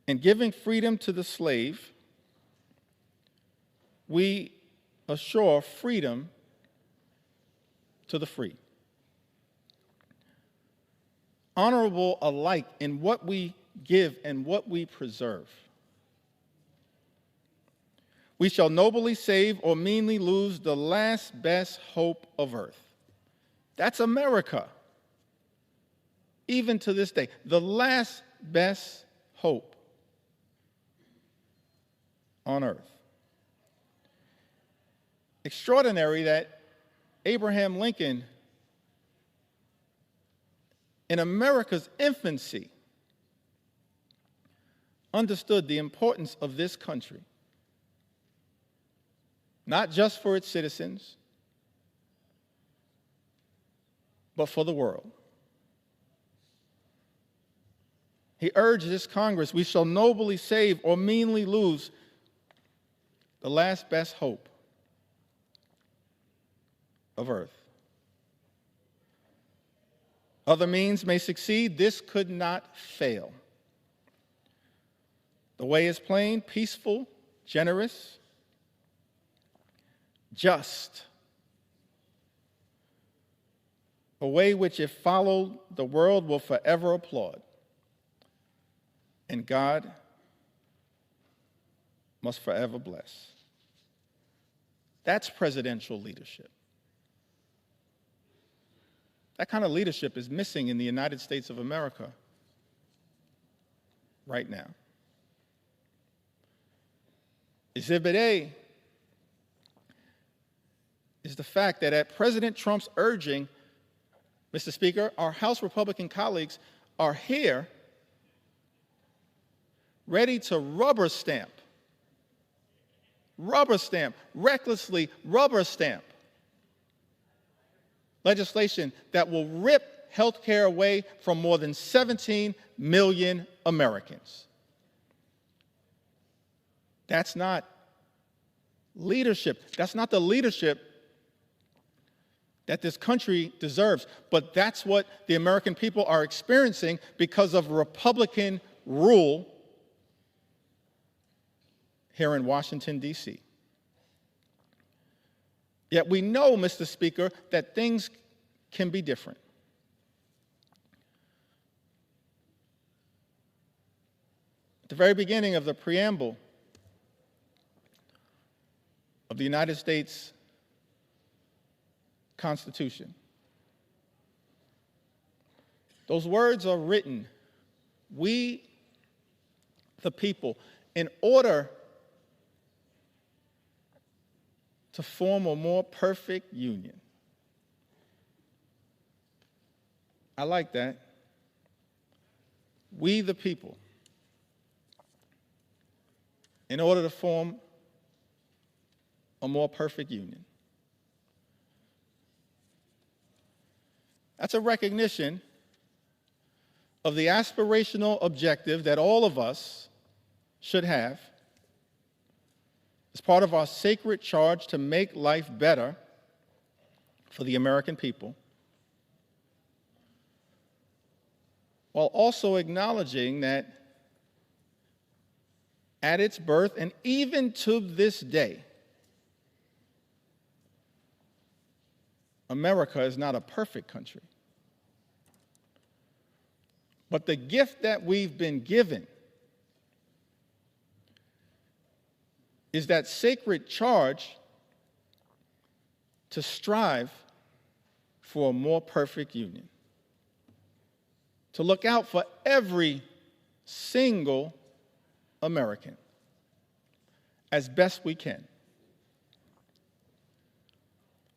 In giving freedom to the slave, we assure freedom to the free. Honorable alike in what we give and what we preserve. We shall nobly save or meanly lose the last best hope of earth. That's America. Even to this day, the last best hope on earth. Extraordinary that Abraham Lincoln, in America's infancy, understood the importance of this country, not just for its citizens, but for the world. He urged this Congress, we shall nobly save or meanly lose the last best hope of earth. Other means may succeed, this could not fail. The way is plain, peaceful, generous, just. A way which, if followed, the world will forever applaud. And God must forever bless. That's presidential leadership. That kind of leadership is missing in the United States of America right now. Exhibit A is the fact that at President Trump's urging, Mr. Speaker, our House Republican colleagues are here ready to rubber stamp, recklessly rubber stamp legislation that will rip health care away from more than 17 million Americans. That's not leadership. That's not the leadership that this country deserves. But that's what the American people are experiencing because of Republican rule here in Washington, D.C. Yet we know, Mr. Speaker, that things can be different. At the very beginning of the preamble of the United States Constitution, those words are written, we, the people, in order to form a more perfect union. I like that. We, the people, in order to form a more perfect union. That's a recognition of the aspirational objective that all of us should have as part of our sacred charge to make life better for the American people, while also acknowledging that at its birth and even to this day, America is not a perfect country. But the gift that we've been given is that sacred charge to strive for a more perfect union, to look out for every single American as best we can.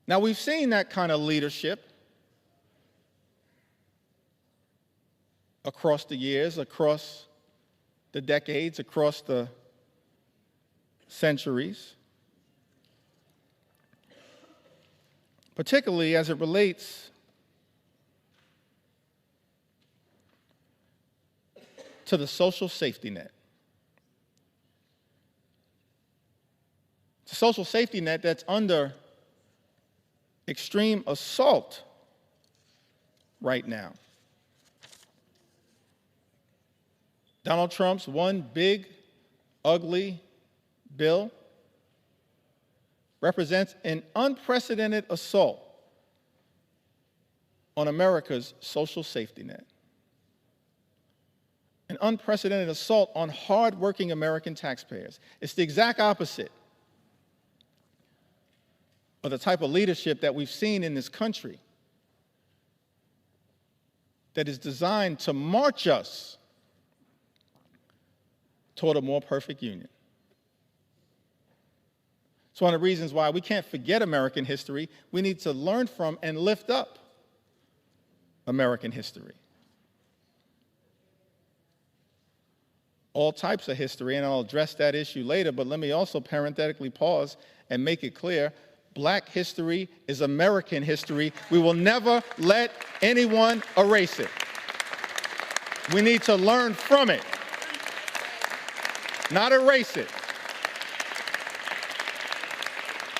Now, we've seen that kind of leadership across the years, across the decades, across the centuries, particularly as it relates to the social safety net. It's a social safety net that's under extreme assault right now. Donald Trump's one big, ugly bill represents an unprecedented assault on America's social safety net. An unprecedented assault on hardworking American taxpayers. It's the exact opposite of the type of leadership that we've seen in this country that is designed to march us toward a more perfect union. It's one of the reasons why we can't forget American history. We need to learn from and lift up American history. All types of history, and I'll address that issue later, but let me also parenthetically pause and make it clear, Black history is American history. We will never let anyone erase it. We need to learn from it, not erase it.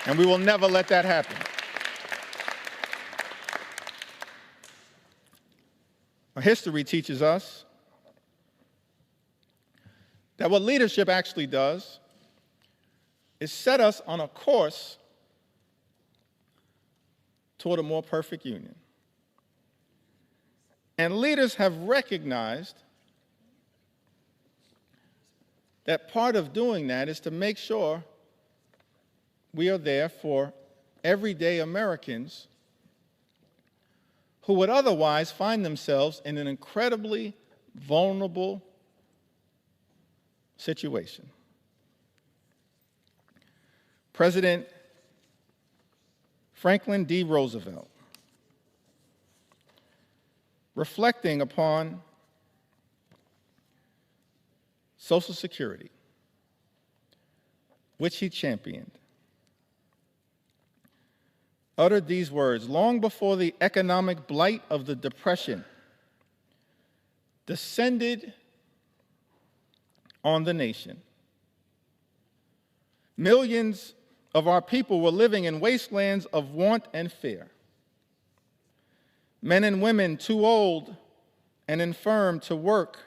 And we will never let that happen. Our history teaches us that what leadership actually does is set us on a course toward a more perfect union. And leaders have recognized that part of doing that is to make sure we are there for everyday Americans who would otherwise find themselves in an incredibly vulnerable situation. President Franklin D. Roosevelt, reflecting upon Social Security, which he championed, uttered these words: long before the economic blight of the Depression descended on the nation, millions of our people were living in wastelands of want and fear. Men and women too old and infirm to work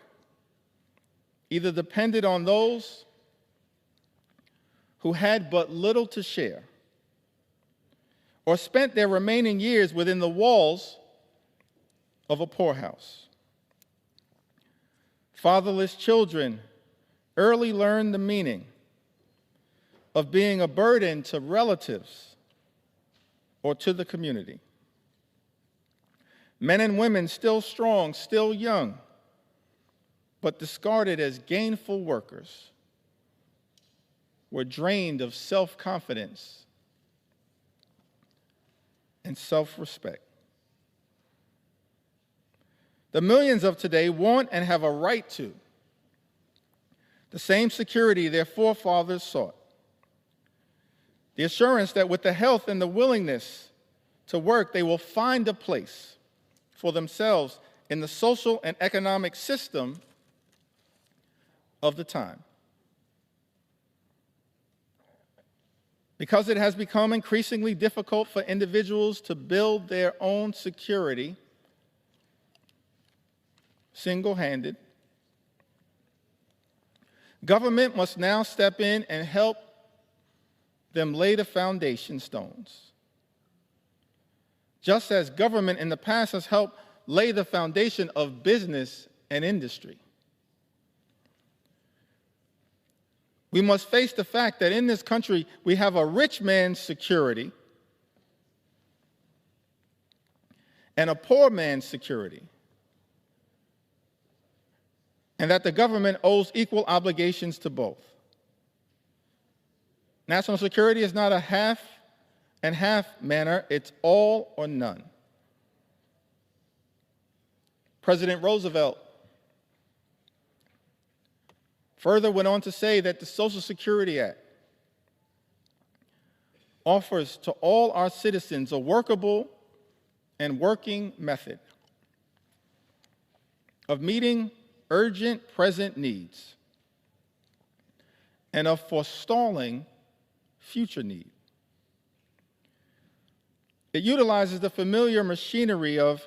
either depended on those who had but little to share, or spent their remaining years within the walls of a poorhouse. Fatherless children early learned the meaning of being a burden to relatives or to the community. Men and women still strong, still young, but discarded as gainful workers, were drained of self-confidence and self-respect. The millions of today want and have a right to the same security their forefathers sought. The assurance that with the health and the willingness to work, they will find a place for themselves in the social and economic system of the time. Because it has become increasingly difficult for individuals to build their own security single-handed, government must now step in and help them lay the foundation stones. Just as government in the past has helped lay the foundation of business and industry. We must face the fact that in this country we have a rich man's security and a poor man's security, and that the government owes equal obligations to both. National security is not a half and half manner, it's all or none. President Roosevelt further went on to say that the Social Security Act offers to all our citizens a workable and working method of meeting urgent present needs and of forestalling future need. It utilizes the familiar machinery of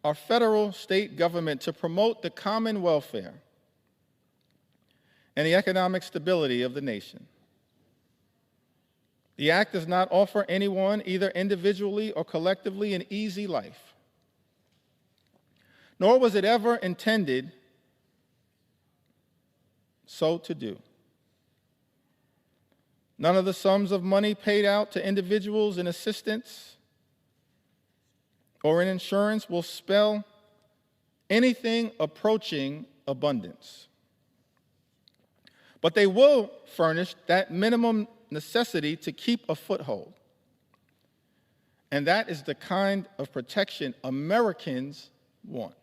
our federal state government to promote the common welfare and the economic stability of the nation. The act does not offer anyone, either individually or collectively, an easy life, nor was it ever intended so to do. None of the sums of money paid out to individuals in assistance or in insurance will spell anything approaching abundance. But they will furnish that minimum necessity to keep a foothold. And that is the kind of protection Americans want.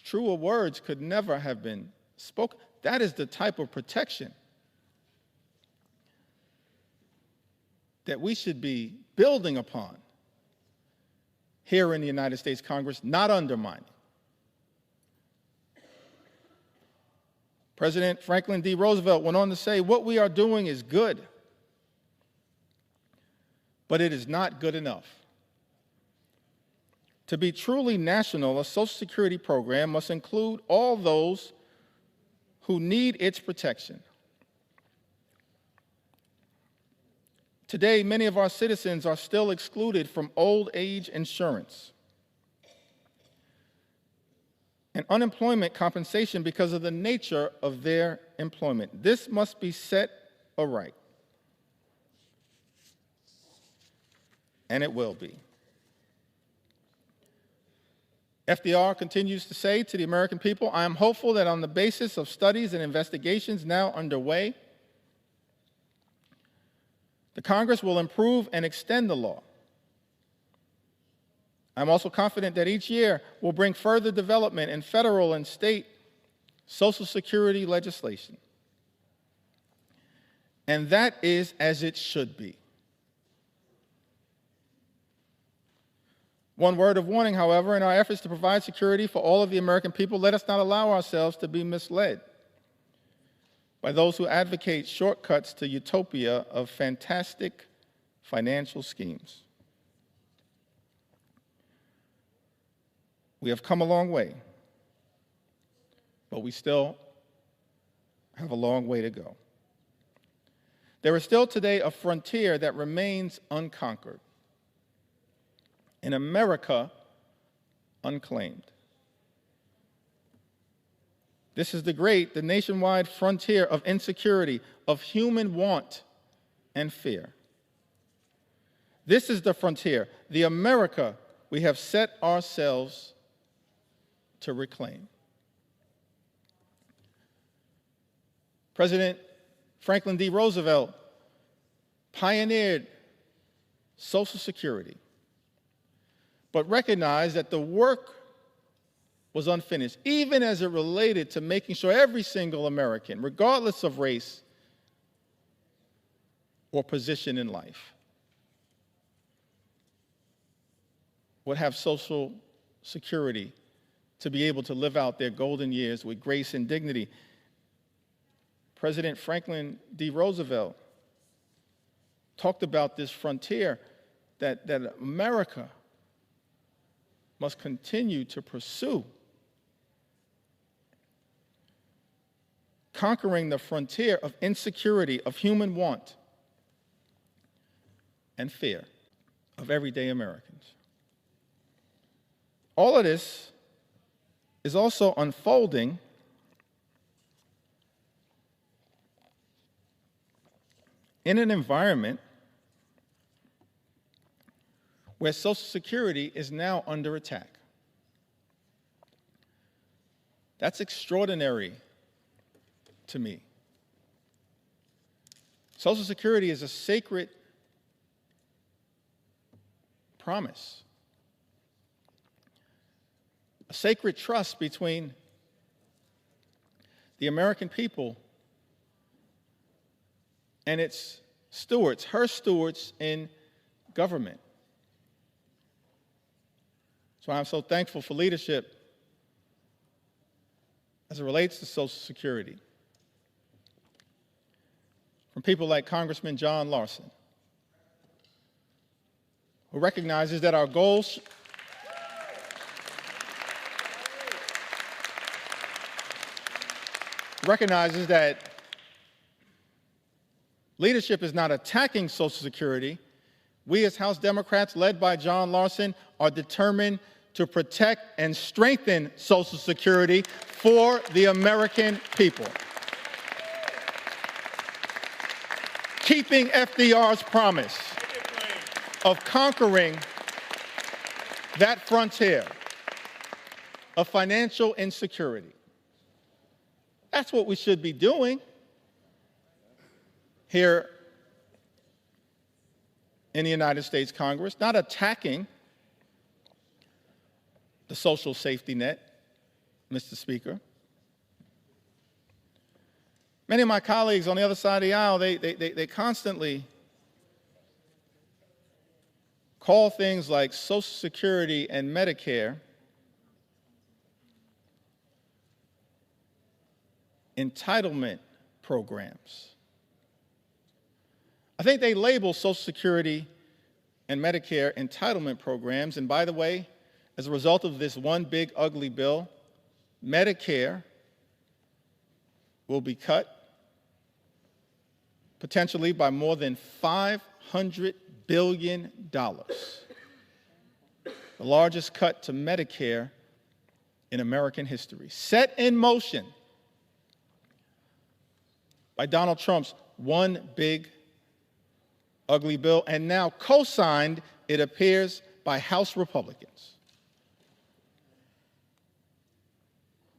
Truer words could never have been spoken. That is the type of protection that we should be building upon here in the United States Congress, not undermining. President Franklin D. Roosevelt went on to say, "What we are doing is good, but it is not good enough. To be truly national, a Social Security program must include all those who need its protection." Today, many of our citizens are still excluded from old age insurance and unemployment compensation because of the nature of their employment. This must be set aright, and it will be. FDR continues to say to the American people, "I am hopeful that on the basis of studies and investigations now underway, the Congress will improve and extend the law. I'm also confident that each year will bring further development in federal and state Social Security legislation. And that is as it should be." One word of warning, however, in our efforts to provide security for all of the American people, let us not allow ourselves to be misled by those who advocate shortcuts to utopia of fantastic financial schemes. We have come a long way, but we still have a long way to go. There is still today a frontier that remains unconquered, in America unclaimed. This is the nationwide frontier of insecurity, of human want and fear. This is the frontier, the America we have set ourselves to reclaim. President Franklin D. Roosevelt pioneered Social Security, but recognized that the work was unfinished, even as it related to making sure every single American, regardless of race or position in life, would have Social Security to be able to live out their golden years with grace and dignity. President Franklin D. Roosevelt talked about this frontier that America must continue to pursue, conquering the frontier of insecurity, of human want and fear of everyday Americans. All of this is also unfolding in an environment where Social Security is now under attack. That's extraordinary to me. Social Security is a sacred promise, a sacred trust between the American people and its stewards, her stewards in government. So I'm so thankful for leadership as it relates to Social Security from people like Congressman John Larson, who recognizes that our goals recognizes that leadership is not attacking Social Security. We as House Democrats, led by John Larson, are determined to protect and strengthen Social Security for the American people. Keeping FDR's promise of conquering that frontier of financial insecurity. That's what we should be doing here in the United States Congress, not attacking the social safety net, Mr. Speaker. Many of my colleagues on the other side of the aisle, they constantly call things like Social Security and Medicare entitlement programs. I think they label Social Security and Medicare entitlement programs, and by the way, as a result of this one big ugly bill, Medicare will be cut potentially by more than $500 billion, the largest cut to Medicare in American history, set in motion by Donald Trump's one big ugly bill, and now co-signed, it appears, by House Republicans.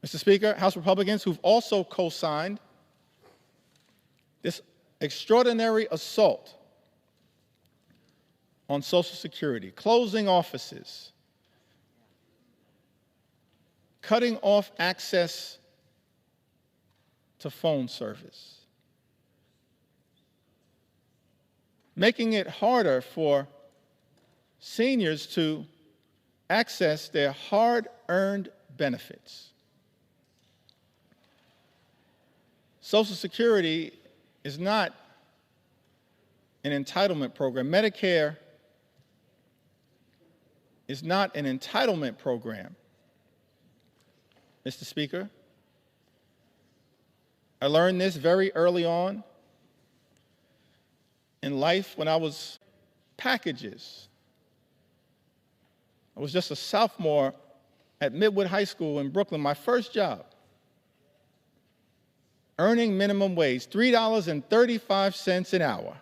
Mr. Speaker, House Republicans who've also co-signed this extraordinary assault on Social Security, closing offices, cutting off access to phone service, making it harder for seniors to access their hard-earned benefits. Social Security is not an entitlement program. Medicare is not an entitlement program, Mr. Speaker. I learned this very early on in life when I was packages. I was just a sophomore at Midwood High School in Brooklyn, my first job, earning minimum wage, $3.35 an hour.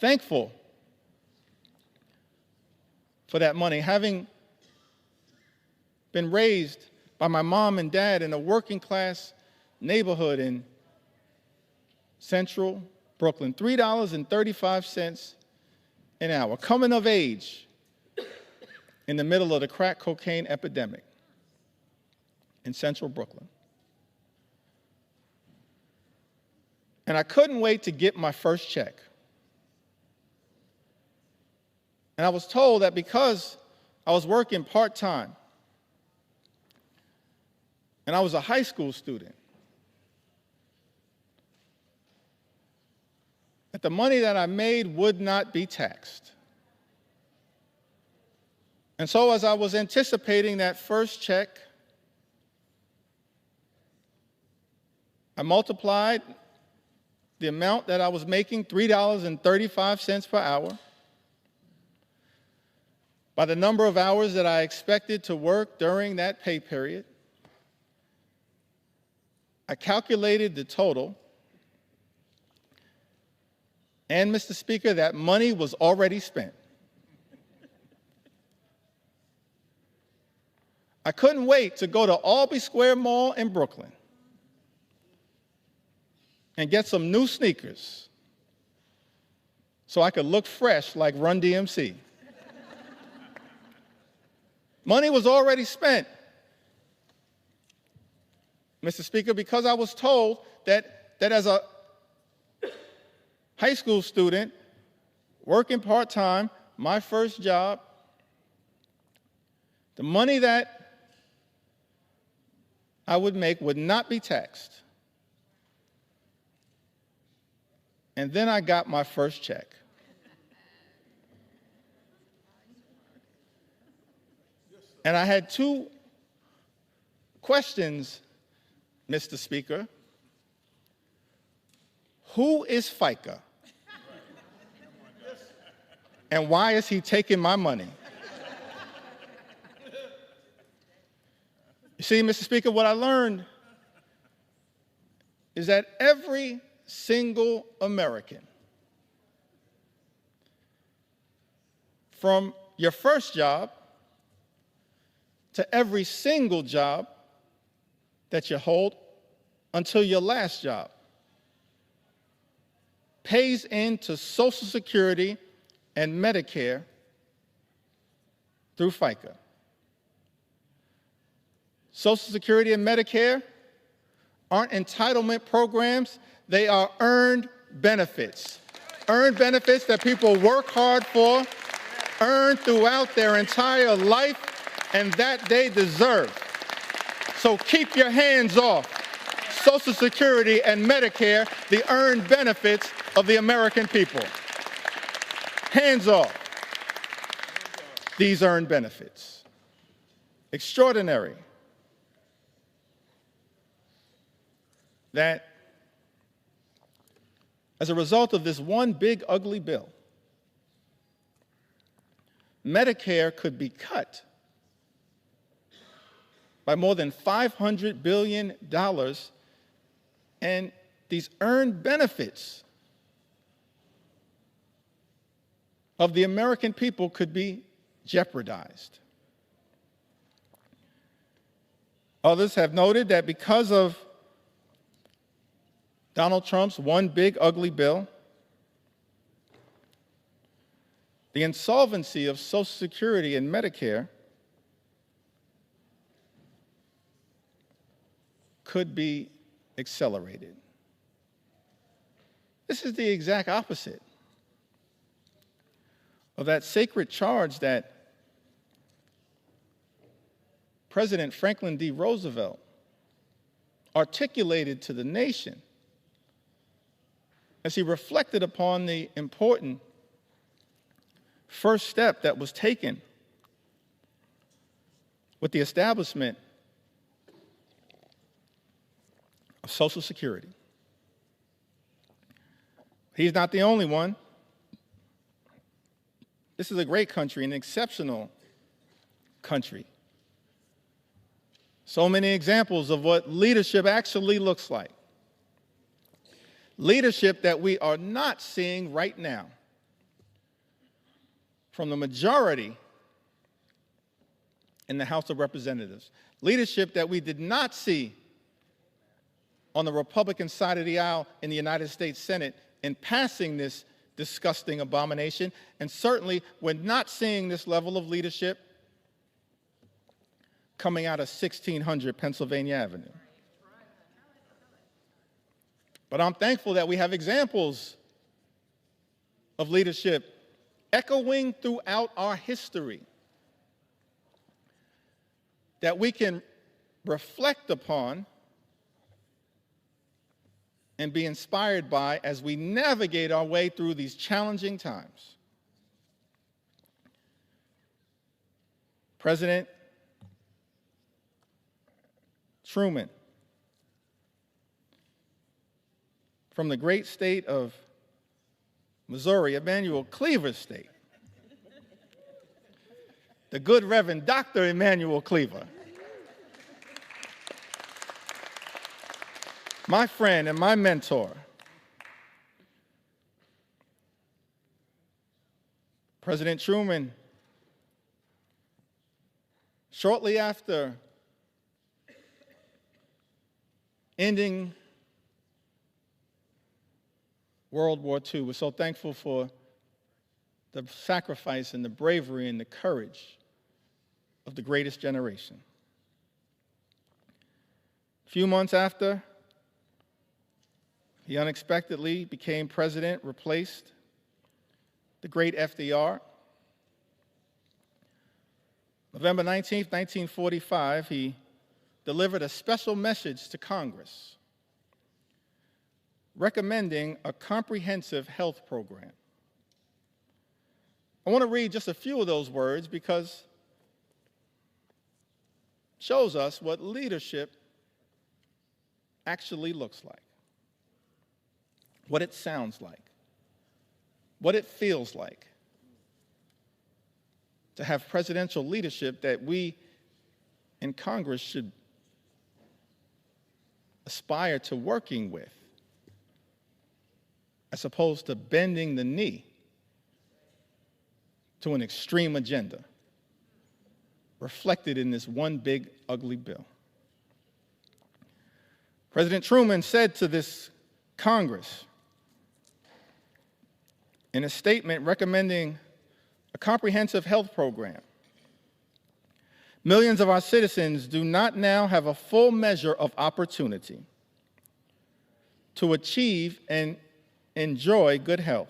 Thankful for that money, having been raised by my mom and dad in a working class neighborhood in Central Brooklyn, $3.35 an hour, coming of age in the middle of the crack cocaine epidemic in Central Brooklyn. And I couldn't wait to get my first check. And I was told that because I was working part-time and I was a high school student, that the money that I made would not be taxed. And so as I was anticipating that first check, I multiplied the amount that I was making, $3.35 per hour, by the number of hours that I expected to work during that pay period. I calculated the total, and, Mr. Speaker, that money was already spent. I couldn't wait to go to Albee Square Mall in Brooklyn and get some new sneakers so I could look fresh like Run DMC. Money was already spent, Mr. Speaker, because I was told that as a high school student working part-time, my first job, the money that I would make would not be taxed. And then I got my first check. And I had two Questions, Mr. Speaker. Who is FICA? And why is he taking my money? You see, Mr. Speaker, what I learned is that every single American, from your first job to every single job that you hold until your last job, pays into Social Security and Medicare through FICA. Social Security and Medicare aren't entitlement programs, they are earned benefits. Earned benefits that people work hard for, earn throughout their entire life, and that they deserve. So keep your hands off Social Security and Medicare, the earned benefits of the American people. Hands off these earned benefits. Extraordinary that as a result of this one big ugly bill, Medicare could be cut by more than $500 billion, and these earned benefits of the American people could be jeopardized. Others have noted that because of Donald Trump's one big ugly bill, the insolvency of Social Security and Medicare could be accelerated. This is the exact opposite of that sacred charge that President Franklin D. Roosevelt articulated to the nation as he reflected upon the important first step that was taken with the establishment of Social Security. He's not the only one. This is a great country, an exceptional country. So many examples of what leadership actually looks like. Leadership that we are not seeing right now from the majority in the House of Representatives. Leadership that we did not see on the Republican side of the aisle in the United States Senate in passing this disgusting abomination, and certainly we're not seeing this level of leadership coming out of 1600 Pennsylvania Avenue. But I'm thankful that we have examples of leadership echoing throughout our history that we can reflect upon and be inspired by as we navigate our way through these challenging times. President Truman, from the great state of Missouri, Emanuel Cleaver's state, the good Reverend Dr. Emanuel Cleaver, my friend and my mentor, President Truman, shortly after ending World War II, we're so thankful for the sacrifice and the bravery and the courage of the greatest generation. A few months after, he unexpectedly became president, replaced the great FDR. November 19th, 1945, he delivered a special message to Congress recommending a comprehensive health program. I want to read just a few of those words because shows us what leadership actually looks like, what it sounds like, what it feels like to have presidential leadership that we in Congress should aspire to working with, as opposed to bending the knee to an extreme agenda reflected in this one big, ugly bill. President Truman said to this Congress in a statement recommending a comprehensive health program, millions of our citizens do not now have a full measure of opportunity to achieve and enjoy good health.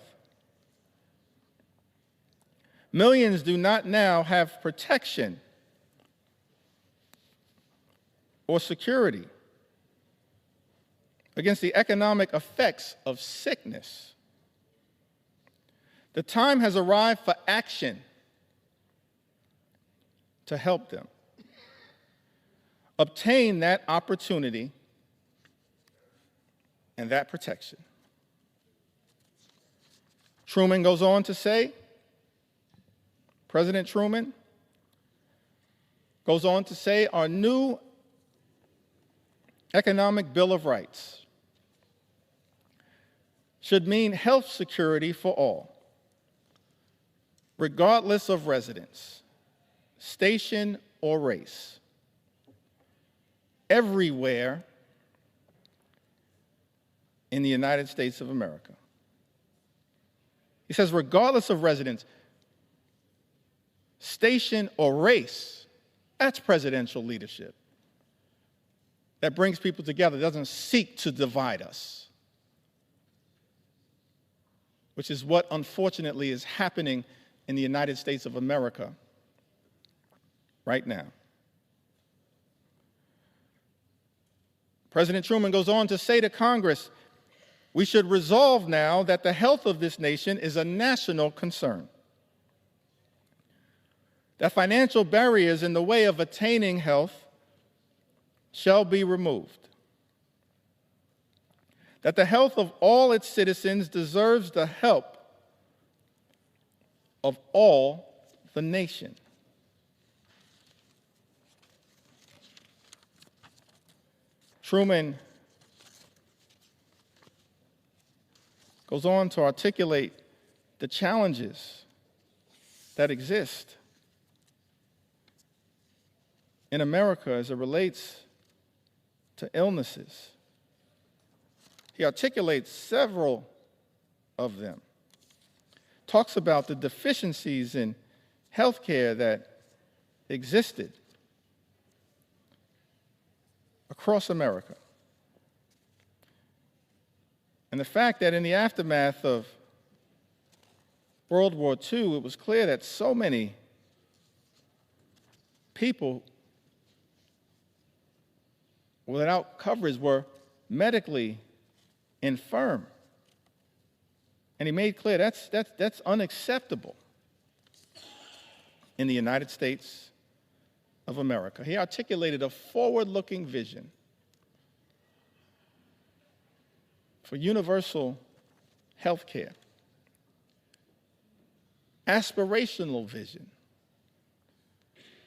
Millions do not now have protection or security against the economic effects of sickness. The time has arrived for action to help them obtain that opportunity and that protection. Truman goes on to say, President Truman goes on to say, our new Economic Bill of Rights should mean health security for all, regardless of residence, station, or race, everywhere in the United States of America. He says, regardless of residence, station, or race, that's presidential leadership. That brings people together, doesn't seek to divide us, which is what unfortunately is happening in the United States of America right now. President Truman goes on to say to Congress, we should resolve now that the health of this nation is a national concern, that financial barriers in the way of attaining health shall be removed, that the health of all its citizens deserves the help of all the nation. Truman goes on to articulate the challenges that exist in America as it relates to illnesses. He articulates several of them, talks about the deficiencies in health care that existed across America, and the fact that in the aftermath of World War II, it was clear that so many people without coverage were medically infirm. And he made clear that's unacceptable in the United States of America. He articulated a forward-looking vision for universal health care, aspirational vision,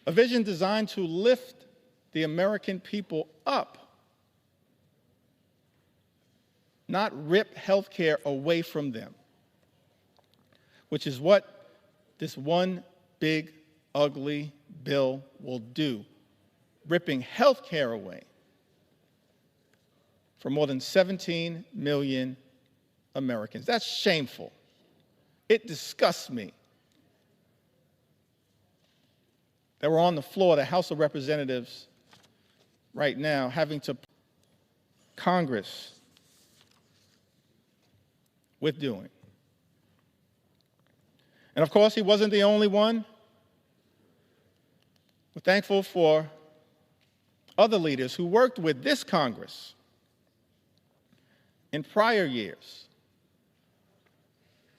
a vision designed to lift the American people up, not rip health care away from them, which is what this one big, ugly bill will do, ripping health care away from more than 17 million Americans. That's shameful. It disgusts me that we're on the floor of the House of Representatives right now having to Congress with doing. And of course, he wasn't the only one. We're thankful for other leaders who worked with this Congress in prior years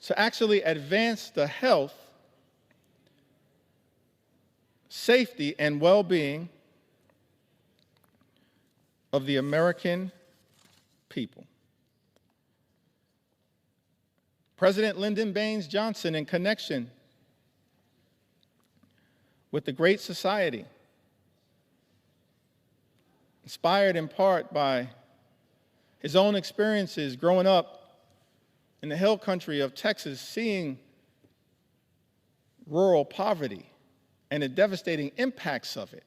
to actually advance the health, safety, and well-being of the American people. President Lyndon Baines Johnson, in connection with the Great Society, inspired in part by his own experiences growing up in the hill country of Texas, seeing rural poverty and the devastating impacts of it.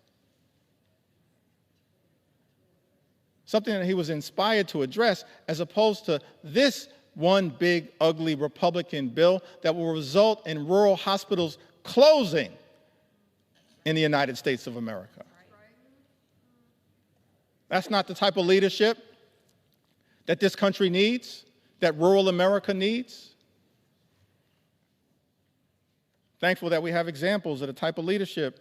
Something that he was inspired to address, as opposed to this one big, ugly Republican bill that will result in rural hospitals closing in the United States of America. That's not the type of leadership that this country needs, that rural America needs. Thankful that we have examples of the type of leadership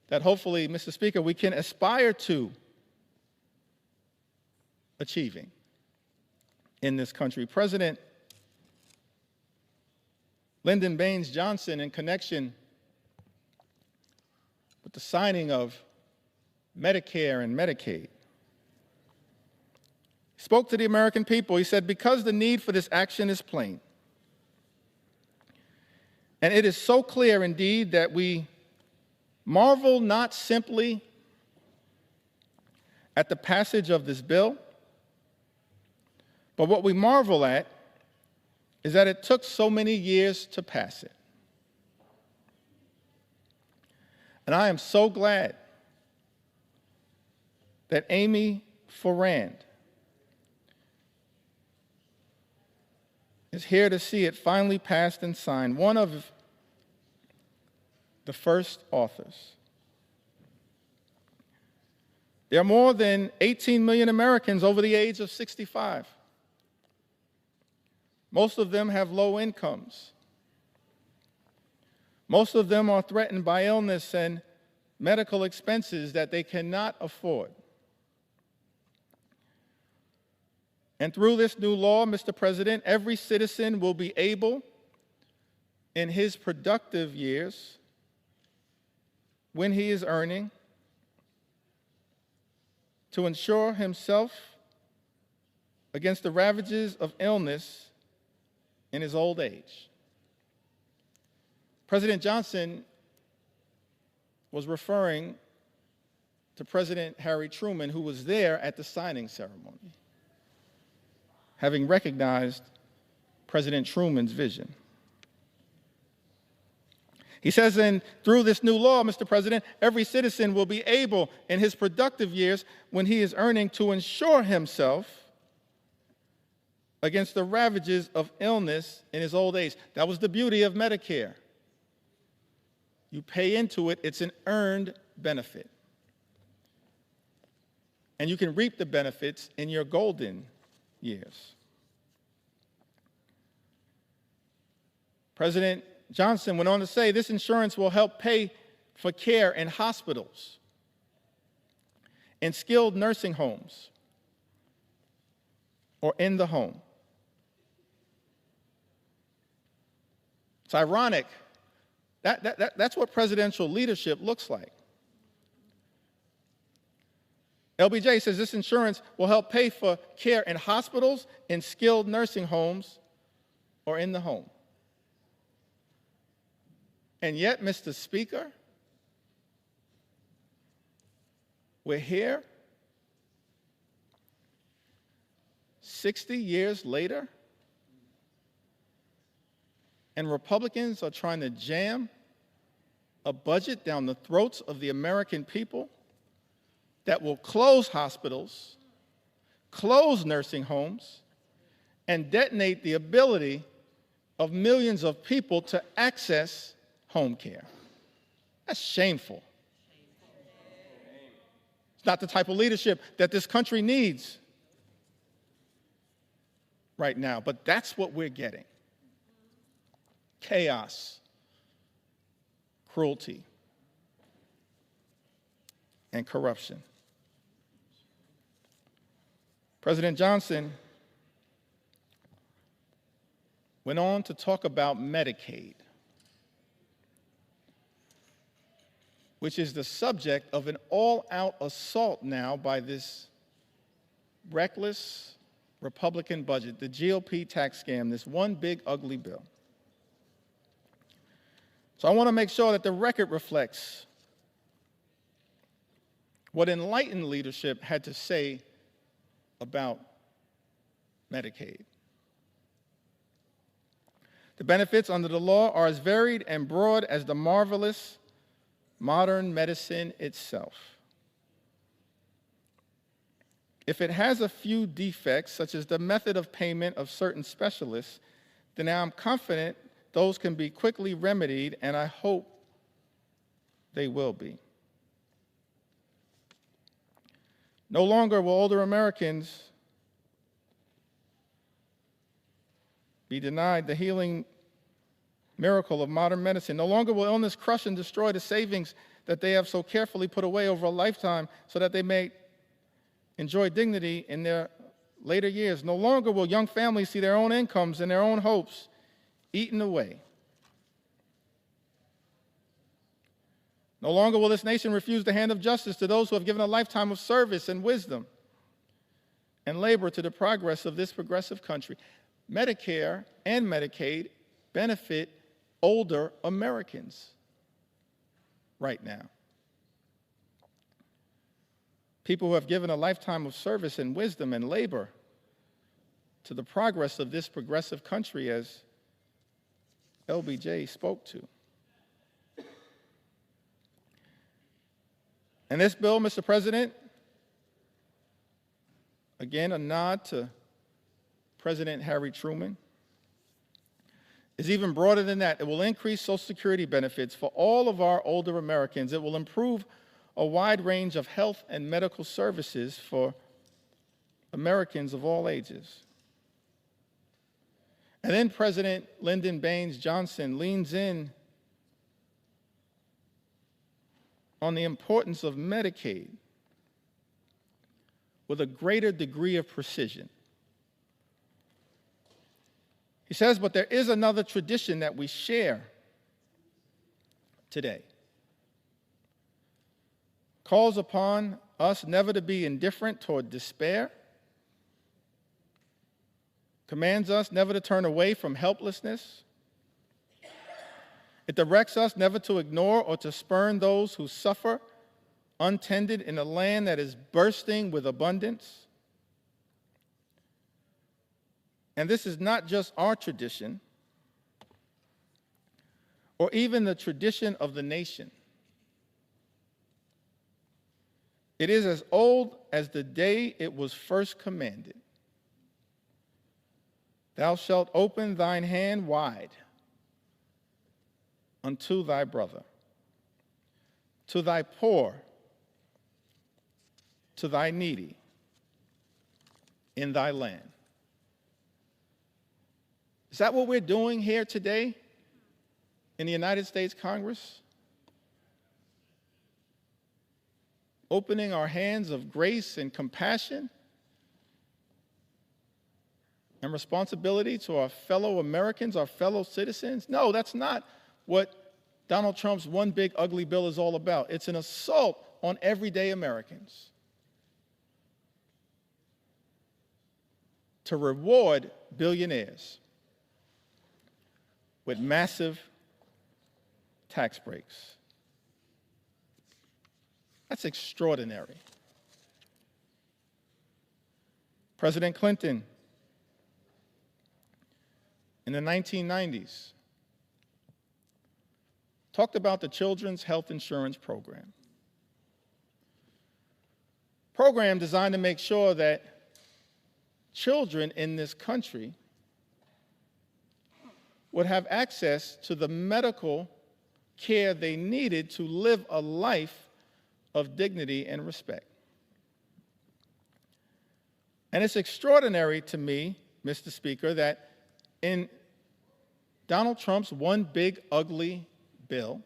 that hopefully, Mr. Speaker, we can aspire to achieving in this country. President Lyndon Baines Johnson, in connection with the signing of Medicare and Medicaid, spoke to the American people. He said, because the need for this action is plain, and it is so clear indeed that we marvel not simply at the passage of this bill, but what we marvel at is that it took so many years to pass it. And I am so glad that Amy Forand is here to see it finally passed and signed, one of the first authors. There are more than 18 million Americans over the age of 65. Most of them have low incomes. Most of them are threatened by illness and medical expenses that they cannot afford. And through this new law, Mr. President, every citizen will be able, in his productive years, when he is earning, to insure himself against the ravages of illness in his old age. President Johnson was referring to President Harry Truman, who was there at the signing ceremony, having recognized President Truman's vision. He says, and through this new law, Mr. President, every citizen will be able, in his productive years, when he is earning, to insure himself against the ravages of illness in his old age. That was the beauty of Medicare. You pay into it, it's an earned benefit. And you can reap the benefits in your golden years. President Johnson went on to say, this insurance will help pay for care in hospitals, in skilled nursing homes, or in the home. It's ironic. That's what presidential leadership looks like. LBJ says this insurance will help pay for care in hospitals, in skilled nursing homes, or in the home. And yet, Mr. Speaker, we're here 60 years later, and Republicans are trying to jam a budget down the throats of the American people that will close hospitals, close nursing homes, and detonate the ability of millions of people to access home care. That's shameful. It's not the type of leadership that this country needs right now, but that's what we're getting. Chaos, cruelty, and corruption. President Johnson went on to talk about Medicaid, which is the subject of an all-out assault now by this reckless Republican budget, the GOP tax scam, this one big ugly bill. So I want to make sure that the record reflects what enlightened leadership had to say about Medicaid. The benefits under the law are as varied and broad as the marvelous modern medicine itself. If it has a few defects, such as the method of payment of certain specialists, then I'm confident those can be quickly remedied, and I hope they will be. No longer will older Americans be denied the healing miracle of modern medicine. No longer will illness crush and destroy the savings that they have so carefully put away over a lifetime so that they may enjoy dignity in their later years. No longer will young families see their own incomes and their own hopes eaten away. No longer will this nation refuse the hand of justice to those who have given a lifetime of service and wisdom and labor to the progress of this progressive country. Medicare and Medicaid benefit older Americans right now. People who have given a lifetime of service and wisdom and labor to the progress of this progressive country, as LBJ spoke to. And this bill, Mr. President, again, a nod to President Harry Truman, is even broader than that. It will increase Social Security benefits for all of our older Americans. It will improve a wide range of health and medical services for Americans of all ages. And then President Lyndon Baines Johnson leans in on the importance of Medicaid with a greater degree of precision. He says, but there is another tradition that we share today. Calls upon us never to be indifferent toward despair, commands us never to turn away from helplessness. It directs us never to ignore or to spurn those who suffer untended in a land that is bursting with abundance. And this is not just our tradition, or even the tradition of the nation. It is as old as the day it was first commanded. Thou shalt open thine hand wide unto thy brother, to thy poor, to thy needy in thy land. Is that what we're doing here today in the United States Congress? Opening our hands of grace and compassion and responsibility to our fellow Americans, our fellow citizens? No, that's not what Donald Trump's one big ugly bill is all about. It's an assault on everyday Americans to reward billionaires with massive tax breaks. That's extraordinary. President Clinton, in the 1990s, talked about the Children's Health Insurance Program. Program designed to make sure that children in this country would have access to the medical care they needed to live a life of dignity and respect. And it's extraordinary to me, Mr. Speaker, that in Donald Trump's one big ugly bill,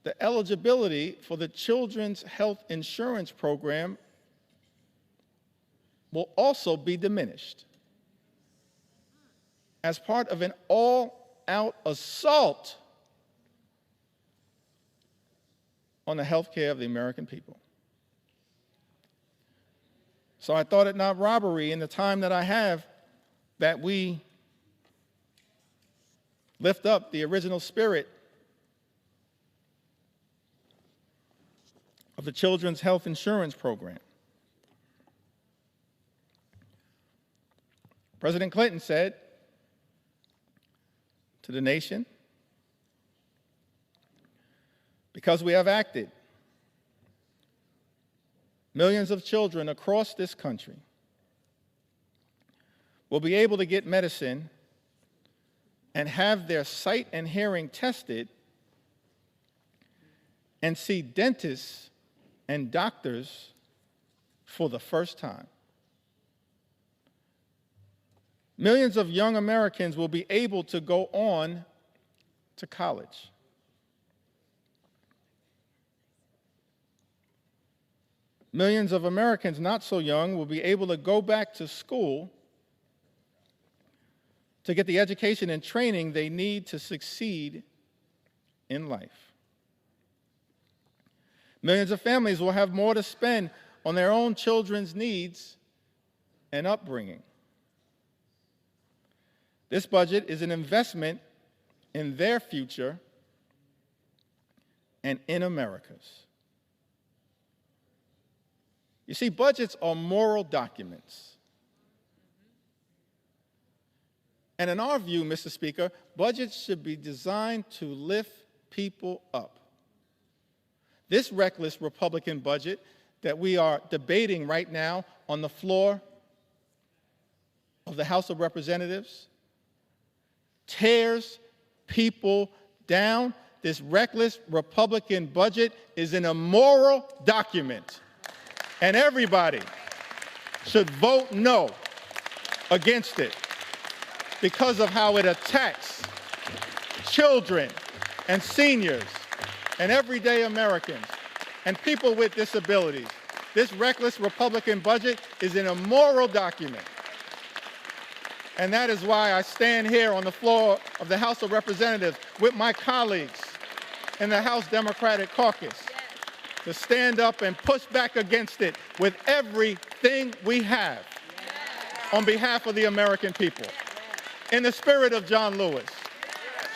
the eligibility for the Children's Health Insurance Program will also be diminished as part of an all-out assault on the health care of the American people. So I thought it not robbery in the time that I have that we lift up the original spirit of the Children's Health Insurance Program. President Clinton said to the nation, because we have acted, millions of children across this country will be able to get medicine and have their sight and hearing tested and see dentists and doctors for the first time. Millions of young Americans will be able to go on to college. Millions of Americans not so young will be able to go back to school to get the education and training they need to succeed in life. Millions of families will have more to spend on their own children's needs and upbringing. This budget is an investment in their future and in America's. You see, budgets are moral documents. And in our view, Mr. Speaker, budgets should be designed to lift people up. This reckless Republican budget that we are debating right now on the floor of the House of Representatives tears people down. This reckless Republican budget is an immoral document. And everybody should vote no against it because of how it attacks children and seniors and everyday Americans and people with disabilities. This reckless Republican budget is an immoral document. And that is why I stand here on the floor of the House of Representatives with my colleagues in the House Democratic Caucus to stand up and push back against it with everything we have on behalf of the American people. In the spirit of John Lewis,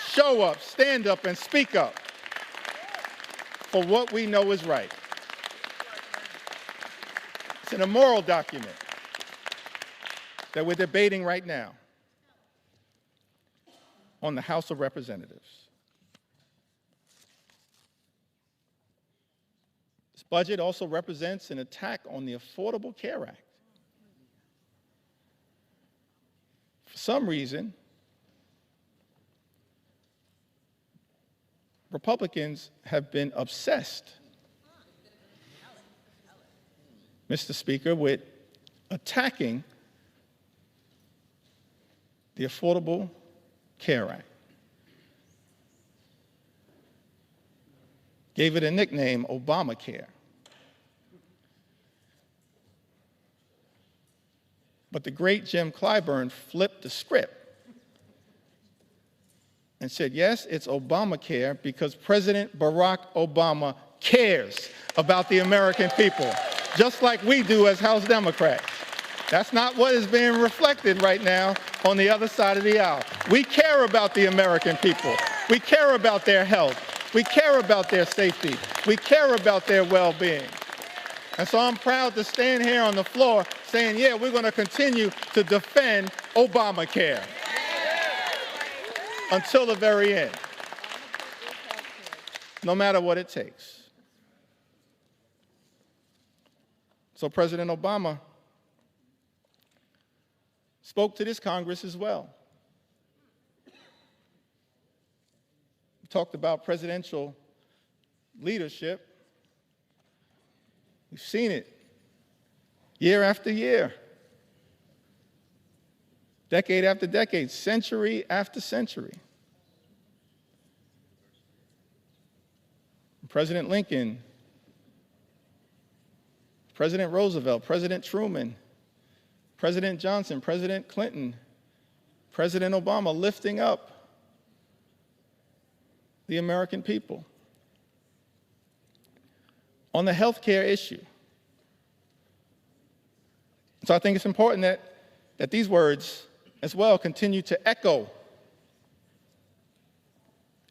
show up, stand up, and speak up for what we know is right. It's an immoral document that we're debating right now on the House of Representatives. This budget also represents an attack on the Affordable Care Act. For some reason, Republicans have been obsessed, Mr. Speaker, with attacking the Affordable Care Act. Gave it a nickname, Obamacare. But the great Jim Clyburn flipped the script and said, yes, it's Obamacare because President Barack Obama cares about the American people, just like we do as House Democrats. That's not what is being reflected right now on the other side of the aisle. We care about the American people. We care about their health. We care about their safety. We care about their well-being. And so I'm proud to stand here on the floor saying, yeah, we're going to continue to defend Obamacare until the very end, no matter what it takes. So President Obama spoke to this Congress as well. He talked about presidential leadership. We've seen it year after year, decade after decade, century after century. President Lincoln, President Roosevelt, President Truman, President Johnson, President Clinton, President Obama lifting up the American people. on the health care issue. So I think it's important that these words as well continue to echo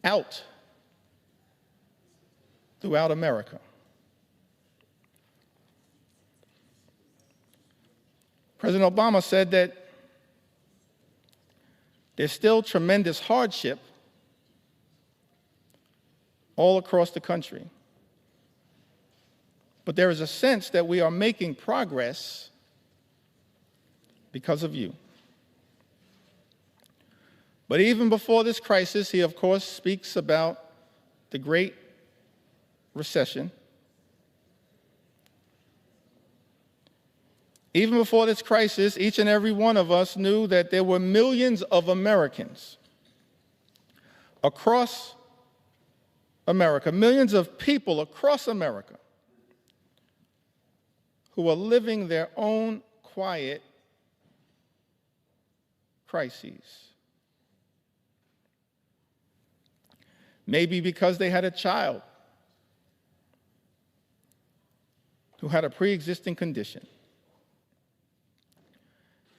out throughout America. President Obama said that there's still tremendous hardship all across the country. But there is a sense that we are making progress because of you. But even before this crisis, he of course speaks about the Great Recession. Even before this crisis, each and every one of us knew that there were millions of Americans across America, millions of people across America who are living their own quiet crises. Maybe because they had a child who had a pre-existing condition.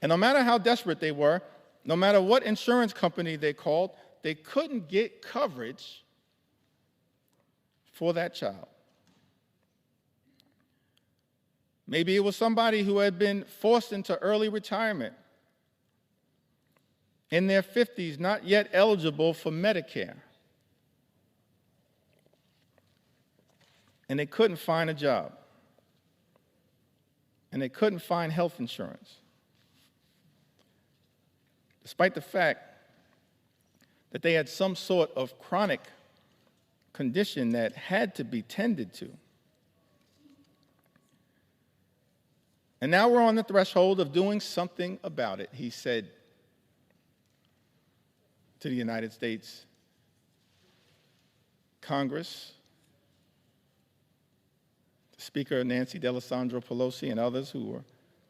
And no matter how desperate they were, no matter what insurance company they called, they couldn't get coverage for that child. Maybe it was somebody who had been forced into early retirement, in their 50s, not yet eligible for Medicare. And they couldn't find a job. And they couldn't find health insurance, despite the fact that they had some sort of chronic condition that had to be tended to. And now we're on the threshold of doing something about it, he said to the United States Congress, Speaker Nancy Pelosi and others who were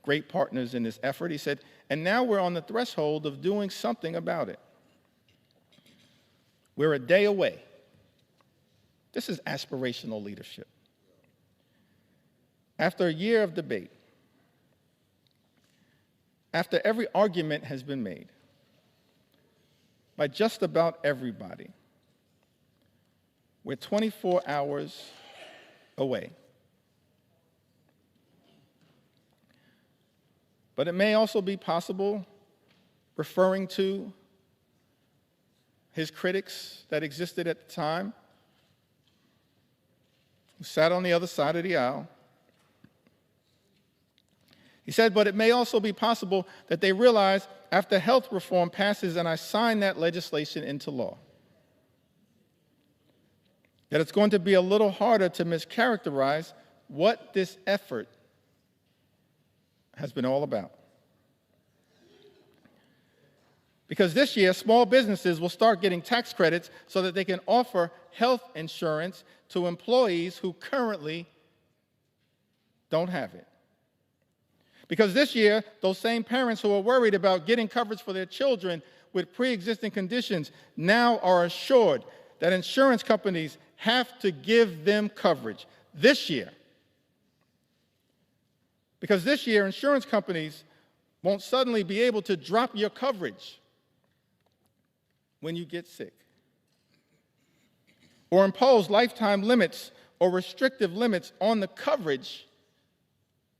great partners in this effort. He said, and now we're on the threshold of doing something about it. We're a day away. This is aspirational leadership. After a year of debate, after every argument has been made by just about everybody, we're 24 hours away. But it may also be possible, referring to his critics that existed at the time, who sat on the other side of the aisle. He said, but it may also be possible that they realize after health reform passes and I sign that legislation into law, that it's going to be a little harder to mischaracterize what this effort has been all about. Because this year, small businesses will start getting tax credits so that they can offer health insurance to employees who currently don't have it. Because this year, those same parents who are worried about getting coverage for their children with pre-existing conditions now are assured that insurance companies have to give them coverage this year. Because this year, insurance companies won't suddenly be able to drop your coverage when you get sick, or impose lifetime limits or restrictive limits on the coverage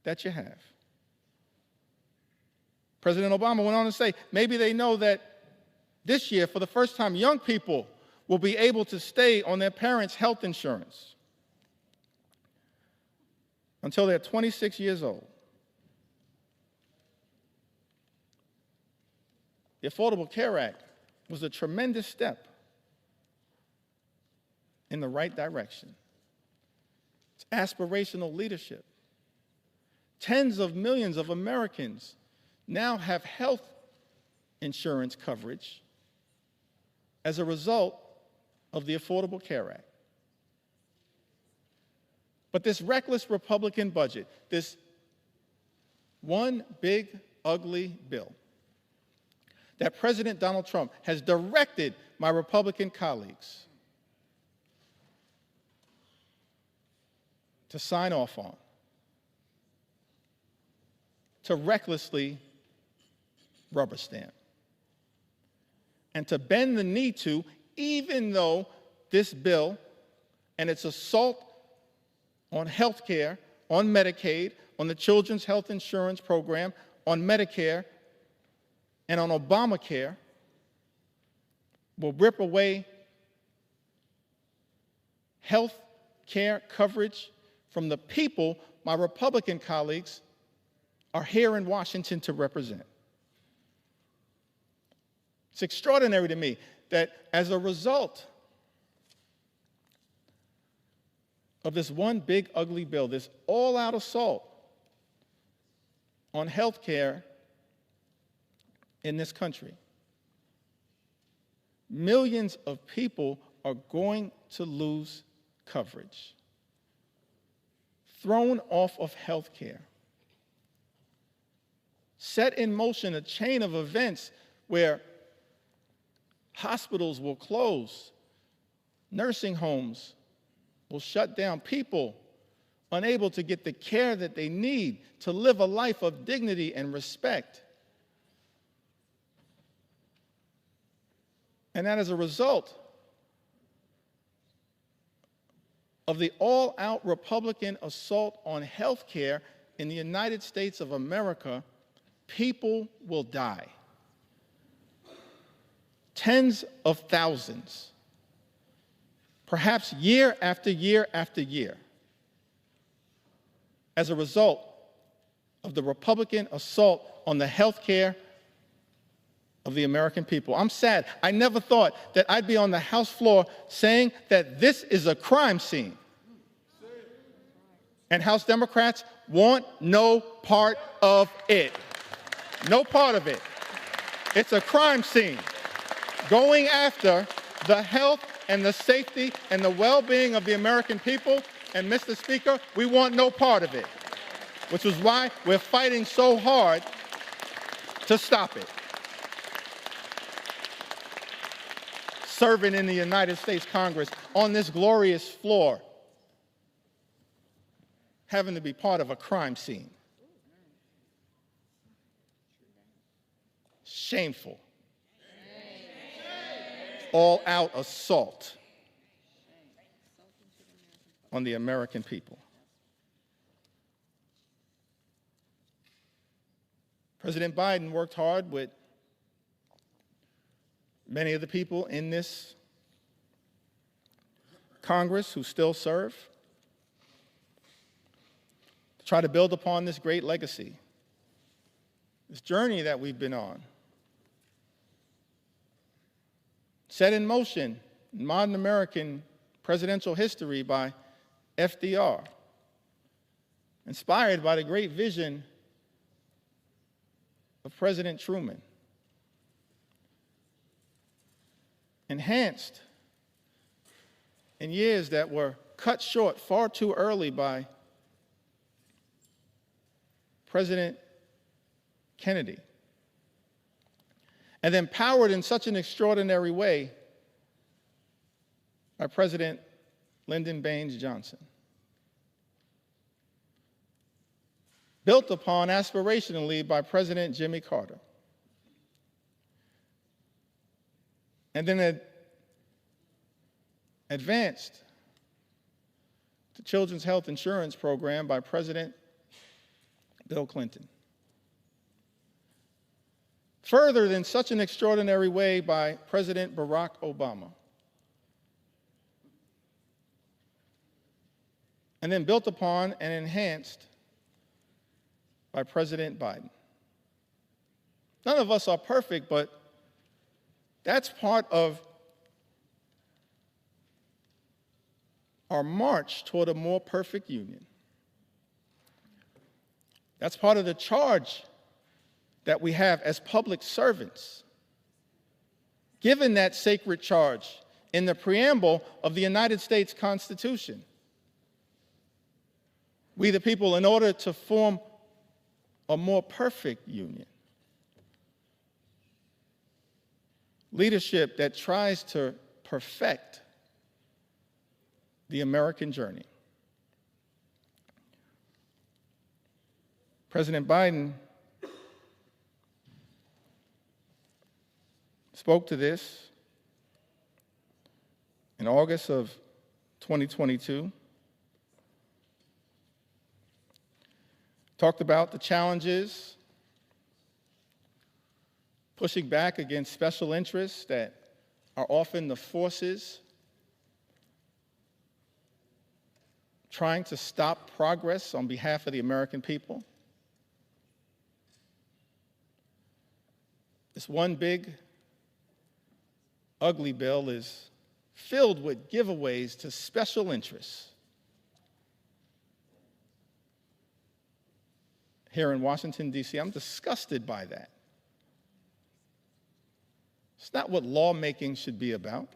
that you have. President Obama went on to say, maybe they know that this year, for the first time, young people will be able to stay on their parents' health insurance until they're 26 years old. The Affordable Care Act was a tremendous step in the right direction. It's aspirational leadership. Tens of millions of Americans now have health insurance coverage as a result of the Affordable Care Act. But this reckless Republican budget, this one big, ugly bill that President Donald Trump has directed my Republican colleagues to sign off on, to recklessly rubber stamp, and to bend the knee to, even though this bill and its assault on health care, on Medicaid, on the Children's Health Insurance Program, on Medicare, and on Obamacare will rip away health care coverage from the people my Republican colleagues are here in Washington to represent. It's extraordinary to me that as a result of this one big ugly bill, this all-out assault on health care in this country, millions of people are going to lose coverage, thrown off of health care, set in motion a chain of events where hospitals will close, nursing homes will shut down, people unable to get the care that they need to live a life of dignity and respect. And that as a result of the all-out Republican assault on health care in the United States of America, people will die. Tens of thousands, perhaps year after year after year, as a result of the Republican assault on the health care of the American people. I'm sad. I never thought that I'd be on the House floor saying that this is a crime scene. And House Democrats want no part of it. No part of it. It's a crime scene going after the health and the safety and the well-being of the American people. And Mr. Speaker, we want no part of it, which is why we're fighting so hard to stop it. Serving in the United States Congress on this glorious floor, having to be part of a crime scene. Shameful. All-out assault on the American people. President Biden worked hard with many of the people in this Congress who still serve to try to build upon this great legacy, this journey that we've been on, set in motion in modern American presidential history by FDR, inspired by the great vision of President Truman, enhanced in years that were cut short far too early by President Kennedy, and then powered in such an extraordinary way by President Lyndon Baines Johnson. Built upon aspirationally by President Jimmy Carter. And then advanced the Children's Health Insurance Program by President Bill Clinton. Furthered in such an extraordinary way by President Barack Obama. And then built upon and enhanced by President Biden. None of us are perfect, but that's part of our march toward a more perfect union. That's part of the charge that we have as public servants, given that sacred charge in the preamble of the United States Constitution. We the people, in order to form a more perfect union, leadership that tries to perfect the American journey. President Biden spoke to this in August of 2022, talked about the challenges, pushing back against special interests that are often the forces trying to stop progress on behalf of the American people. This one big, ugly bill is filled with giveaways to special interests here in Washington, D.C. I'm disgusted by that. It's not what lawmaking should be about.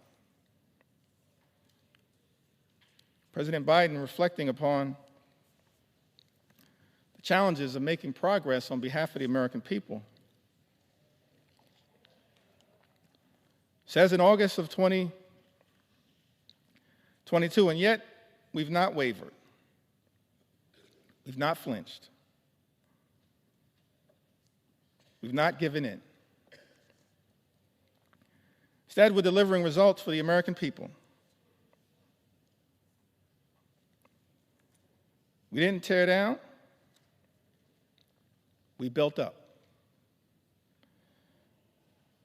President Biden, reflecting upon the challenges of making progress on behalf of the American people, says in August of 2022, and yet we've not wavered. We've not flinched. We've not given in. Instead, we're delivering results for the American people. We didn't tear down, we built up.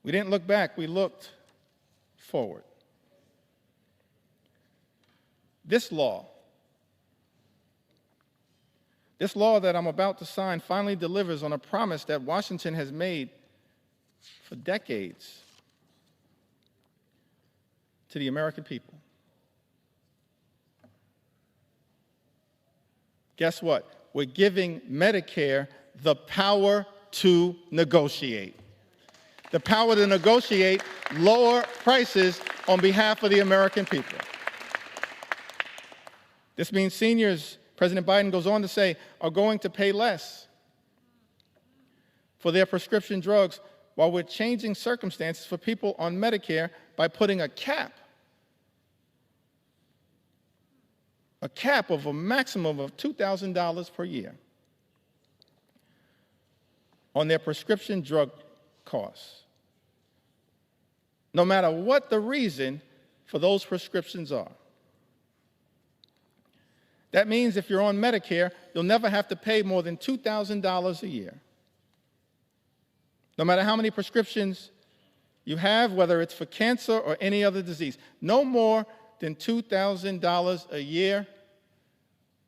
We didn't look back, we looked forward. This law that I'm about to sign finally delivers on a promise that Washington has made for decades to the American people. Guess what? We're giving Medicare the power to negotiate. The power to negotiate lower prices on behalf of the American people. This means seniors, President Biden goes on to say, are going to pay less for their prescription drugs, while we're changing circumstances for people on Medicare by putting a cap of a maximum of $2,000 per year on their prescription drug costs, no matter what the reason for those prescriptions are. That means if you're on Medicare, you'll never have to pay more than $2,000 a year. No matter how many prescriptions you have, whether it's for cancer or any other disease, no more than $2,000 a year.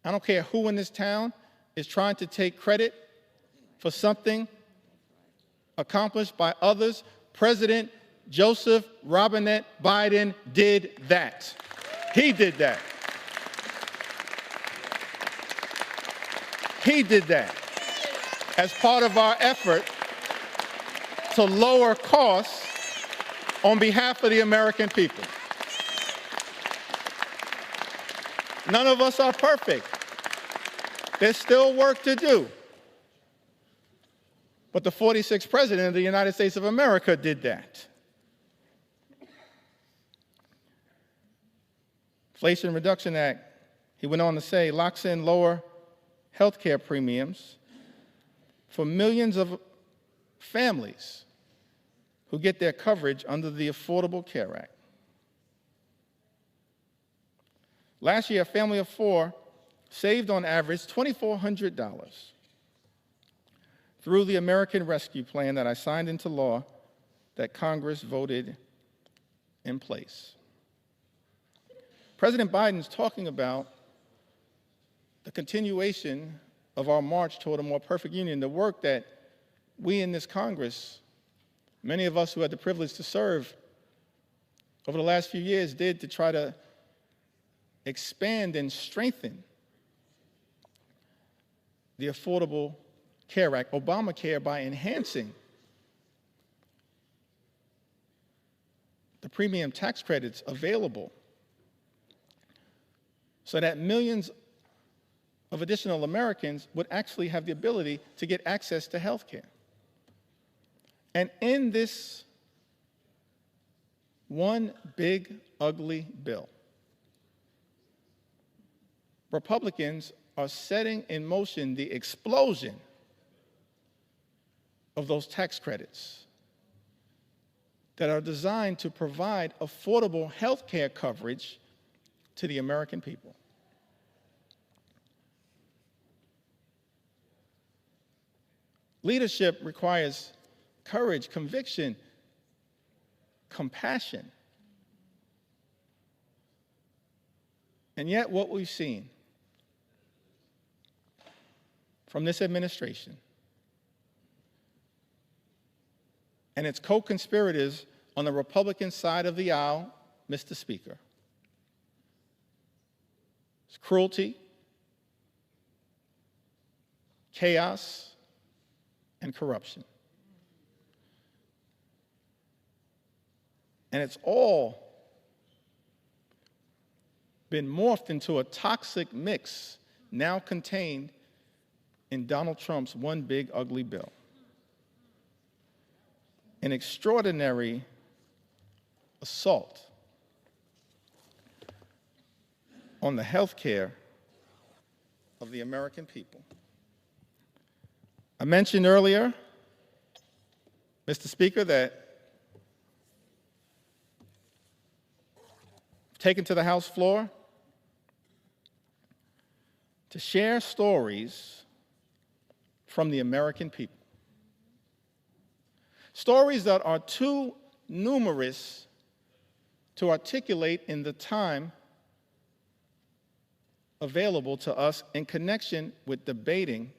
I don't care who in this town is trying to take credit for something accomplished by others. President Joseph Robinette Biden did that. He did that. He did that as part of our effort to lower costs on behalf of the American people. None of us are perfect. There's still work to do. But the 46th President of the United States of America did that. Inflation Reduction Act, he went on to say, locks in lower health care premiums for millions of families who get their coverage under the Affordable Care Act. Last year, a family of four saved on average $2,400 through the American Rescue Plan that I signed into law that Congress voted in place. President Biden's talking about the continuation of our march toward a more perfect union, the work that we in this Congress, many of us who had the privilege to serve over the last few years, did to try to expand and strengthen the Affordable Care Act, Obamacare, by enhancing the premium tax credits available so that millions of additional Americans would actually have the ability to get access to health care. And in this one big, ugly bill, Republicans are setting in motion the explosion of those tax credits that are designed to provide affordable health care coverage to the American people. Leadership requires courage, conviction, compassion. And yet what we've seen from this administration and its co-conspirators on the Republican side of the aisle, Mr. Speaker, is cruelty, chaos, and corruption. And it's all been morphed into a toxic mix now contained in Donald Trump's one big ugly bill. An extraordinary assault on the health care of the American people. I mentioned earlier, Mr. Speaker, that taken to the House floor to share stories from the American people. Stories that are too numerous to articulate in the time available to us in connection with debating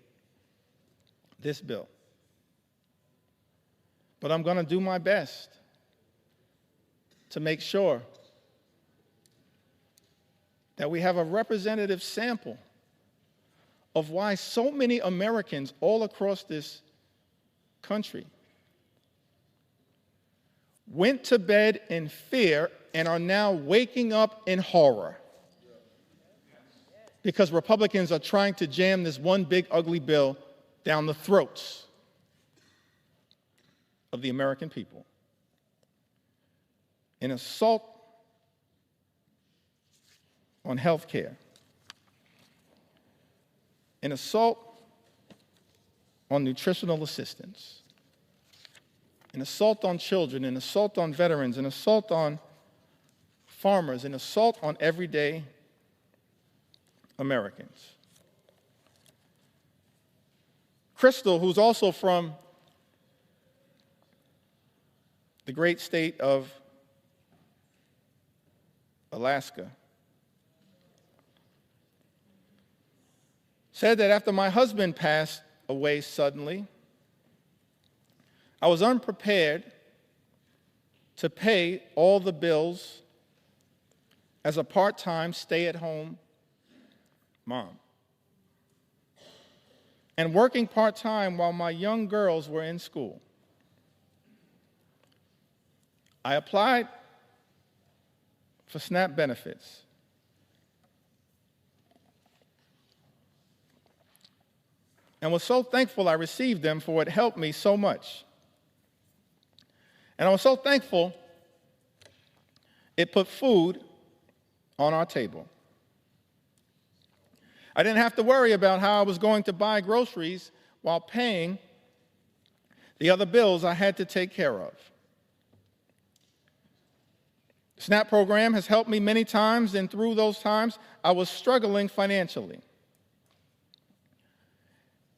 this bill. But I'm going to do my best to make sure that we have a representative sample of why so many Americans all across this country went to bed in fear and are now waking up in horror because Republicans are trying to jam this one big ugly bill down the throats of the American people. An assault on health care, an assault on nutritional assistance, an assault on children, an assault on veterans, an assault on farmers, an assault on everyday Americans. Crystal, who's also from the great state of Alaska, said that after my husband passed away suddenly, I was unprepared to pay all the bills as a part-time stay-at-home mom. And working part-time while my young girls were in school. I applied for SNAP benefits. And was so thankful I received them, for it helped me so much. And I was so thankful it put food on our table. I didn't have to worry about how I was going to buy groceries while paying the other bills I had to take care of. The SNAP program has helped me many times, and through those times, I was struggling financially.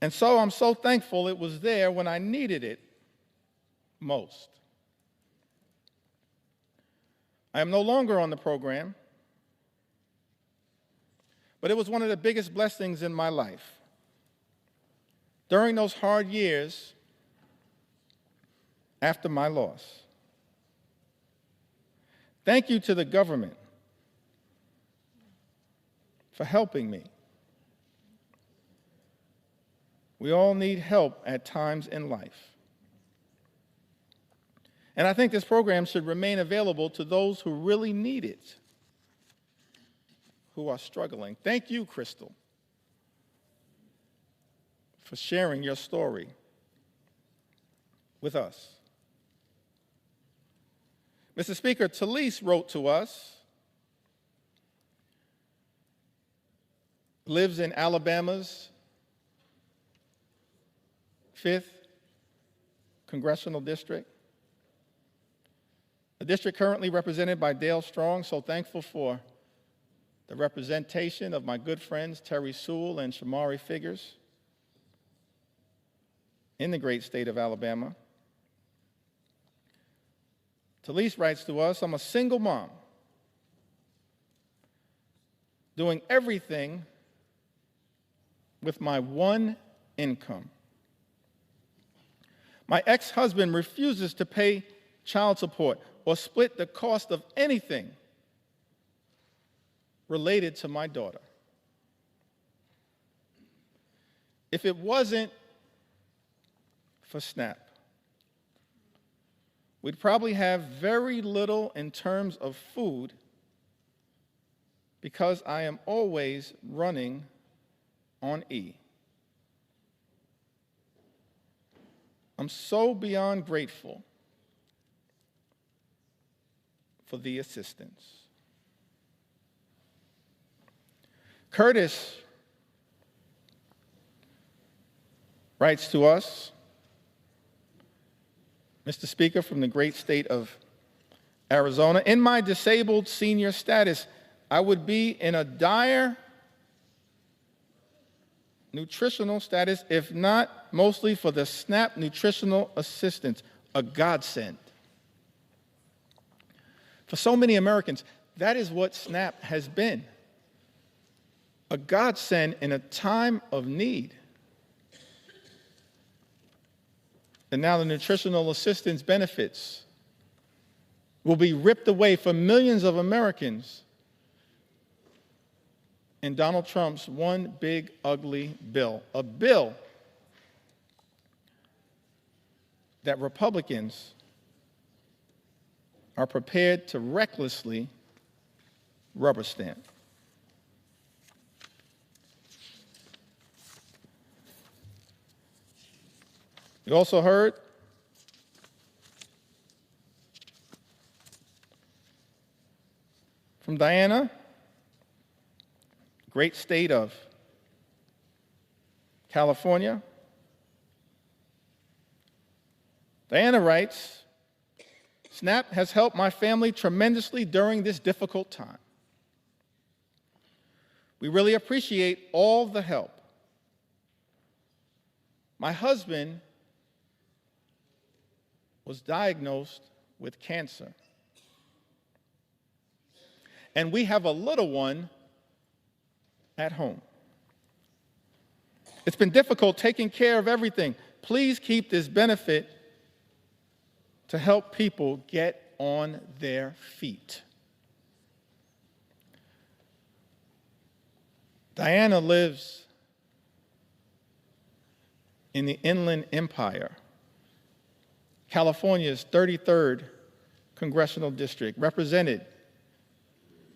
And so I'm so thankful it was there when I needed it most. I am no longer on the program, but it was one of the biggest blessings in my life. During those hard years after my loss, thank you to the government for helping me. We all need help at times in life. And I think this program should remain available to those who really need it, who are struggling. Thank you, Crystal, for sharing your story with us. Mr. Speaker, Talise wrote to us, lives in Alabama's 5th Congressional District, a district currently represented by Dale Strong. So thankful for the representation of my good friends Terry Sewell and Shamari Figures in the great state of Alabama. Talise writes to us, I'm a single mom doing everything with my one income. My ex-husband refuses to pay child support or split the cost of anything related to my daughter. If it wasn't for SNAP, we'd probably have very little in terms of food because I am always running on E. I'm so beyond grateful for the assistance. Curtis writes to us, Mr. Speaker, from the great state of Arizona, in my disabled senior status, I would be in a dire nutritional status, if not mostly for the SNAP nutritional assistance, a godsend. For so many Americans, that is what SNAP has been, a godsend in a time of need. And now the nutritional assistance benefits will be ripped away from millions of Americans in Donald Trump's one big ugly bill, a bill that Republicans are prepared to recklessly rubber stamp. We also heard from Diana, great state of California. Diana writes, SNAP has helped my family tremendously during this difficult time. We really appreciate all the help. My husband was diagnosed with cancer, and we have a little one at home. It's been difficult taking care of everything. Please keep this benefit to help people get on their feet. Diana lives in the Inland Empire, California's 33rd Congressional District, represented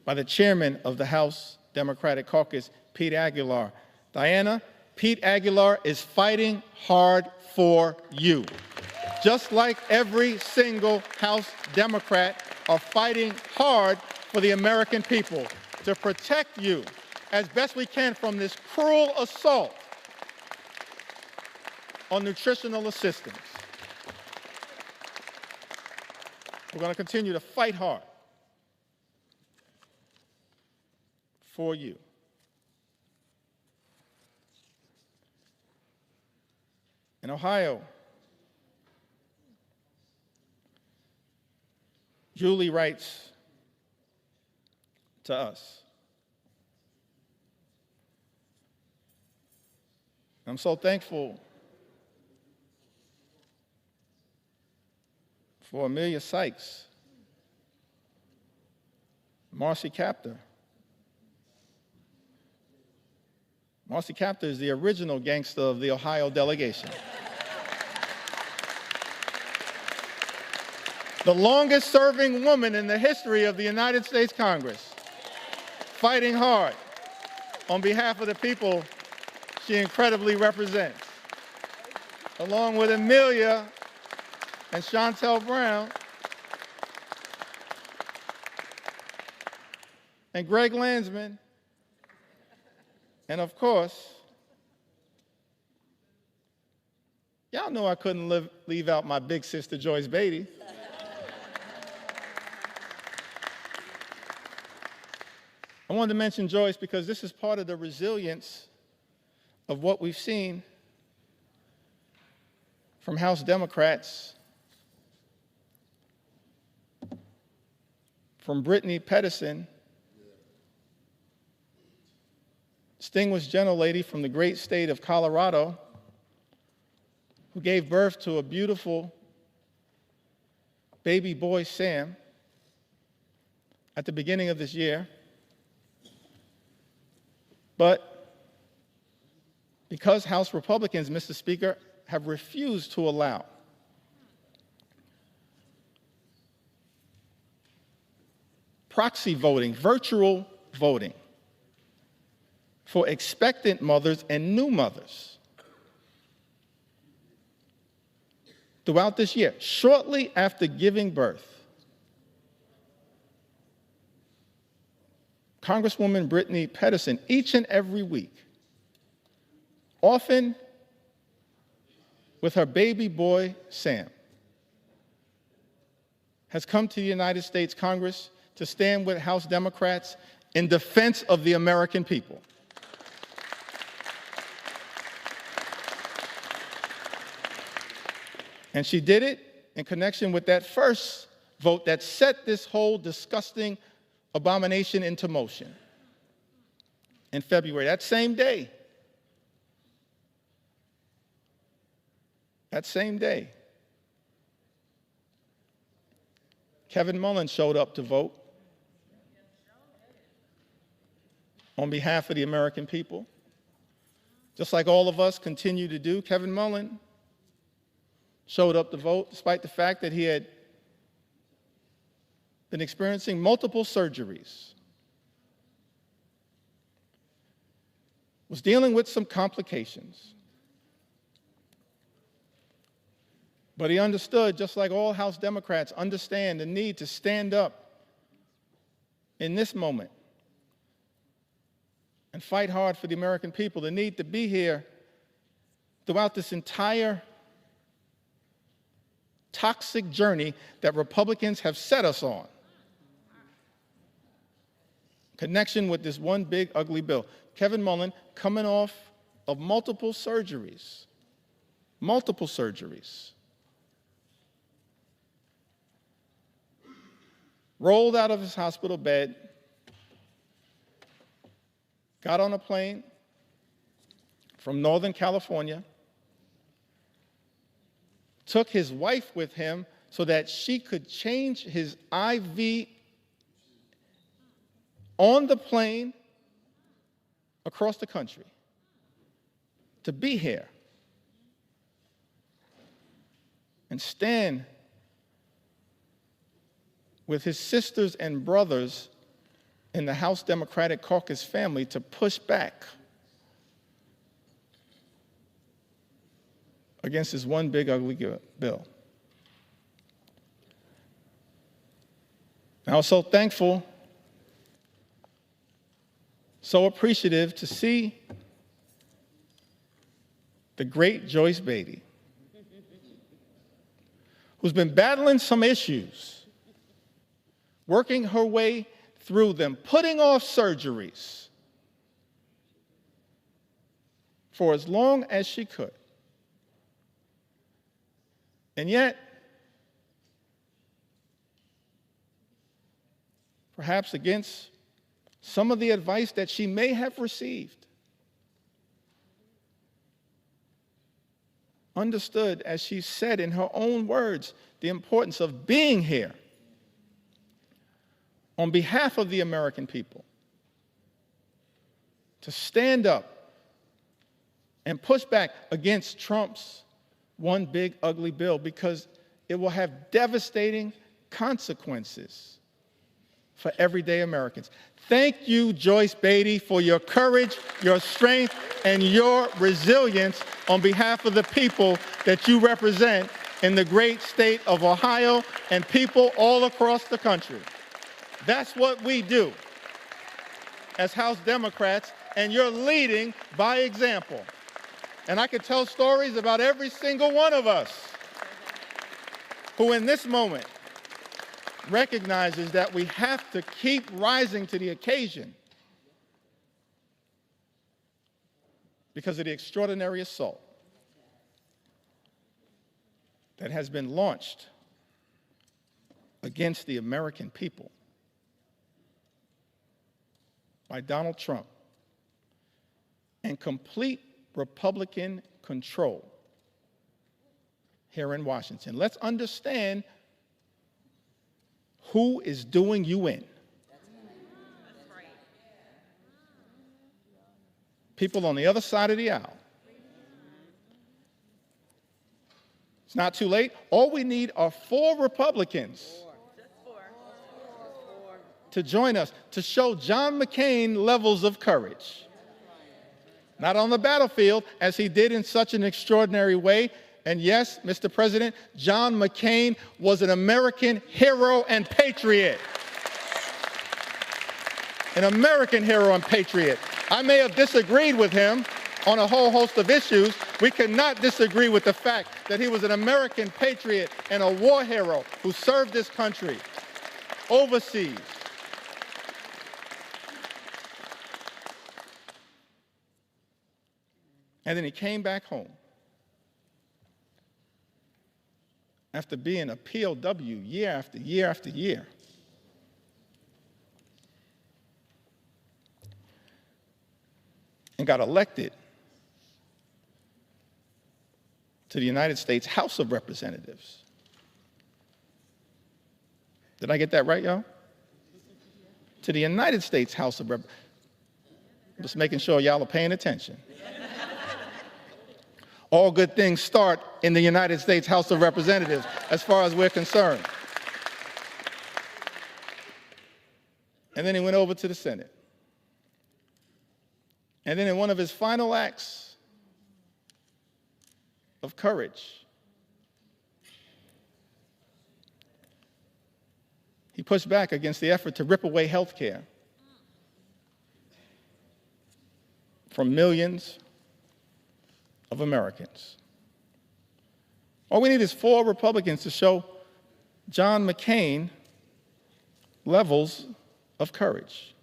by the chairman of the House Democratic Caucus, Pete Aguilar. Diana, Pete Aguilar is fighting hard for you. Just like every single House Democrat are fighting hard for the American people to protect you as best we can from this cruel assault on nutritional assistance. We're going to continue to fight hard for you. In Ohio, Julie writes to us, I'm so thankful for Amelia Sykes, Marcy Kaptur. Marcy Kaptur is the original gangster of the Ohio delegation. The longest-serving woman in the history of the United States Congress, fighting hard on behalf of the people she incredibly represents, along with Amelia and Shontel Brown and Greg Landsman, and of course, Y'all know I couldn't leave out my big sister, Joyce Beatty. I wanted to mention Joyce because this is part of the resilience of what we've seen from House Democrats, from Brittany Pedersen, distinguished gentlelady from the great state of Colorado, who gave birth to a beautiful baby boy, Sam, at the beginning of this year. But because House Republicans, Mr. Speaker, have refused to allow proxy voting, virtual voting, for expectant mothers and new mothers throughout this year, shortly after giving birth, Congresswoman Brittany Pedersen, each and every week, often with her baby boy, Sam, has come to the United States Congress to stand with House Democrats in defense of the American people. And she did it in connection with that first vote that set this whole disgusting abomination into motion in February. That same day, Kevin Mullen showed up to vote on behalf of the American people. Just like all of us continue to do, Kevin Mullen showed up to vote despite the fact that he had been experiencing multiple surgeries, was dealing with some complications. But he understood, just like all House Democrats understand, the need to stand up in this moment and fight hard for the American people, the need to be here throughout this entire toxic journey that Republicans have set us on. Connection with this one big, ugly bill. Kevin Mullen, coming off of multiple surgeries, rolled out of his hospital bed, got on a plane from Northern California, took his wife with him so that she could change his IV on the plane across the country to be here and stand with his sisters and brothers in the House Democratic Caucus family to push back against this one big ugly bill. I was so thankful, so appreciative to see the great Joyce Beatty, who's been battling some issues, working her way through them, putting off surgeries for as long as she could. And yet, perhaps against some of the advice that she may have received, understood, as she said in her own words, the importance of being here on behalf of the American people, to stand up and push back against Trump's one big ugly bill, because it will have devastating consequences for everyday Americans. Thank you, Joyce Beatty, for your courage, your strength, and your resilience on behalf of the people that you represent in the great state of Ohio and people all across the country. That's what we do as House Democrats, and you're leading by example. And I could tell stories about every single one of us who in this moment recognizes that we have to keep rising to the occasion because of the extraordinary assault that has been launched against the American people by Donald Trump and complete Republican control here in Washington. Let's understand who is doing you in. People on the other side of the aisle. It's not too late. All we need are 4 Republicans to join us, to show John McCain levels of courage. Not on the battlefield, as he did in such an extraordinary way. And yes, Mr. President, John McCain was an American hero and patriot. An American hero and patriot. I may have disagreed with him on a whole host of issues. We cannot disagree with the fact that he was an American patriot and a war hero who served this country overseas. And then he came back home after being a POW year after year after year. And got elected to the United States House of Representatives. Did I get that right, y'all? To the United States House of Representatives. Just making sure y'all are paying attention. All good things start in the United States House of Representatives, as far as we're concerned. And then he went over to the Senate. And then in one of his final acts of courage, he pushed back against the effort to rip away health care from millions of Americans. All we need is 4 Republicans to show John McCain levels of courage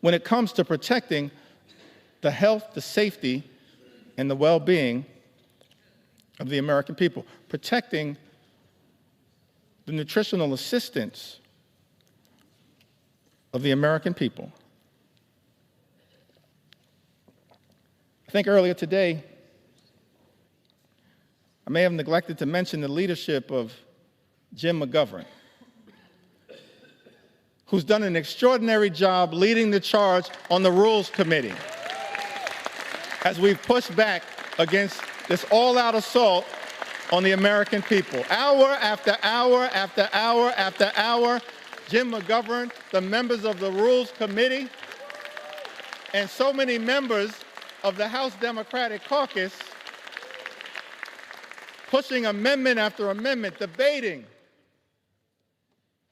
when it comes to protecting the health, the safety, and the well-being of the American people, protecting the nutritional assistance of the American people. I think earlier today, I may have neglected to mention the leadership of Jim McGovern, who's done an extraordinary job leading the charge on the Rules Committee as we've pushed back against this all-out assault on the American people. Hour after hour after hour after hour, Jim McGovern, the members of the Rules Committee, and so many members of the House Democratic Caucus pushing amendment after amendment, debating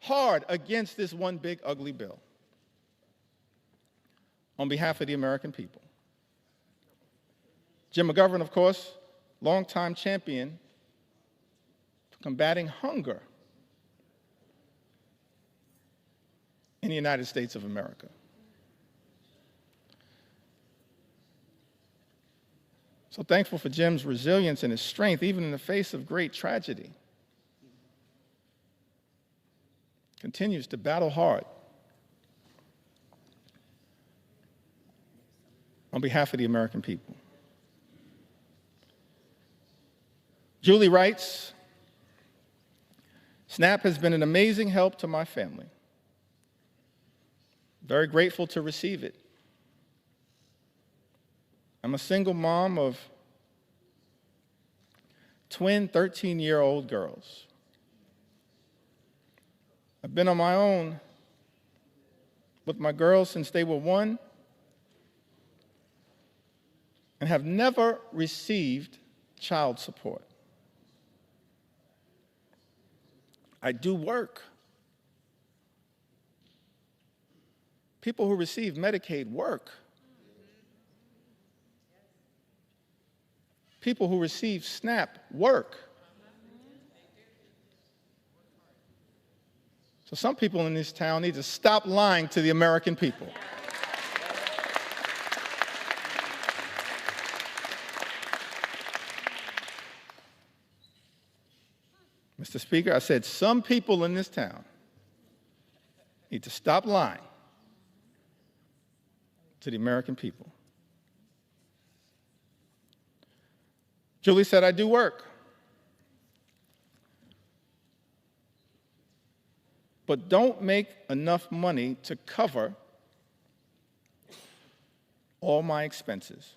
hard against this one big ugly bill on behalf of the American people. Jim McGovern, of course, longtime champion for combating hunger in the United States of America. So thankful for Jim's resilience and his strength, even in the face of great tragedy. Continues to battle hard on behalf of the American people. Julie writes, SNAP has been an amazing help to my family. Very grateful to receive it. I'm a single mom of twin 13-year-old girls. I've been on my own with my girls since they were 1 and have never received child support. I do work. People who receive Medicaid work. people who receive SNAP work. So some people in this town need to stop lying to the American people. Mr. Speaker, I said some people in this town need to stop lying to the American people. Julie said, I do work, but don't make enough money to cover all my expenses.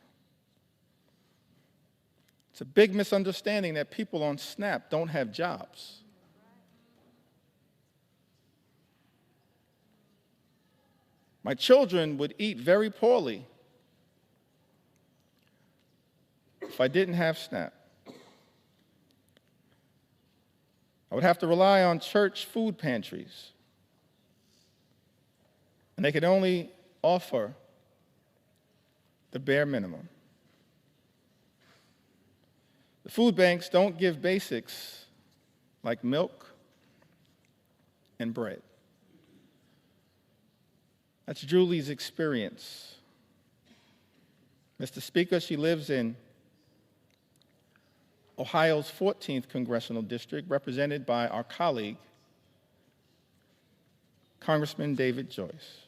It's a big misunderstanding that people on SNAP don't have jobs. My children would eat very poorly if I didn't have SNAP. I would have to rely on church food pantries, and they could only offer the bare minimum. The food banks don't give basics like milk and bread. That's Julie's experience. Mr. Speaker, she lives in Ohio's 14th Congressional District, represented by our colleague, Congressman David Joyce.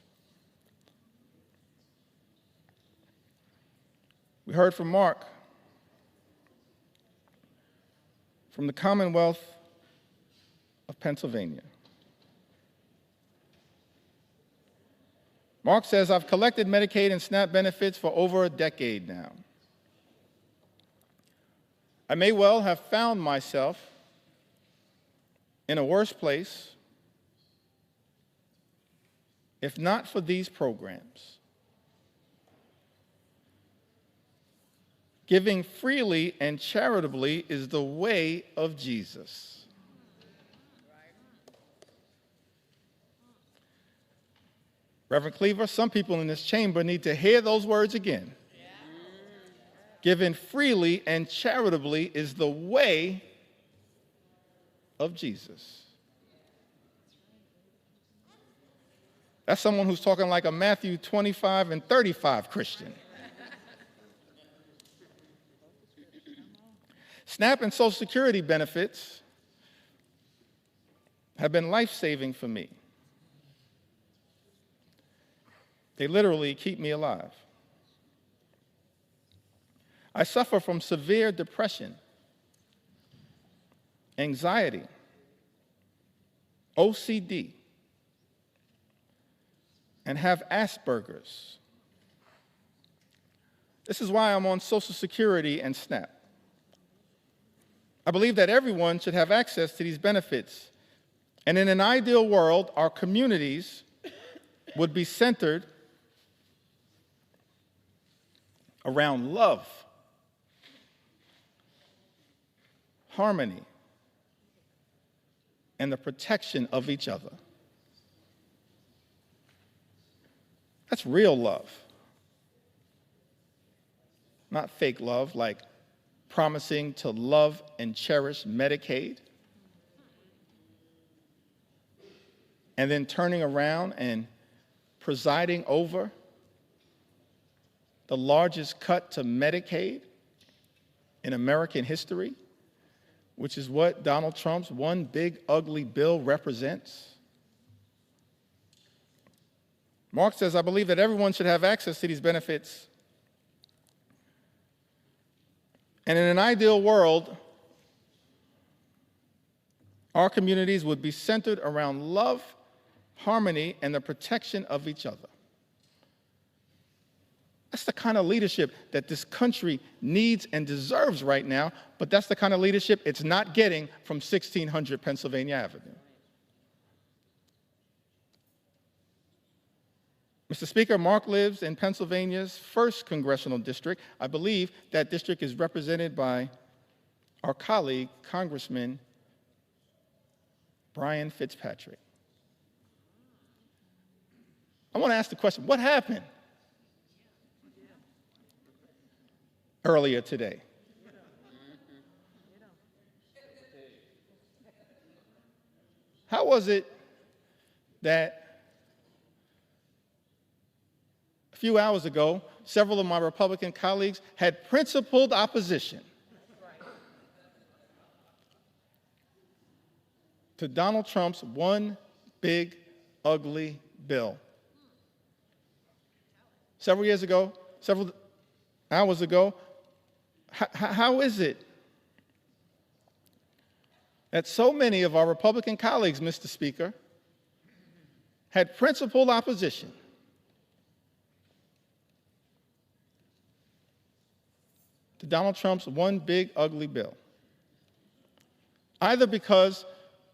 We heard from Mark from the Commonwealth of Pennsylvania. Mark says, I've collected Medicaid and SNAP benefits for over a decade now. I may well have found myself in a worse place if not for these programs. Giving freely and charitably is the way of Jesus. Reverend Cleaver, some people in this chamber need to hear those words again. Giving freely and charitably is the way of Jesus. That's someone who's talking like a Matthew 25 and 35 Christian. SNAP and Social Security benefits have been life-saving for me. They literally keep me alive. I suffer from severe depression, anxiety, OCD, and have Asperger's. This is why I'm on Social Security and SNAP. I believe that everyone should have access to these benefits. And in an ideal world, our communities would be centered around love, harmony, and the protection of each other. That's real love. Not fake love, like promising to love and cherish Medicaid, and then turning around and presiding over the largest cut to Medicaid in American history, which is what Donald Trump's one big ugly bill represents. Mark says, I believe that everyone should have access to these benefits. And in an ideal world, our communities would be centered around love, harmony, and the protection of each other. That's the kind of leadership that this country needs and deserves right now, but that's the kind of leadership it's not getting from 1600 Pennsylvania Avenue. Mr. Speaker, Mark lives in Pennsylvania's 1st Congressional District. I believe that district is represented by our colleague, Congressman Brian Fitzpatrick. I want to ask the question, what happened earlier today? How was it that a few hours ago, several of my Republican colleagues had principled opposition to Donald Trump's one big, ugly bill? Several hours ago, how is it that so many of our Republican colleagues, Mr. Speaker, had principled opposition to Donald Trump's one big, ugly bill? Either because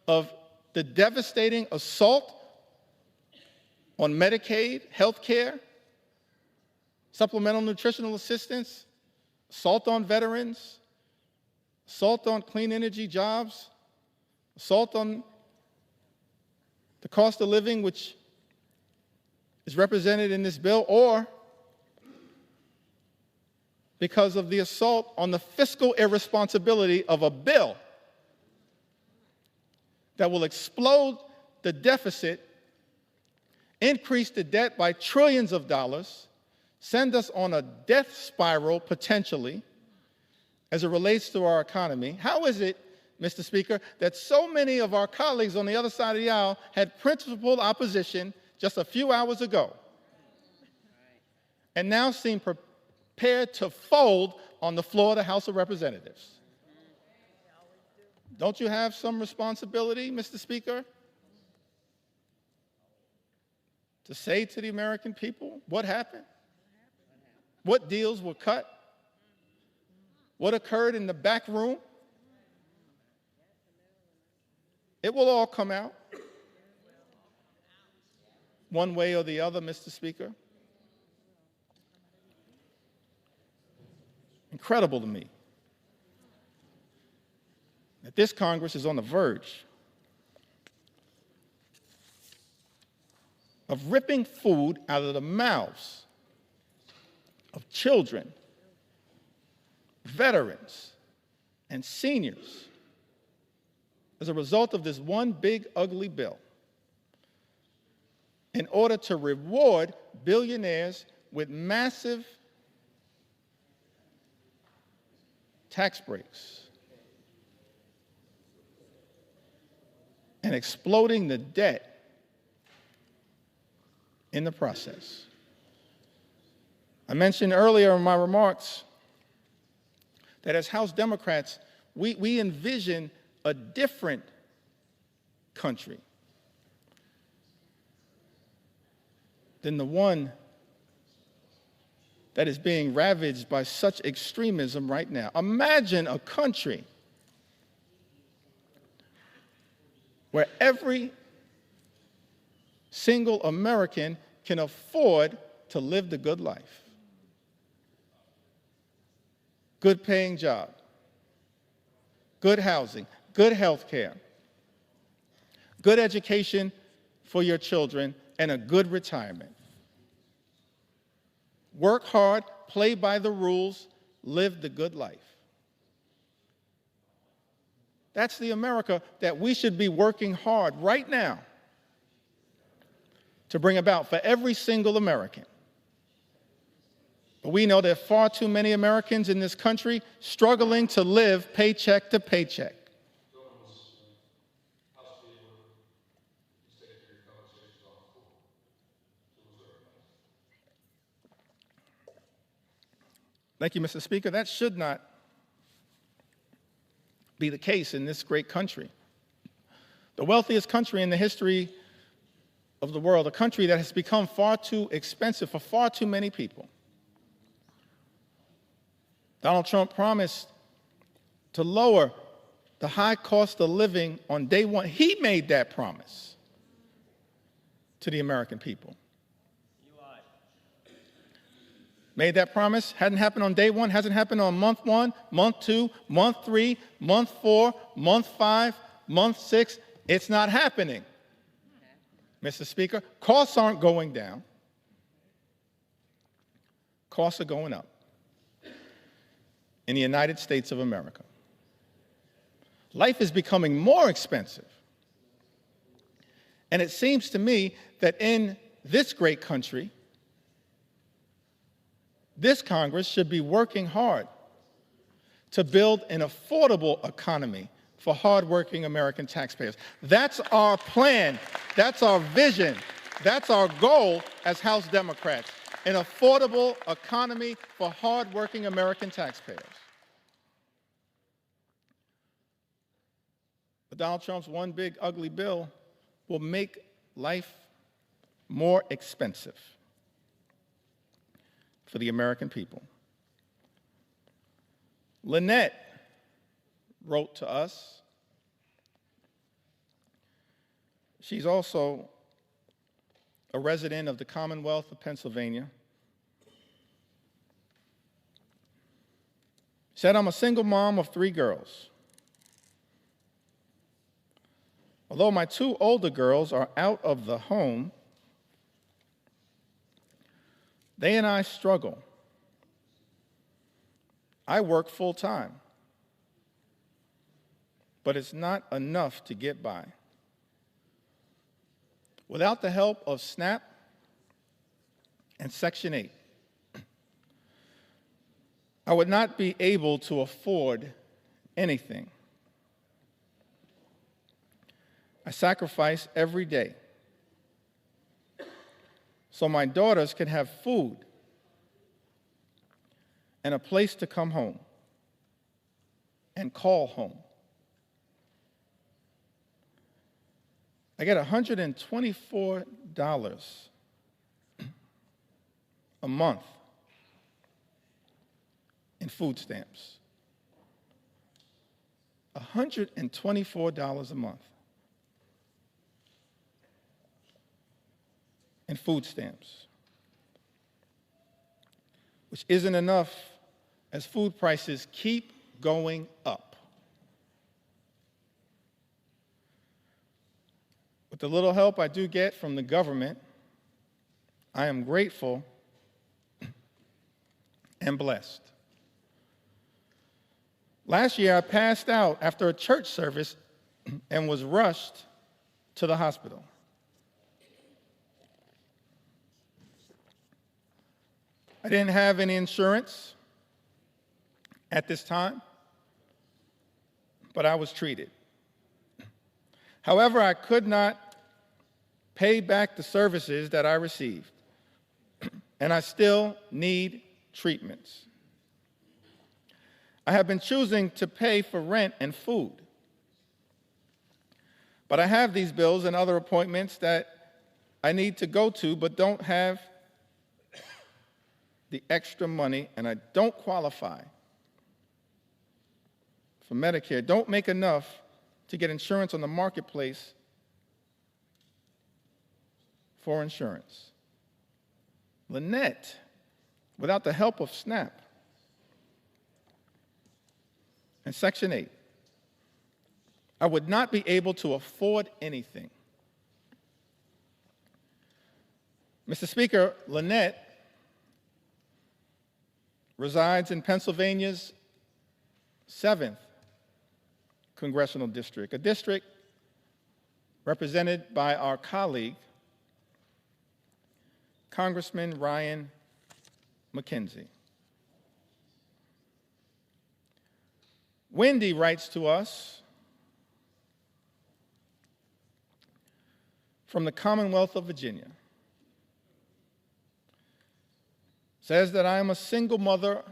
of the devastating assault on Medicaid, health care, supplemental nutritional assistance, assault on veterans, assault on clean energy jobs, assault on the cost of living, which is represented in this bill, or because of the assault on the fiscal irresponsibility of a bill that will explode the deficit, increase the debt by trillions of dollars, send us on a death spiral potentially as it relates to our economy? How is it, Mr. Speaker, that so many of our colleagues on the other side of the aisle had principled opposition just a few hours ago and now seem prepared to fold on the floor of the House of Representatives? Don't you have some responsibility, Mr. Speaker, to say to the American people what happened? What deals were cut? What occurred in the back room? It will all come out one way or the other, Mr. Speaker. Incredible to me that this Congress is on the verge of ripping food out of the mouths of children, veterans, and seniors as a result of this one big, ugly bill in order to reward billionaires with massive tax breaks and exploding the debt in the process. I mentioned earlier in my remarks that as House Democrats, we envision a different country than the one that is being ravaged by such extremism right now. Imagine a country where every single American can afford to live the good life. Good paying job, good housing, good health care, good education for your children, and a good retirement. Work hard, play by the rules, live the good life. That's the America that we should be working hard right now to bring about for every single American. But we know there are far too many Americans in this country struggling to live paycheck to paycheck. Thank you, Mr. Speaker. That should not be the case in this great country. The wealthiest country in the history of the world, a country that has become far too expensive for far too many people. Donald Trump promised to lower the high cost of living on day one. He made that promise to the American people. Made that promise, hadn't happened on day one, hasn't happened on month 1, month 2, month 3, month 4, month 5, month 6. It's not happening. Mr. Speaker, costs aren't going down. Costs are going up in the United States of America. Life is becoming more expensive And it seems to me that in this great country, this Congress should be working hard to build an affordable economy for hardworking American taxpayers. That's our plan. That's our vision. That's our goal as House Democrats, an affordable economy for hardworking American taxpayers. But Donald Trump's one big ugly bill will make life more expensive for the American people. Lynette wrote to us. She's also a resident of the Commonwealth of Pennsylvania. Said, I'm a single mom of 3 girls. Although my 2 older girls are out of the home, they and I struggle. I work full time, but it's not enough to get by. Without the help of SNAP and Section 8, I would not be able to afford anything. I sacrifice every day so my daughters can have food and a place to come home and call home. I get $124 a month in food stamps. $124 a month in food stamps, which isn't enough as food prices keep going up. With the little help I do get from the government, I am grateful and blessed. Last year, I passed out after a church service and was rushed to the hospital. I didn't have any insurance at this time, but I was treated. However, I could not pay back the services that I received, and I still need treatments. I have been choosing to pay for rent and food, but I have these bills and other appointments that I need to go to but don't have the extra money, and I don't qualify for Medicare, don't make enough to get insurance on the marketplace for insurance. Lynette, without the help of SNAP and Section 8, I would not be able to afford anything. Mr. Speaker, Lynette resides in Pennsylvania's 7th congressional district, a district represented by our colleague, Congressman Ryan McKenzie. Wendy writes to us from the Commonwealth of Virginia. Says that I am a single mother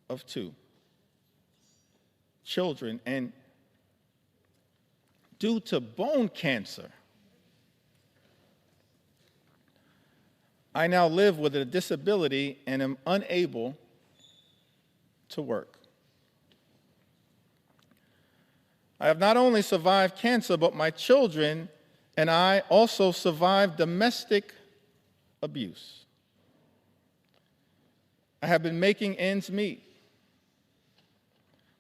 of 2 children, and due to bone cancer, I now live with a disability and am unable to work. I have not only survived cancer, but my children and I also survived domestic abuse. I have been making ends meet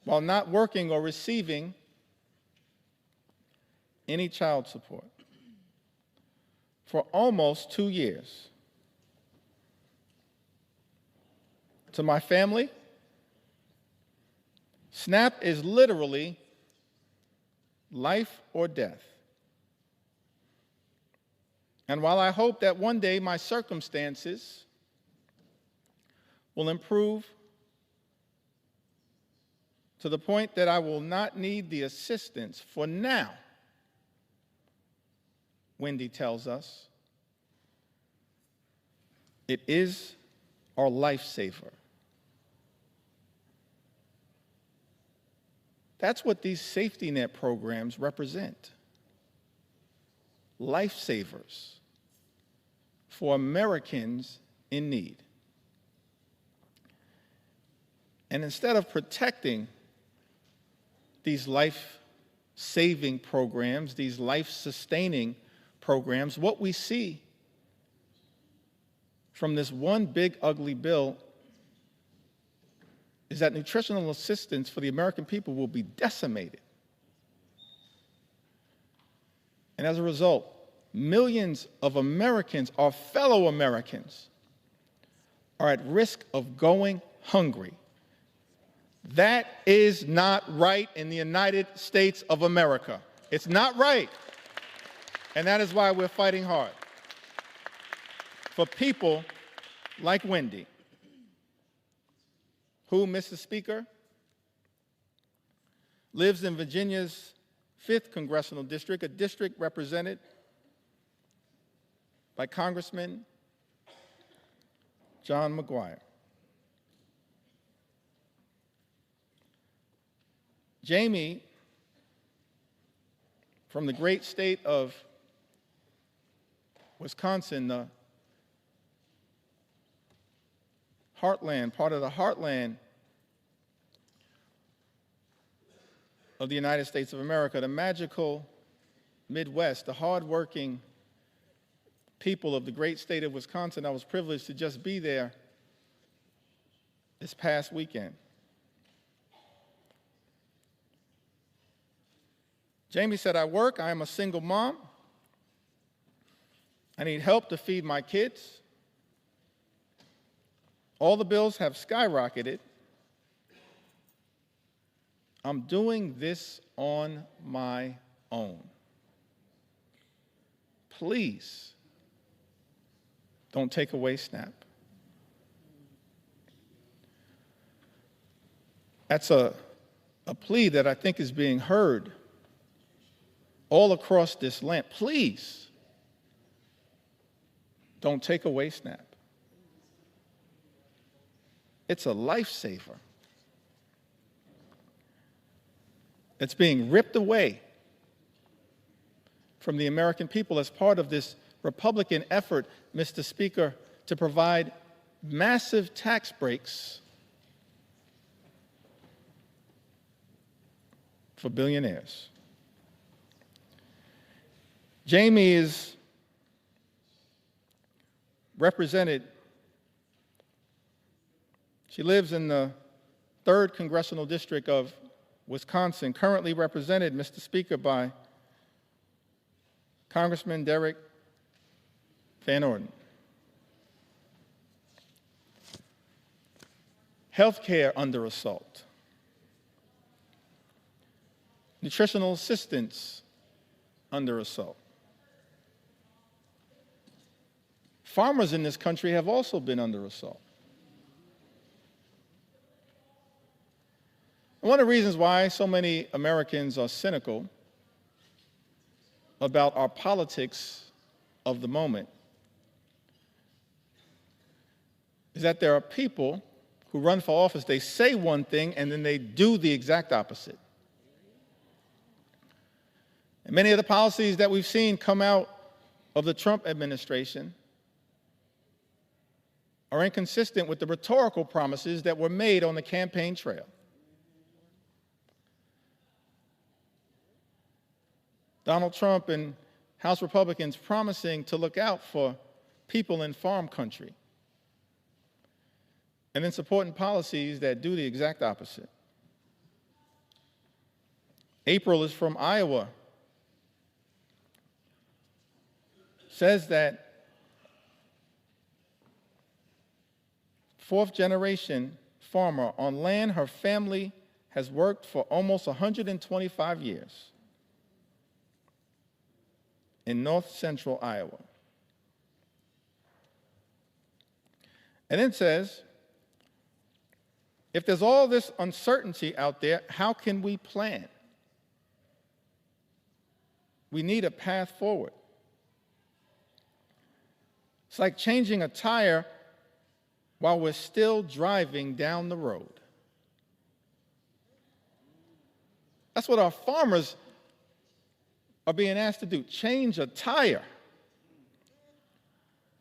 while not working or receiving any child support for almost 2 years. To my family, SNAP is literally life or death. And while I hope that one day my circumstances will improve to the point that I will not need the assistance for now, Wendy tells us, it is our lifesaver. That's what these safety net programs represent. Lifesavers for Americans in need. And instead of protecting these life-saving programs, these life-sustaining programs, what we see from this one big ugly bill is that nutritional assistance for the American people will be decimated. And as a result, millions of Americans, our fellow Americans, are at risk of going hungry. That is not right in the United States of America. It's not right. And that is why we're fighting hard for people like Wendy, who, Mr. Speaker, lives in Virginia's 5th Congressional District, a district represented by Congressman John McGuire. Jamie, from the great state of Wisconsin, the heartland, part of the heartland of the United States of America, the magical Midwest, the hardworking people of the great state of Wisconsin. I was privileged to just be there this past weekend. Jamie said, I work, I am a single mom. I need help to feed my kids. All the bills have skyrocketed. I'm doing this on my own. Please don't take away SNAP. That's a plea that I think is being heard all across this land. Please don't take away SNAP. It's a lifesaver. It's being ripped away from the American people as part of this Republican effort, Mr. Speaker, to provide massive tax breaks for billionaires. Jamie is represented. She lives in the 3rd Congressional District of Wisconsin, currently represented, Mr. Speaker, by Congressman Derek Van Orden. Healthcare under assault. Nutritional assistance under assault. Farmers in this country have also been under assault. And one of the reasons why so many Americans are cynical about our politics of the moment is that there are people who run for office, they say one thing and then they do the exact opposite. And many of the policies that we've seen come out of the Trump administration are inconsistent with the rhetorical promises that were made on the campaign trail. Donald Trump and House Republicans promising to look out for people in farm country, and then supporting policies that do the exact opposite. April is from Iowa. Says that 4th-generation farmer on land her family has worked for almost 125 years in north-central Iowa. And then says, if there's all this uncertainty out there, how can we plan? We need a path forward. It's like changing a tire while we're still driving down the road. That's what our farmers are being asked to do, change a tire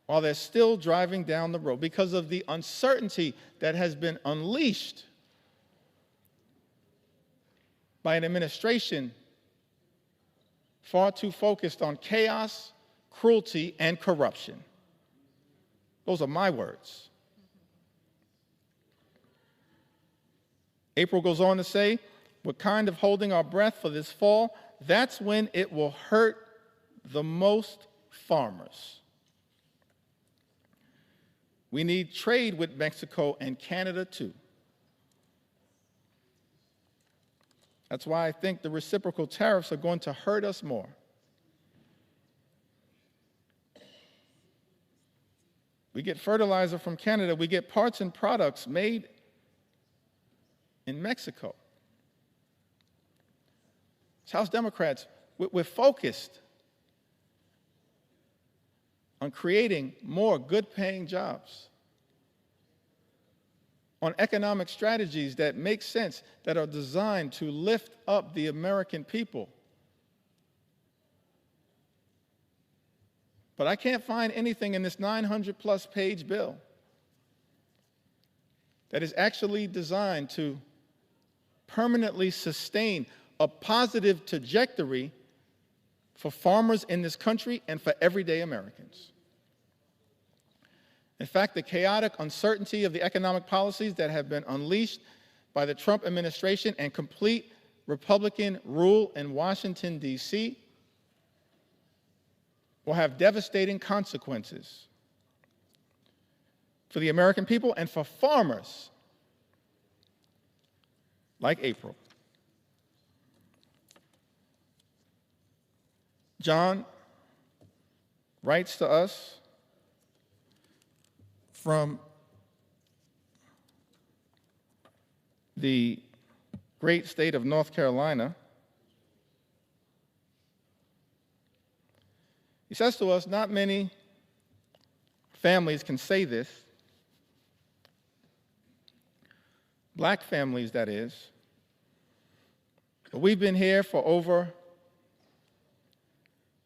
while they're still driving down the road because of the uncertainty that has been unleashed by an administration far too focused on chaos, cruelty, and corruption. Those are my words. April goes on to say, we're kind of holding our breath for this fall. That's when it will hurt the most farmers. We need trade with Mexico and Canada too. That's why I think the reciprocal tariffs are going to hurt us more. We get fertilizer from Canada. We get parts and products made in Mexico. So House Democrats, we're focused on creating more good-paying jobs, on economic strategies that make sense, that are designed to lift up the American people. But I can't find anything in this 900-plus page bill that is actually designed to permanently sustain a positive trajectory for farmers in this country and for everyday Americans. In fact, the chaotic uncertainty of the economic policies that have been unleashed by the Trump administration and complete Republican rule in Washington, D.C., will have devastating consequences for the American people and for farmers like April. John writes to us from the great state of North Carolina. He says to us, not many families can say this, black families, that is, but we've been here for over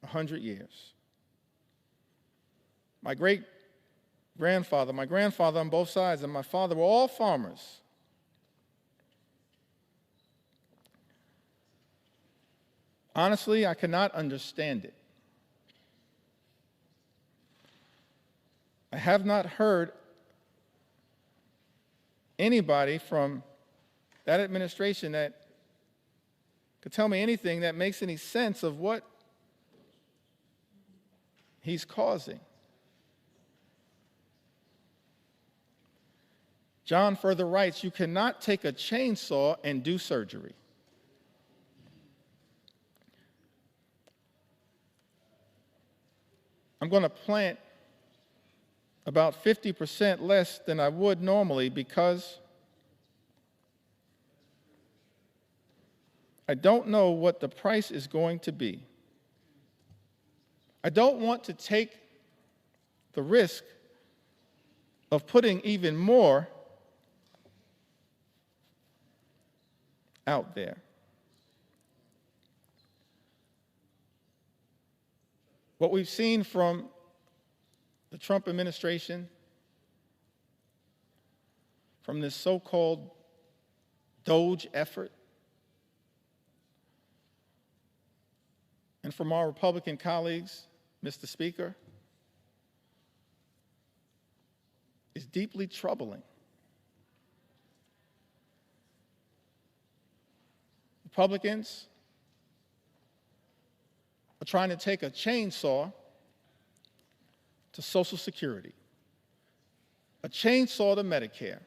100 years. My great-grandfather, my grandfather on both sides, and my father were all farmers. Honestly, I cannot understand it. I have not heard anybody from that administration that could tell me anything that makes any sense of what he's causing. John further writes, you cannot take a chainsaw and do surgery. I'm going to plant about 50% less than I would normally because I don't know what the price is going to be. I don't want to take the risk of putting even more out there. What we've seen from the Trump administration, from this so-called DOGE effort, and from our Republican colleagues, Mr. Speaker, is deeply troubling. Republicans are trying to take a chainsaw to Social Security, a chainsaw to Medicare,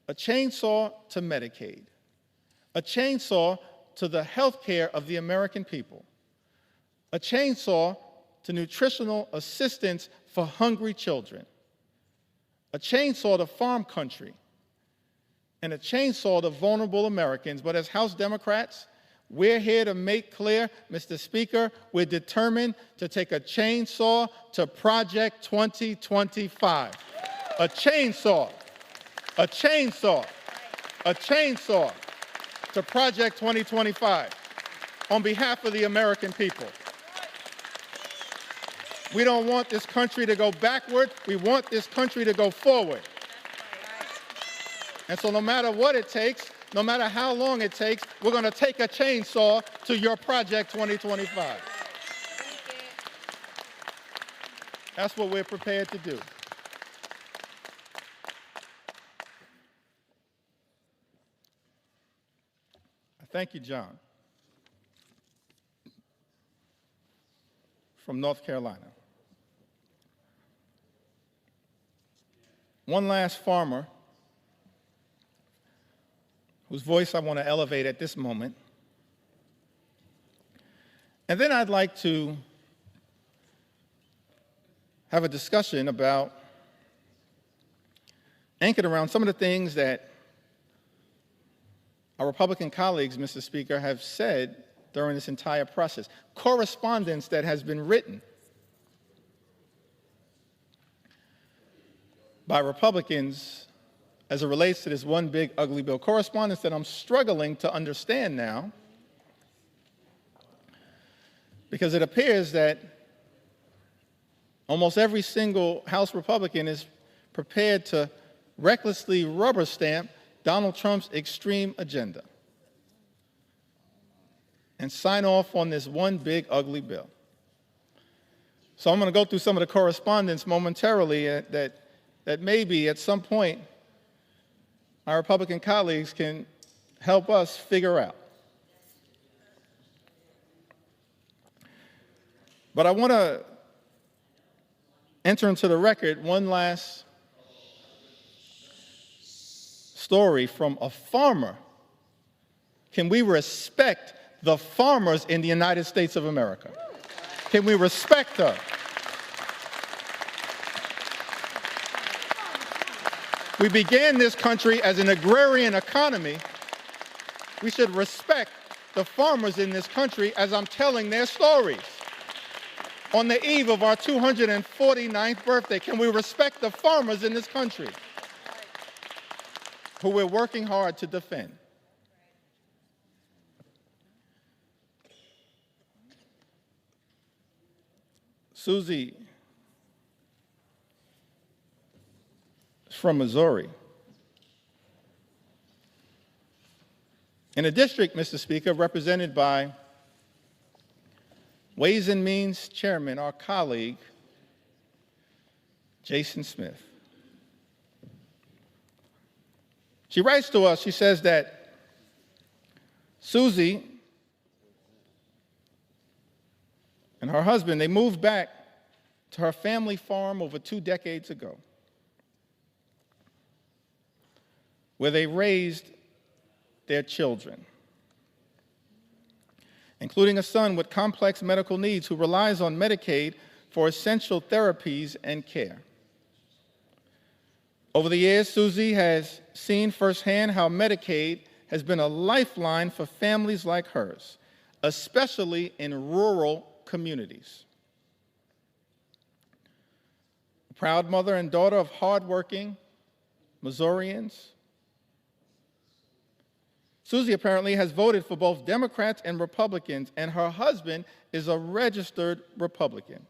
a chainsaw to Medicaid, a chainsaw to the health care of the American people, a chainsaw to nutritional assistance for hungry children, a chainsaw to farm country, and a chainsaw to vulnerable Americans. But as House Democrats, we're here to make clear, Mr. Speaker, we're determined to take a chainsaw to Project 2025. A chainsaw, a chainsaw, a chainsaw to Project 2025 on behalf of the American people. We don't want this country to go backward. We want this country to go forward. And so no matter what it takes, no matter how long it takes, we're going to take a chainsaw to your Project 2025. That's what we're prepared to do. Thank you, John, from North Carolina. One last farmer whose voice I want to elevate at this moment. And then I'd like to have a discussion about, anchored around some of the things that our Republican colleagues, Mr. Speaker, have said during this entire process. Correspondence that has been written by Republicans as it relates to this one big ugly bill. Correspondence that I'm struggling to understand now, because it appears that almost every single House Republican is prepared to recklessly rubber stamp Donald Trump's extreme agenda and sign off on this one big ugly bill. So I'm going to go through some of the correspondence momentarily that maybe at some point our Republican colleagues can help us figure out. But I want to enter into the record one last story from a farmer. Can we respect the farmers in the United States of America? Can we respect them? We began this country as an agrarian economy. We should respect the farmers in this country as I'm telling their stories. On the eve of our 249th birthday, can we respect the farmers in this country who we're working hard to defend? Susie is from Missouri. In a district, Mr. Speaker, represented by Ways and Means Chairman, our colleague, Jason Smith. She writes to us, she says that Susie and her husband, they moved back to her family farm over 2 decades ago, where they raised their children, including a son with complex medical needs who relies on Medicaid for essential therapies and care. Over the years, Susie has seen firsthand how Medicaid has been a lifeline for families like hers, especially in rural communities. A proud mother and daughter of hardworking Missourians, Susie apparently has voted for both Democrats and Republicans, and her husband is a registered Republican.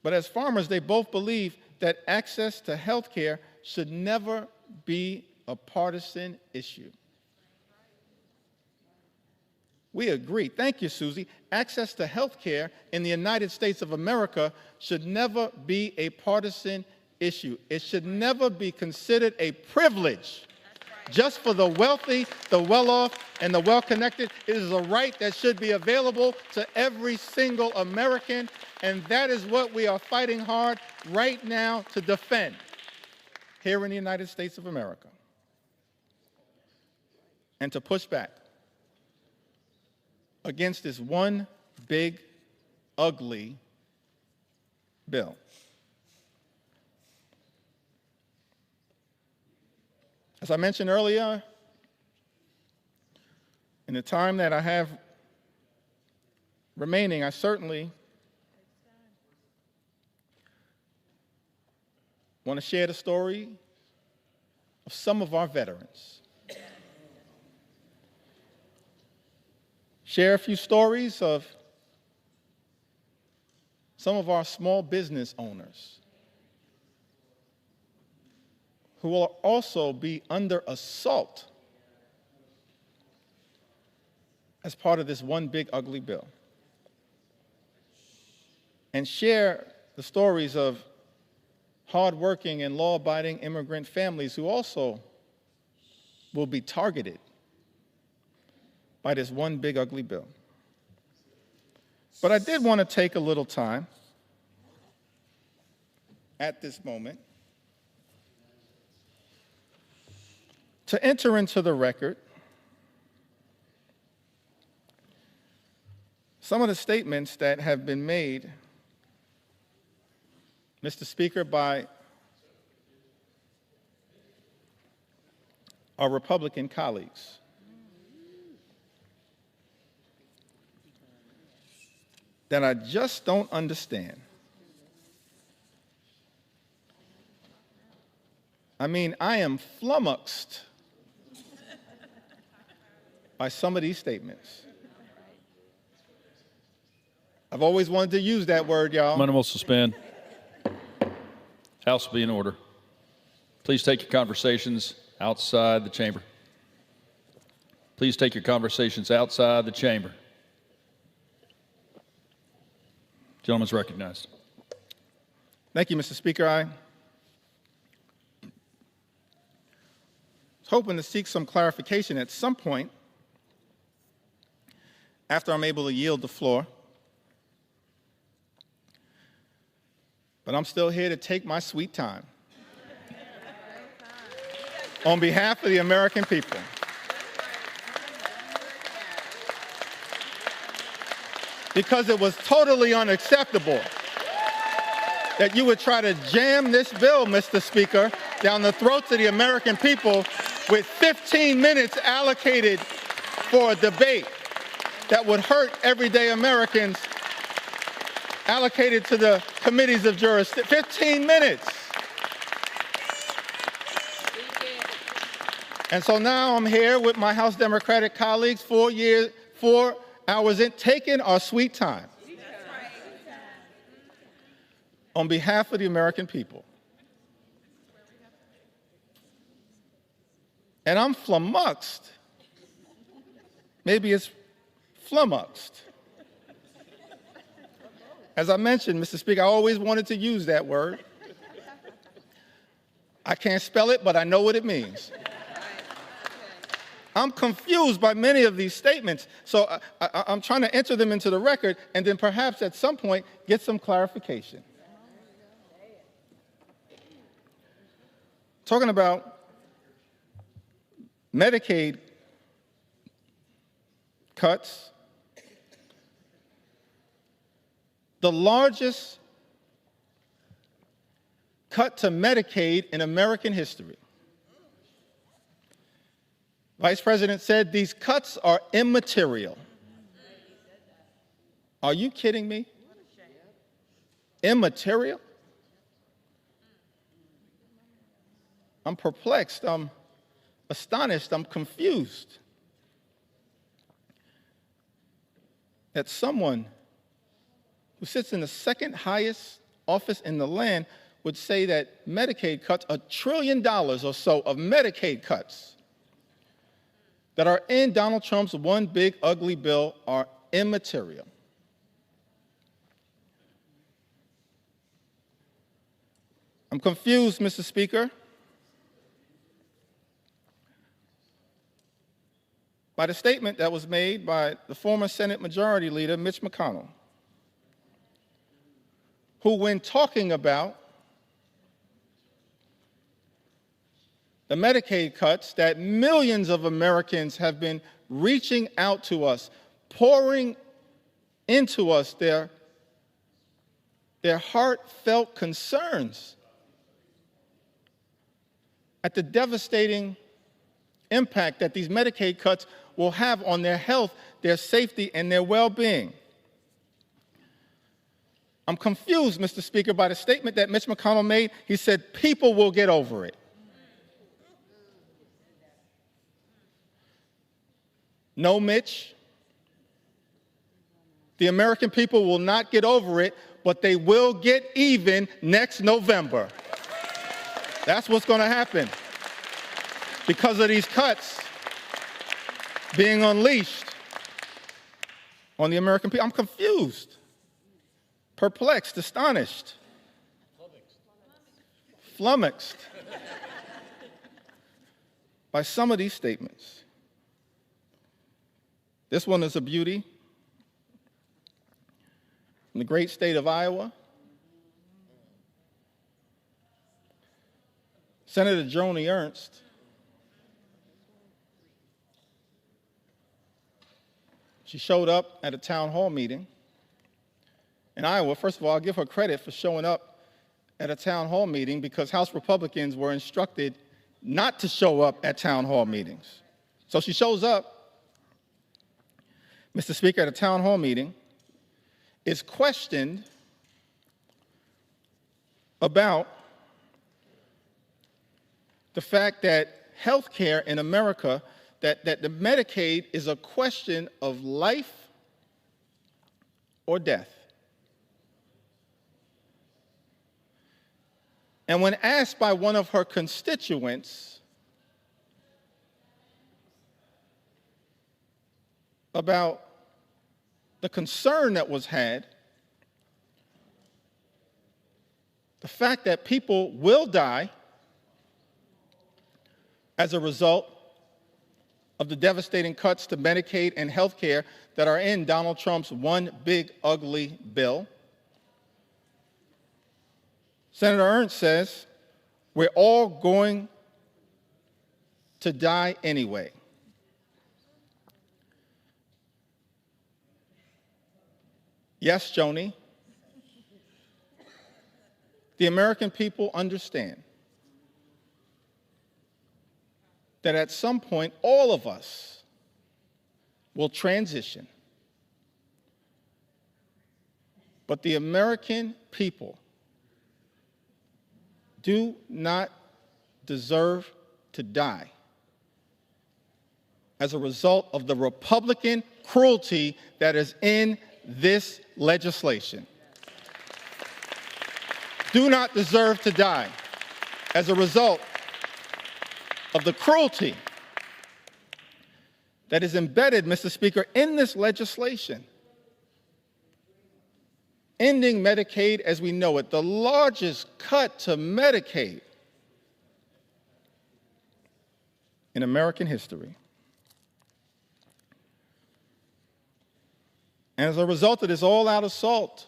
But as farmers, they both believe that access to health care should never be a partisan issue. We agree. Thank you, Susie. Access to health care in the United States of America should never be a partisan issue. It should never be considered a privilege just for the wealthy, the well-off, and the well-connected. It is a right that should be available to every single American, and that is what we are fighting hard right now to defend here in the United States of America, and to push back against this one big, ugly bill. As I mentioned earlier, in the time that I have remaining, I certainly want to share the story of some of our veterans. Share a few stories of some of our small business owners who will also be under assault as part of this one big ugly bill. And share the stories of hardworking and law-abiding immigrant families who also will be targeted by this one big ugly bill. But I did want to take a little time at this moment to enter into the record some of the statements that have been made, Mr. Speaker, by our Republican colleagues. That I just don't understand. I mean, I am flummoxed by some of these statements. I've always wanted to use that word, y'all. Minimal suspend. House will be in order. Please take your conversations outside the chamber. Please take your conversations outside the chamber. Gentleman's recognized. Thank you, Mr. Speaker. I was hoping to seek some clarification at some point after I'm able to yield the floor. But I'm still here to take my sweet time on behalf of the American people. Because it was totally unacceptable that you would try to jam this bill, Mr. Speaker, down the throats of the American people with 15 minutes allocated for a debate that would hurt everyday Americans, allocated to the committees of jurisdiction. 15 minutes. And so now I'm here with my House Democratic colleagues, 4 hours in, taking our sweet time on behalf of the American people. And I'm flummoxed. Maybe it's flummoxed. As I mentioned, Mr. Speaker, I always wanted to use that word. I can't spell it, but I know what it means. I'm confused by many of these statements, so I'm trying to enter them into the record and then perhaps at some point get some clarification. Talking about Medicaid cuts, the largest cut to Medicaid in American history. Vice President said these cuts are immaterial. Are you kidding me? Immaterial? I'm perplexed, I'm astonished, I'm confused that someone who sits in the second highest office in the land would say that Medicaid cuts, $1 trillion or so of Medicaid cuts that are in Donald Trump's one big ugly bill are immaterial. I'm confused, Mr. Speaker, by the statement that was made by the former Senate Majority Leader, Mitch McConnell, who, when talking about the Medicaid cuts that millions of Americans have been reaching out to us, pouring into us their heartfelt concerns at the devastating impact that these Medicaid cuts will have on their health, their safety, and their well-being. I'm confused, Mr. Speaker, by the statement that Mitch McConnell made. He said, people will get over it. No, Mitch. The American people will not get over it, but they will get even next November. That's what's going to happen because of these cuts being unleashed on the American people. I'm confused, perplexed, astonished, flummoxed by some of these statements. This one is a beauty. In the great state of Iowa, Senator Joni Ernst she showed up at a town hall meeting in Iowa. First of all, I'll give her credit for showing up at a town hall meeting because House Republicans were instructed not to show up at town hall meetings. So she shows up, Mr. Speaker, at a town hall meeting, is questioned about the fact that health care in America, that the Medicaid is a question of life or death. And when asked by one of her constituents about the concern that was had, the fact that people will die as a result of the devastating cuts to Medicaid and health care that are in Donald Trump's one big ugly bill, Senator Ernst says, we're all going to die anyway. Yes, Joni, the American people understand that at some point all of us will transition. But the American people do not deserve to die as a result of the Republican cruelty that is in this legislation. Do not deserve to die as a result of the cruelty that is embedded, Mr. Speaker, in this legislation. Ending Medicaid as we know it, the largest cut to Medicaid in American history. And as a result of this all-out assault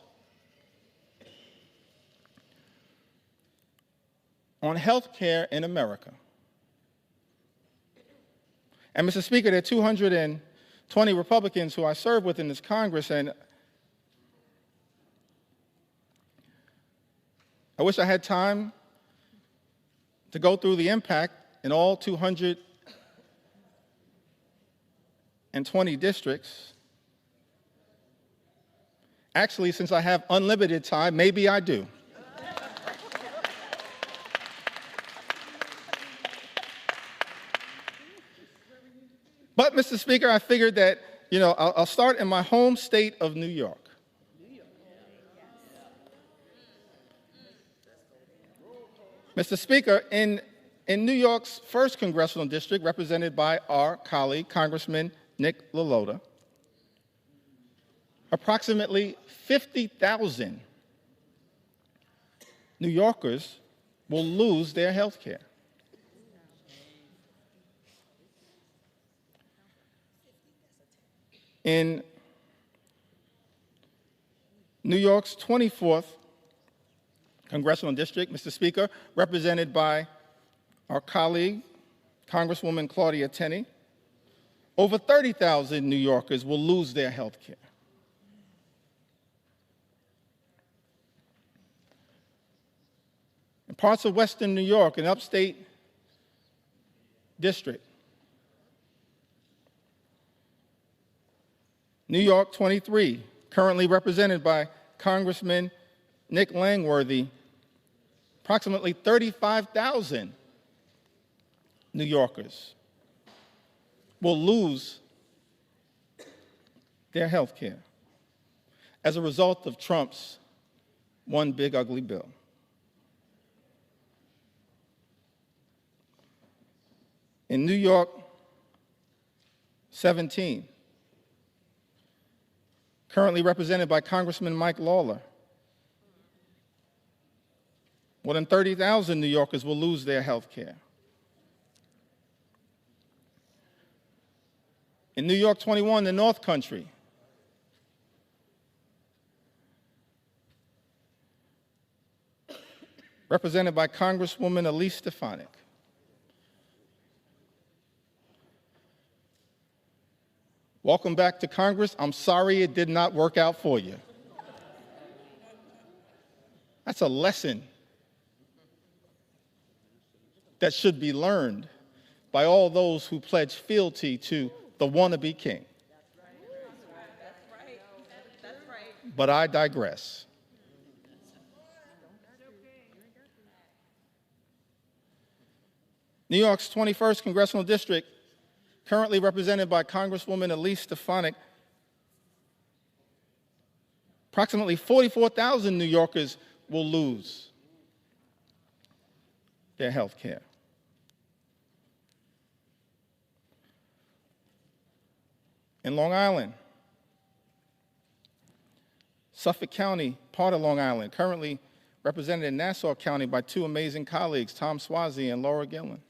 on health care in America, and Mr. Speaker, there are 220 Republicans who I serve with in this Congress, and I wish I had time to go through the impact in all 220 districts. Actually, since I have unlimited time, maybe I do. But, Mr. Speaker, I figured that, I'll start in my home state of New York. Mr. Speaker, in New York's 1st Congressional District, represented by our colleague, Congressman Nick LaLota, approximately 50,000 New Yorkers will lose their health care. In New York's 24th Congressional District, Mr. Speaker, represented by our colleague, Congresswoman Claudia Tenney, over 30,000 New Yorkers will lose their health care. In parts of Western New York, an upstate district, New York 23, currently represented by Congressman Nick Langworthy, approximately 35,000 New Yorkers will lose their health care as a result of Trump's one big ugly bill. In New York 17, currently represented by Congressman Mike Lawler, more than 30,000 New Yorkers will lose their health care. In New York 21, the North Country, represented by Congresswoman Elise Stefanik, welcome back to Congress. I'm sorry it did not work out for you. That's a lesson that should be learned by all those who pledge fealty to the wannabe king. That's right. But I digress. New York's 21st Congressional District, currently represented by Congresswoman Elise Stefanik, approximately 44,000 New Yorkers will lose their health care. In Long Island, Suffolk County, part of Long Island, currently represented in Nassau County by two amazing colleagues, Tom Swazi and Laura Gillen.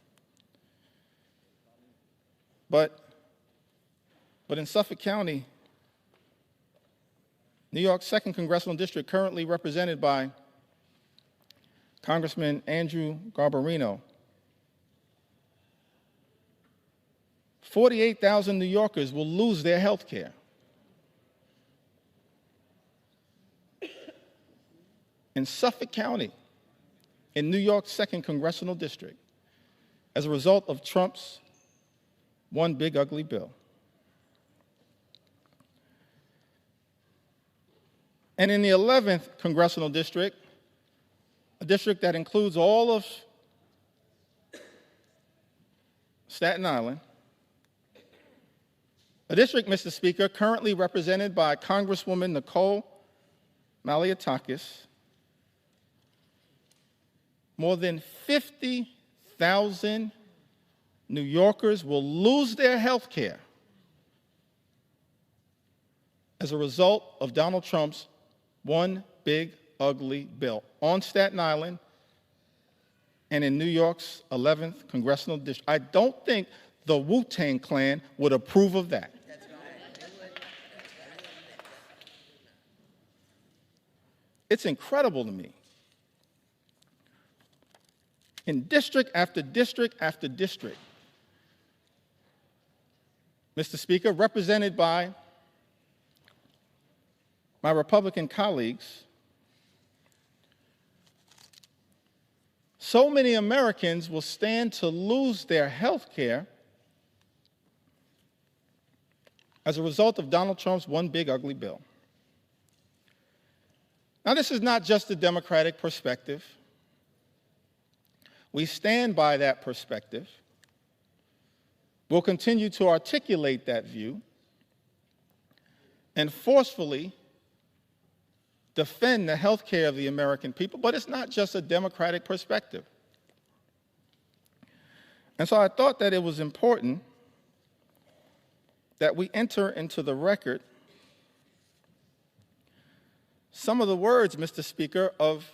But in Suffolk County, New York's 2nd Congressional District, currently represented by Congressman Andrew Garbarino, 48,000 New Yorkers will lose their health care. In Suffolk County, in New York's 2nd Congressional District, as a result of Trump's one big ugly bill. And in the 11th Congressional District, a district that includes all of Staten Island, a district, Mr. Speaker, currently represented by Congresswoman Nicole Malliotakis, more than 50,000 New Yorkers will lose their health care as a result of Donald Trump's one big ugly bill on Staten Island and in New York's 11th Congressional District. I don't think the Wu-Tang Clan would approve of that. It's incredible to me. In district after district after district, Mr. Speaker, represented by my Republican colleagues, so many Americans will stand to lose their health care as a result of Donald Trump's one big ugly bill. Now, this is not just a Democratic perspective. We stand by that perspective. We'll continue to articulate that view and forcefully defend the health care of the American people, but it's not just a Democratic perspective. And so I thought that it was important that we enter into the record some of the words, Mr. Speaker, of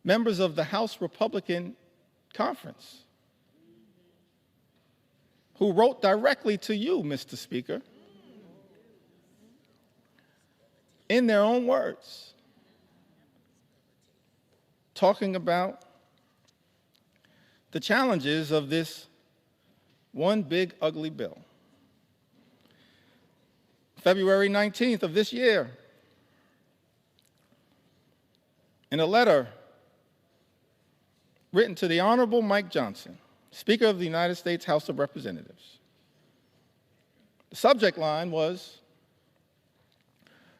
members of the House Republican Conference who wrote directly to you, Mr. Speaker, in their own words, talking about the challenges of this one big ugly bill. February 19th of this year, in a letter written to the Honorable Mike Johnson, Speaker of the United States House of Representatives, The subject line was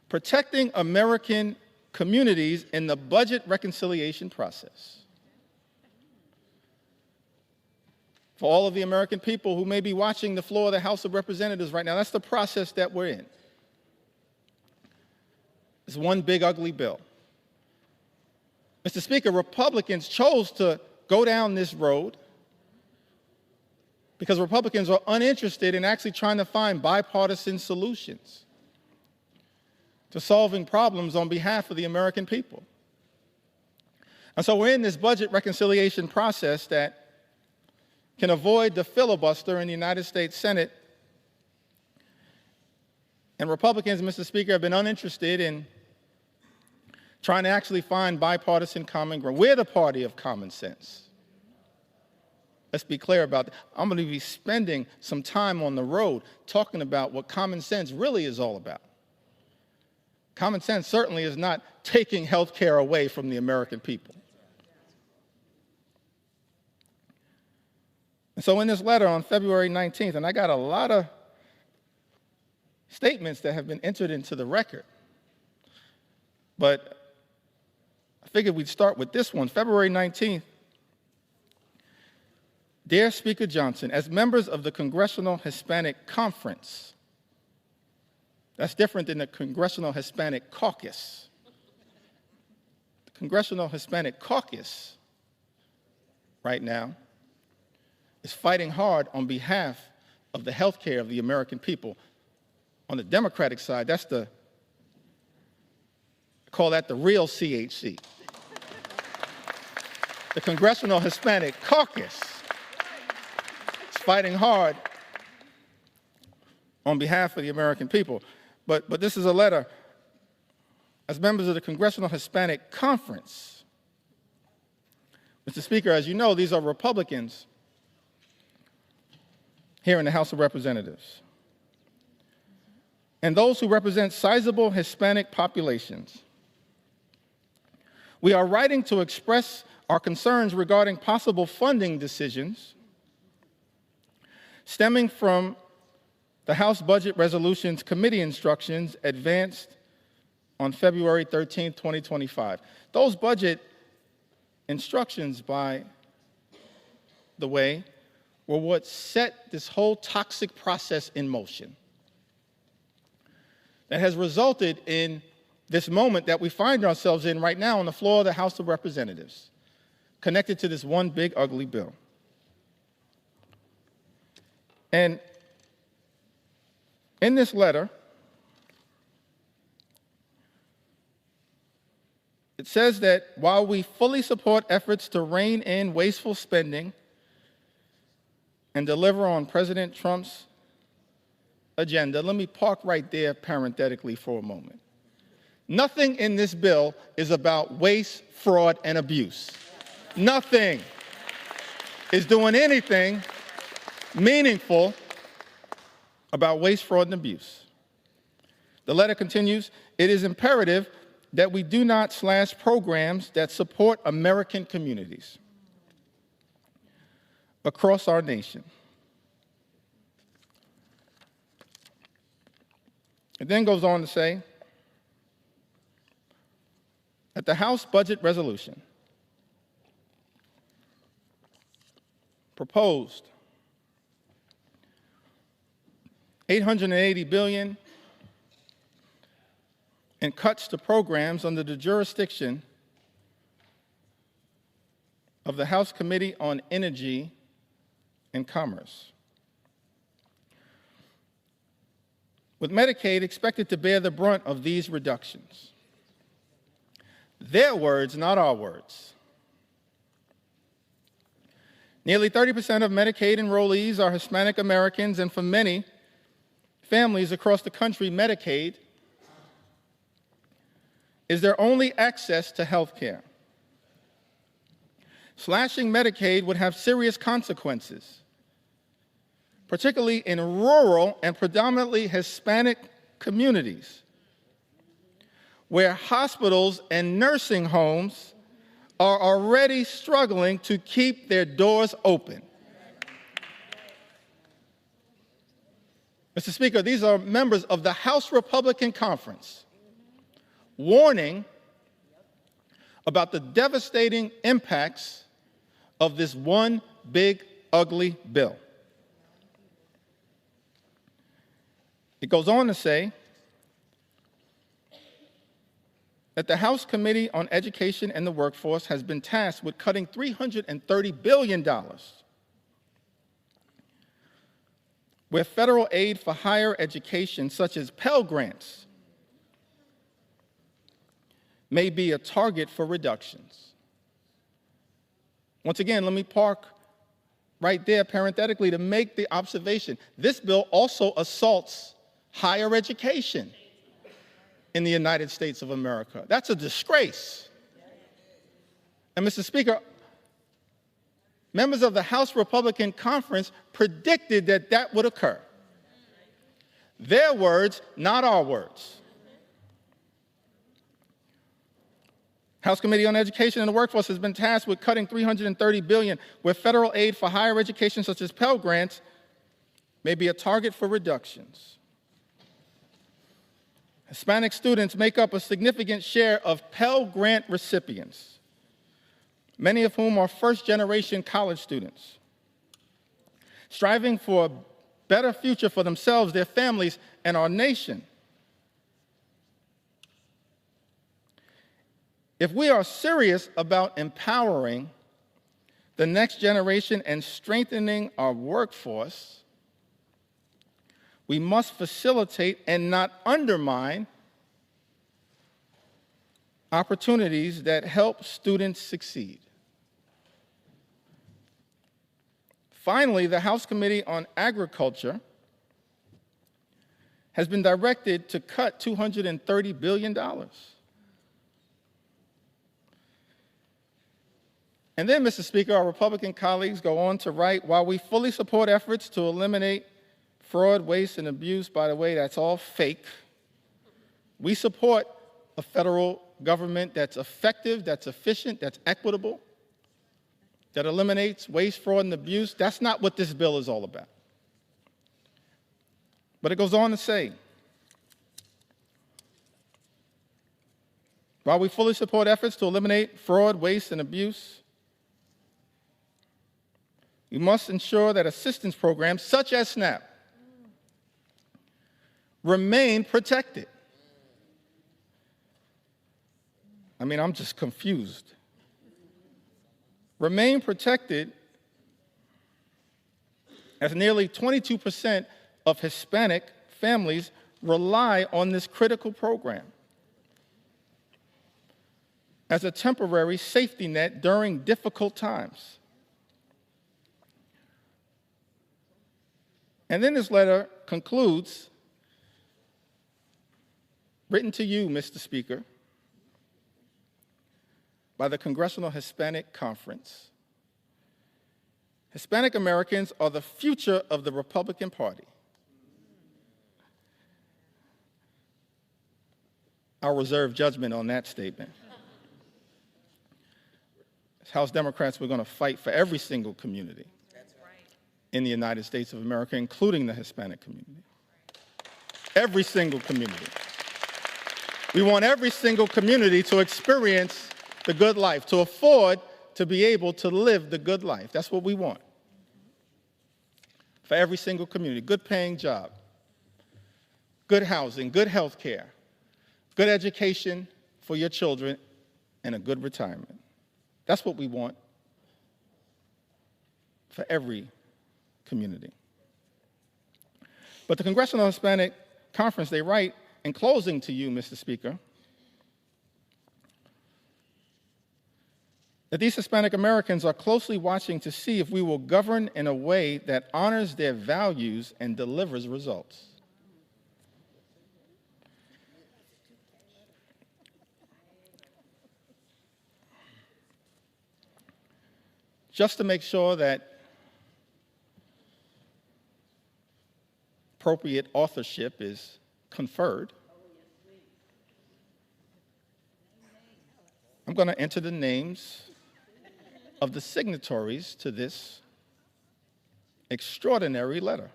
protecting American communities in the budget reconciliation process. For all of the American people who may be watching the floor of the House of Representatives right now, that's the process that we're in. It's one big ugly bill. Mr. Speaker, Republicans chose to go down this road because Republicans are uninterested in actually trying to find bipartisan solutions to solving problems on behalf of the American people. And so we're in this budget reconciliation process that can avoid the filibuster in the United States Senate. And Republicans, Mr. Speaker, have been uninterested in trying to actually find bipartisan common ground. We're the party of common sense. Let's be clear about that. I'm going to be spending some time on the road talking about what common sense really is all about. Common sense certainly is not taking health care away from the American people. And so in this letter on February 19th, and I got a lot of statements that have been entered into the record, but I figured we'd start with this one, February 19th. Dear Speaker Johnson, as members of the Congressional Hispanic Conference, that's different than the Congressional Hispanic Caucus. The Congressional Hispanic Caucus right now is fighting hard on behalf of the health care of the American people. On the Democratic side, I call that the real CHC. The Congressional Hispanic Caucus is fighting hard on behalf of the American people. But this is a letter as members of the Congressional Hispanic Conference. Mr. Speaker, as you know, these are Republicans here in the House of Representatives. And those who represent sizable Hispanic populations. We are writing to express our concerns regarding possible funding decisions stemming from the House Budget Resolutions Committee instructions advanced on February 13, 2025. Those budget instructions, by the way, were what set this whole toxic process in motion that has resulted in this moment that we find ourselves in right now on the floor of the House of Representatives, connected to this one big ugly bill. And in this letter, it says that while we fully support efforts to rein in wasteful spending and deliver on President Trump's agenda, let me park right there parenthetically for a moment. Nothing in this bill is about waste, fraud, and abuse. Nothing is doing anything meaningful about waste, fraud, and abuse. The letter continues, it is imperative that we do not slash programs that support American communities across our nation. It then goes on to say that the House Budget Resolution proposed $880 billion in cuts to programs under the jurisdiction of the House Committee on Energy and Commerce, with Medicaid expected to bear the brunt of these reductions. Their words, not our words. Nearly 30% of Medicaid enrollees are Hispanic Americans, and for many families across the country, Medicaid is their only access to health care. Slashing Medicaid would have serious consequences, particularly in rural and predominantly Hispanic communities, where hospitals and nursing homes are already struggling to keep their doors open. Mr. Speaker, these are members of the House Republican Conference warning about the devastating impacts of this one big, ugly bill. It goes on to say that the House Committee on Education and the Workforce has been tasked with cutting $330 billion where federal aid for higher education, such as Pell Grants, may be a target for reductions. Once again, let me park right there parenthetically to make the observation. This bill also assaults higher education in the United States of America. That's a disgrace. And Mr. Speaker, members of the House Republican Conference predicted that that would occur. Their words, not our words. House Committee on Education and the Workforce has been tasked with cutting $330 billion where federal aid for higher education, such as Pell Grants, may be a target for reductions. Hispanic students make up a significant share of Pell Grant recipients, many of whom are first-generation college students, striving for a better future for themselves, their families, and our nation. If we are serious about empowering the next generation and strengthening our workforce, we must facilitate and not undermine opportunities that help students succeed. Finally, the House Committee on Agriculture has been directed to cut $230 billion. And then, Mr. Speaker, our Republican colleagues go on to write, while we fully support efforts to eliminate fraud, waste, and abuse, by the way, that's all fake, we support a federal government that's effective, that's efficient, that's equitable, that eliminates waste, fraud, and abuse. That's not what this bill is all about. But it goes on to say, while we fully support efforts to eliminate fraud, waste, and abuse, we must ensure that assistance programs such as SNAP remain protected. I mean, I'm just confused. Remain protected as nearly 22% of Hispanic families rely on this critical program as a temporary safety net during difficult times. And then this letter concludes, written to you, Mr. Speaker, by the Congressional Hispanic Conference. Hispanic Americans are the future of the Republican Party. I'll reserve judgment on that statement. As House Democrats, we're going to fight for every single community in the United States of America, including the Hispanic community. Every single community. We want every single community to experience the good life, to afford to be able to live the good life. That's what we want. For every single community, good paying job, good housing, good health care, good education for your children, and a good retirement. That's what we want for every community. But the Congressional Hispanic Conference, they write in closing to you, Mr. Speaker, that these Hispanic Americans are closely watching to see if we will govern in a way that honors their values and delivers results. Just to make sure that appropriate authorship is conferred, I'm going to enter the names of the signatories to this extraordinary letter.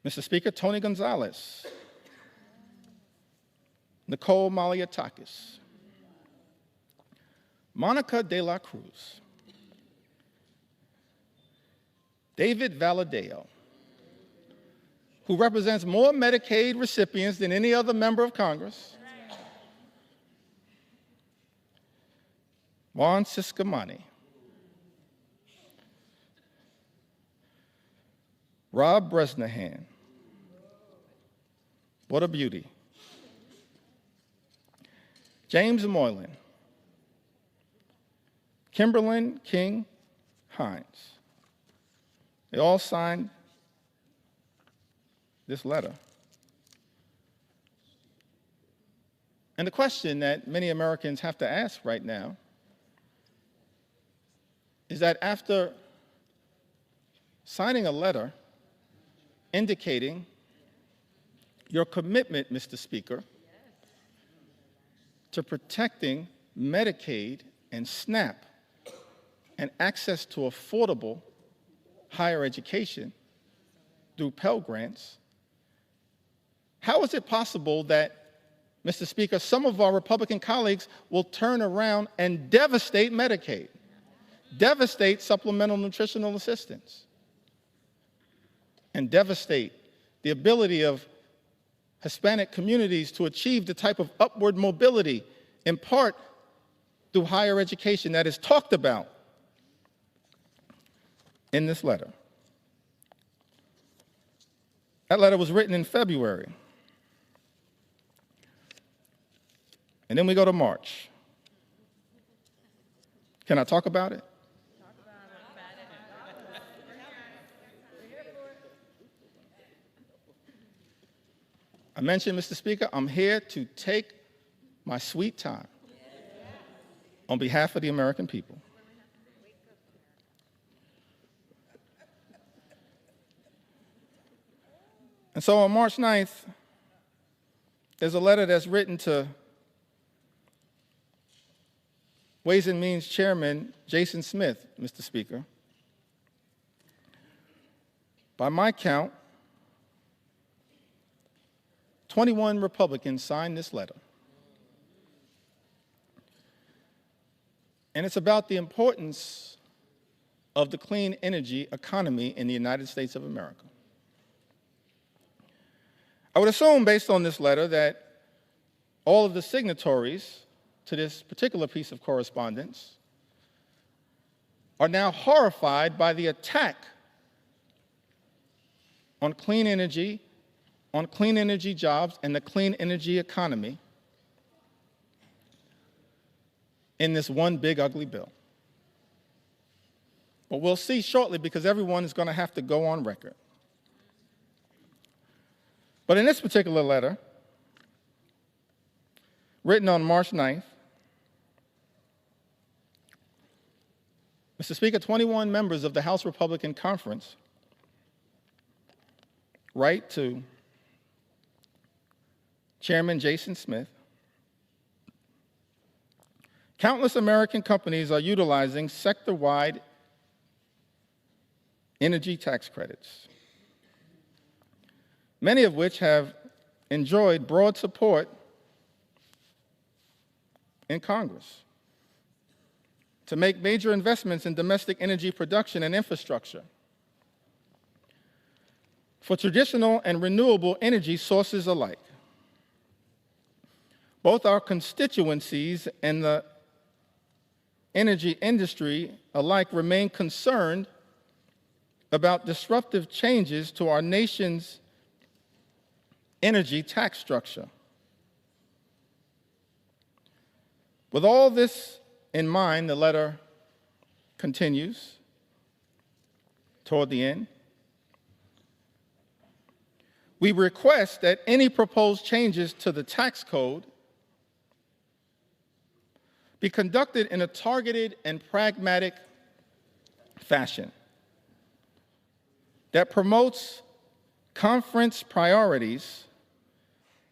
Mr. Speaker, Tony Gonzalez, Nicole Maliatakis, Monica de la Cruz, David Valadeo, who represents more Medicaid recipients than any other member of Congress, Juan Ciscomani, Rob Bresnahan, what a beauty, James Moylan, Kimberlyn King Hines. They all signed this letter. And the question that many Americans have to ask right now is that after signing a letter indicating your commitment, Mr. Speaker, to protecting Medicaid and SNAP and access to affordable higher education through Pell Grants, how is it possible that, Mr. Speaker, some of our Republican colleagues will turn around and devastate Medicaid, devastate supplemental nutritional assistance, and devastate the ability of Hispanic communities to achieve the type of upward mobility, in part through higher education, that is talked about in this letter? That letter was written in February. And then we go to March. Can I talk about it? I mentioned, Mr. Speaker, I'm here to take my sweet time on behalf of the American people. And so on March 9th, there's a letter that's written to Ways and Means Chairman Jason Smith, Mr. Speaker. By my count, 21 Republicans signed this letter. And it's about the importance of the clean energy economy in the United States of America. I would assume, based on this letter, that all of the signatories to this particular piece of correspondence are now horrified by the attack on clean energy jobs, and the clean energy economy in this one big ugly bill. But we'll see shortly, because everyone is going to have to go on record. But in this particular letter, written on March 9th, Mr. Speaker, 21 members of the House Republican Conference write to Chairman Jason Smith. Countless American companies are utilizing sector-wide energy tax credits, many of which have enjoyed broad support in Congress to make major investments in domestic energy production and infrastructure for traditional and renewable energy sources alike. Both our constituencies and the energy industry alike remain concerned about disruptive changes to our nation's energy tax structure. With all this in mind, the letter continues toward the end. We request that any proposed changes to the tax code be conducted in a targeted and pragmatic fashion that promotes conference priorities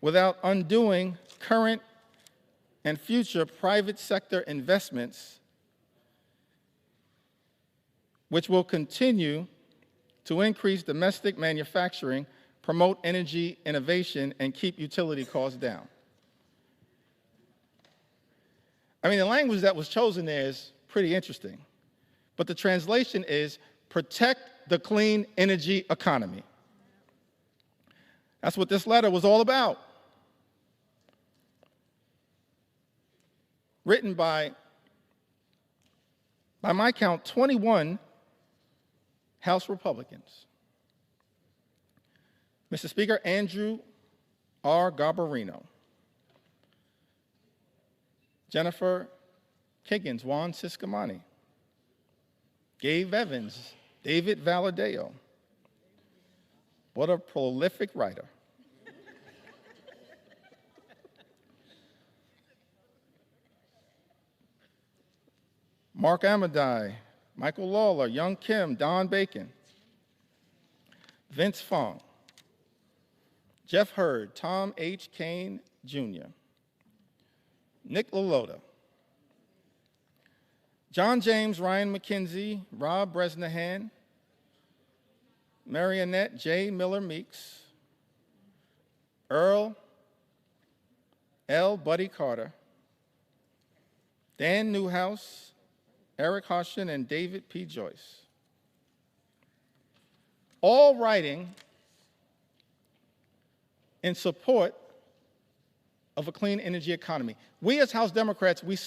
without undoing current and future private sector investments, which will continue to increase domestic manufacturing, promote energy innovation, and keep utility costs down. I mean, the language that was chosen there is pretty interesting, but the translation is protect the clean energy economy. That's what this letter was all about. Written by my count, 21 House Republicans. Mr. Speaker, Andrew R. Garbarino, Jennifer Higgins, Juan Ciscomani, Gabe Evans, David Valadeo. What a prolific writer. Mark Amadei, Michael Lawler, Young Kim, Don Bacon, Vince Fong, Jeff Hurd, Tom H. Kane, Jr., Nick LaLota, John James, Ryan McKenzie, Rob Bresnahan, Marionette J. Miller Meeks, Earl L. Buddy Carter, Dan Newhouse, Eric Hoshin, and David P. Joyce. All writing in support of a clean energy economy. We as House Democrats, we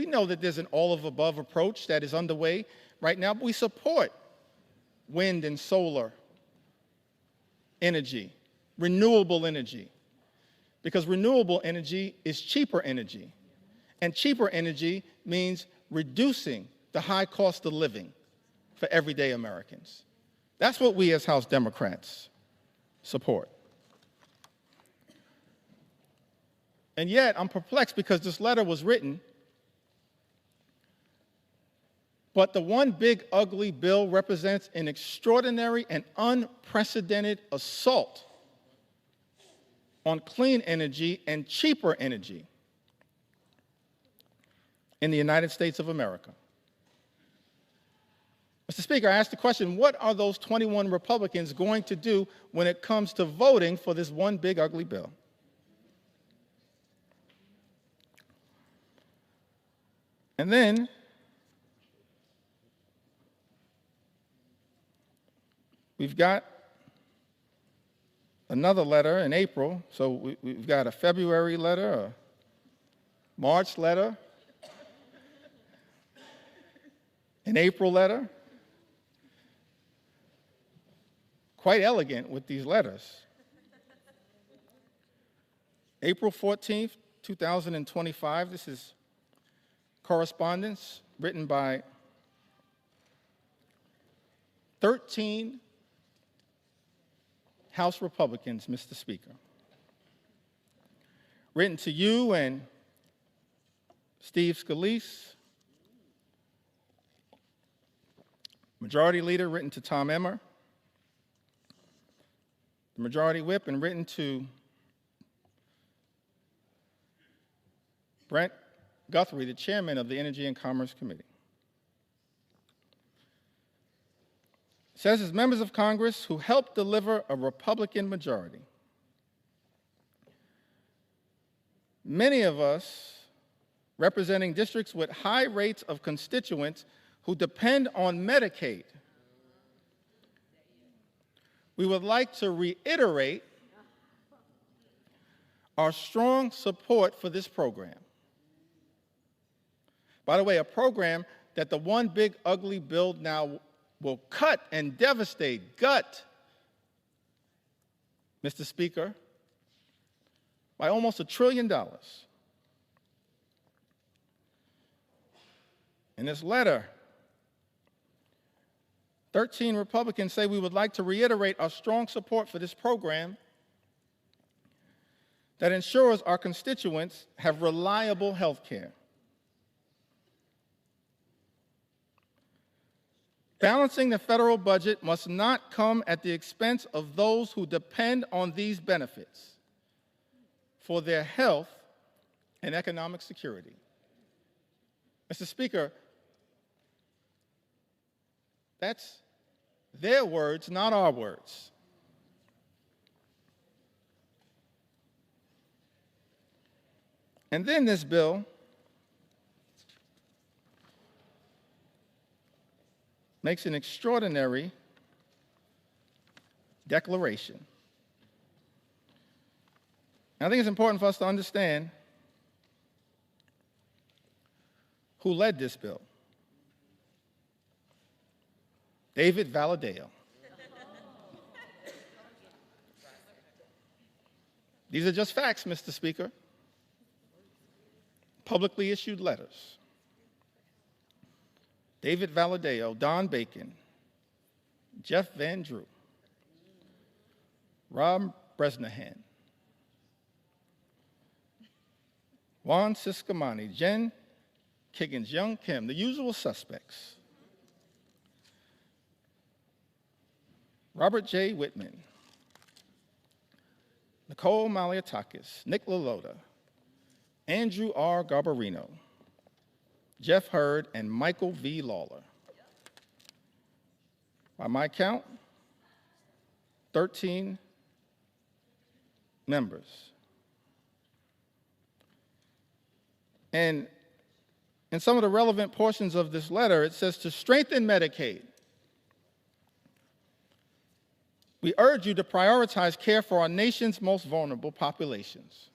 know that there's an all-of-above approach that is underway right now, but we support wind and solar energy, renewable energy, because renewable energy is cheaper energy, and cheaper energy means reducing the high cost of living for everyday Americans. That's what we as House Democrats support. And yet, I'm perplexed because this letter was written, but the one big ugly bill represents an extraordinary and unprecedented assault on clean energy and cheaper energy in the United States of America. Mr. Speaker, I asked the question, what are those 21 Republicans going to do when it comes to voting for this one big ugly bill? And then we've got another letter in April. So we've got a February letter, a March letter, an April letter. Quite elegant with these letters. April 14th, 2025, this is correspondence written by 13 House Republicans, Mr. Speaker. Written to you and Steve Scalise. Majority Leader written to Tom Emmer. The Majority Whip, and written to Brent Guthrie, the Chairman of the Energy and Commerce Committee. It says, as members of Congress who helped deliver a Republican majority, many of us representing districts with high rates of constituents who depend on Medicaid, we would like to reiterate our strong support for this program. By the way, a program that the one big ugly bill now will cut and devastate, gut, Mr. Speaker, by almost $1 trillion. In this letter, 13 Republicans say we would like to reiterate our strong support for this program that ensures our constituents have reliable health care. Balancing the federal budget must not come at the expense of those who depend on these benefits for their health and economic security. Mr. Speaker, that's their words, not our words. And then this bill makes an extraordinary declaration. I think it's important for us to understand who led this bill. David Valadao. These are just facts, Mr. Speaker. Publicly issued letters. David Valadao, Don Bacon, Jeff Van Drew, Rob Bresnahan, Juan Ciscomani, Jen Kiggins, Young Kim, the usual suspects. Robert J. Whitman, Nicole Maliatakis, Nick LaLota, Andrew R. Garbarino, Jeff Hurd, and Michael V. Lawler. By my count, 13 members. And in some of the relevant portions of this letter, it says to strengthen Medicaid, we urge you to prioritize care for our nation's most vulnerable populations.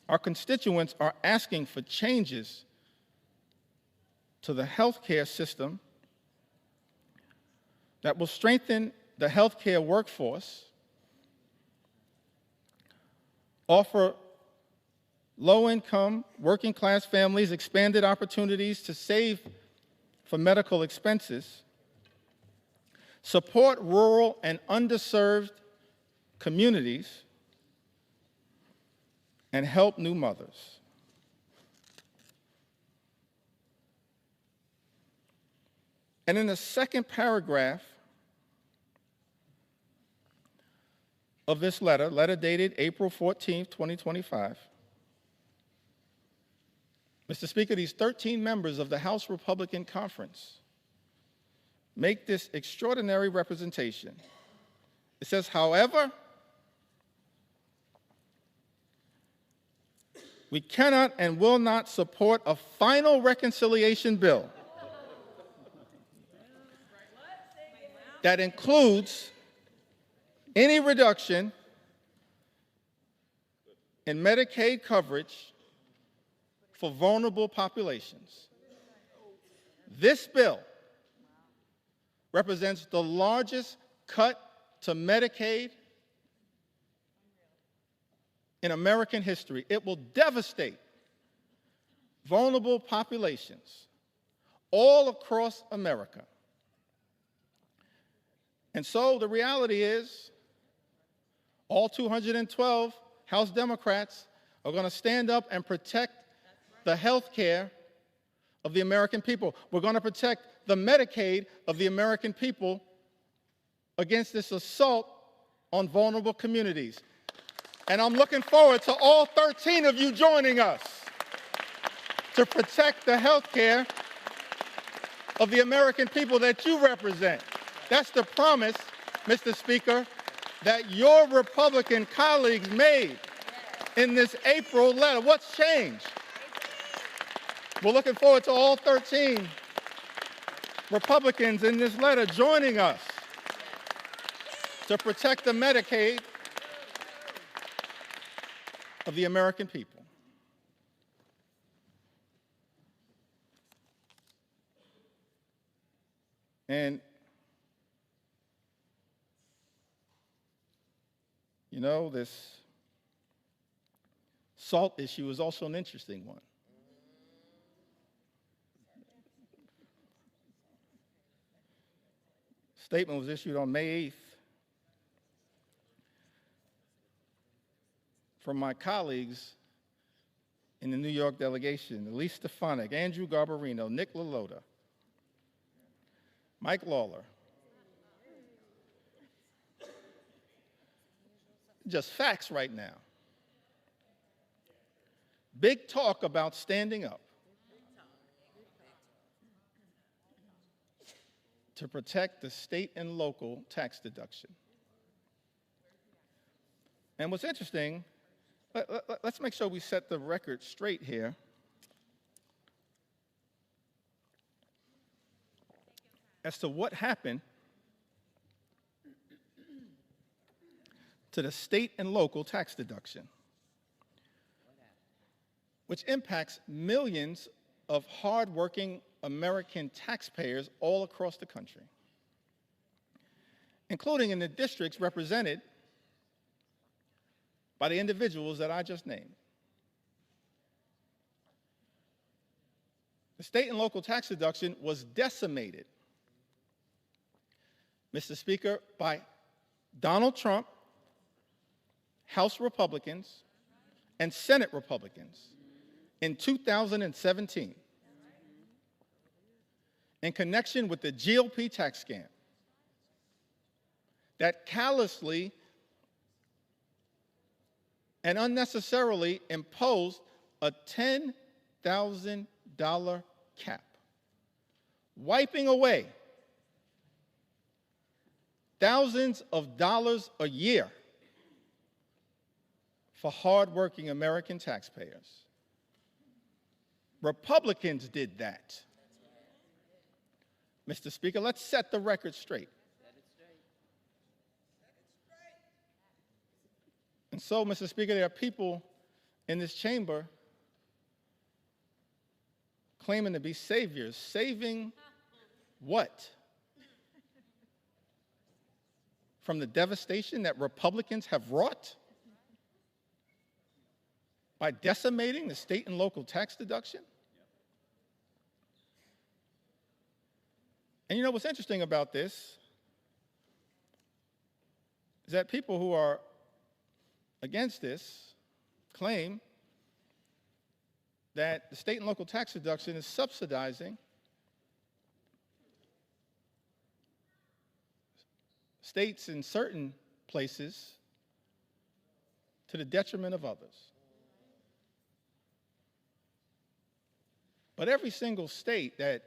Our constituents are asking for changes to the healthcare system that will strengthen the healthcare workforce, offer low-income, working-class families expanded opportunities to save for medical expenses, support rural and underserved communities, and help new mothers. And in the second paragraph of this letter dated April 14th, 2025, Mr. Speaker, these 13 members of the House Republican Conference make this extraordinary representation. It says, however, we cannot and will not support a final reconciliation bill that includes any reduction in Medicaid coverage for vulnerable populations. This bill represents the largest cut to Medicaid in American history. It will devastate vulnerable populations all across America. And so the reality is, all 212 House Democrats are going to stand up and protect the health care of the American people. We're going to protect the Medicaid of the American people against this assault on vulnerable communities. And I'm looking forward to all 13 of you joining us to protect the health care of the American people that you represent. That's the promise, Mr. Speaker, that your Republican colleagues made in this April letter. What's changed? We're looking forward to all 13 Republicans in this letter joining us to protect the Medicaid of the American people. And, you know, this SALT issue is also an interesting one. Statement was issued on May 8th from my colleagues in the New York delegation: Elise Stefanik, Andrew Garbarino, Nick LaLota, Mike Lawler. Just facts right now. Big talk about standing up to protect the state and local tax deduction. And what's interesting, let's make sure we set the record straight here. As to what happened to the state and local tax deduction, which impacts millions of hardworking American taxpayers all across the country, including in the districts represented by the individuals that I just named. The state and local tax deduction was decimated, Mr. Speaker, by Donald Trump, House Republicans, and Senate Republicans in 2017 in connection with the GOP tax scam that callously and unnecessarily imposed a $10,000 cap, wiping away thousands of dollars a year for hardworking American taxpayers. Republicans did that. Mr. Speaker, let's set the record straight. And so, Mr. Speaker, there are people in this chamber claiming to be saviors. Saving what? From the devastation that Republicans have wrought by decimating the state and local tax deduction? And you know what's interesting about this is that people who are against this claim that the state and local tax deduction is subsidizing states in certain places to the detriment of others. But every single state that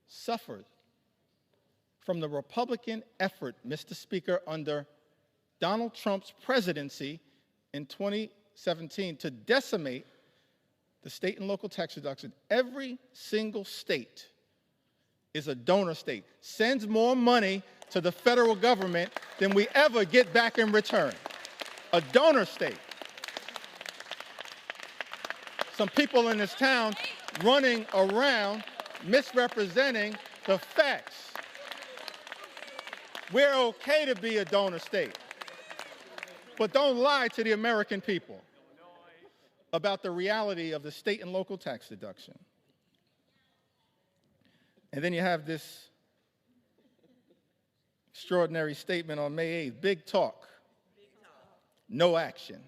suffered from the Republican effort, Mr. Speaker, under Donald Trump's presidency in 2017 to decimate the state and local tax deduction, every single state is a donor state, sends more money to the federal government than we ever get back in return. A donor state. Some people in this town running around misrepresenting the facts. We're okay to be a donor state, but don't lie to the American people about the reality of the state and local tax deduction. And then you have this extraordinary statement on May 8th, big talk, no action.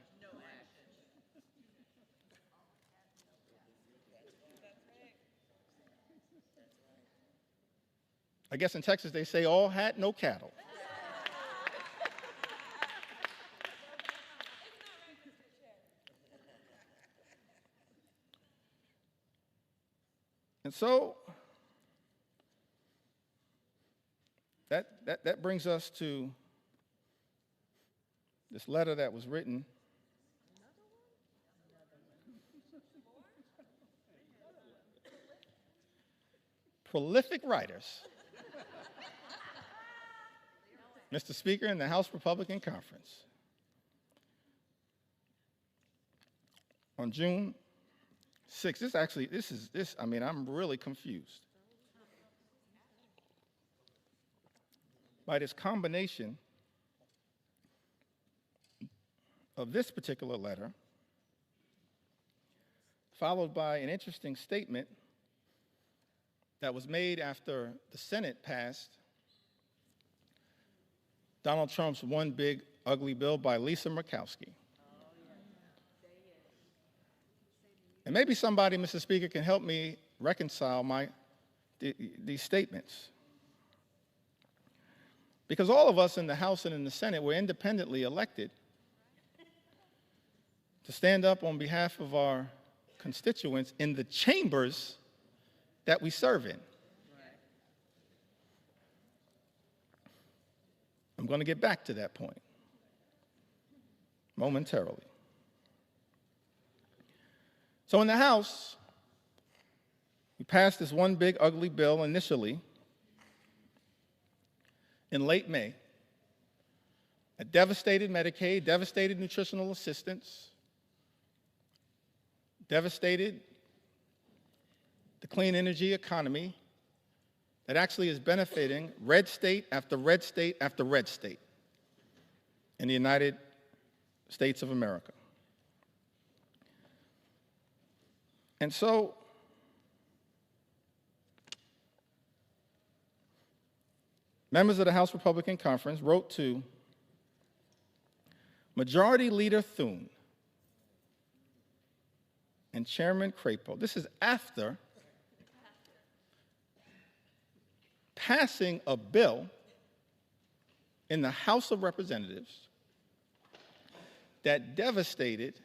I guess in Texas they say all hat, no cattle. And so that brings us to this letter that was written prolific writers, Mr. Speaker, in the House Republican Conference. On June 6th, I'm really confused by this combination of this particular letter, followed by an interesting statement that was made after the Senate passed Donald Trump's One Big Ugly Bill by Lisa Murkowski. And maybe somebody, Mr. Speaker, can help me reconcile these statements. Because all of us in the House and in the Senate were independently elected to stand up on behalf of our constituents in the chambers that we serve in. I'm going to get back to that point. momentarily. So in the House, we passed this one big ugly bill initially in late May that devastated Medicaid, devastated nutritional assistance, devastated the clean energy economy that actually is benefiting red state after red state after red state in the United States of America. And so, members of the House Republican Conference wrote to Majority Leader Thune and Chairman Crapo. This is after passing a bill in the House of Representatives that devastated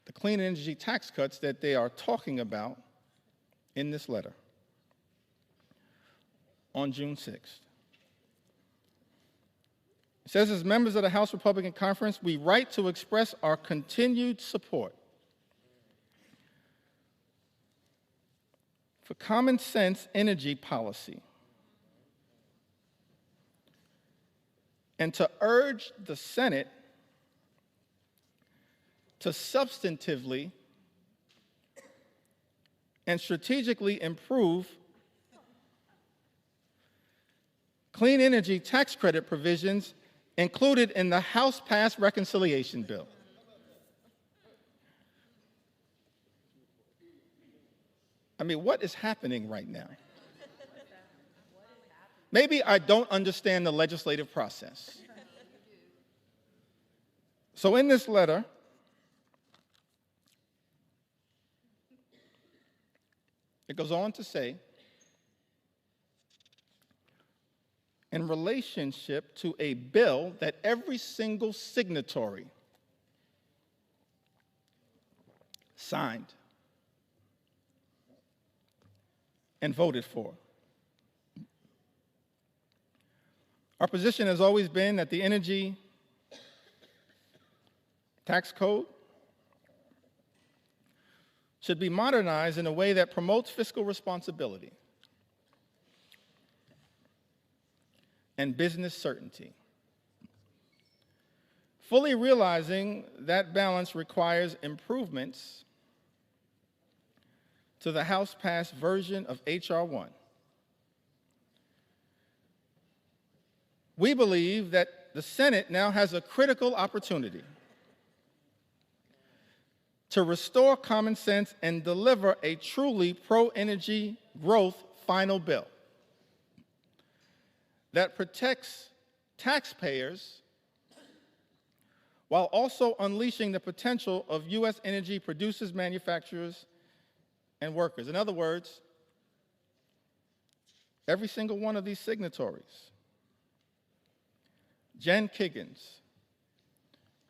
the clean energy tax cuts that they are talking about in this letter on June 6th. It says, as members of the House Republican Conference, we write to express our continued support for common sense energy policy and to urge the Senate to substantively and strategically improve clean energy tax credit provisions included in the House-passed reconciliation bill. I mean, what is happening right now? Maybe I don't understand the legislative process. So in this letter, it goes on to say, in relationship to a bill that every single signatory signed and voted for. Our position has always been that the energy tax code should be modernized in a way that promotes fiscal responsibility and business certainty. Fully realizing that balance requires improvements to the House-passed version of H.R. 1. We believe that the Senate now has a critical opportunity to restore common sense and deliver a truly pro-energy growth final bill that protects taxpayers while also unleashing the potential of U.S. energy producers, manufacturers, and workers. In other words, every single one of these signatories, Jen Kiggins,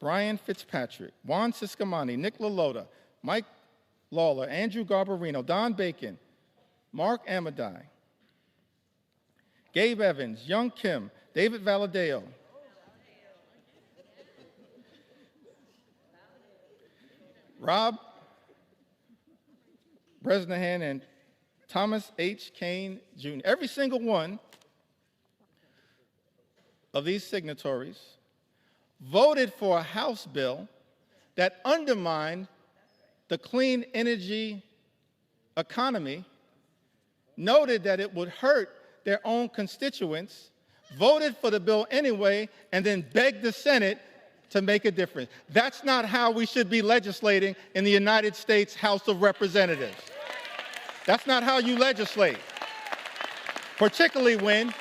Brian Fitzpatrick, Juan Ciscomani, Nick LaLota, Mike Lawler, Andrew Garbarino, Don Bacon, Mark Amadei, Gabe Evans, Young Kim, David Valadeo, Rob Bresnahan, and Thomas H. Kane, Jr. Every single one of these signatories voted for a House bill that undermined the clean energy economy, noted that it would hurt their own constituents, voted for the bill anyway, and then begged the Senate to make a difference. That's not how we should be legislating in the United States House of Representatives. That's not how you legislate, particularly when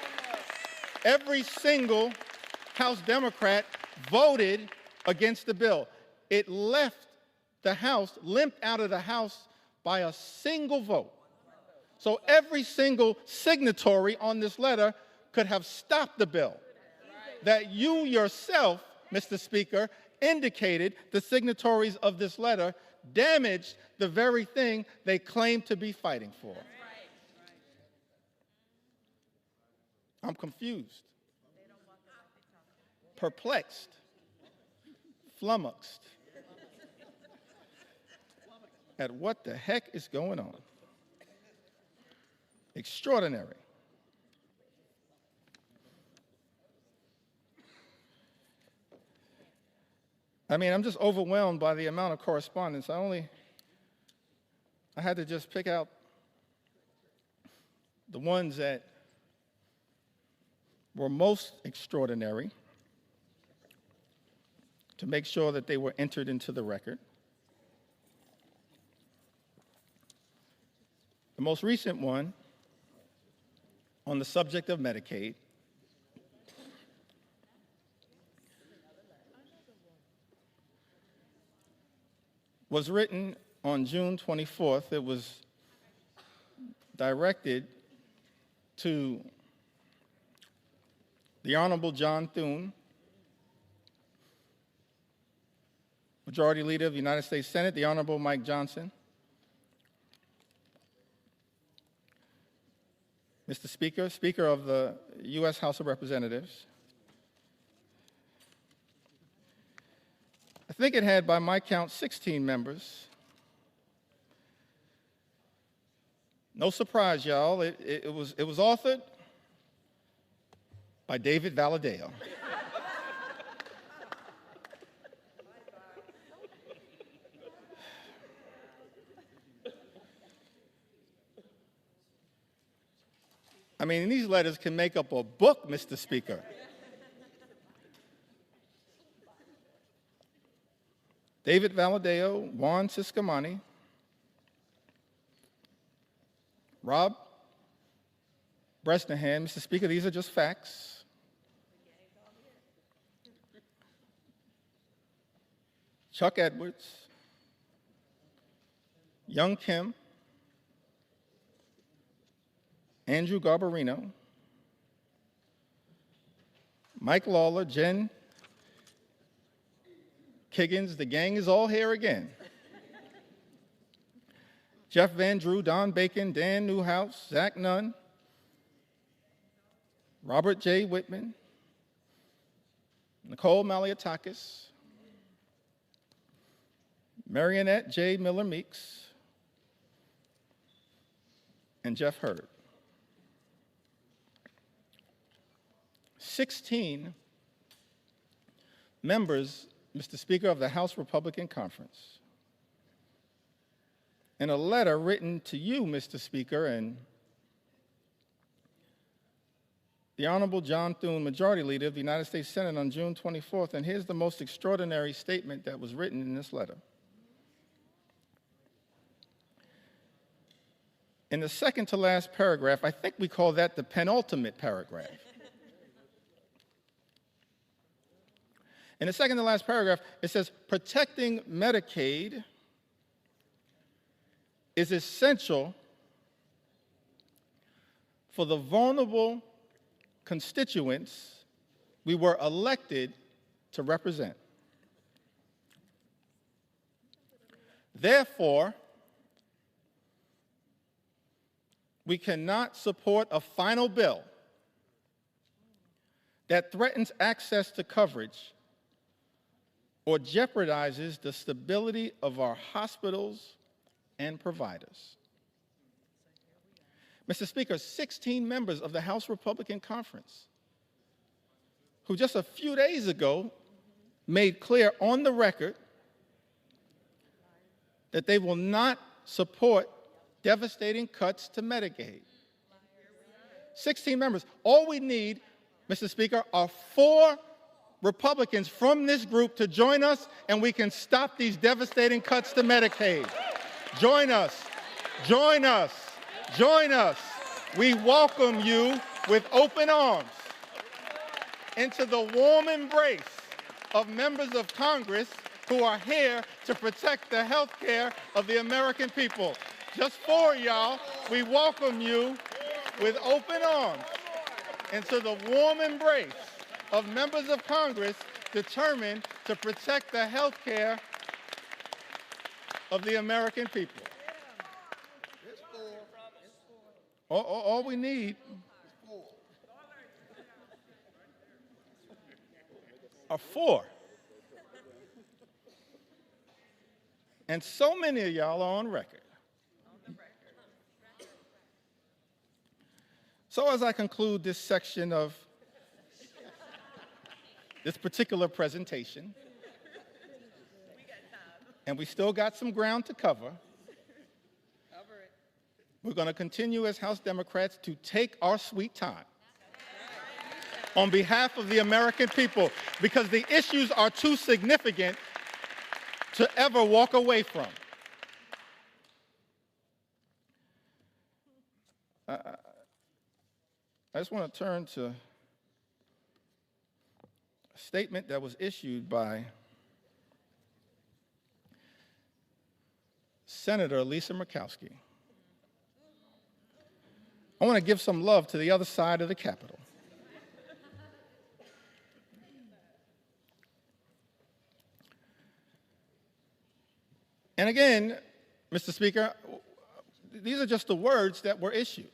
every single House Democrat voted against the bill. It left the House, limped out of the House by a single vote. So every single signatory on this letter could have stopped the bill that you yourself, Mr. Speaker, indicated the signatories of this letter damaged the very thing they claim to be fighting for. I'm confused. perplexed, flummoxed at what the heck is going on. Extraordinary. I mean, I'm just overwhelmed by the amount of correspondence. I had to just pick out the ones that were most extraordinary to make sure that they were entered into the record. The most recent one on the subject of Medicaid was written on June 24th. It was directed to the Honorable John Thune, Majority Leader of the United States Senate, the Honorable Mike Johnson, Mr. Speaker, Speaker of the U.S. House of Representatives. I think it had, by my count, 16 members. No surprise, y'all. It was authored by David Valadao. I mean, these letters can make up a book, Mr. Speaker. David Valadao, Juan Ciscomani, Rob Bresnahan. Mr. Speaker, these are just facts. Chuck Edwards, Young Kim, Andrew Garbarino, Mike Lawler, Jen Kiggins, the gang is all here again. Jeff Van Drew, Don Bacon, Dan Newhouse, Zach Nunn, Robert J. Whitman, Nicole Maliotakis, Marionette J. Miller Meeks, and Jeff Hurd. 16 members, Mr. Speaker, of the House Republican Conference. In a letter written to you, Mr. Speaker, and the Honorable John Thune, Majority Leader of the United States Senate, on June 24th, and here's the most extraordinary statement that was written in this letter. In the second to last paragraph, I think we call that the penultimate paragraph. In the second to last paragraph, it says, protecting Medicaid is essential for the vulnerable constituents we were elected to represent. Therefore, we cannot support a final bill that threatens access to coverage or jeopardizes the stability of our hospitals and providers. Mr. Speaker, 16 members of the House Republican Conference, who just a few days ago made clear on the record that they will not support devastating cuts to Medicaid. 16 members. All we need, Mr. Speaker, are 4 Republicans from this group to join us, and we can stop these devastating cuts to Medicaid. Join us. Join us. Join us. We welcome you with open arms into the warm embrace of members of Congress who are here to protect the health care of the American people. Just 4 y'all, we welcome you with open arms into the warm embrace of members of Congress determined to protect the health care of the American people. All we need are for. And so many of y'all are on record. So as I conclude this section of this particular presentation, and we still got some ground to cover, we're going to continue as House Democrats to take our sweet time on behalf of the American people, because the issues are too significant to ever walk away from. I just want to turn to a statement that was issued by Senator Lisa Murkowski. I want to give some love to the other side of the Capitol. And again, Mr. Speaker, these are just the words that were issued.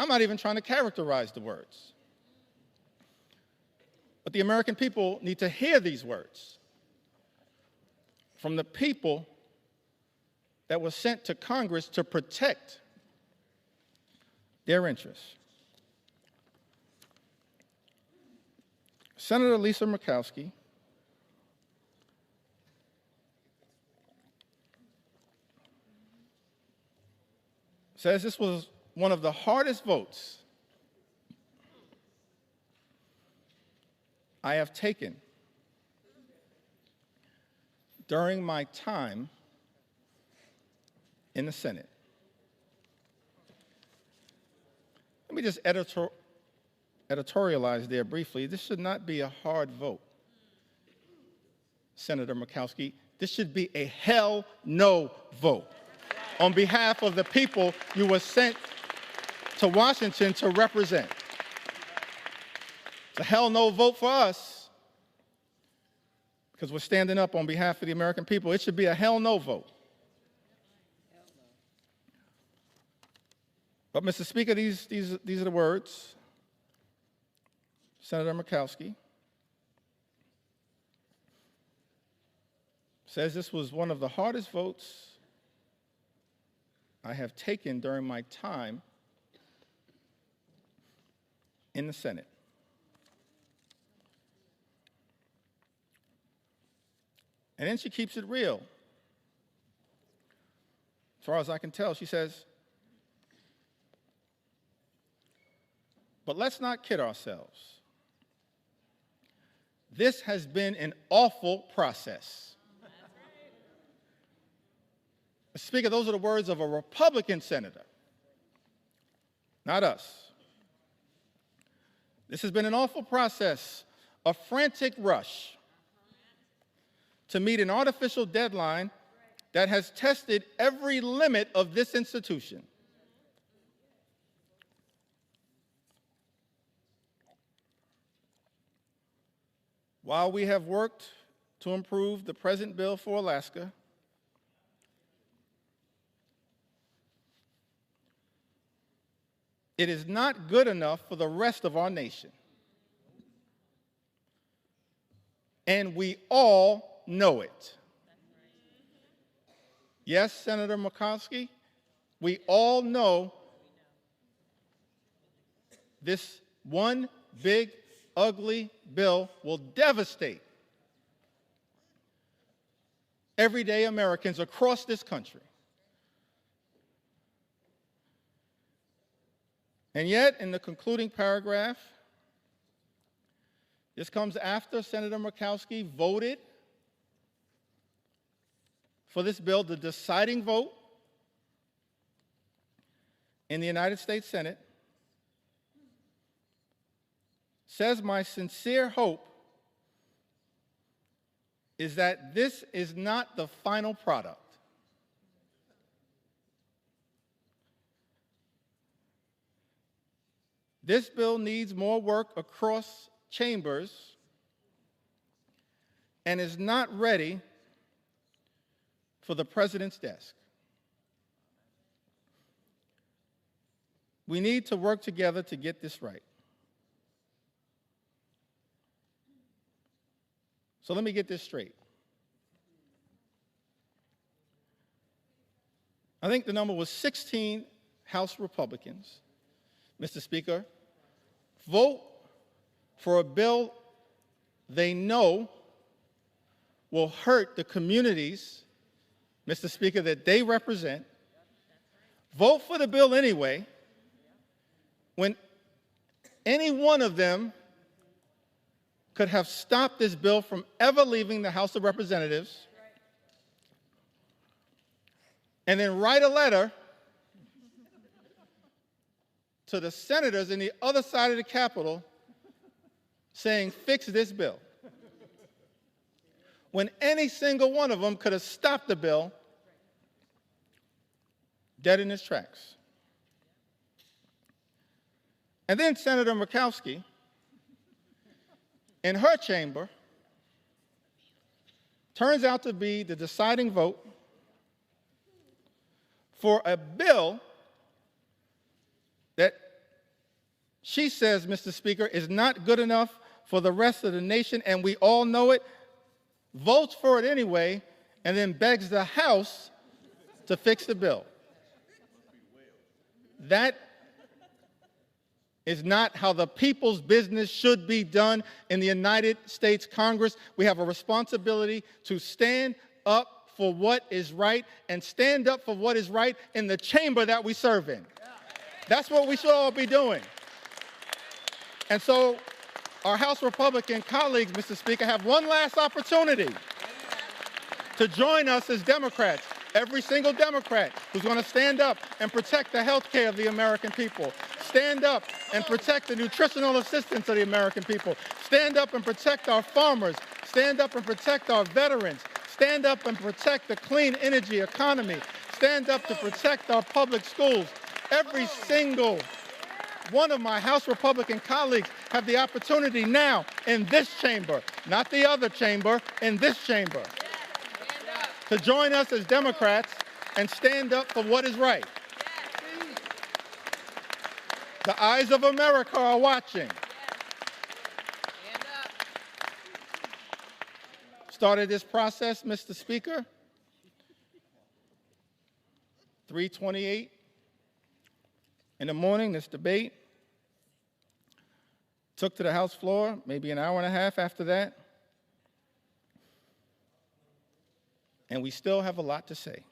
I'm not even trying to characterize the words. But the American people need to hear these words from the people that were sent to Congress to protect their interests. Senator Lisa Murkowski says this was one of the hardest votes I have taken during my time in the Senate. Let me just editorialize there briefly. This should not be a hard vote, Senator Murkowski. This should be a hell no vote on behalf of the people you were sent to Washington to represent. It's a hell no vote for us because we're standing up on behalf of the American people. It should be a hell no vote. But, Mr. Speaker, these are the words. Senator Murkowski says this was one of the hardest votes I have taken during my time in the Senate. And then she keeps it real. As far as I can tell, she says, but let's not kid ourselves. This has been an awful process. Mr. Speaker, those are the words of a Republican senator, not us. This has been an awful process, a frantic rush to meet an artificial deadline that has tested every limit of this institution. While we have worked to improve the present bill for Alaska, it is not good enough for the rest of our nation. And we all know it. Yes, Senator Murkowski, we all know this one big, ugly bill will devastate everyday Americans across this country. And yet, in the concluding paragraph, this comes after Senator Murkowski voted for this bill, the deciding vote in the United States Senate, says my sincere hope is that this is not the final product. This bill needs more work across chambers and is not ready for the president's desk. We need to work together to get this right. So let me get this straight. I think the number was 16 House Republicans, Mr. Speaker, vote for a bill they know will hurt the communities, Mr. Speaker, that they represent, vote for the bill anyway, when any one of them could have stopped this bill from ever leaving the House of Representatives, and then write a letter to the senators in the other side of the Capitol saying, fix this bill. When any single one of them could have stopped the bill dead in its tracks. And then Senator Murkowski, in her chamber, turns out to be the deciding vote for a bill that she says, Mr. Speaker, is not good enough for the rest of the nation, and we all know it, votes for it anyway, and then begs the House to fix the bill. That is not how the people's business should be done in the United States Congress. We have a responsibility to stand up for what is right and stand up for what is right in the chamber that we serve in. That's what we should all be doing. And so our House Republican colleagues, Mr. Speaker, have one last opportunity to join us as Democrats. Every single Democrat who's going to stand up and protect the health care of the American people, stand up and protect the nutritional assistance of the American people, stand up and protect our farmers, stand up and protect our veterans, stand up and protect the clean energy economy, stand up to protect our public schools. Every single one of my House Republican colleagues have the opportunity now in this chamber, not the other chamber, in this chamber, to join us as Democrats and stand up for what is right. The eyes of America are watching. Started this process, Mr. Speaker, 3:28 in the morning, this debate. Took to the House floor, maybe an hour and a half after that. And we still have a lot to say.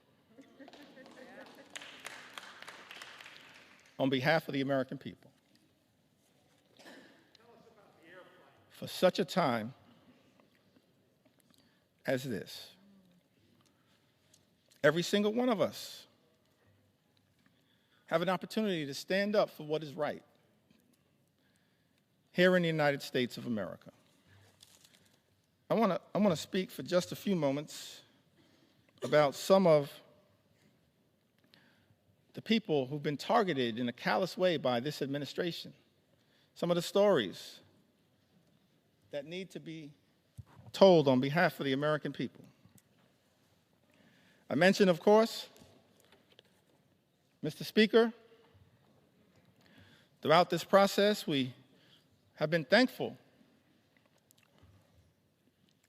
On behalf of the American people. For such a time as this, every single one of us have an opportunity to stand up for what is right here in the United States of America. I want to speak for just a few moments about some of the people who've been targeted in a callous way by this administration, some of the stories that need to be told on behalf of the American people. I mentioned, of course, Mr. Speaker, throughout this process, we have been thankful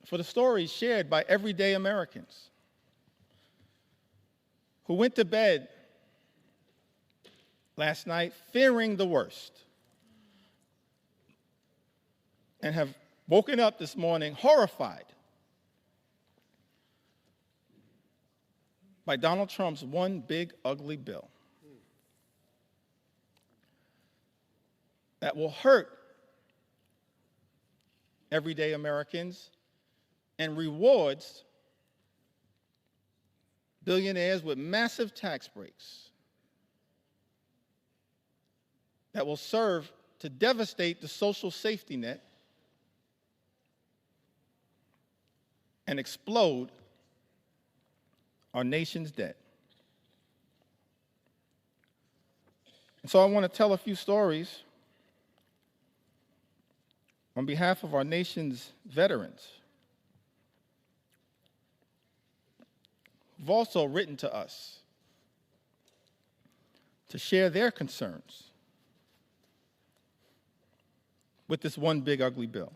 for the stories shared by everyday Americans who went to bed last night fearing the worst and have woken up this morning horrified by Donald Trump's one big ugly bill that will hurt everyday Americans and rewards billionaires with massive tax breaks that will serve to devastate the social safety net and explode our nation's debt. And so I want to tell a few stories on behalf of our nation's veterans who've also written to us to share their concerns with this one big ugly bill.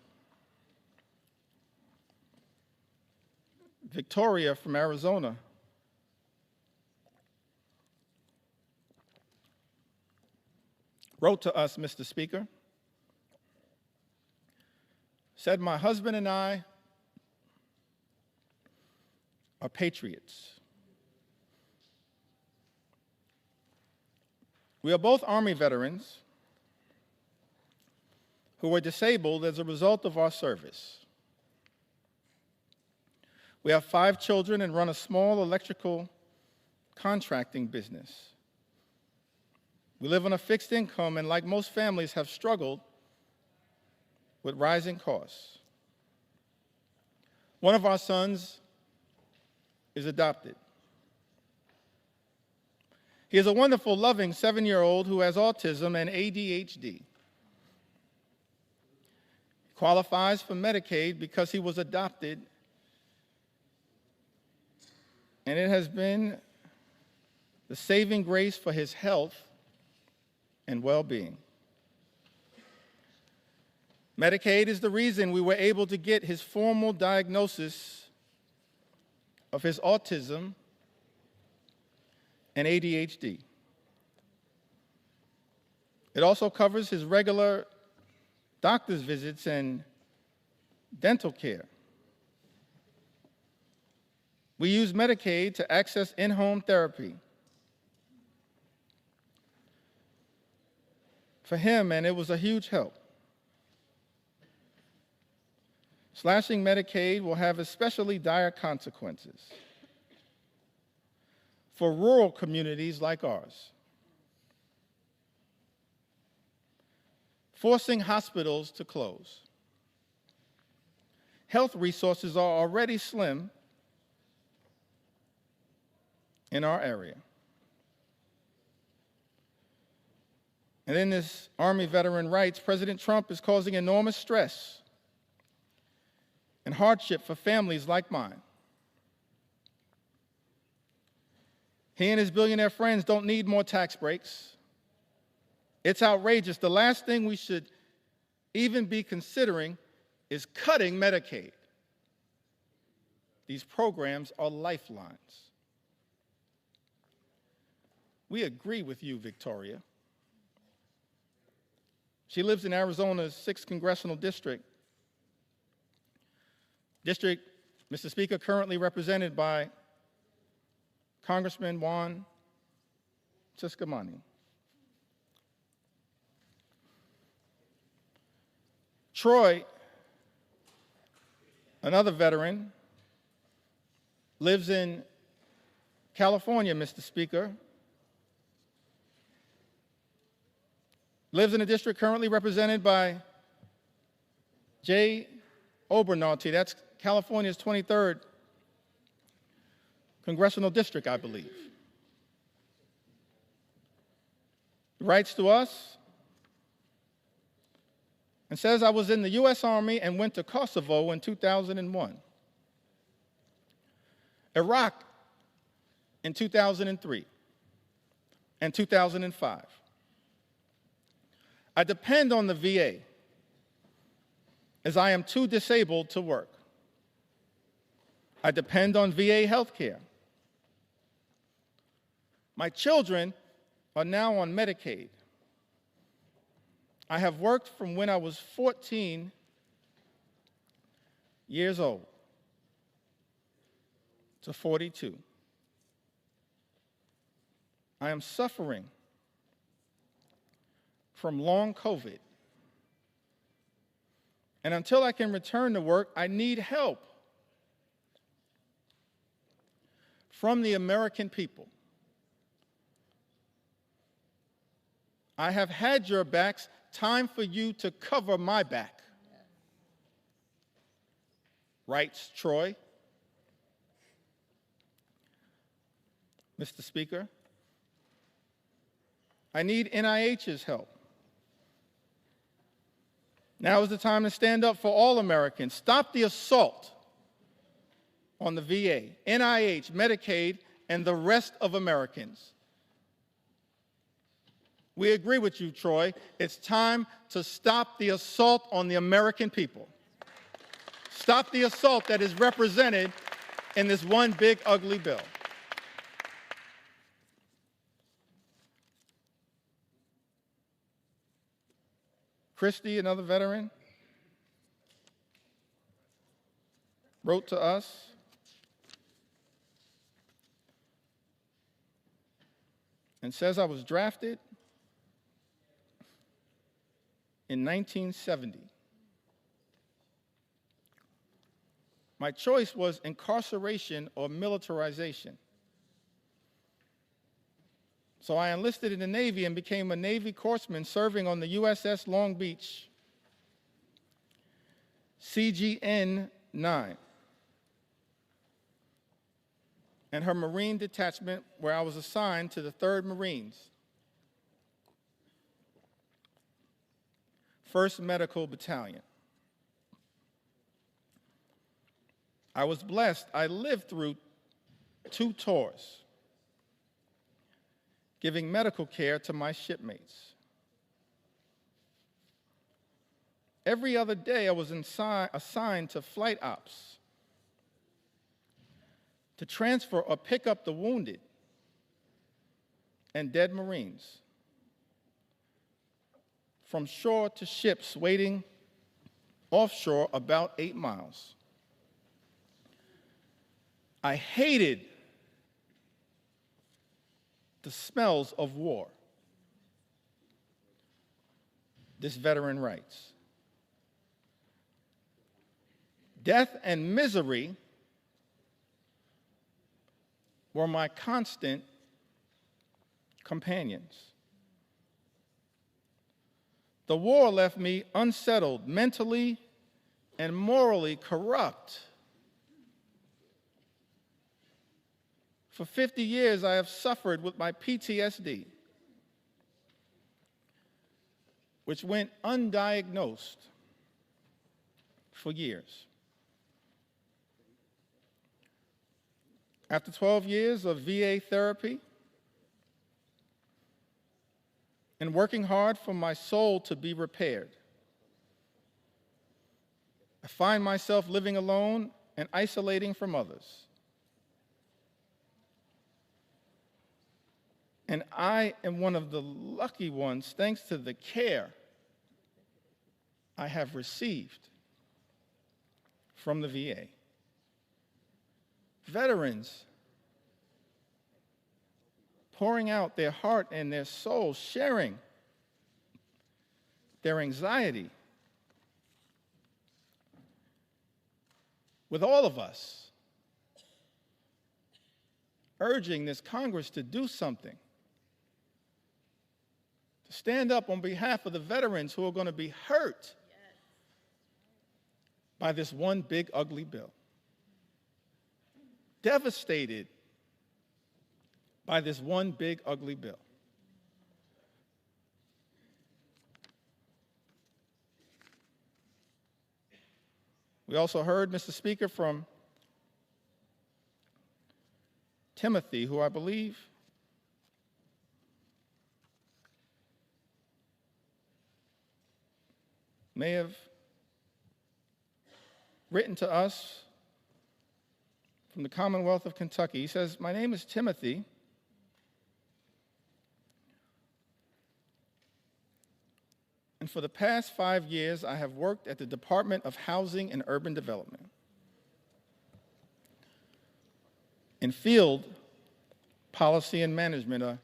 Victoria from Arizona. Wrote to us, Mr. Speaker, said, "My husband and I are patriots. We are both Army veterans who were disabled as a result of our service. We have 5 children and run a small electrical contracting business. We live on a fixed income and, like most families, have struggled with rising costs. One of our sons is adopted. He is a wonderful, loving 7-year-old who has autism and ADHD. He qualifies for Medicaid because he was adopted, and it has been the saving grace for his health and well-being. Medicaid is the reason we were able to get his formal diagnosis of his autism and ADHD. It also covers his regular doctor's visits and dental care. We use Medicaid to access in-home therapy for him, and it was a huge help. Slashing Medicaid will have especially dire consequences for rural communities like ours. Forcing hospitals to close. Health resources are already slim in our area. And then this Army veteran writes, President Trump is causing enormous stress and hardship for families like mine. He and his billionaire friends don't need more tax breaks. It's outrageous. The last thing we should even be considering is cutting Medicaid. These programs are lifelines. We agree with you, Victoria. She lives in Arizona's 6th Congressional District. District, Mr. Speaker, currently represented by Congressman Juan Ciscomani. Troy, another veteran, lives in California, Mr. Speaker. Lives in a district currently represented by Jay Obernalte. That's California's 23rd congressional district, I believe. He writes to us and says, I was in the U.S. Army and went to Kosovo in 2001, Iraq in 2003, and 2005. I depend on the VA as I am too disabled to work. I depend on VA health care. My children are now on Medicaid. I have worked from when I was 14 years old to 42. I am suffering from long COVID. And until I can return to work, I need help from the American people. I have had your backs. Time for you to cover my back, writes Troy. Mr. Speaker, I need NIH's help. Now is the time to stand up for all Americans. Stop the assault on the VA, NIH, Medicaid, and the rest of Americans. We agree with you, Troy. It's time to stop the assault on the American people. Stop the assault that is represented in this one big ugly bill. Christy, another veteran, wrote to us and says, I was drafted in 1970. My choice was incarceration or militarization. So I enlisted in the Navy and became a Navy corpsman serving on the USS Long Beach, CGN 9, and her Marine detachment, where I was assigned to the 3rd Marines, 1st Medical Battalion. I was blessed. I lived through 2 tours, giving medical care to my shipmates. Every other day, I was assigned to flight ops to transfer or pick up the wounded and dead Marines from shore to ships waiting offshore about 8 miles. I hated the smells of war. This veteran writes, death and misery were my constant companions. The war left me unsettled, mentally and morally corrupt. For 50 years, I have suffered with my PTSD, which went undiagnosed for years. After 12 years of VA therapy and working hard for my soul to be repaired, I find myself living alone and isolating from others. And I am one of the lucky ones, thanks to the care I have received from the VA. Veterans pouring out their heart and their soul, sharing their anxiety with all of us, urging this Congress to do something, to stand up on behalf of the veterans who are going to be hurt by this one big ugly bill. Devastated by this one big ugly bill. We also heard, Mr. Speaker, from Timothy, who I believe may have written to us from the Commonwealth of Kentucky. He says, my name is Timothy. And for the past 5 years, I have worked at the Department of Housing and Urban Development in field policy and management, a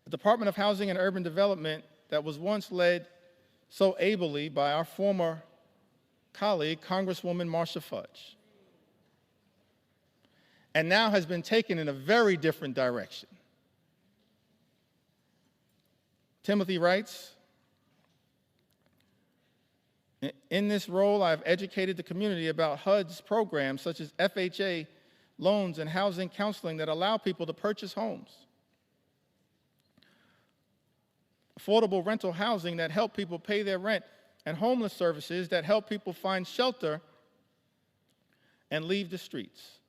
Department of Housing and Urban Development that was once led so ably by our former colleague, Congresswoman Marcia Fudge, and now has been taken in a very different direction. Timothy writes, in this role, I have educated the community about HUD's programs such as FHA loans and housing counseling that allow people to purchase homes, affordable rental housing that help people pay their rent, and homeless services that help people find shelter and leave the streets.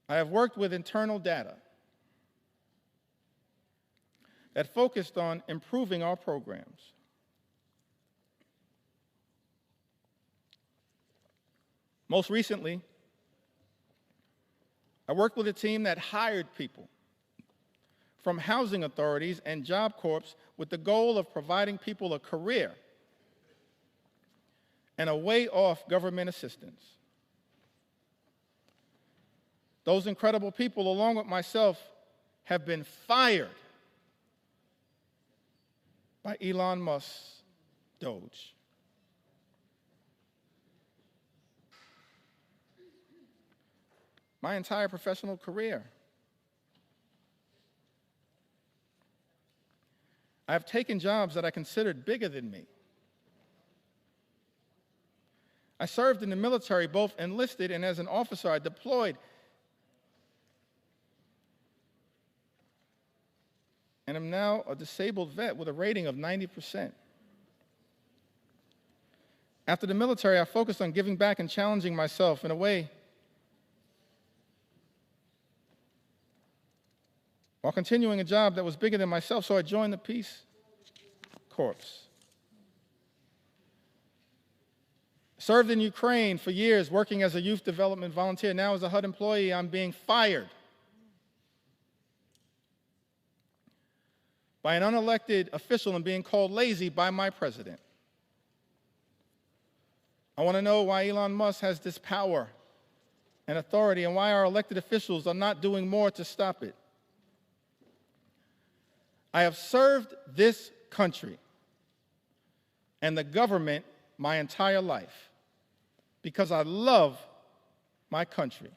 I have worked with internal data that focused on improving our programs. Most recently, I worked with a team that hired people from housing authorities and Job Corps with the goal of providing people a career and a way off government assistance. Those incredible people, along with myself, have been fired by Elon Musk's Doge. My entire professional career, I have taken jobs that I considered bigger than me. I served in the military, both enlisted and as an officer. I deployed. And I'm now a disabled vet with a rating of 90%. After the military, I focused on giving back and challenging myself in a way while continuing a job that was bigger than myself, so I joined the Peace Corps. Served in Ukraine for years, working as a youth development volunteer. Now as a HUD employee, I'm being fired by an unelected official and being called lazy by my president. I want to know why Elon Musk has this power and authority and why our elected officials are not doing more to stop it. I have served this country and the government my entire life because I love my country.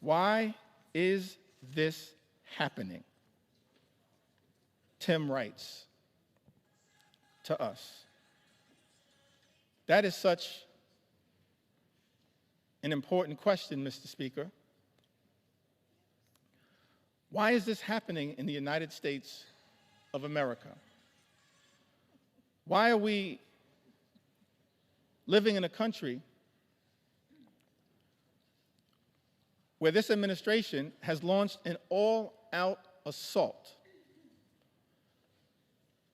Why is this happening? Tim writes to us. That is such an important question, Mr. Speaker. Why is this happening in the United States of America? Why are we living in a country where this administration has launched an all-out assault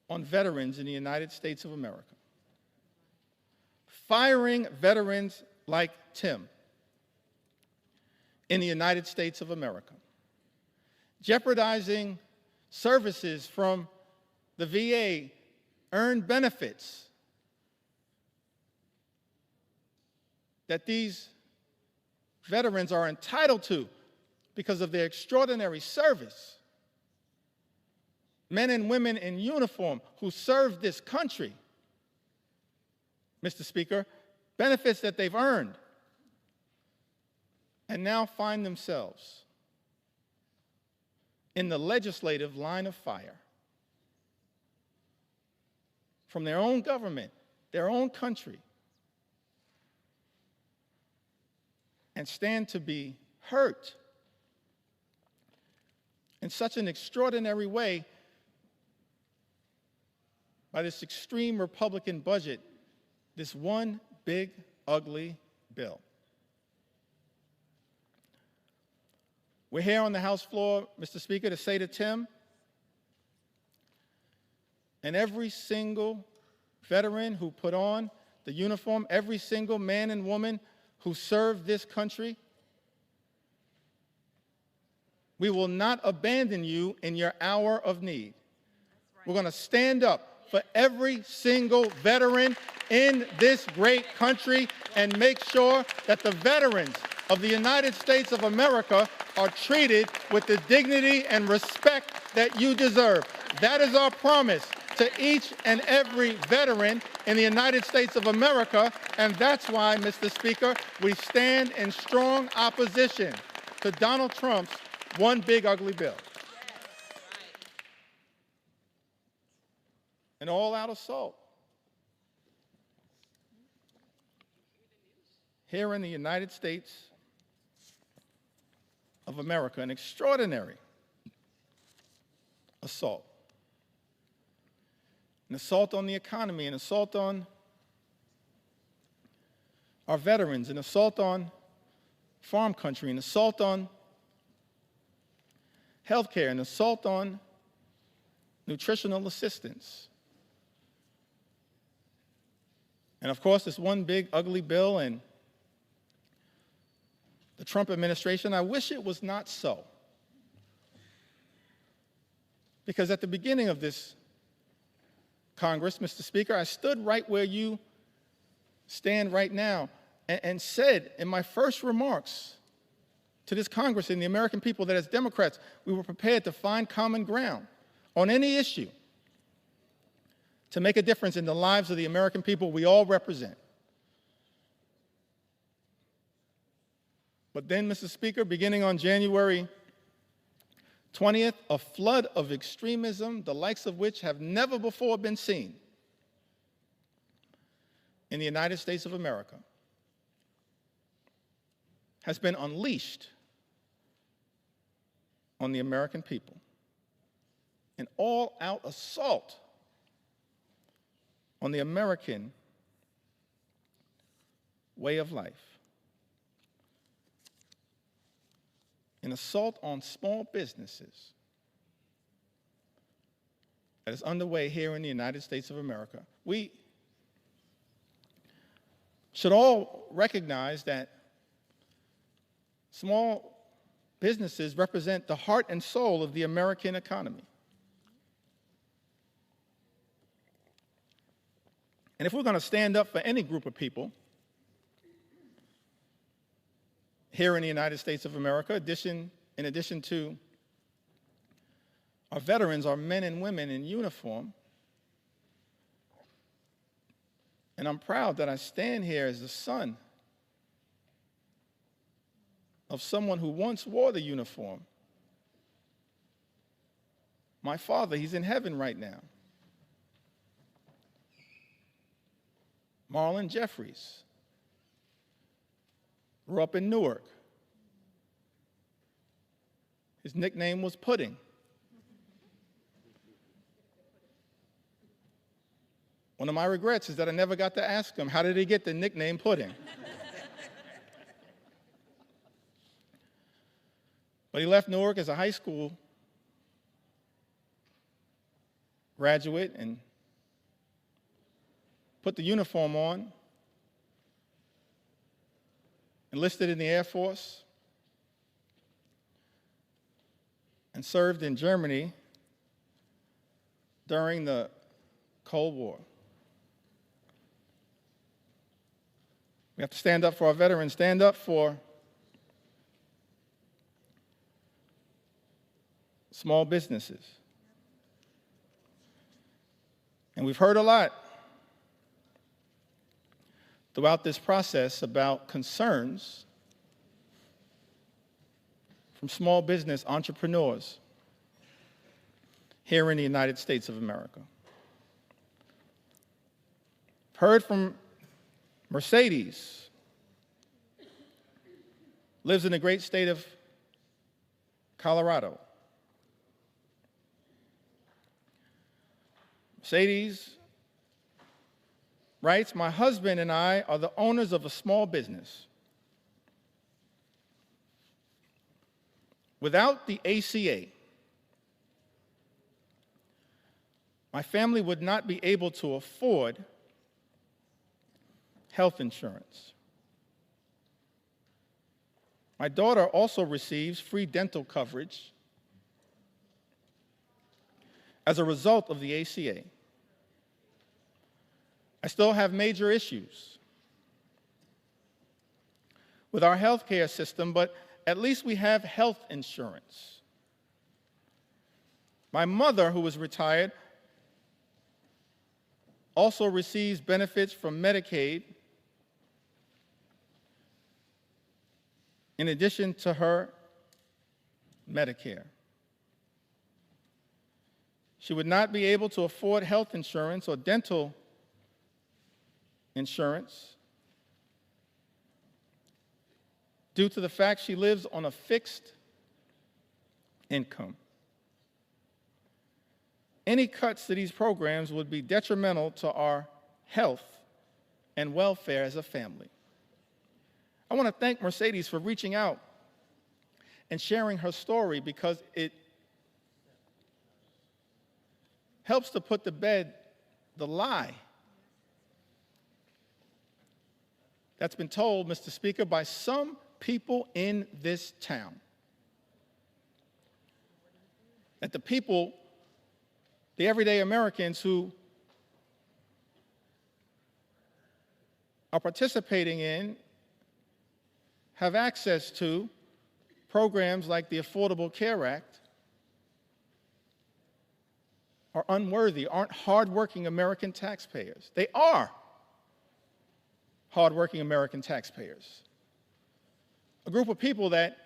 on veterans in the United States of America? Firing veterans like Tim in the United States of America. Jeopardizing services from the VA, earned benefits that these veterans are entitled to because of their extraordinary service. Men and women in uniform who serve this country, Mr. Speaker, benefits that they've earned, and now find themselves in the legislative line of fire from their own government, their own country, and stand to be hurt in such an extraordinary way by this extreme Republican budget, this one big, ugly bill. We're here on the House floor, Mr. Speaker, to say to Tim and every single veteran who put on the uniform, every single man and woman who served this country, we will not abandon you in your hour of need. We're going to stand up for every single veteran in this great country and make sure that the veterans of the United States of America are treated with the dignity and respect that you deserve. That is our promise to each and every veteran in the United States of America, and that's why, Mr. Speaker, we stand in strong opposition to Donald Trump's one big ugly bill. An all-out assault here in the United States of America, an extraordinary assault. An assault on the economy, an assault on our veterans, an assault on farm country, an assault on health care, an assault on nutritional assistance. And of course, it's one big ugly bill, and the Trump administration, I wish it was not so. Because at the beginning of this Congress, Mr. Speaker, I stood right where you stand right now and said in my first remarks to this Congress and the American people that as Democrats, we were prepared to find common ground on any issue to make a difference in the lives of the American people we all represent. But then, Mr. Speaker, beginning on January 20th, a flood of extremism, the likes of which have never before been seen in the United States of America, has been unleashed on the American people. An all-out assault on the American way of life. An assault on small businesses that is underway here in the United States of America. We should all recognize that small businesses represent the heart and soul of the American economy. And if we're going to stand up for any group of people here in the United States of America, in addition to our veterans, our men and women in uniform, and I'm proud that I stand here as the son of someone who once wore the uniform. My father, he's in heaven right now. Marlon Jeffries grew up in Newark. His nickname was Pudding. One of my regrets is that I never got to ask him, how did he get the nickname Pudding? But he left Newark as a high school graduate and put the uniform on, enlisted in the Air Force, and served in Germany during the Cold War. We have to stand up for our veterans, stand up for small businesses. And we've heard a lot throughout this process about concerns from small business entrepreneurs here in the United States of America. Heard from Mercedes, lives in the great state of Colorado. Mercedes writes, my husband and I are the owners of a small business. Without the ACA, my family would not be able to afford health insurance. My daughter also receives free dental coverage as a result of the ACA. I still have major issues with our health care system, but at least we have health insurance. My mother, who is retired, also receives benefits from Medicaid in addition to her Medicare. She would not be able to afford health insurance or dental insurance due to the fact she lives on a fixed income. Any cuts to these programs would be detrimental to our health and welfare as a family. I want to thank Mercedes for reaching out and sharing her story because it helps to put to bed the lie that's been told, Mr. Speaker, by some people in this town. That the people, the everyday Americans who are participating in, have access to programs like the Affordable Care Act, are unworthy, aren't hardworking American taxpayers. They are hardworking American taxpayers. A group of people that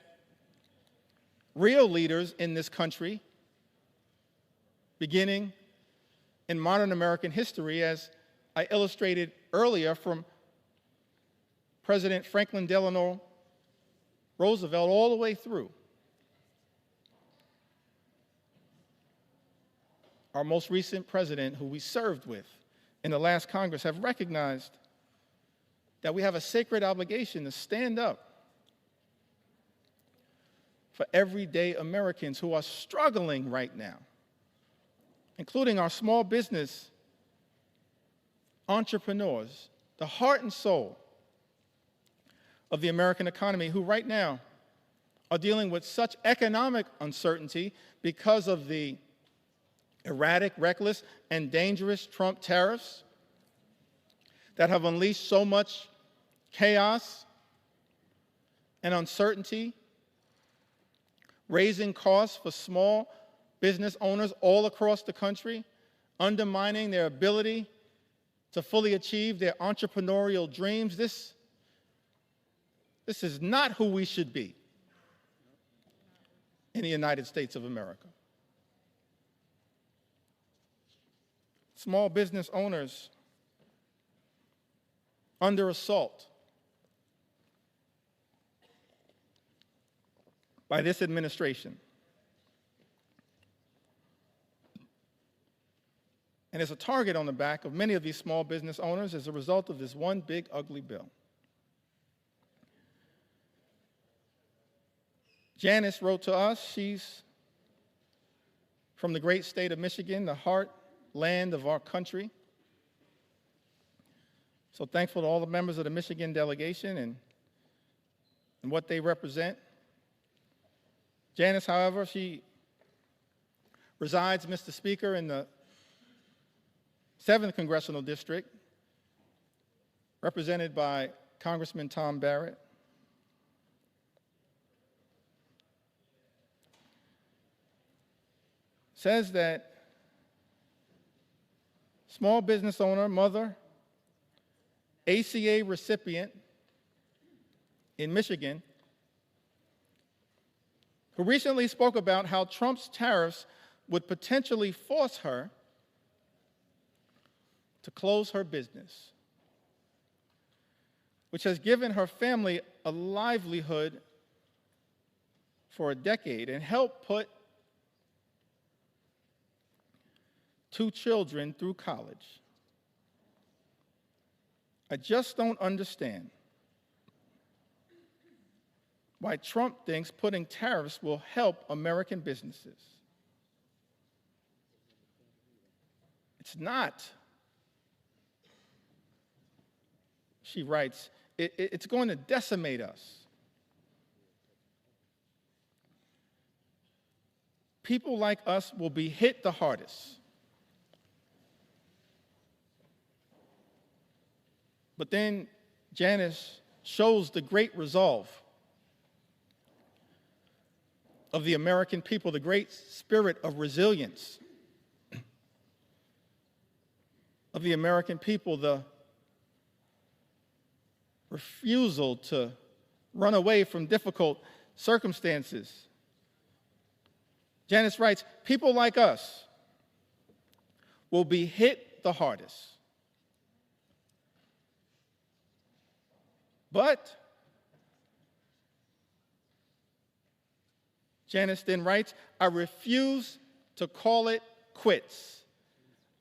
real leaders in this country, beginning in modern American history, as I illustrated earlier from President Franklin Delano Roosevelt all the way through, our most recent president, who we served with in the last Congress, have recognized that we have a sacred obligation to stand up for everyday Americans who are struggling right now, including our small business entrepreneurs, the heart and soul of the American economy, who right now are dealing with such economic uncertainty because of the erratic, reckless, and dangerous Trump tariffs that have unleashed so much chaos and uncertainty, raising costs for small business owners all across the country, undermining their ability to fully achieve their entrepreneurial dreams. This is not who we should be in the United States of America. Small business owners under assault by this administration. And there's a target on the back of many of these small business owners as a result of this one big, ugly bill. Janice wrote to us. She's from the great state of Michigan, the heartland of our country. So thankful to all the members of the Michigan delegation and what they represent. Janice, however, she resides, Mr. Speaker, in the 7th Congressional District, represented by Congressman Tom Barrett. Says that small business owner, mother, ACA recipient in Michigan, who recently spoke about how Trump's tariffs would potentially force her to close her business, which has given her family a livelihood for a decade and helped put 2 children through college. I just don't understand why Trump thinks putting tariffs will help American businesses. It's not. She writes, it's going to decimate us. People like us will be hit the hardest. But then Janice shows the great resolve of the American people, the great spirit of resilience of the American people, the refusal to run away from difficult circumstances. Janice writes, people like us will be hit the hardest. But Janice then writes, I refuse to call it quits.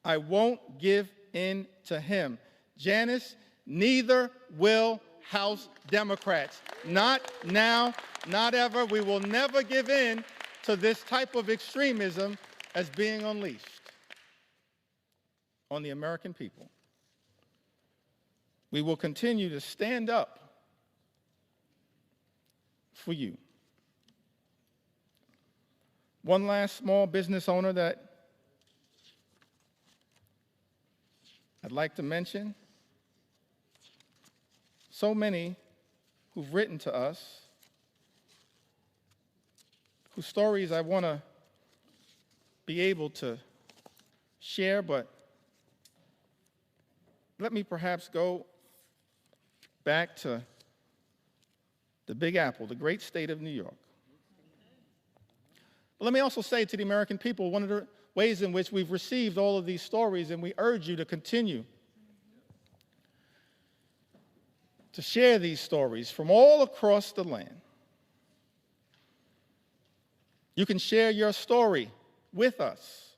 I won't give in to him. Janice, neither will House Democrats. Not now, not ever. We will never give in to this type of extremism as being unleashed on the American people. we will continue to stand up for you. One last small business owner that I'd like to mention. So many who've written to us, whose stories I want to be able to share, but let me perhaps go back to the Big Apple, the great state of New York. But let me also say to the American people, one of the ways in which we've received all of these stories, and we urge you to continue to share these stories from all across the land. You can share your story with us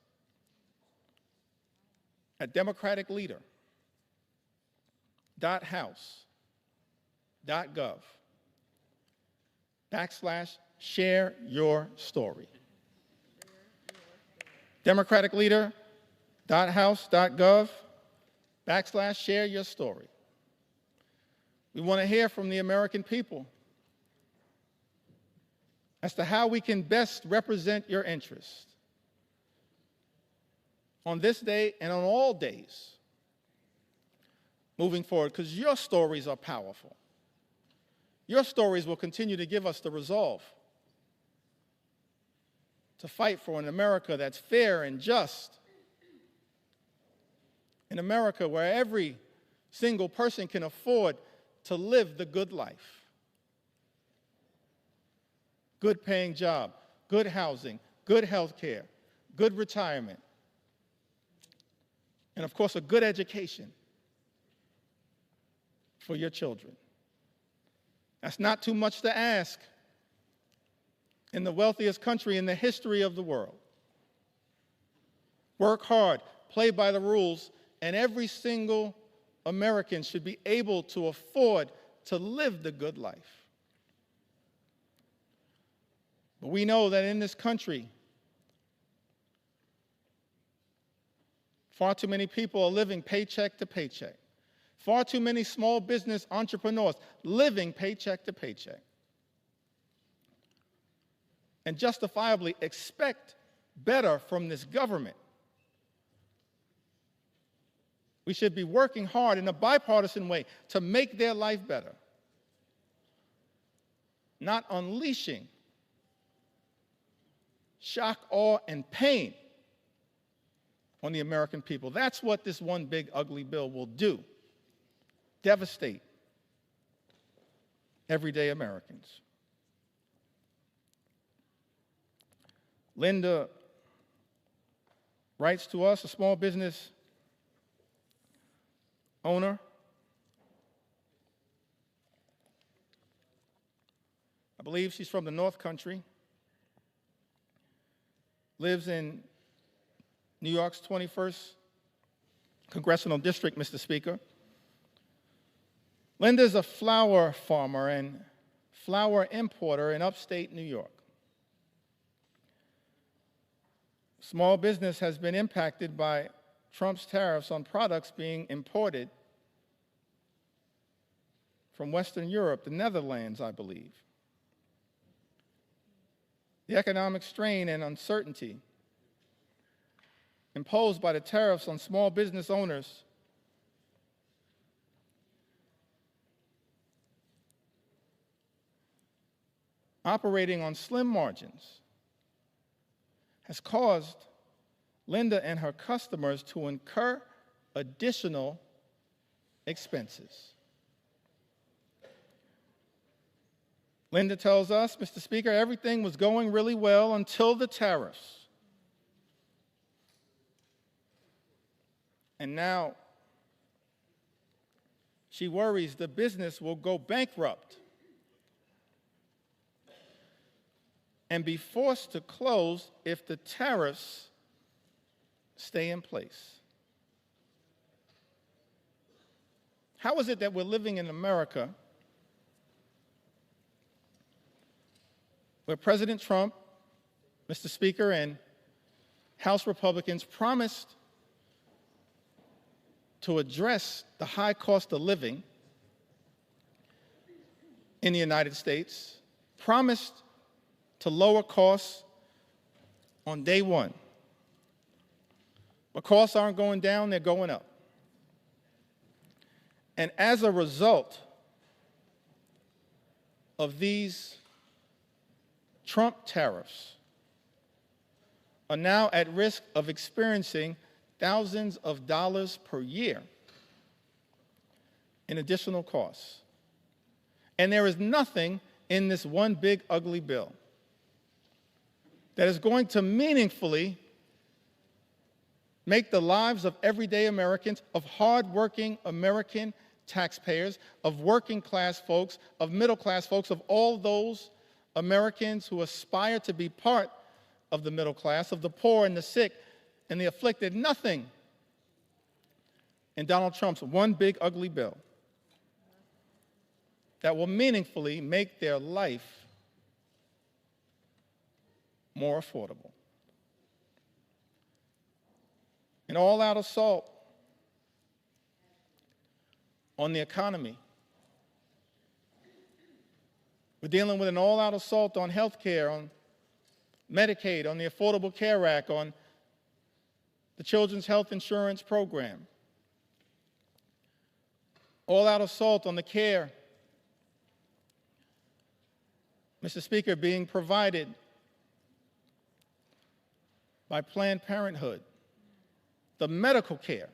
at democraticleader.house.gov/share your story. democraticleader.house.gov/share your story. We want to hear from the American people as to how we can best represent your interests on this day and on all days moving forward, because your stories are powerful. Your stories will continue to give us the resolve to fight for an America that's fair and just, an America where every single person can afford to live the good life. Good paying job, good housing, good health care, good retirement, and of course a good education for your children. That's not too much to ask in the wealthiest country in the history of the world. Work hard, play by the rules, and every single American should be able to afford to live the good life. But we know that in this country, far too many people are living paycheck to paycheck. Far too many small business entrepreneurs living paycheck to paycheck. And justifiably expect better from this government. We should be working hard in a bipartisan way to make their life better, not unleashing shock, awe, and pain on the American people. That's what this one big ugly bill will do. Devastate everyday Americans. Linda writes to us, a small business owner. I believe she's from the North Country. Lives in New York's 21st Congressional District, Mr. Speaker. Linda's a flower farmer and flower importer in upstate New York. Small business has been impacted by Trump's tariffs on products being imported from Western Europe, the Netherlands, I believe. The economic strain and uncertainty imposed by the tariffs on small business owners operating on slim margins has caused Linda and her customers to incur additional expenses. Linda tells us, Mr. Speaker, everything was going really well until the tariffs. And now she worries the business will go bankrupt and be forced to close if the tariffs stay in place. How is it that we're living in America where President Trump, Mr. Speaker, and House Republicans promised to address the high cost of living in the United States, promised to lower costs on day one. But costs aren't going down, they're going up. And as a result of these Trump tariffs, are now at risk of experiencing thousands of dollars per year in additional costs. And there is nothing in this one big ugly bill that is going to meaningfully make the lives of everyday Americans, of hardworking American taxpayers, of working class folks, of middle class folks, of all those Americans who aspire to be part of the middle class, of the poor and the sick and the afflicted. Nothing in Donald Trump's one big ugly bill that will meaningfully make their life more affordable. An all-out assault on the economy. We're dealing with an all-out assault on health care, on Medicaid, on the Affordable Care Act, on the Children's Health Insurance Program. All-out assault on the care, Mr. Speaker, being provided by Planned Parenthood. The medical care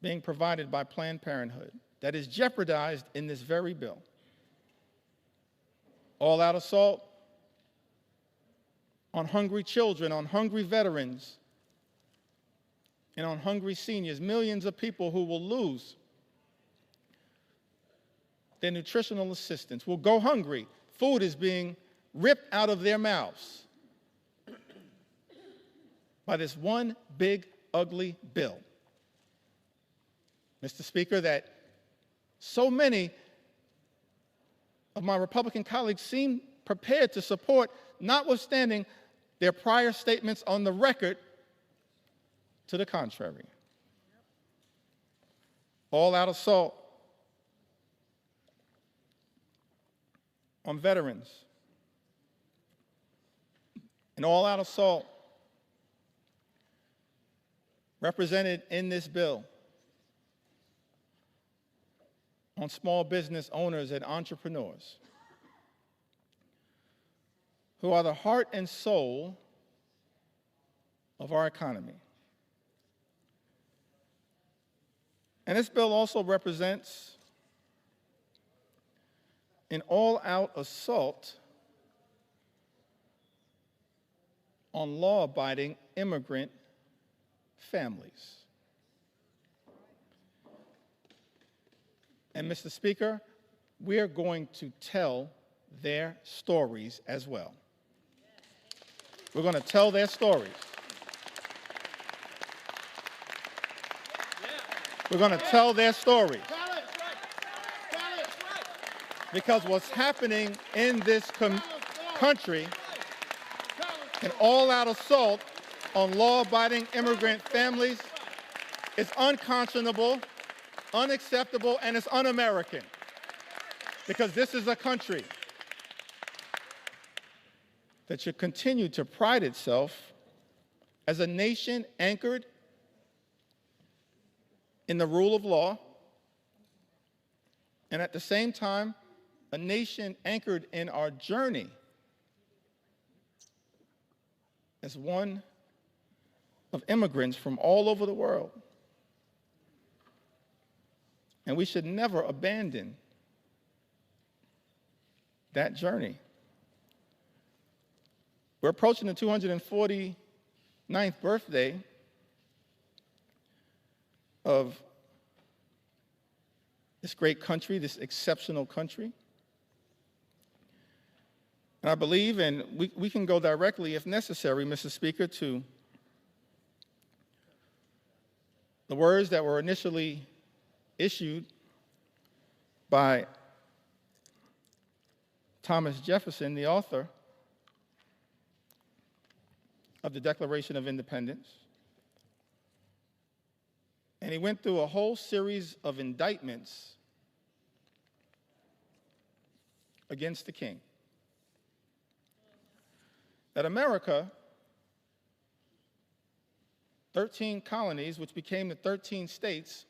being provided by Planned Parenthood that is jeopardized in this very bill. All-out assault on hungry children, on hungry veterans, and on hungry seniors, millions of people who will lose their nutritional assistance, will go hungry. Food is being ripped out of their mouths by this one big, ugly bill. Mr. Speaker, that so many of my Republican colleagues seem prepared to support, notwithstanding their prior statements on the record to the contrary. All-out assault on veterans. An all-out assault represented in this bill on small business owners and entrepreneurs who are the heart and soul of our economy. And this bill also represents an all-out assault on law-abiding immigrant families. And Mr. Speaker, we're going to tell their stories as well. We're going to tell their stories. We're going to tell their stories. Because what's happening in this country, an all-out assault on law-abiding immigrant families, is unconscionable, unacceptable, and it's un-American. Because this is a country that should continue to pride itself as a nation anchored in the rule of law, and at the same time, a nation anchored in our journey as one of immigrants from all over the world. And we should never abandon that journey. We're approaching the 249th birthday of this great country, this exceptional country. And I believe, and we can go directly, if necessary, Mr. Speaker, to the words that were initially issued by Thomas Jefferson, the author of the Declaration of Independence. and he went through a whole series of indictments against the king. That America, 13 colonies, which became the 13 states,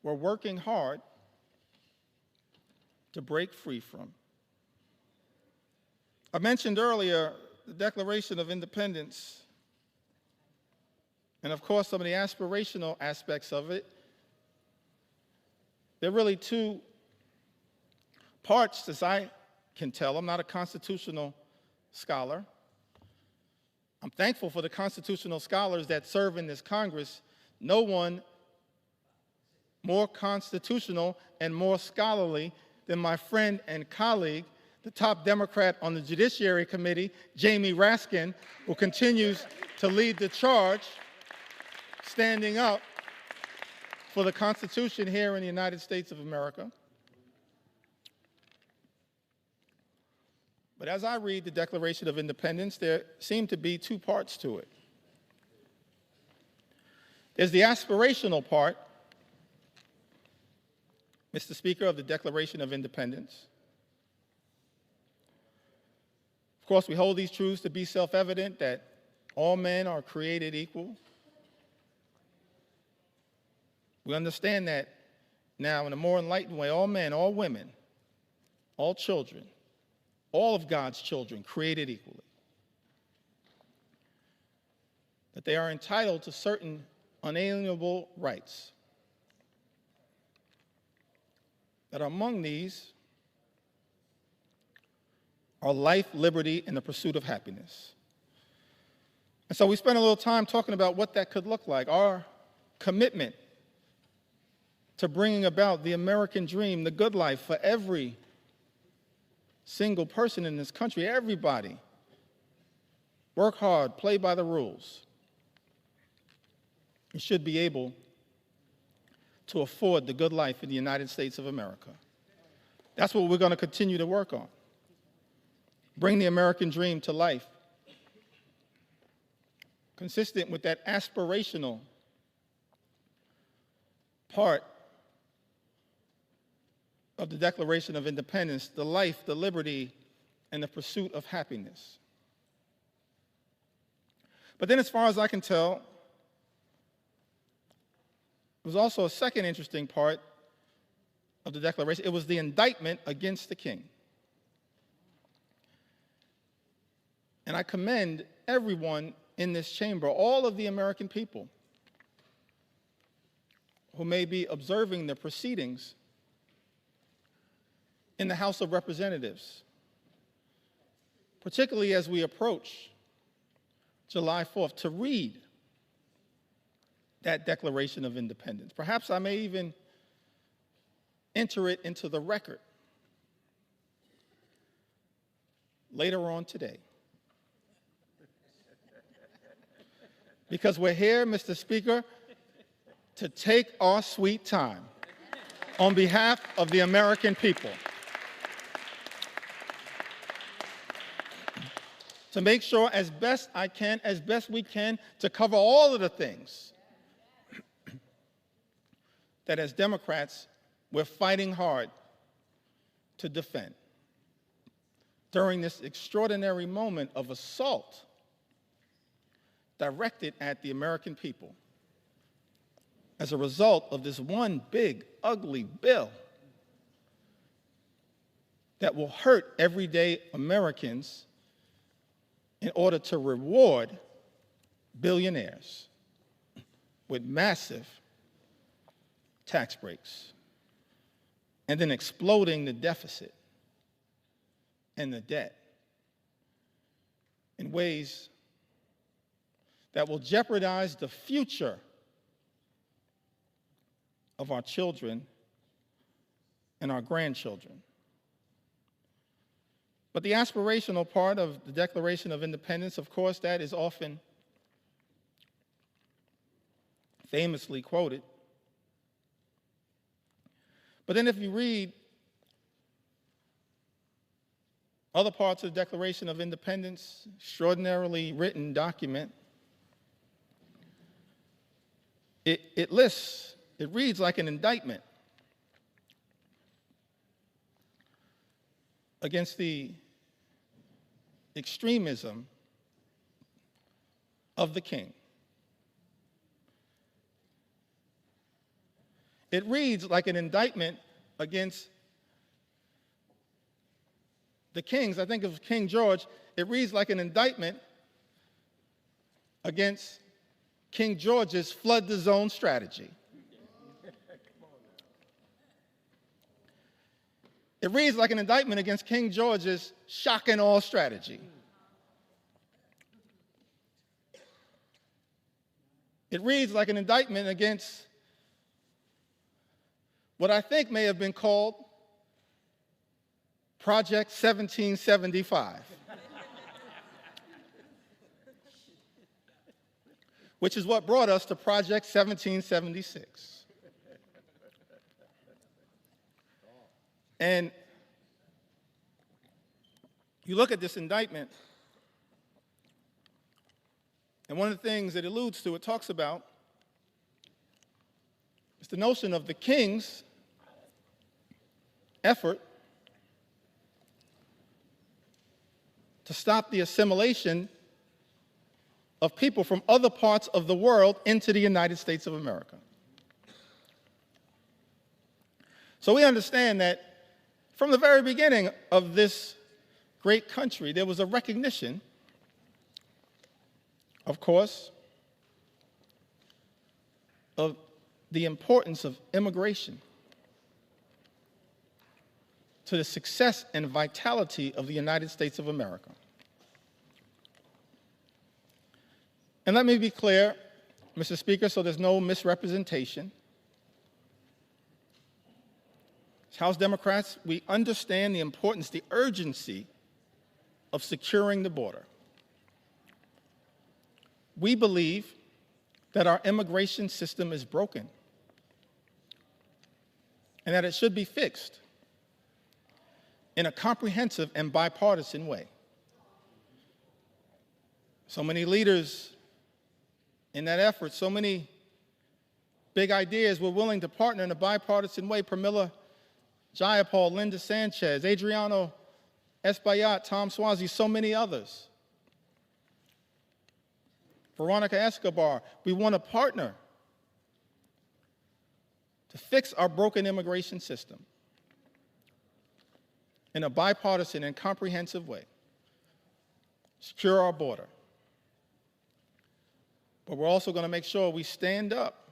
were working hard to break free from. I mentioned earlier the Declaration of Independence, and of course some of the aspirational aspects of it. There are really two parts, as I can tell. I'm not a constitutional scholar. I'm thankful for the constitutional scholars that serve in this Congress. No one more constitutional and more scholarly than my friend and colleague, the top Democrat on the Judiciary Committee, Jamie Raskin, who continues to lead the charge, standing up for the Constitution here in the United States of America. But as I read the Declaration of Independence, there seem to be two parts to it. There's the aspirational part, Mr. Speaker, of the Declaration of Independence. Of course, we hold these truths to be self-evident, that all men are created equal. We understand that now in a more enlightened way. All men, all women, all children, all of God's children created equally. That they are entitled to certain unalienable rights. That among these are life, liberty, and the pursuit of happiness. And so we spent a little time talking about what that could look like, our commitment to bringing about the American dream, the good life for every single person in this country, everybody. Work hard, play by the rules. You should be able to afford the good life in the United States of America. That's what we're going to continue to work on. Bring the American dream to life, consistent with that aspirational part of the Declaration of Independence, the life, the liberty, and the pursuit of happiness. But then, as far as I can tell, there was also a second interesting part of the Declaration. It was the indictment against the king. And I commend everyone in this chamber, all of the American people who may be observing the proceedings in the House of Representatives, particularly as we approach July 4th, to read that Declaration of Independence. Perhaps I may even enter it into the record later on today. Because we're here, Mr. Speaker, to take our sweet time on behalf of the American people, to make sure as best we can, to cover all of the things that as Democrats we're fighting hard to defend during this extraordinary moment of assault directed at the American people as a result of this one big, ugly bill that will hurt everyday Americans in order to reward billionaires with massive tax breaks and then exploding the deficit and the debt in ways that will jeopardize the future of our children and our grandchildren. But the aspirational part of the Declaration of Independence, of course, that is often famously quoted. But then if you read other parts of the Declaration of Independence, extraordinarily written document, it reads like an indictment against the extremism of the king. It reads like an indictment against the kings. I think of King George. It reads like an indictment against King George's flood the zone strategy. It reads like an indictment against King George's shock and awe strategy. It reads like an indictment against what I think may have been called Project 1775, which is what brought us to Project 1776. And you look at this indictment, and one of the things it alludes to, it talks about, is the notion of the king's effort to stop the assimilation of people from other parts of the world into the United States of America. So we understand that from the very beginning of this great country, there was a recognition, of course, of the importance of immigration to the success and vitality of the United States of America. And let me be clear, Mr. Speaker, so there's no misrepresentation. As House Democrats, we understand the importance, the urgency of securing the border. We believe that our immigration system is broken and that it should be fixed in a comprehensive and bipartisan way. So many leaders in that effort, so many big ideas were willing to partner in a bipartisan way. Pramila Jayapal, Linda Sanchez, Adriano Espaillat, Tom Suozzi, so many others. Veronica Escobar, we want to partner to fix our broken immigration system in a bipartisan and comprehensive way, secure our border. But we're also going to make sure we stand up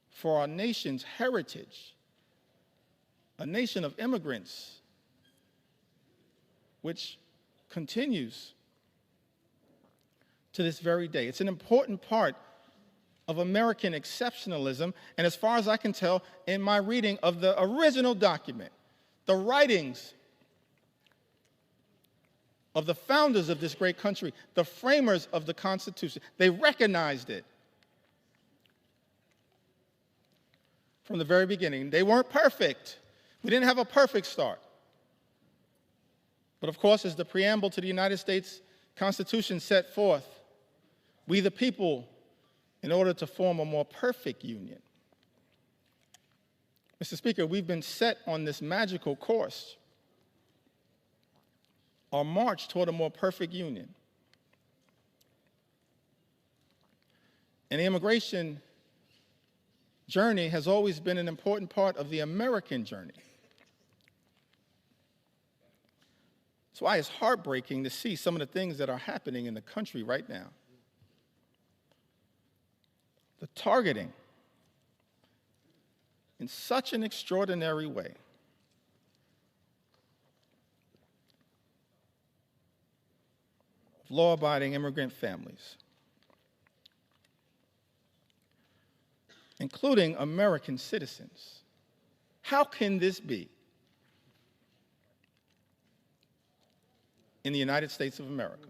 for our nation's heritage, a nation of immigrants, which continues to this very day. It's an important part of American exceptionalism, and as far as I can tell, in my reading of the original document, the writings of the founders of this great country, the framers of the Constitution, they recognized it from the very beginning. They weren't perfect. We didn't have a perfect start. But of course, as the preamble to the United States Constitution set forth, we the people, in order to form a more perfect union. Mr. Speaker, we've been set on this magical course, our march toward a more perfect union. And the immigration journey has always been an important part of the American journey. That's why it's heartbreaking to see some of the things that are happening in the country right now. The targeting in such an extraordinary way of law-abiding immigrant families, including American citizens. How can this be in the United States of America?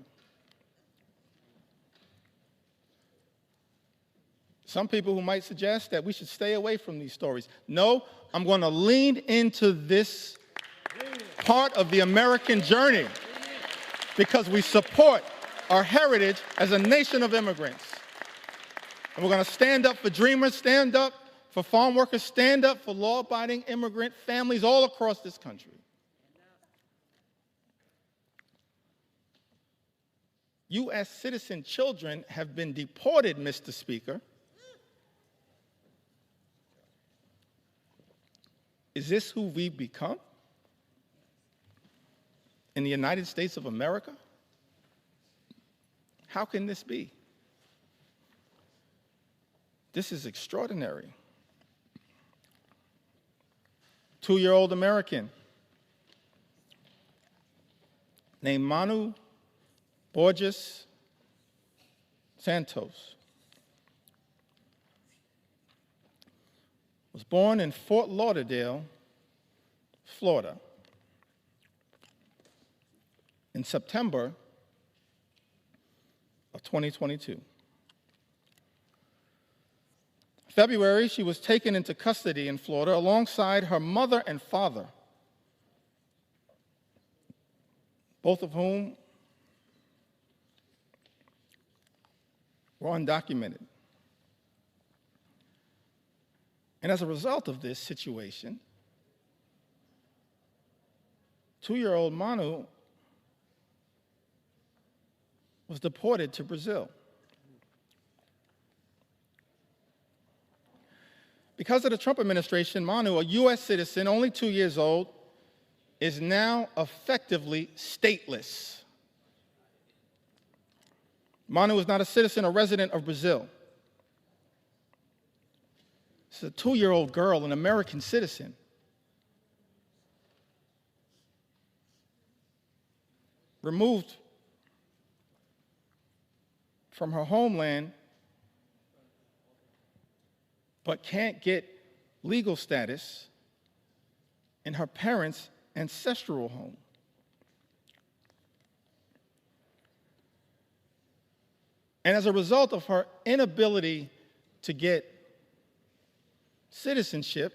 Some people who might suggest that we should stay away from these stories. No, I'm going to lean into this part of the American journey because we support our heritage as a nation of immigrants. And we're going to stand up for dreamers, stand up for farm workers, stand up for law-abiding immigrant families all across this country. U.S. citizen children have been deported, Mr. Speaker. Is this who we've become in the United States of America? How can this be? This is extraordinary. 2-year-old American named Manu Borges Santos was born in Fort Lauderdale, Florida, in September of 2022. February, she was taken into custody in Florida alongside her mother and father, both of whom were undocumented. And as a result of this situation, 2-year-old Manu was deported to Brazil. Because of the Trump administration, Manu, a U.S. citizen, only 2 years old, is now effectively stateless. Manu is not a citizen or resident of Brazil. She's a 2-year-old girl, an American citizen. Removed from her homeland, but can't get legal status in her parents' ancestral home. And as a result of her inability to get citizenship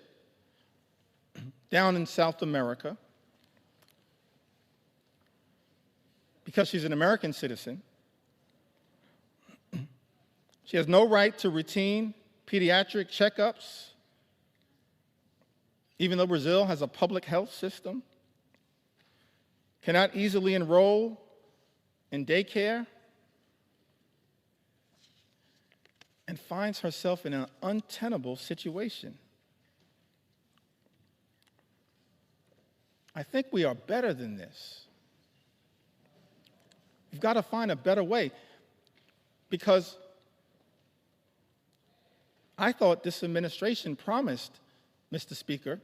down in South America, because she's an American citizen, she has no right to routine pediatric checkups, even though Brazil has a public health system, cannot easily enroll in daycare, and finds herself in an untenable situation. I think we are better than this. We've got to find a better way, because I thought this administration promised, Mr. Speaker,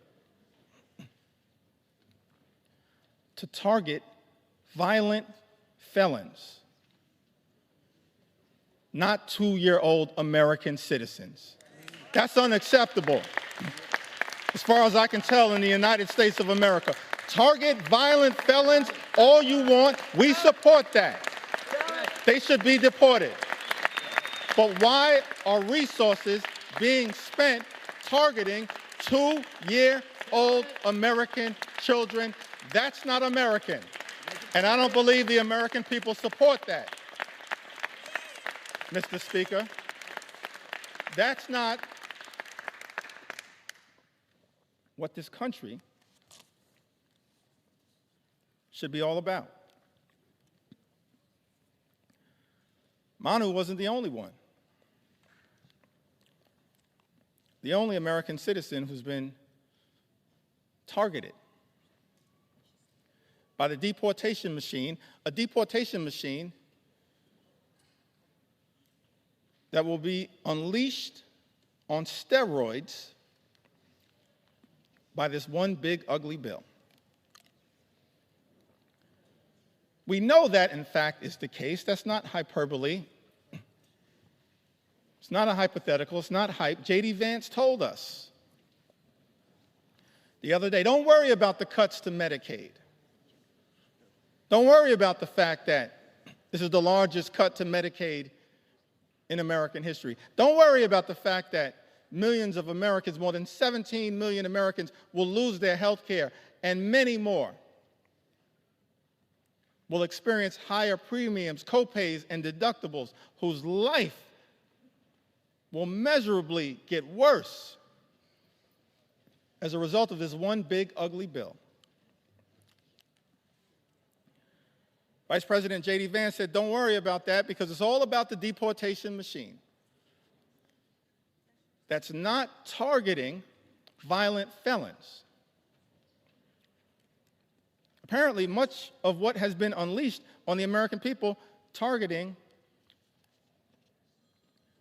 to target violent felons, not 2-year-old American citizens. That's unacceptable, as far as I can tell, in the United States of America. Target violent felons all you want. We support that. They should be deported. But why are resources being spent targeting 2-year-old American children? That's not American. And I don't believe the American people support that, Mr. Speaker. That's not what this country should be all about. Manu wasn't the only one. The only American citizen who's been targeted by the deportation machine, a deportation machine that will be unleashed on steroids by this one big ugly bill. We know that, in fact, is the case. That's not hyperbole. It's not a hypothetical. It's not hype. J.D. Vance told us the other day, don't worry about the cuts to Medicaid. Don't worry about the fact that this is the largest cut to Medicaid in American history. Don't worry about the fact that millions of Americans, more than 17 million Americans, will lose their health care, and many more will experience higher premiums, copays, and deductibles, whose life will measurably get worse as a result of this one big, ugly bill. Vice President J.D. Vance said, don't worry about that because it's all about the deportation machine. That's not targeting violent felons. Apparently, much of what has been unleashed on the American people targeting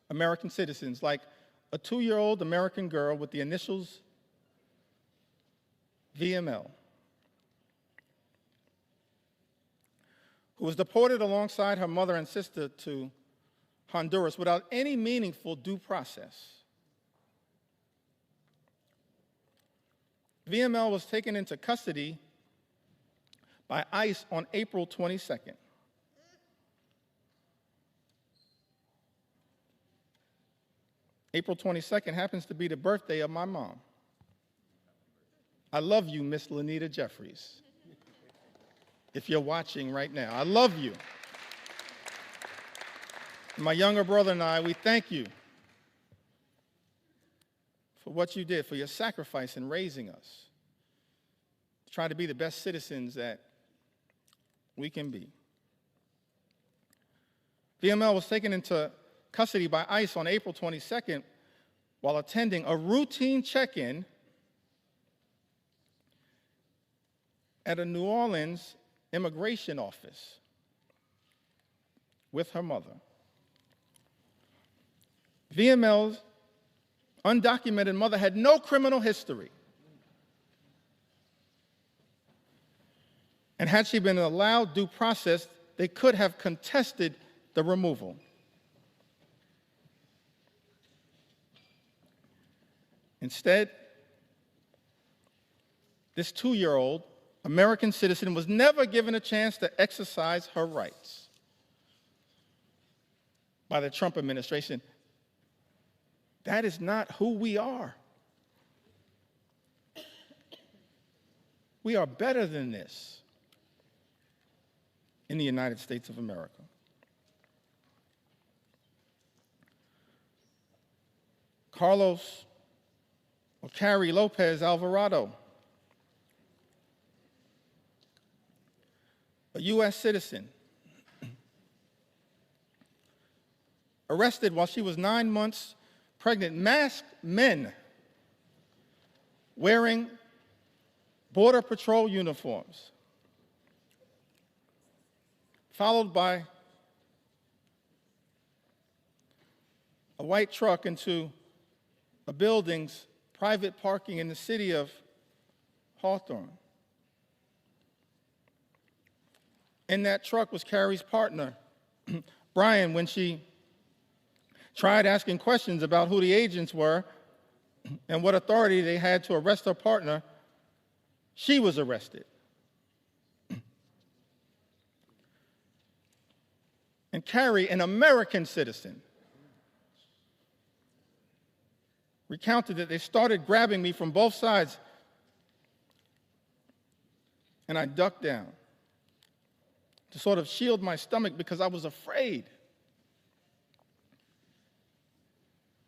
American citizens, like a 2-year-old American girl with the initials VML, who was deported alongside her mother and sister to Honduras without any meaningful due process. VML was taken into custody by ICE on April 22nd. April 22nd happens to be the birthday of my mom. I love you, Miss Lanita Jeffries. If you're watching right now, I love you. My younger brother and I, we thank you for what you did, for your sacrifice in raising us, to try to be the best citizens that we can be. VML was taken into custody by ICE on April 22nd while attending a routine check-in at a New Orleans immigration office with her mother. VML's undocumented mother had no criminal history. And had she been allowed due process, they could have contested the removal. Instead, this 2-year-old American citizen was never given a chance to exercise her rights by the Trump administration. That is not who we are. We are better than this in the United States of America. Carlos or Carrie Lopez Alvarado, a U.S. citizen, arrested while she was 9 months pregnant, masked men wearing Border Patrol uniforms, followed by a white truck into a building's private parking in the city of Hawthorne. In that truck was Carrie's partner, Brian. When she tried asking questions about who the agents were and what authority they had to arrest her partner, she was arrested. And Carrie, an American citizen, recounted that they started grabbing me from both sides, and I ducked down to sort of shield my stomach because I was afraid.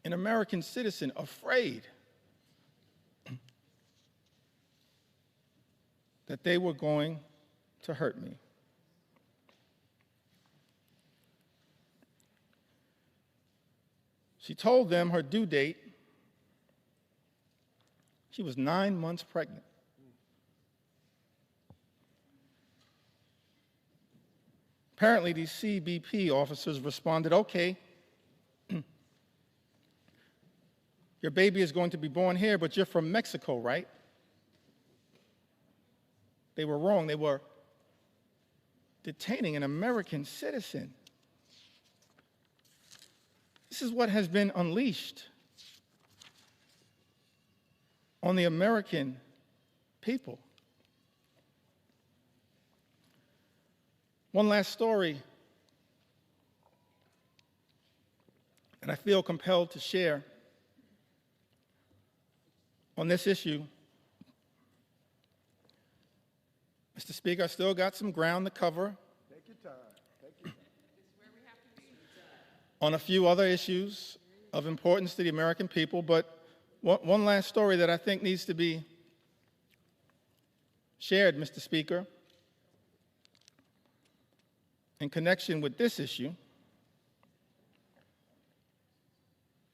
An American citizen afraid that they were going to hurt me. She told them her due date. She was 9 months pregnant. Apparently, these CBP officers responded, okay, your baby is going to be born here, but you're from Mexico, right? They were wrong. They were detaining an American citizen. This is what has been unleashed on the American people. One last story that I feel compelled to share on this issue. Mr. Speaker, I still got some ground to cover. Take your time. Take your time. On a few other issues of importance to the American people, but one last story that I think needs to be shared, Mr. Speaker, in connection with this issue.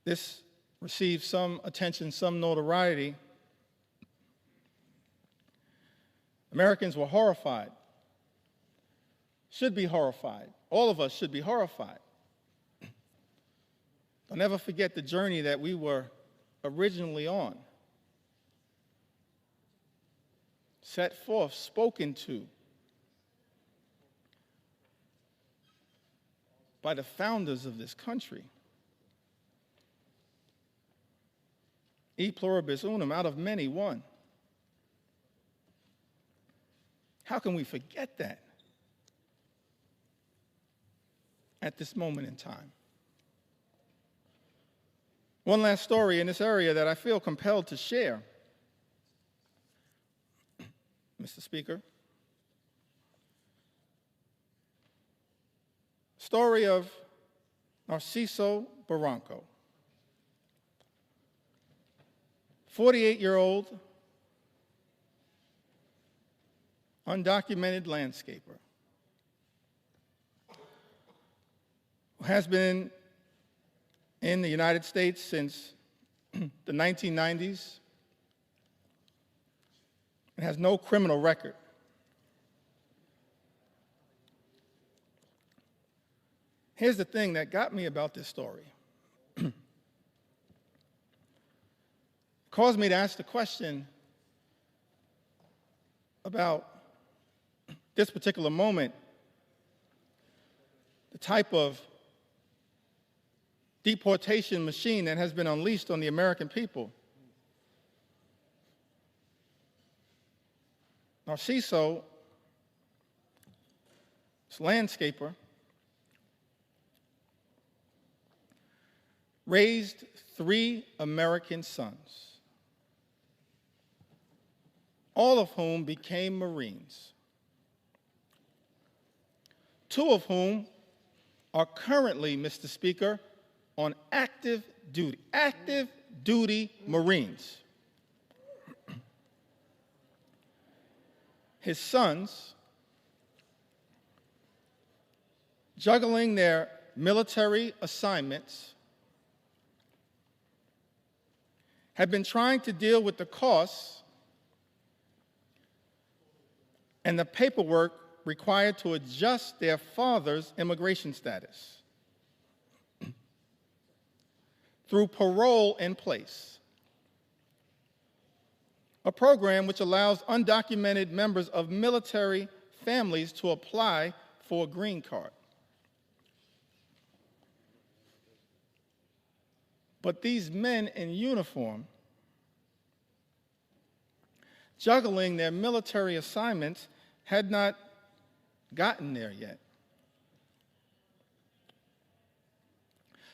This received some attention, some notoriety. Americans were horrified, should be horrified. All of us should be horrified. I'll never forget the journey that we were originally on. Set forth, spoken to by the founders of this country. E pluribus unum, out of many, one. How can we forget that at this moment in time? One last story in this area that I feel compelled to share, Mr. Speaker. Story of Narciso Barranco, 48-year-old undocumented landscaper who has been in the United States since the 1990s and has no criminal record. Here's the thing that got me about this story. Caused me to ask the question about this particular moment, the type of deportation machine that has been unleashed on the American people. Narciso, this landscaper, raised 3 American sons, all of whom became Marines, 2 of whom are currently, Mr. Speaker, on active duty Marines. His sons, juggling their military assignments, have been trying to deal with the costs and the paperwork required to adjust their father's immigration status through parole in place, a program which allows undocumented members of military families to apply for a green card. But these men in uniform, juggling their military assignments, had not gotten there yet.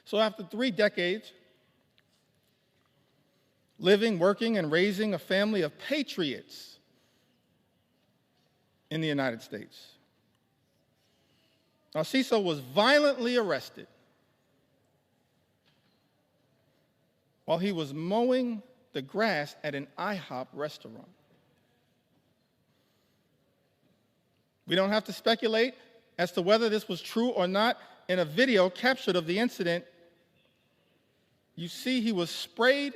So after 3 decades, living, working, and raising a family of patriots in the United States, Narciso was violently arrested while he was mowing the grass at an IHOP restaurant. We don't have to speculate as to whether this was true or not. In a video captured of the incident, you see he was sprayed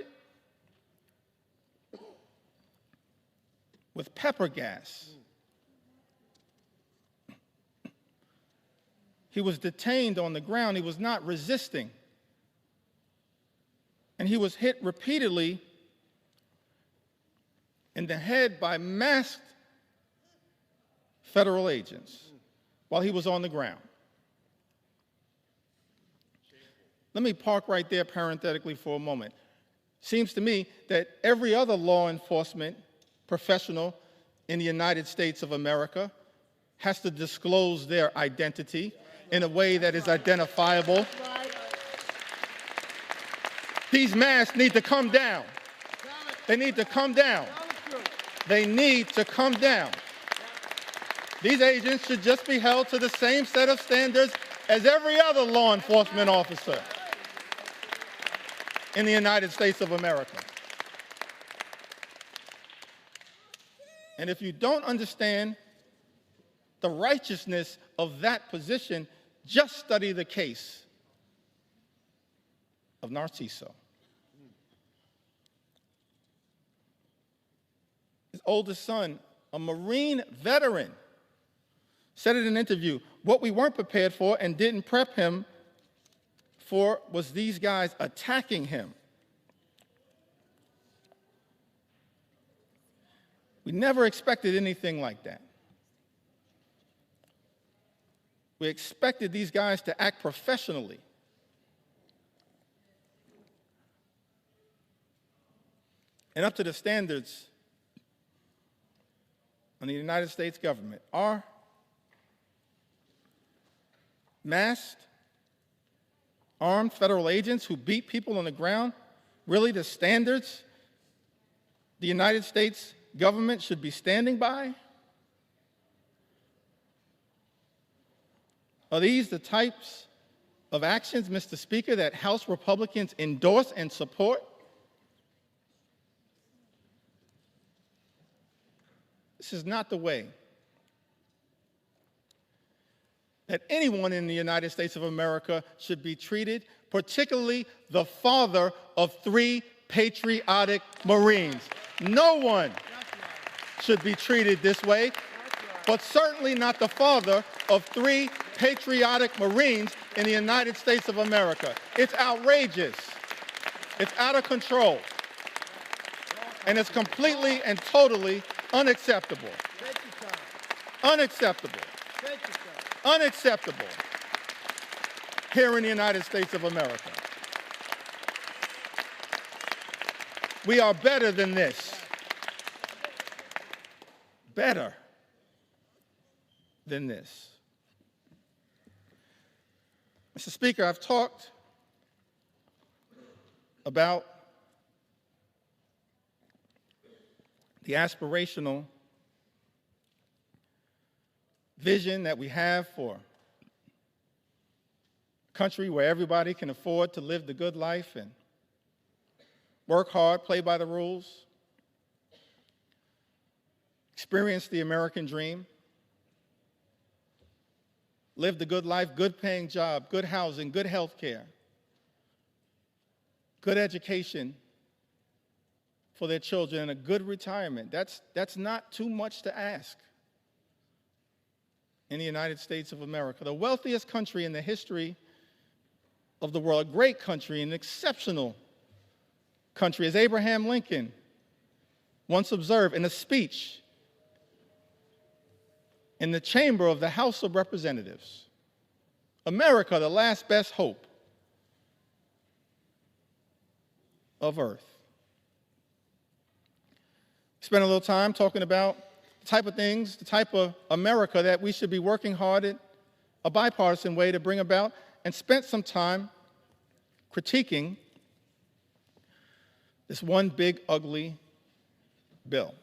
with pepper gas. He was detained on the ground. He was not resisting. And he was hit repeatedly in the head by masked federal agents while he was on the ground. Let me park right there parenthetically for a moment. Seems to me that every other law enforcement professional in the United States of America has to disclose their identity in a way that is identifiable. These masks need to come down. They need to come down. They need to come down. These agents should just be held to the same set of standards as every other law enforcement officer. in the United States of America. And if you don't understand the righteousness of that position, just study the case of Narciso. His oldest son, a Marine veteran, said in an interview, what we weren't prepared for and didn't prep him for was these guys attacking him. We never expected anything like that. We expected these guys to act professionally. And up to the standards of the United States government. Are masked, armed federal agents who beat people on the ground really the standards the United States government should be standing by? Are these the types of actions, Mr. Speaker, that House Republicans endorse and support? This is not the way that anyone in the United States of America should be treated, particularly the father of 3 patriotic Marines. No one should be treated this way, but certainly not the father of 3 patriotic Marines in the United States of America. It's outrageous. It's out of control. And it's completely and totally unacceptable. Unacceptable. Unacceptable here in the United States of America. We are better than this. Better than this. Mr. Speaker, I've talked about the aspirational vision that we have for a country where everybody can afford to live the good life and work hard, play by the rules, experience the American dream, live the good life, good paying job, good housing, good health care, good education for their children, and a good retirement. That's not too much to ask in the United States of America, the wealthiest country in the history of the world, a great country, an exceptional country, as Abraham Lincoln once observed in a speech in the chamber of the House of Representatives. America, the last best hope of Earth. Spent a little time talking about the type of things, the type of America that we should be working hard at a bipartisan way to bring about, and spent some time critiquing this one big, ugly bill.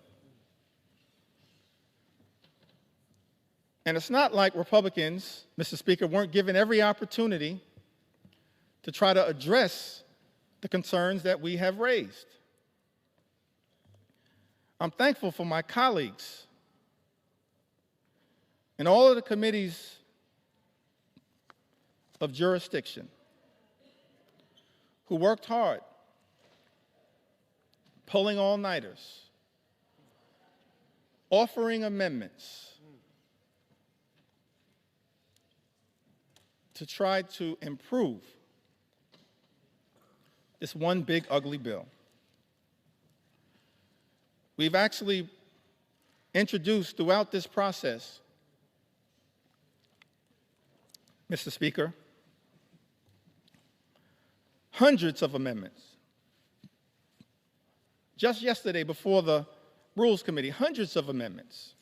And it's not like Republicans, Mr. Speaker, weren't given every opportunity to try to address the concerns that we have raised. I'm thankful for my colleagues in all of the committees of jurisdiction who worked hard, pulling all-nighters, offering amendments to try to improve this one big, ugly bill. We've actually introduced throughout this process, Mr. Speaker, hundreds of amendments. Just yesterday before the Rules Committee, hundreds of amendments.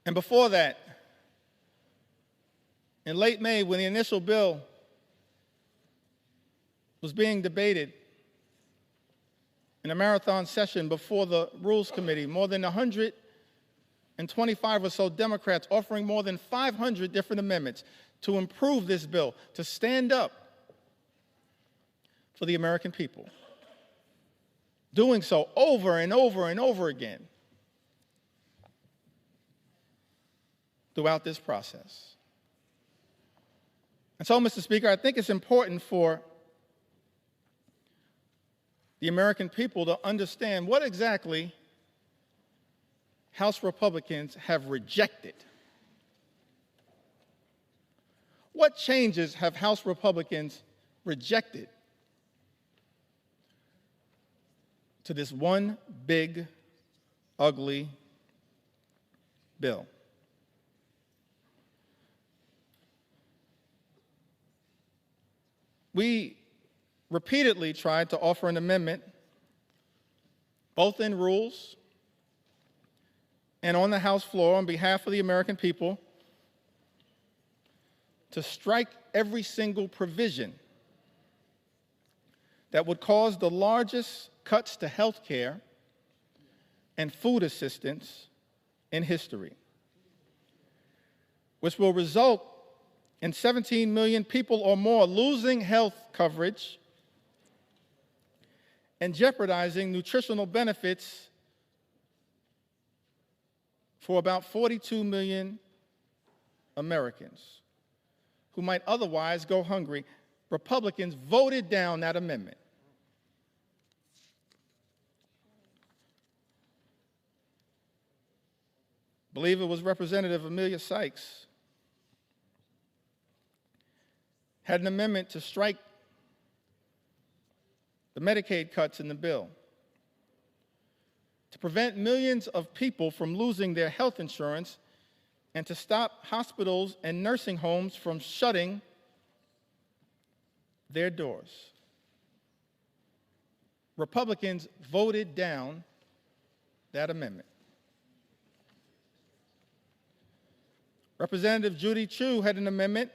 And before that, in late May, when the initial bill was being debated in a marathon session before the Rules Committee, more than 125 or so Democrats offering more than 500 different amendments to improve this bill, to stand up for the American people, doing so over and over and over again throughout this process. And so, Mr. Speaker, I think it's important for the American people to understand what exactly House Republicans have rejected. What changes have House Republicans rejected to this one big, ugly bill? We repeatedly tried to offer an amendment, both in rules and on the House floor on behalf of the American people, to strike every single provision that would cause the largest cuts to health care and food assistance in history, which will result in 17 million people or more losing health coverage and jeopardizing nutritional benefits for about 42 million Americans who might otherwise go hungry. Republicans voted down that amendment. I believe it was Representative Amelia Sykes had an amendment to strike the Medicaid cuts in the bill to prevent millions of people from losing their health insurance and to stop hospitals and nursing homes from shutting their doors. Republicans voted down that amendment. Representative Judy Chu had an amendment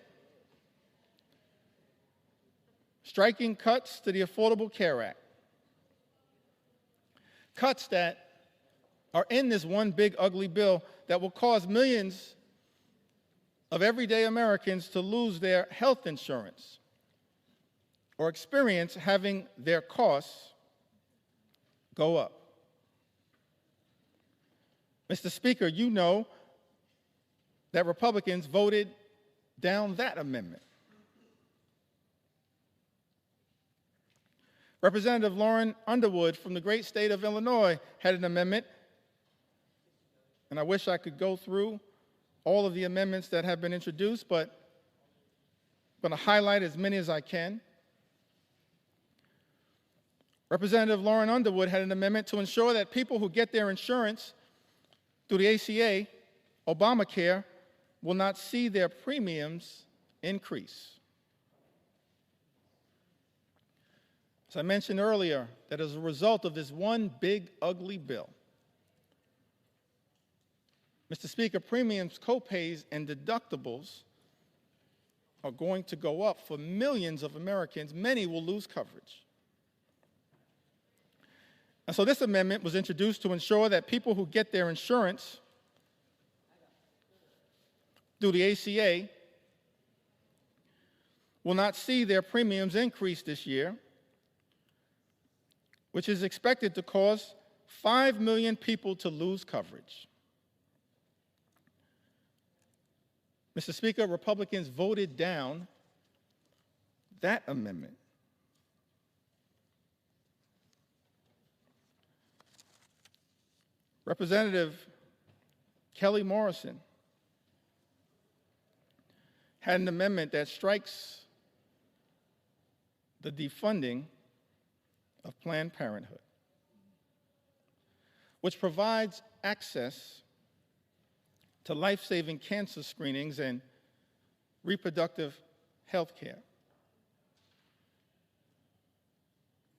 striking cuts to the Affordable Care Act. Cuts that are in this one big ugly bill that will cause millions of everyday Americans to lose their health insurance or experience having their costs go up. Mr. Speaker, you know that Republicans voted down that amendment. Representative Lauren Underwood from the great state of Illinois had an amendment, and I wish I could go through all of the amendments that have been introduced, but I'm going to highlight as many as I can. Representative Lauren Underwood had an amendment to ensure that people who get their insurance through the ACA, Obamacare, will not see their premiums increase. As I mentioned earlier, that as a result of this one big, ugly bill, Mr. Speaker, premiums, copays, and deductibles are going to go up for millions of Americans. Many will lose coverage. And so this amendment was introduced to ensure that people who get their insurance through the ACA will not see their premiums increase this year, which is expected to cause 5 million people to lose coverage. Mr. Speaker, Republicans voted down that amendment. Representative Kelly Morrison had an amendment that strikes the defunding of Planned Parenthood, which provides access to life-saving cancer screenings and reproductive health care.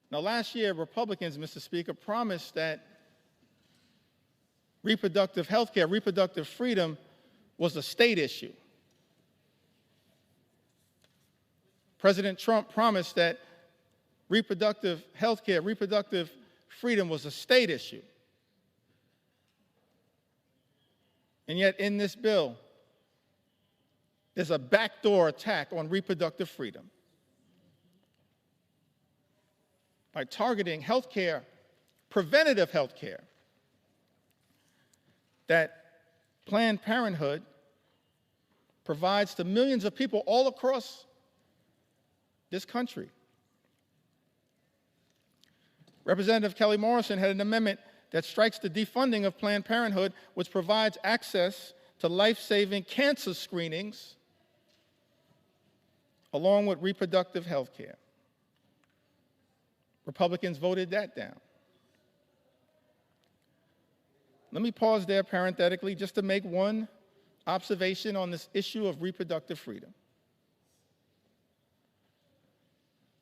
Now, last year, Republicans, Mr. Speaker, promised that reproductive health care, reproductive freedom, was a state issue. President Trump promised that reproductive health care, reproductive freedom was a state issue. And yet in this bill, there's a backdoor attack on reproductive freedom. by targeting health care, preventative health care, that Planned Parenthood provides to millions of people all across this country. Representative Kelly Morrison had an amendment that strikes the defunding of Planned Parenthood, which provides access to life-saving cancer screenings along with reproductive health care. Republicans voted that down. Let me pause there parenthetically just to make one observation on this issue of reproductive freedom.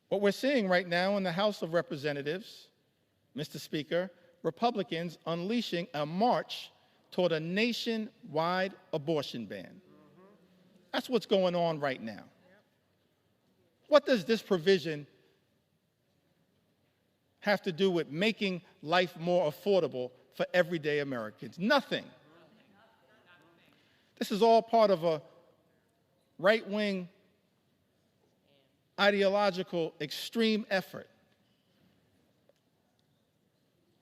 What we're seeing right now in the House of Representatives, Mr. Speaker, Republicans unleashing a march toward a nationwide abortion ban. That's what's going on right now. What does this provision have to do with making life more affordable for everyday Americans? Nothing. This is all part of a right-wing ideological extreme effort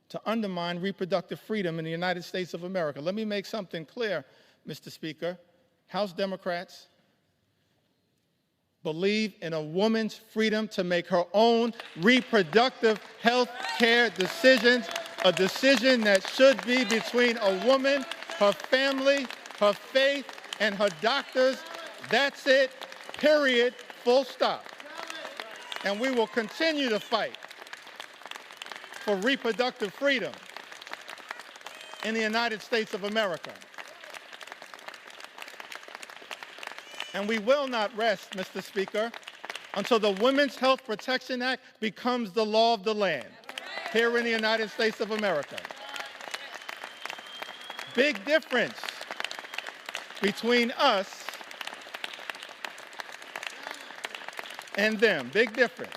to undermine reproductive freedom in the United States of America. Let me make something clear, Mr. Speaker. House Democrats believe in a woman's freedom to make her own reproductive health care decisions, a decision that should be between a woman, her family, her faith, and her doctors. That's it, period, full stop. And we will continue to fight for reproductive freedom in the United States of America. And we will not rest, Mr. Speaker, until the Women's Health Protection Act becomes the law of the land here in the United States of America. Big difference between us and them. Big difference.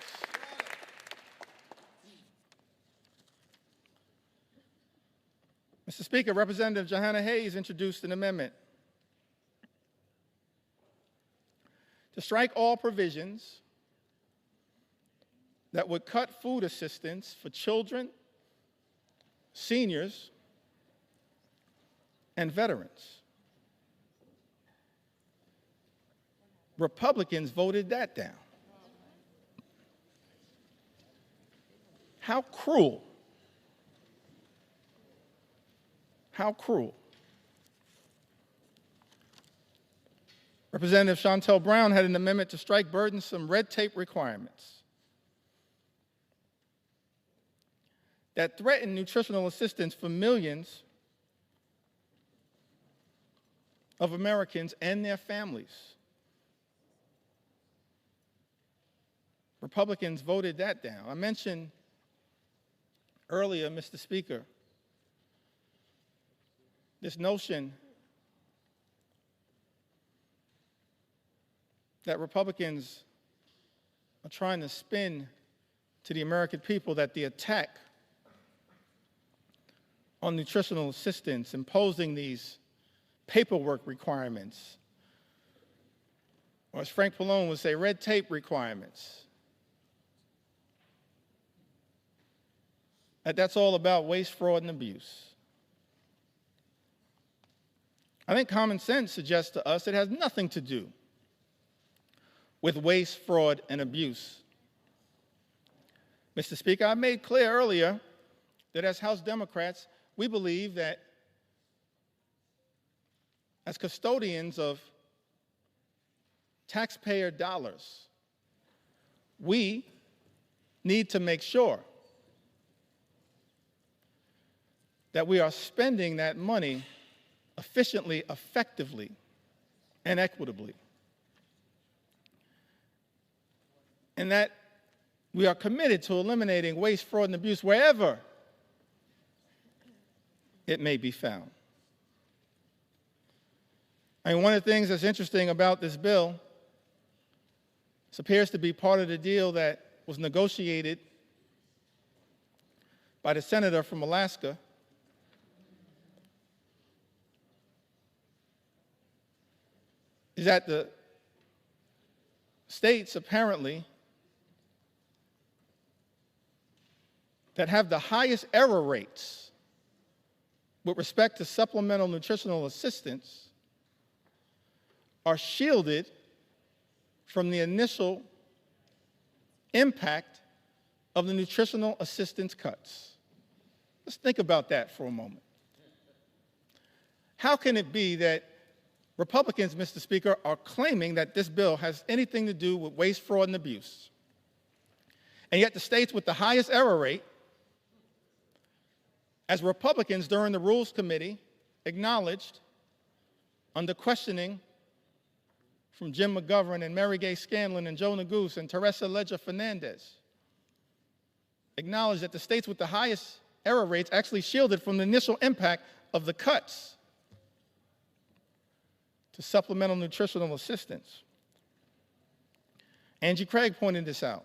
Mr. Speaker, Representative Johanna Hayes introduced an amendment to strike all provisions that would cut food assistance for children, seniors, and veterans. Republicans voted that down. How cruel. How cruel. Representative Shontel Brown had an amendment to strike burdensome red tape requirements that threaten nutritional assistance for millions of Americans and their families. Republicans voted that down. I mentioned earlier, Mr. Speaker, this notion that Republicans are trying to spin to the American people that the attack on nutritional assistance, imposing these paperwork requirements, or as Frank Pallone would say, red tape requirements, that's all about waste, fraud, and abuse. I think common sense suggests to us it has nothing to do with waste, fraud, and abuse. Mr. Speaker, I made clear earlier that as House Democrats, we believe that as custodians of taxpayer dollars, we need to make sure that we are spending that money efficiently, effectively, and equitably. And that we are committed to eliminating waste, fraud, and abuse wherever it may be found. I mean, one of the things that's interesting about this bill, this appears to be part of the deal that was negotiated by the senator from Alaska, is that the states apparently that have the highest error rates with respect to supplemental nutritional assistance are shielded from the initial impact of the nutritional assistance cuts. Let's think about that for a moment. How can it be that Republicans, Mr. Speaker, are claiming that this bill has anything to do with waste, fraud, and abuse, and yet the states with the highest error rate, as Republicans during the Rules Committee acknowledged under questioning from Jim McGovern and Mary Gay Scanlon and Joe Neguse and Teresa Leger Fernandez, acknowledged that the states with the highest error rates actually shielded from the initial impact of the cuts to supplemental nutritional assistance. Angie Craig pointed this out.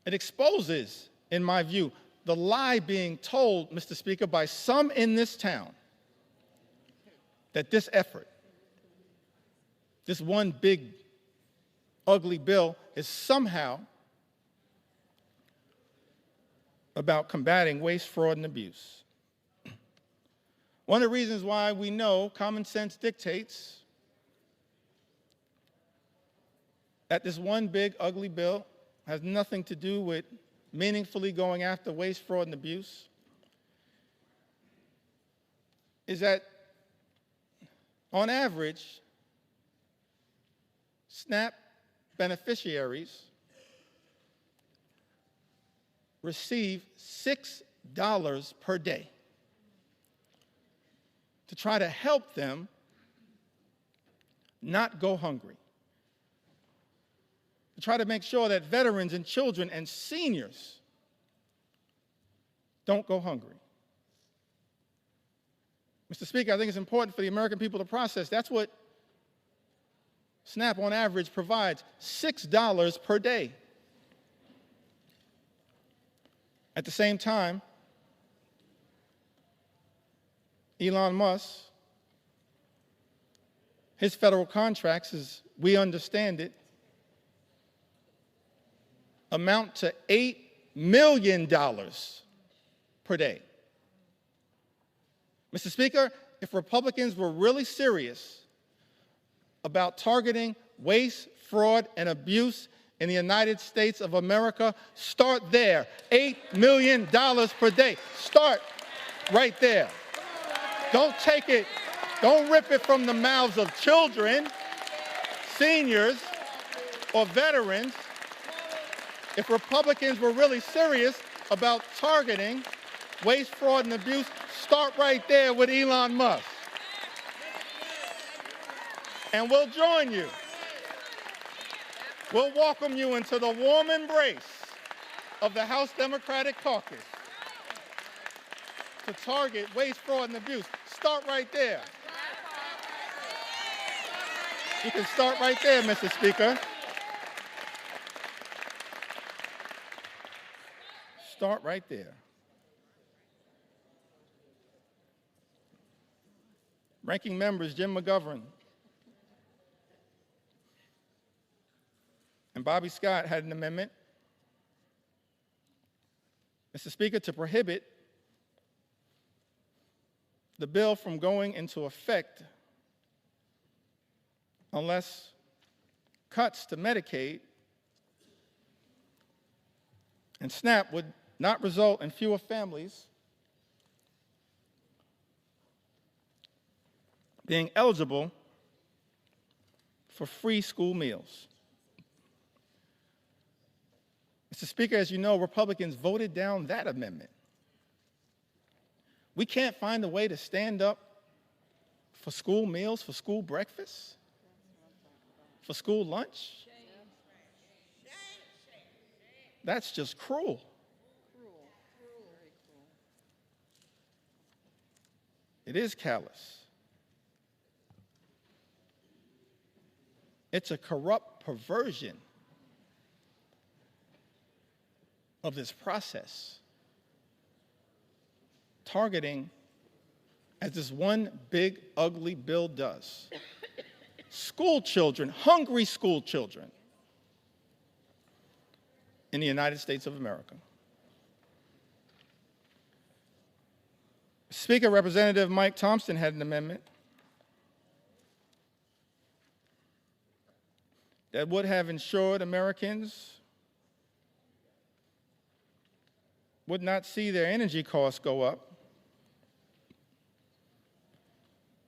It exposes, in my view, the lie being told, Mr. Speaker, by some in this town that this effort, this one big, ugly bill, is somehow about combating waste, fraud, and abuse. One of the reasons why we know common sense dictates that this one big, ugly bill has nothing to do with meaningfully going after waste, fraud, and abuse is that, on average, SNAP beneficiaries receive $6 per day to try to help them not go hungry, to try to make sure that veterans and children and seniors don't go hungry. Mr. Speaker, I think it's important for the American people to process. That's what SNAP on average provides, $6 per day. At the same time, Elon Musk, his federal contracts, as we understand it, amount to $8 million per day. Mr. Speaker, if Republicans were really serious about targeting waste, fraud, and abuse in the United States of America, start there. $8 million per day. Start right there. Don't take it, don't rip it from the mouths of children, seniors, or veterans. If Republicans were really serious about targeting waste, fraud, and abuse, start right there with Elon Musk. And we'll join you. We'll welcome you into the warm embrace of the House Democratic Caucus to target waste, fraud, and abuse. Start right there. You can start right there, Mr. Speaker. Start right there. Ranking members Jim McGovern and Bobby Scott had an amendment, Mr. Speaker, to prohibit the bill from going into effect unless cuts to Medicaid and SNAP would not result in fewer families being eligible for free school meals. Mr. Speaker, as you know, Republicans voted down that amendment. We can't find a way to stand up for school meals, for school breakfast, for school lunch. That's just cruel. It is callous. It's a corrupt perversion of this process, targeting, as this one big, ugly bill does, school children, hungry school children in the United States of America. Speaker, Representative Mike Thompson had an amendment that would have ensured Americans would not see their energy costs go up,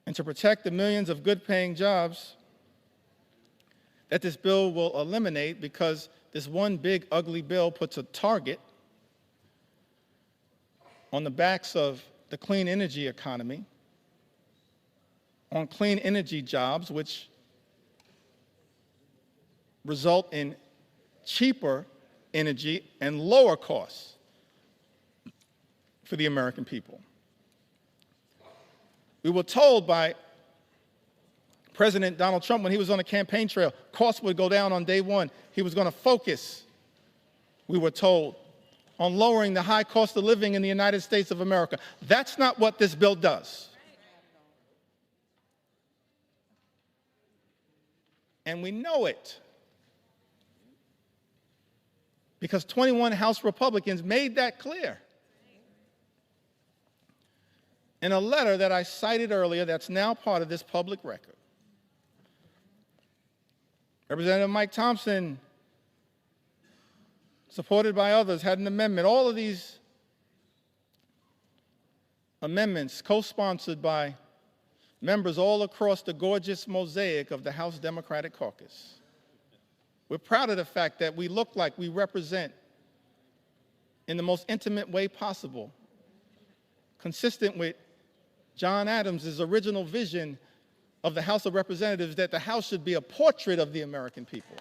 and to protect the millions of good-paying jobs that this bill will eliminate, because this one big ugly bill puts a target on the backs of the clean energy economy, on clean energy jobs, which result in cheaper energy and lower costs for the American people. We were told by President Donald Trump when he was on the campaign trail, costs would go down on day one. He was going to focus, we were told, on lowering the high cost of living in the United States of America. That's not what this bill does. And we know it, because 21 House Republicans made that clear in a letter that I cited earlier that's now part of this public record. Representative Mike Thompson, supported by others, had an amendment. All of these amendments co-sponsored by members all across the gorgeous mosaic of the House Democratic Caucus. We're proud of the fact that we look like we represent, in the most intimate way possible, consistent with John Adams' original vision of the House of Representatives, that the House should be a portrait of the American people.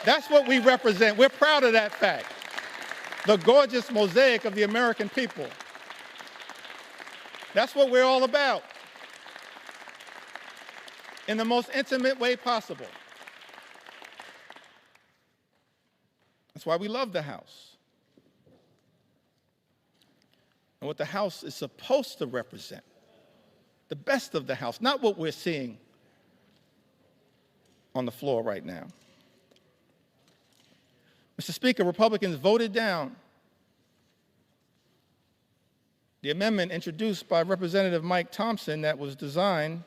That's what we represent. We're proud of that fact. The gorgeous mosaic of the American people. That's what we're all about, in the most intimate way possible. That's why we love the House and what the House is supposed to represent. The best of the House, not what we're seeing on the floor right now. Mr. Speaker, Republicans voted down the amendment introduced by Representative Mike Thompson that was designed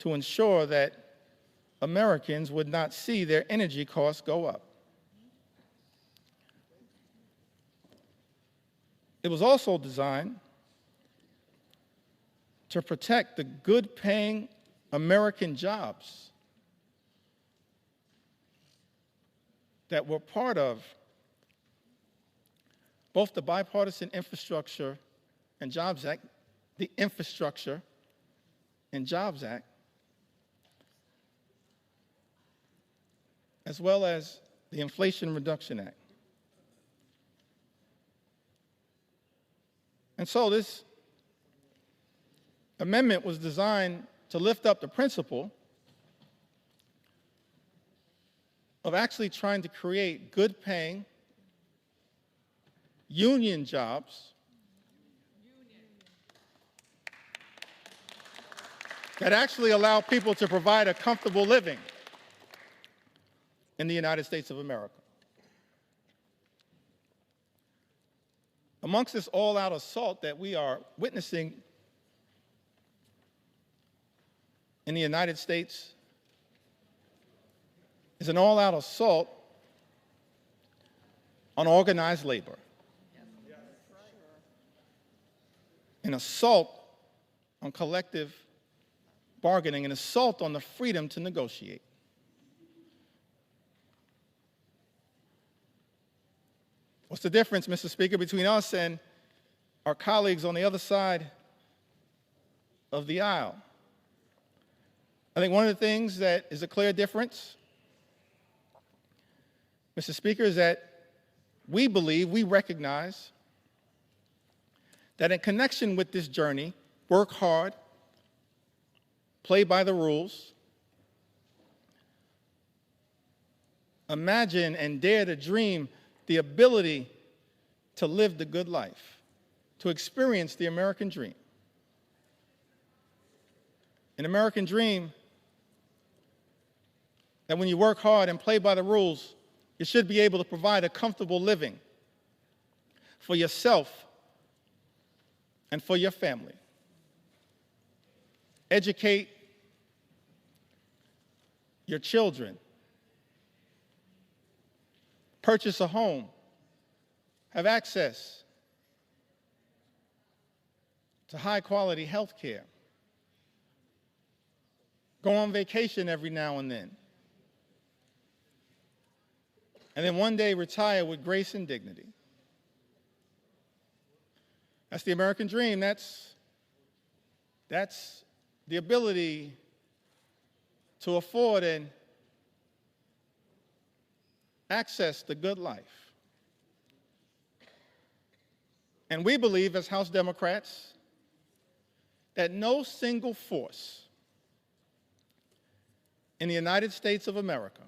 to ensure that Americans would not see their energy costs go up. It was also designed to protect the good-paying American jobs that were part of both the Bipartisan Infrastructure and Jobs Act, the Infrastructure and Jobs Act, as well as the Inflation Reduction Act. And so this amendment was designed to lift up the principle of actually trying to create good-paying union jobs that actually allow people to provide a comfortable living in the United States of America. Amongst this all-out assault that we are witnessing in the United States is an all-out assault on organized labor, an assault on collective bargaining, an assault on the freedom to negotiate. What's the difference, Mr. Speaker, between us and our colleagues on the other side of the aisle? I think one of the things that is a clear difference, Mr. Speaker, is that we believe, we recognize that in connection with this journey, work hard, play by the rules, imagine and dare to dream the ability to live the good life, to experience the American dream. An American dream that when you work hard and play by the rules, you should be able to provide a comfortable living for yourself and for your family. educate your children, purchase a home, have access to high-quality health care, go on vacation every now and then one day retire with grace and dignity. That's the American dream. That's the ability to afford and access the good life. And we believe, as House Democrats, that no single force in the United States of America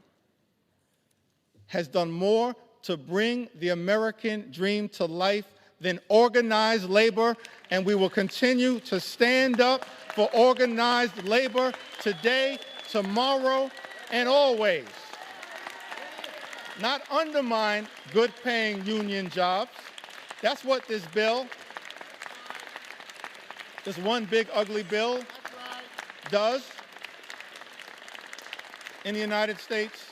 has done more to bring the American dream to life than organized labor, and we will continue to stand up for organized labor today, tomorrow, and always. Not undermine good-paying union jobs. That's what this bill, this one big ugly bill, does in the United States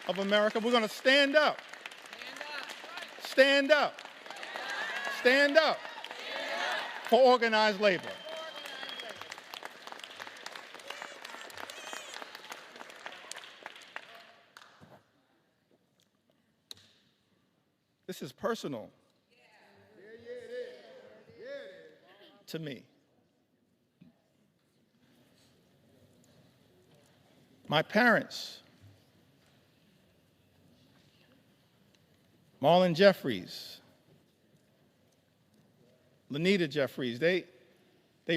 of America. We're going to stand up. Stand up. Stand up for organized labor. This is personal to me. My parents, Marlon Jeffries, Lanita Jeffries, they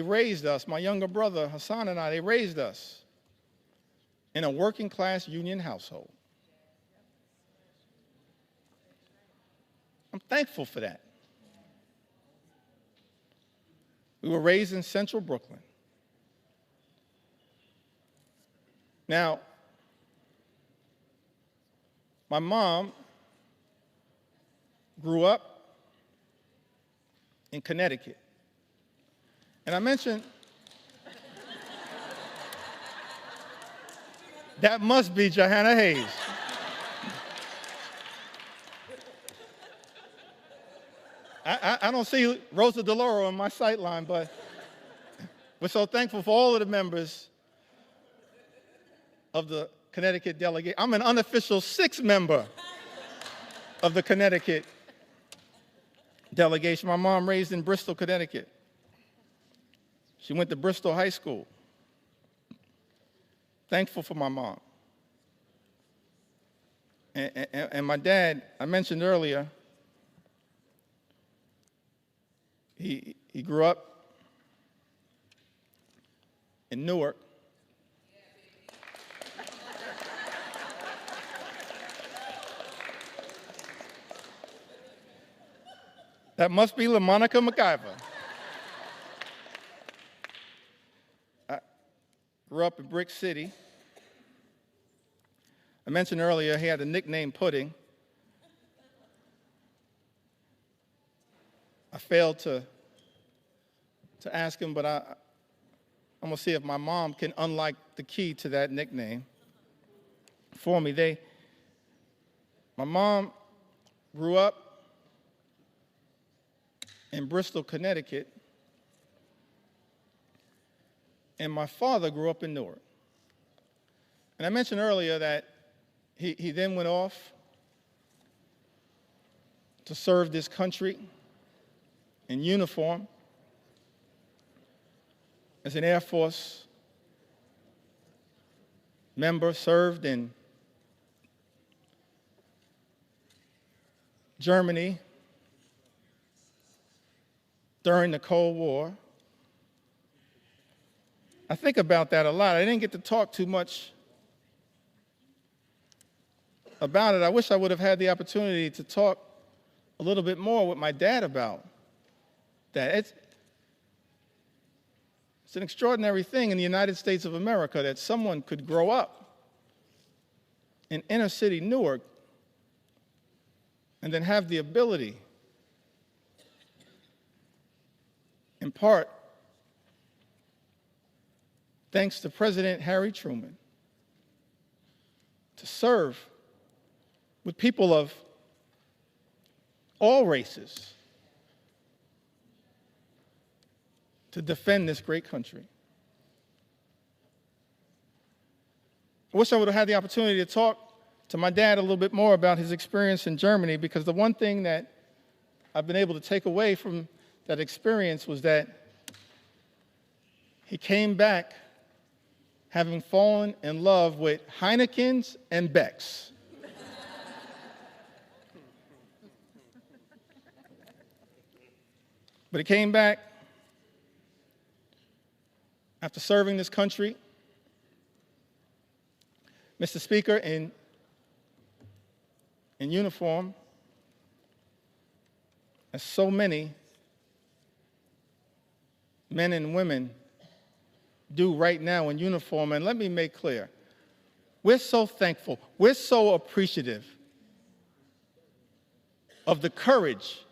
raised us, my younger brother Hassan and I, they raised us in a working class union household. I'm thankful for that. We were raised in central Brooklyn. Now, my mom grew up in Connecticut. And I mentioned, that must be Johanna Hayes. I don't see Rosa DeLauro in my sightline, but we're so thankful for all of the members of the Connecticut delegate. I'm an unofficial sixth member of the Connecticut delegation. My mom raised in Bristol, Connecticut. She went to Bristol High School. Thankful for my mom. And my dad, I mentioned earlier, he grew up in Newark. That must be LaMonica MacGyver. I grew up in Brick City. I mentioned earlier he had the nickname Pudding. I failed to ask him, but I'm going to see if my mom can unlock the key to that nickname for me. My mom grew up in Bristol, Connecticut, and my father grew up in Newark. And I mentioned earlier that he then went off to serve this country in uniform as an Air Force member, served in Germany during the Cold War. I think about that a lot. I didn't get to talk too much about it. I wish I would have had the opportunity to talk a little bit more with my dad about that. It's an extraordinary thing in the United States of America that someone could grow up in inner city Newark and then have the ability, in part, thanks to President Harry Truman, to serve with people of all races to defend this great country. I wish I would have had the opportunity to talk to my dad a little bit more about his experience in Germany, because the one thing that I've been able to take away from that experience was that he came back having fallen in love with Heinekens and Becks. But he came back after serving this country, Mr. Speaker, in uniform, as so many men and women do right now in uniform. And let me make clear, we're so thankful, we're so appreciative of the courage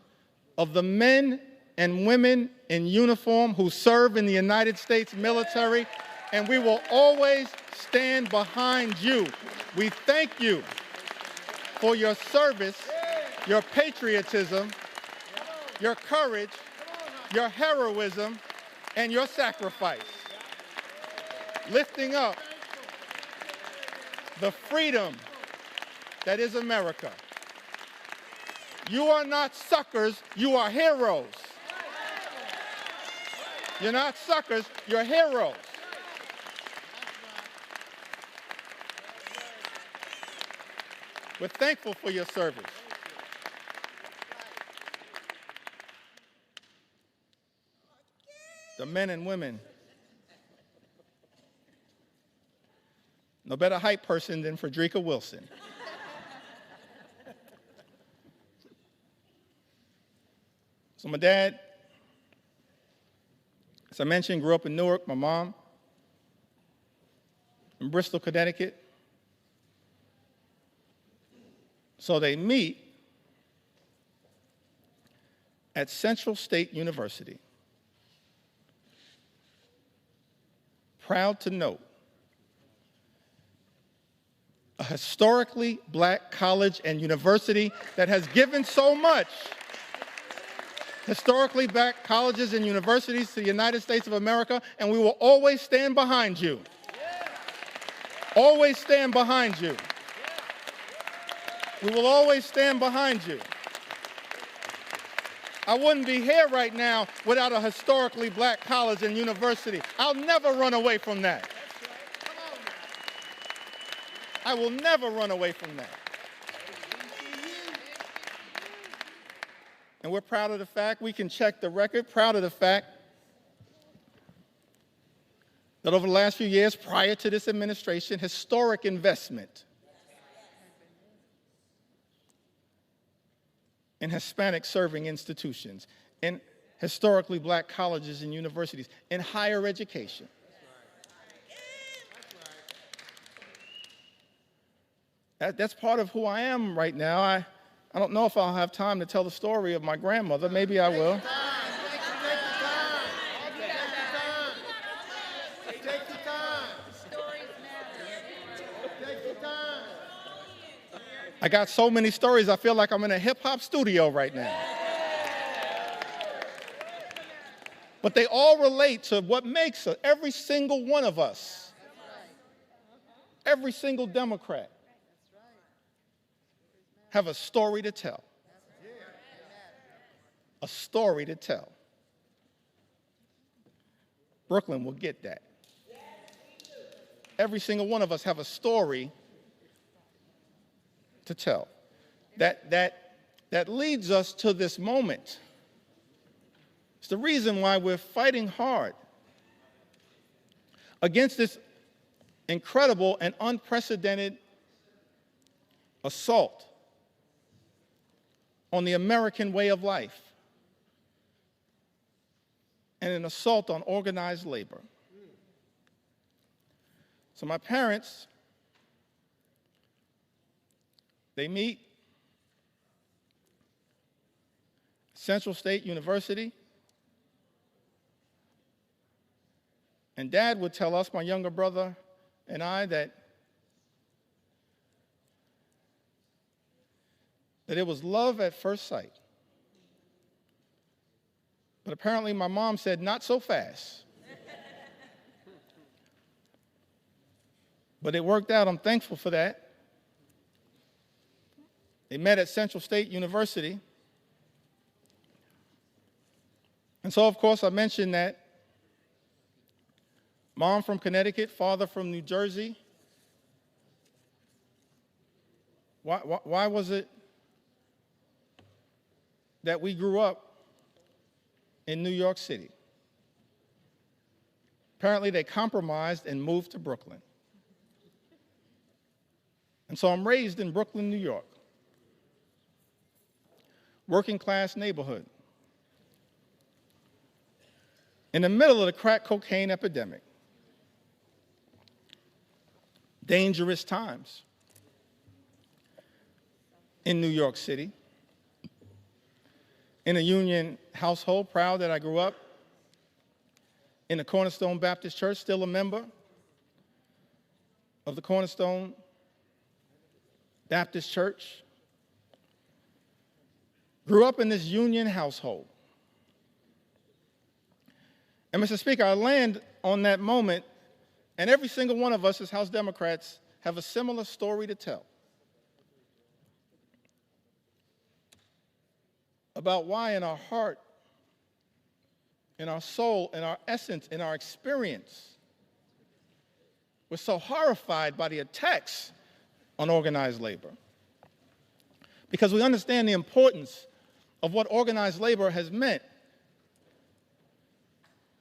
of the men and women in uniform who serve in the United States military, and we will always stand behind you. We thank you for your service, your patriotism, your courage, your heroism, and your sacrifice, lifting up the freedom that is America. You are not suckers, you are heroes. You're not suckers, you're heroes. We're thankful for your service. The men and women, no better hype person than Frederica Wilson. So my dad, as I mentioned, grew up in Newark. My mom in Bristol, Connecticut. So they meet at Central State University. Proud to note, a historically black college and university that has given so much. Historically black colleges and universities to the United States of America, and we will always stand behind you. Always stand behind you. We will always stand behind you. I wouldn't be here right now without a historically black college and university. I'll never run away from that. I will never run away from that. And we're proud of the fact, we can check the record, proud of the fact that over the last few years prior to this administration, historic investment in Hispanic serving institutions, in historically black colleges and universities, in higher education. That's part of who I am right now. I don't know if I'll have time to tell the story of my grandmother. Maybe I will. I got so many stories, I feel like I'm in a hip-hop studio right now. But they all relate to what makes us, every single one of us, every single Democrat, have a story to tell. A story to tell. Brooklyn will get that. Every single one of us have a story to tell. That leads us to this moment. It's the reason why we're fighting hard against this incredible and unprecedented assault on the American way of life and an assault on organized labor. So my parents, they meet Central State University, and And Dad would tell us, my younger brother and I, that it was love at first sight. But apparently my mom said, not so fast. But it worked out. I'm thankful for that. They met at Central State University. And so, of course, I mentioned that mom from Connecticut, father from New Jersey. Why was it that we grew up in New York City? Apparently, they compromised and moved to Brooklyn. And so I'm raised in Brooklyn, New York, working class neighborhood, in the middle of the crack cocaine epidemic. Dangerous times in New York City. In a union household, proud that I grew up in the Cornerstone Baptist Church, still a member of the Cornerstone Baptist Church. Grew up in this union household. And Mr. Speaker, I land on that moment, and every single one of us as House Democrats have a similar story to tell about why in our heart, in our soul, in our essence, in our experience, we're so horrified by the attacks on organized labor. Because we understand the importance of what organized labor has meant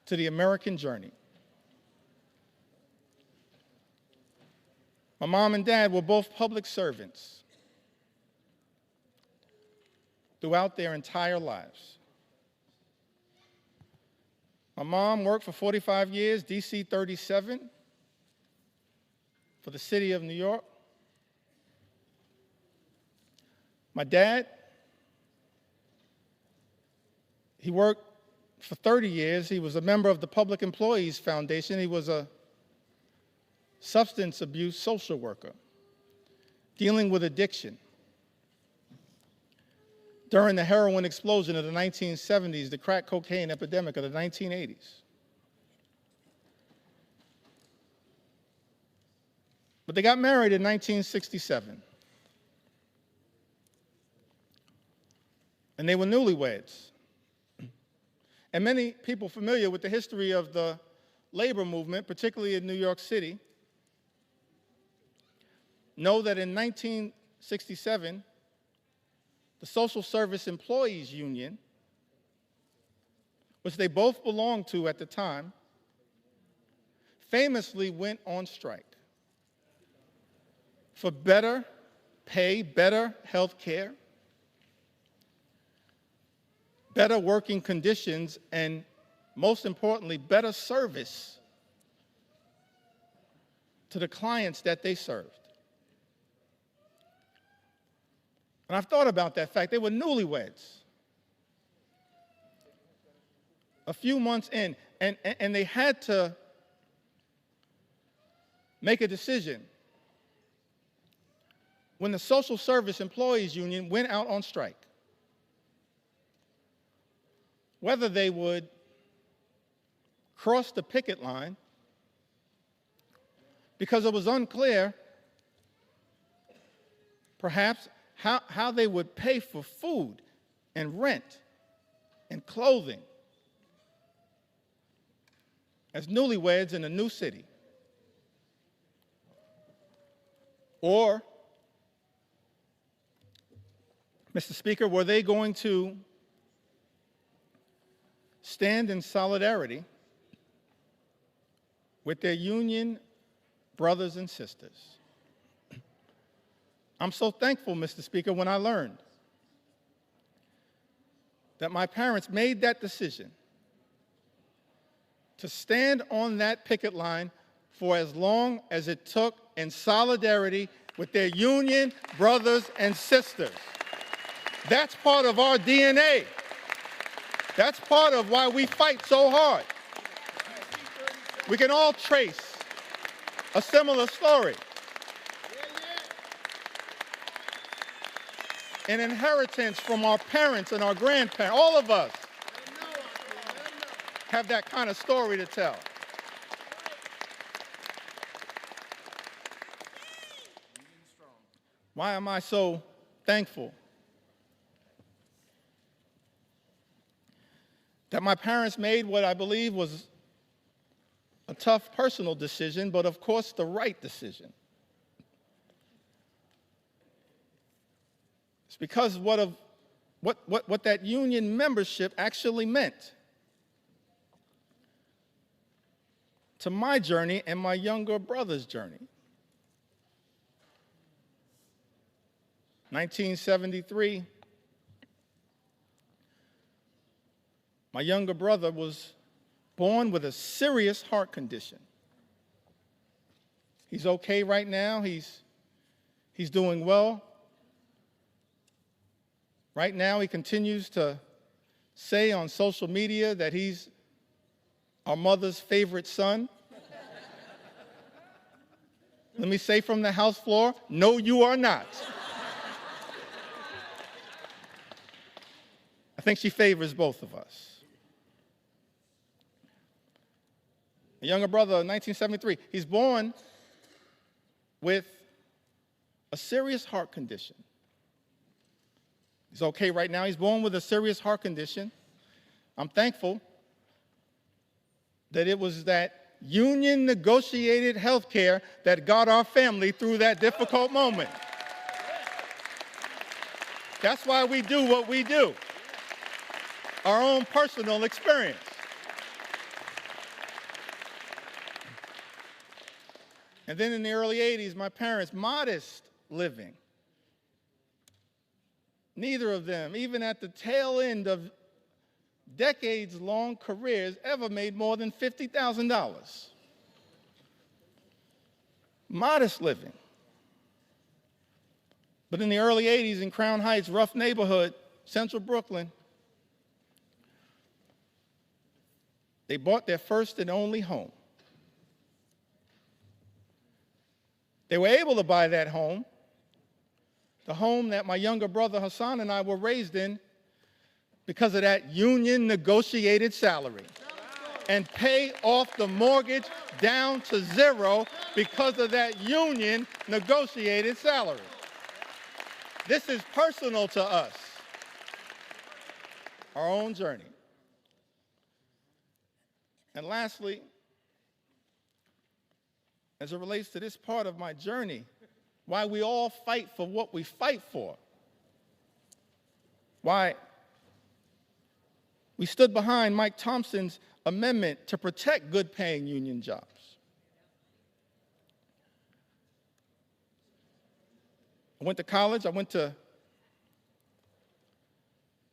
to the American journey. My mom and dad were both public servants throughout their entire lives. My mom worked for 45 years, DC 37, for the city of New York. My dad, he worked for 30 years. He was a member of the Public Employees Foundation. He was a substance abuse social worker dealing with addiction. During the heroin explosion of the 1970s, the crack cocaine epidemic of the 1980s. But they got married in 1967. And they were newlyweds. And many people familiar with the history of the labor movement, particularly in New York City, know that in 1967, the Social Service Employees Union, which they both belonged to at the time, famously went on strike for better pay, better health care, better working conditions, and most importantly, better service to the clients that they served. And I've thought about that fact. They were newlyweds. A few months in, and they had to make a decision when the Social Service Employees Union went out on strike, whether they would cross the picket line, because it was unclear, perhaps, how they would pay for food and rent and clothing as newlyweds in a new city. Or, Mr. Speaker, were they going to stand in solidarity with their union brothers and sisters? I'm so thankful, Mr. Speaker, when I learned that my parents made that decision to stand on that picket line for as long as it took in solidarity with their union brothers and sisters. That's part of our DNA. That's part of why we fight so hard. We can all trace a similar story. An inheritance from our parents and our grandparents. All of us have that kind of story to tell. Why am I so thankful that my parents made what I believe was a tough personal decision, but of course the right decision? It's because what that union membership actually meant to my journey and my younger brother's journey. 1973, my younger brother was born with a serious heart condition. He's okay right now. He's doing well. Right now, he continues to say on social media that he's our mother's favorite son. Let me say from the House floor, no, you are not. I think she favors both of us. A younger brother, 1973, he's born with a serious heart condition. He's okay right now. He's born with a serious heart condition. I'm thankful that it was that union negotiated health care that got our family through that difficult moment. That's why we do what we do. Our own personal experience. And then in the early 80s, my parents, modest living. Neither of them, even at the tail end of decades-long careers, ever made more than $50,000. Modest living. But in the early 80s in Crown Heights, rough neighborhood, central Brooklyn, they bought their first and only home. They were able to buy that home, the home that my younger brother Hassan and I were raised in, because of that union negotiated salary, and pay off the mortgage down to zero because of that union negotiated salary. This is personal to us, our own journey. And lastly, as it relates to this part of my journey, why we all fight for what we fight for, why we stood behind Mike Thompson's amendment to protect good-paying union jobs. I went to college. I went to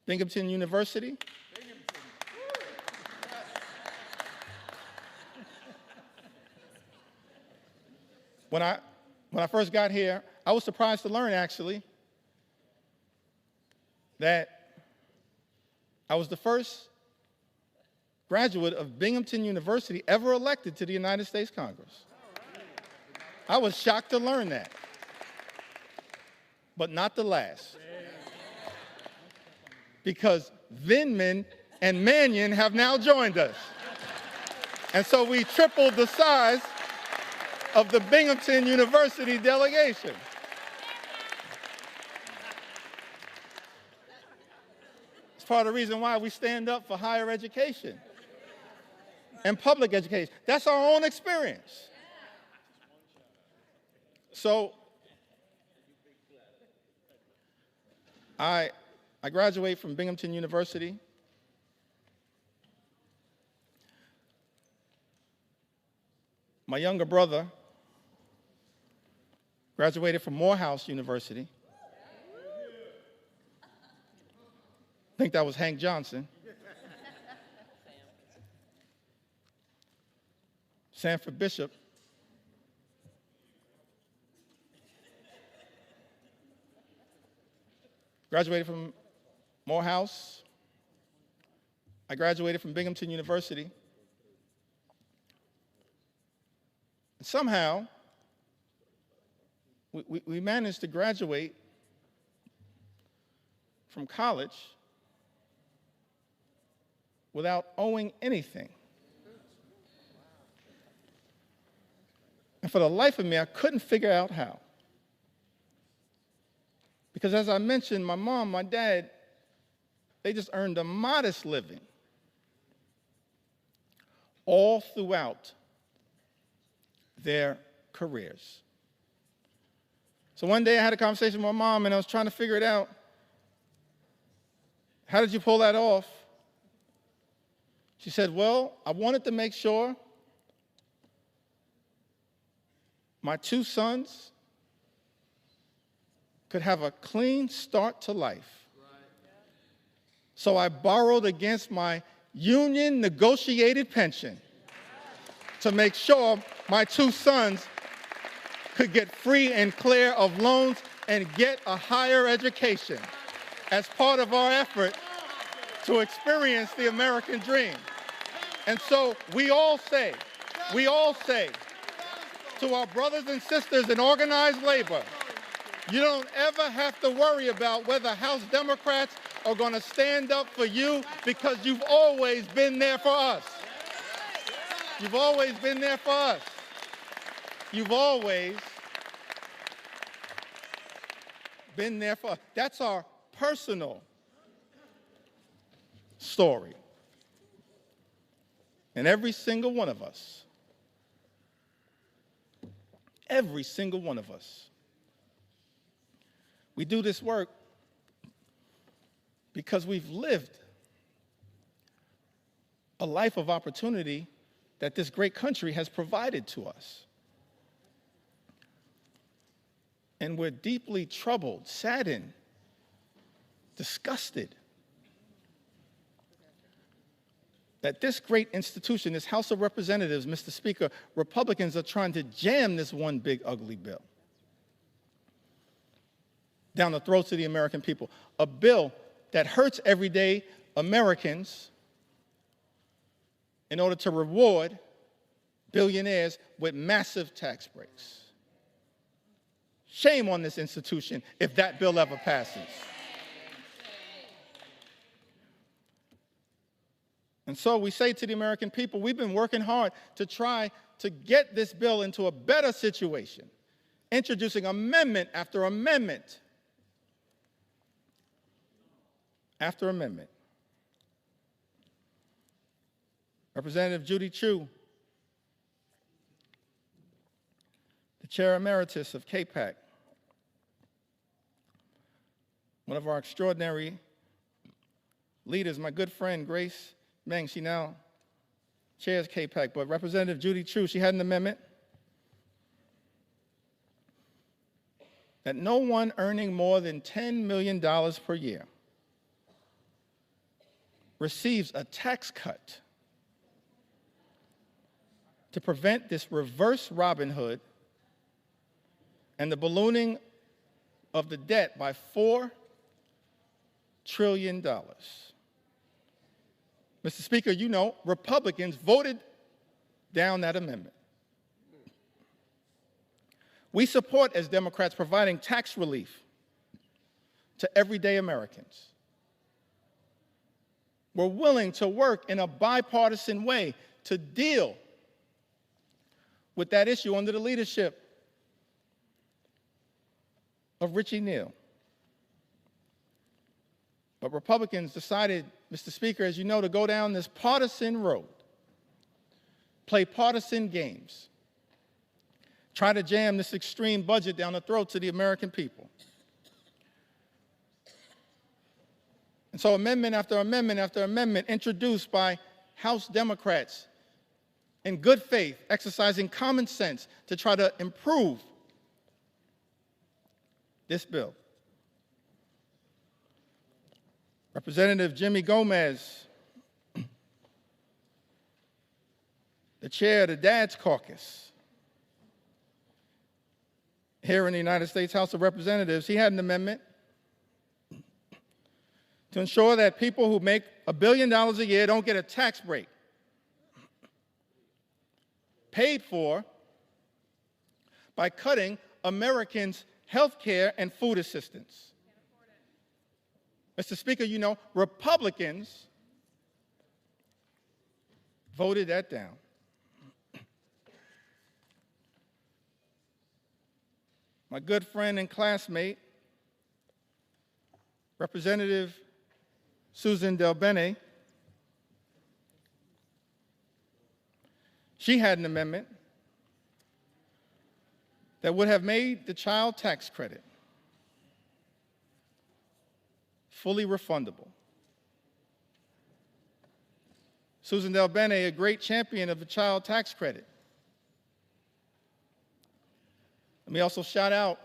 Binghamton University. When I first got here, I was surprised to learn, actually, that I was the first graduate of Binghamton University ever elected to the United States Congress. I was shocked to learn that, but not the last. Because Vindman and Mannion have now joined us. And so we tripled the size of the Binghamton University delegation. It's part of the reason why we stand up for higher education and public education. That's our own experience. So I graduated from Binghamton University. My younger brother graduated from Morehouse University. I think that was Hank Johnson. Sanford Bishop. Graduated from Morehouse. I graduated from Binghamton University. Somehow, we managed to graduate from college without owing anything. And for the life of me, I couldn't figure out how. Because as I mentioned, my mom, my dad, they just earned a modest living all throughout their careers. So one day I had a conversation with my mom, and I was trying to figure it out. How did you pull that off? She said, well, I wanted to make sure my two sons could have a clean start to life. So I borrowed against my union negotiated pension to make sure my two sons could get free and clear of loans and get a higher education as part of our effort to experience the American dream. And so we all say to our brothers and sisters in organized labor, you don't ever have to worry about whether House Democrats are going to stand up for you, because you've always been there for us. You've always been there for us. You've always been there for us. That's our personal story. And every single one of us, we do this work because we've lived a life of opportunity that this great country has provided to us. And we're deeply troubled, saddened, disgusted that this great institution, this House of Representatives, Mr. Speaker, Republicans are trying to jam this one big ugly bill down the throats of the American people. A bill that hurts everyday Americans in order to reward billionaires with massive tax breaks. Shame on this institution if that bill ever passes. And so we say to the American people, we've been working hard to try to get this bill into a better situation, introducing amendment after amendment after amendment. Representative Judy Chu, the Chair Emeritus of CAPAC, one of our extraordinary leaders, my good friend Grace Meng, she now chairs CAPAC, but Representative Judy Chu, she had an amendment that no one earning more than $10 million per year receives a tax cut to prevent this reverse Robin Hood and the ballooning of the debt by $4 trillion. Mr. Speaker, you know, Republicans voted down that amendment. We support, as Democrats, providing tax relief to everyday Americans. We're willing to work in a bipartisan way to deal with that issue under the leadership of Richie Neal. But Republicans decided, Mr. Speaker, as you know, to go down this partisan road, play partisan games, try to jam this extreme budget down the throats of the American people. And so amendment after amendment after amendment introduced by House Democrats in good faith, exercising common sense to try to improve this bill. Representative Jimmy Gomez, the chair of the Dad's Caucus here in the United States House of Representatives, he had an amendment to ensure that people who make $1 billion a year don't get a tax break paid for by cutting Americans' health care and food assistance. Mr. Speaker, you know, Republicans voted that down. My good friend and classmate, Representative Susan Del Bene, she had an amendment that would have made the child tax credit fully refundable. Susan Del Bene, a great champion of the child tax credit. Let me also shout out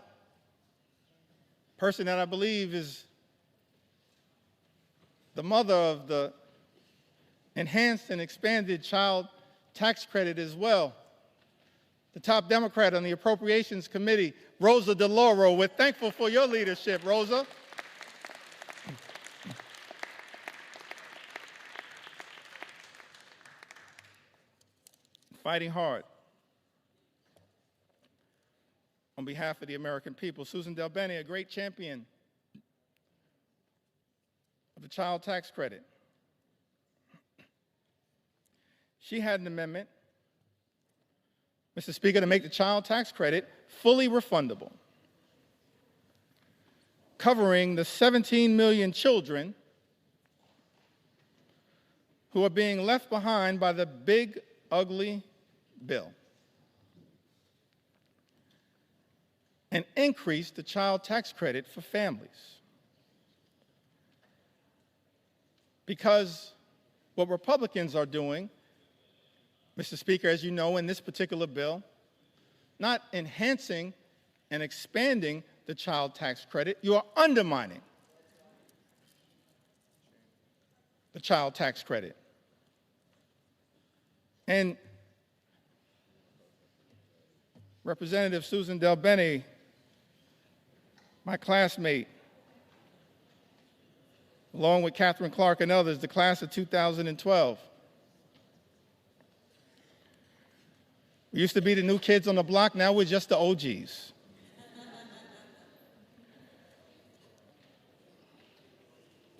a person that I believe is the mother of the enhanced and expanded child tax credit as well, the top Democrat on the Appropriations Committee, Rosa DeLauro. We're thankful for your leadership, Rosa. Fighting hard on behalf of the American people. Susan Del Bene, a great champion of the child tax credit. She had an amendment, Mr. Speaker, to make the child tax credit fully refundable, covering the 17 million children who are being left behind by the big, ugly bill, and increase the child tax credit for families. Because what Republicans are doing, Mr. Speaker, as you know, in this particular bill, not enhancing and expanding the child tax credit, you are undermining the child tax credit. And Representative Susan Del Bene, my classmate, along with Catherine Clark and others, the class of 2012. We used to be the new kids on the block, now we're just the OGs.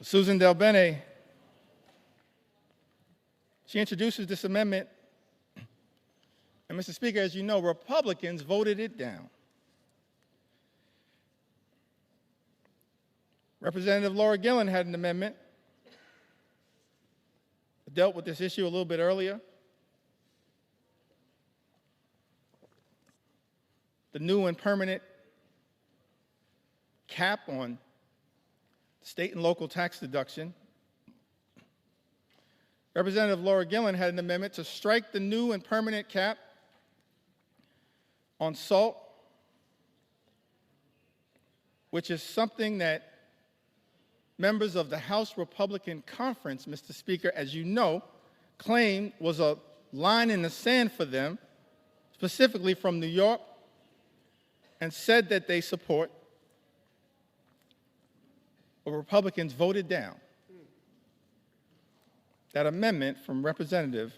Susan Del Bene, she introduces this amendment, and Mr. Speaker, as you know, Republicans voted it down. Representative Laura Gillen had an amendment that dealt with this issue a little bit earlier. The new and permanent cap on state and local tax deduction. Representative Laura Gillen had an amendment to strike the new and permanent cap on SALT, which is something that members of the House Republican Conference, Mr. Speaker, as you know, claimed was a line in the sand for them, specifically from New York, and said that they support. But Republicans voted down that amendment from Representative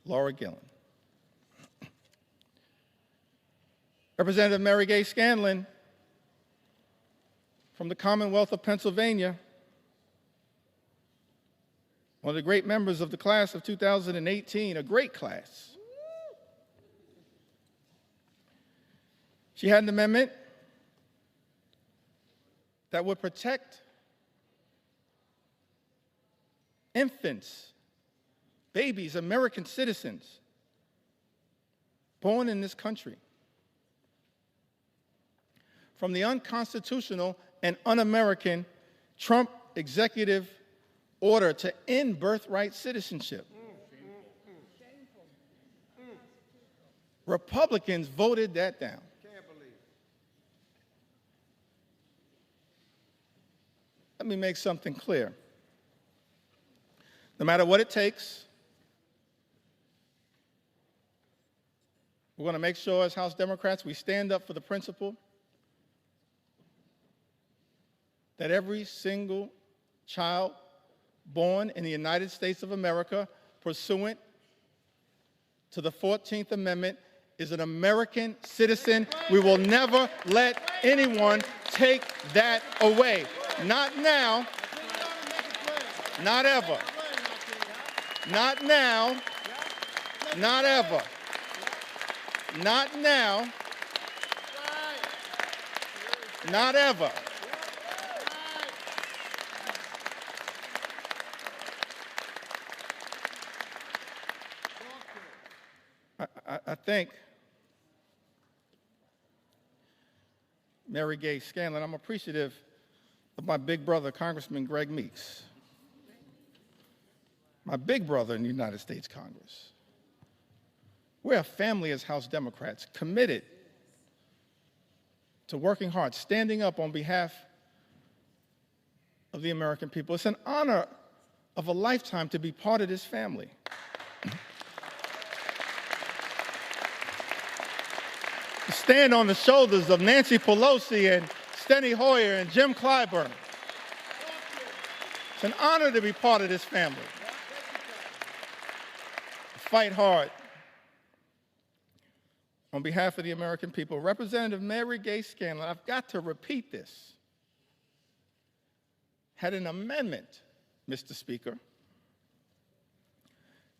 Laura Gillen. Representative Mary Gay Scanlon from the Commonwealth of Pennsylvania, one of the great members of the class of 2018, a great class. She had an amendment that would protect infants, babies, American citizens born in this country from the unconstitutional and un-American Trump executive order to end birthright citizenship. Republicans voted that down. Let me make something clear. No matter what it takes, we're going to make sure as House Democrats we stand up for the principle that every single child born in the United States of America, pursuant to the 14th Amendment, is an American citizen. We will never let anyone take that away. Not now. Not ever. Not now. Not ever. Not now. Not ever. I think Mary Gay Scanlon, I'm appreciative of my big brother, Congressman Greg Meeks, my big brother in the United States Congress. We're a family as House Democrats, committed to working hard, standing up on behalf of the American people. It's an honor of a lifetime to be part of this family. To stand on the shoulders of Nancy Pelosi and Steny Hoyer and Jim Clyburn. It's an honor to be part of this family. Fight hard on behalf of the American people. Representative Mary Gay Scanlon, I've got to repeat this, had an amendment, Mr. Speaker,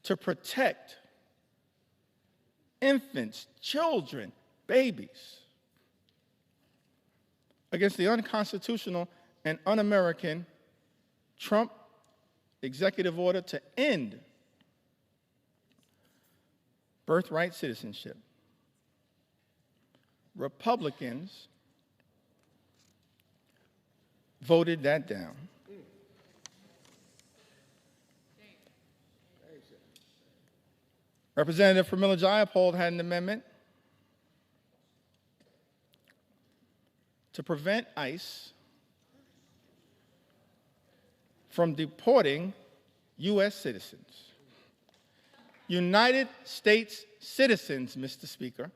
to protect infants, children, babies against the unconstitutional and un-American Trump executive order to end birthright citizenship. Republicans voted that down. Representative Pramila Jayapal had an amendment to prevent ICE from deporting U.S. citizens. United States citizens, Mr. Speaker,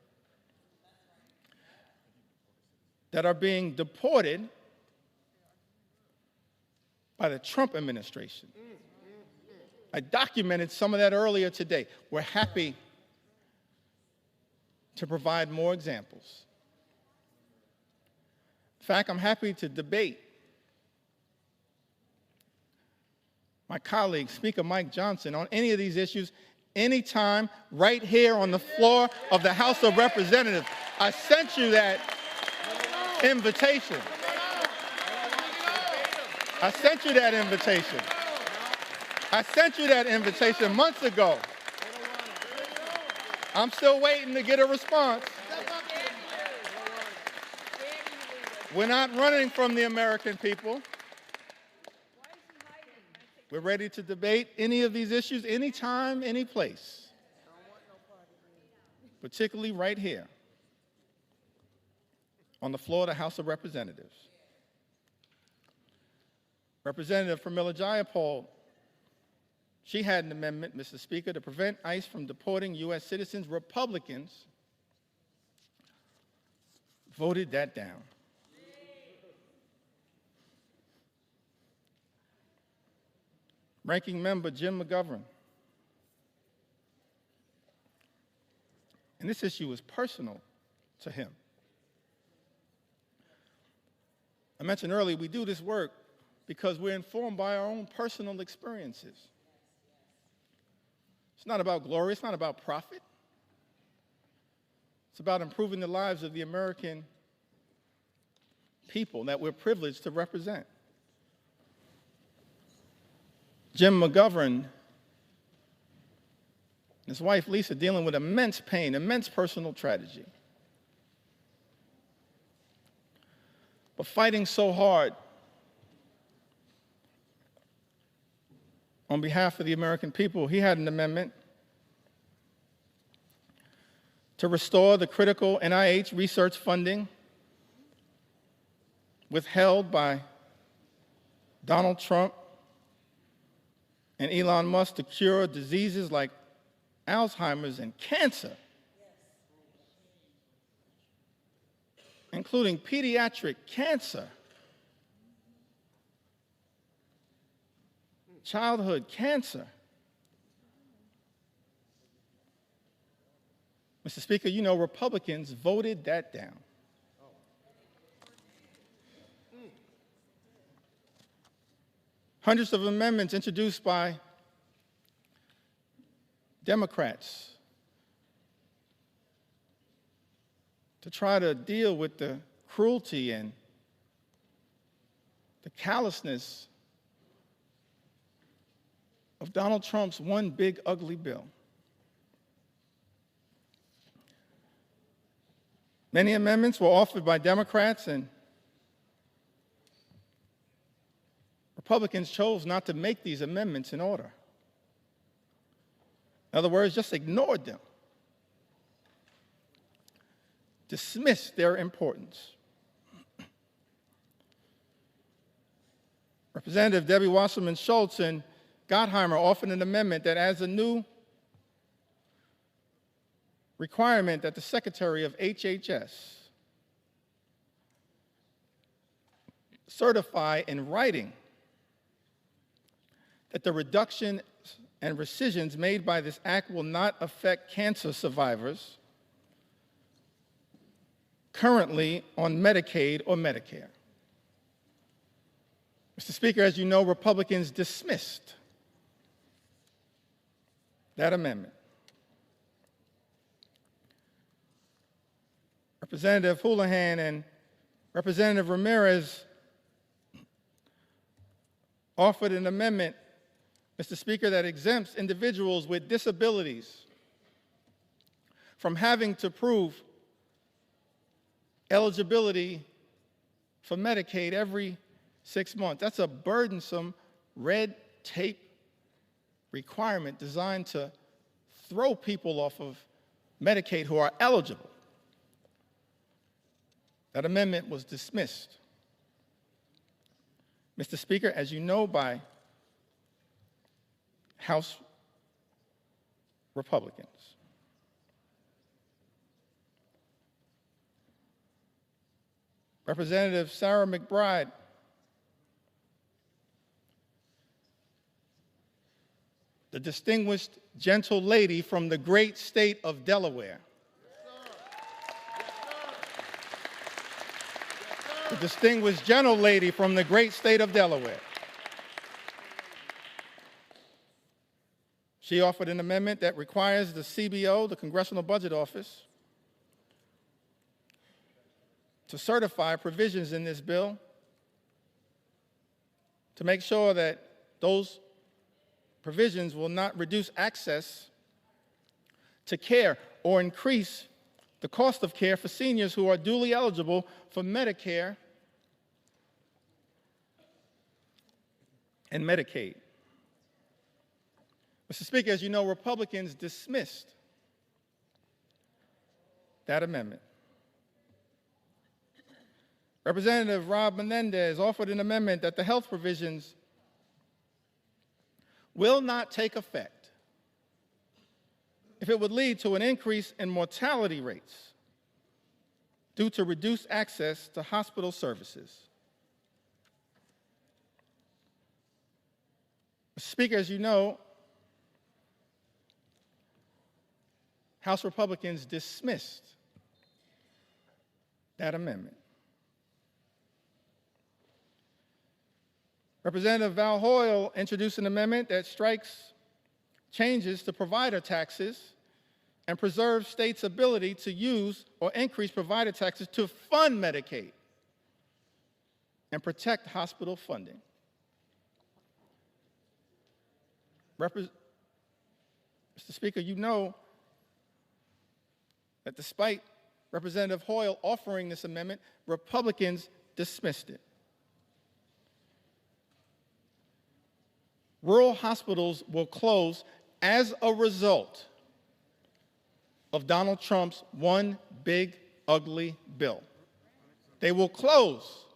that are being deported by the Trump administration. I documented some of that earlier today. We're happy to provide more examples. In fact, I'm happy to debate my colleague, Speaker Mike Johnson, on any of these issues anytime, right here on the floor of the House of Representatives. I sent you that invitation. I sent you that invitation. I sent you that invitation months ago. I'm still waiting to get a response. We're not running from the American people. We're ready to debate any of these issues anytime, any place, particularly right here on the floor of the House of Representatives. Representative Pramila Jayapal, she had an amendment, Mr. Speaker, to prevent ICE from deporting U.S. citizens. Republicans voted that down. Ranking Member Jim McGovern. And this issue was personal to him. I mentioned earlier, we do this work because we're informed by our own personal experiences. It's not about glory, it's not about profit. It's about improving the lives of the American people that we're privileged to represent. Jim McGovern and his wife Lisa dealing with immense pain, immense personal tragedy. But fighting so hard on behalf of the American people, he had an amendment to restore the critical NIH research funding withheld by Donald Trump and Elon Musk to cure diseases like Alzheimer's and cancer, including pediatric cancer, childhood cancer. Mr. Speaker, you know Republicans voted that down. Hundreds of amendments introduced by Democrats to try to deal with the cruelty and the callousness of Donald Trump's one big ugly bill. Many amendments were offered by Democrats, and Republicans chose not to make these amendments in order. In other words, just ignored them, dismissed their importance. Representative Debbie Wasserman Schultz and Gottheimer offered an amendment that adds a new requirement that the Secretary of HHS certify in writing that the reduction and rescissions made by this act will not affect cancer survivors currently on Medicaid or Medicare. Mr. Speaker, as you know, Republicans dismissed that amendment. Representative Houlihan and Representative Ramirez offered an amendment, Mr. Speaker, that exempts individuals with disabilities from having to prove eligibility for Medicaid every 6 months. That's a burdensome red tape requirement designed to throw people off of Medicaid who are eligible. That amendment was dismissed, Mr. Speaker, as you know, by House Republicans. Representative Sarah McBride the distinguished gentle lady from the great state of Delaware. The distinguished gentle lady from the great state of Delaware. She offered an amendment that requires the CBO, the Congressional Budget Office, to certify provisions in this bill to make sure that those provisions will not reduce access to care or increase the cost of care for seniors who are duly eligible for Medicare and Medicaid. Mr. Speaker, as you know, Republicans dismissed that amendment. Representative Rob Menendez offered an amendment that the health provisions will not take effect if it would lead to an increase in mortality rates due to reduced access to hospital services. Mr. Speaker, as you know, House Republicans dismissed that amendment. Representative Val Hoyle introduced an amendment that strikes changes to provider taxes and preserves states' ability to use or increase provider taxes to fund Medicaid and protect hospital funding. Mr. Speaker, you know that despite Representative Hoyle offering this amendment, Republicans dismissed it. Rural hospitals will close as a result of Donald Trump's one big ugly bill. They will close.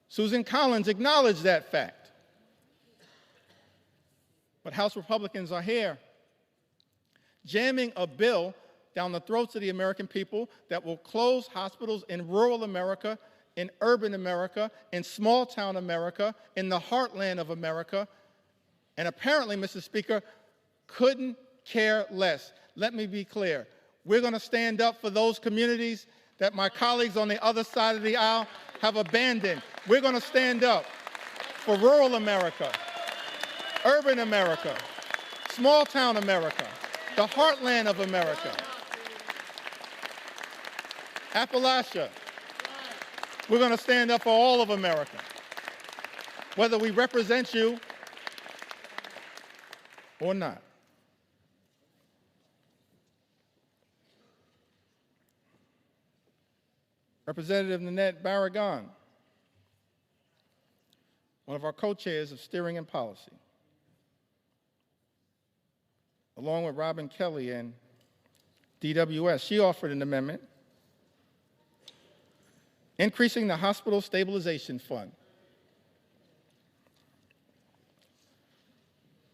Susan Collins acknowledged that fact. But House Republicans are here jamming a bill down the throats of the American people that will close hospitals in rural America, in urban America, in small-town America, in the heartland of America, and apparently, Mr. Speaker, couldn't care less. Let me be clear. We're going to stand up for those communities that my colleagues on the other side of the aisle have abandoned. We're going to stand up for rural America, urban America, small town America, the heartland of America, Appalachia. We're going to stand up for all of America, whether we represent you or not. Representative Nanette Barragan, one of our co-chairs of Steering and Policy, along with Robin Kelly and DWS, she offered an amendment increasing the Hospital Stabilization Fund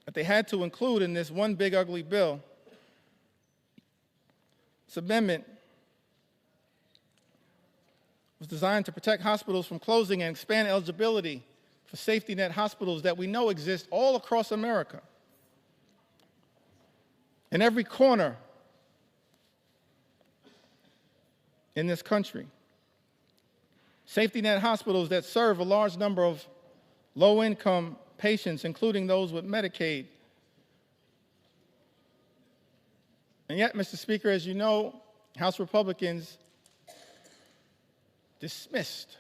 that they had to include in this one big ugly bill. This amendment was designed to protect hospitals from closing and expand eligibility for safety net hospitals that we know exist all across America. In every corner in this country. Safety net hospitals that serve a large number of low-income patients, including those with Medicaid. And yet, Mr. Speaker, as you know, House Republicans dismissed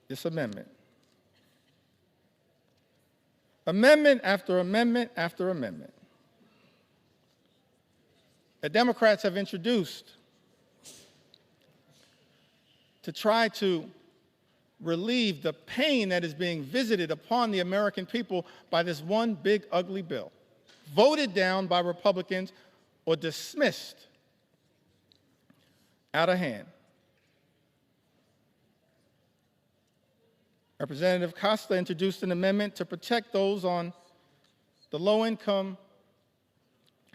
this amendment. Amendment after amendment after amendment that Democrats have introduced to try to relieve the pain that is being visited upon the American people by this one big ugly bill, voted down by Republicans or dismissed out of hand. Representative Costa introduced an amendment to protect those on the low-income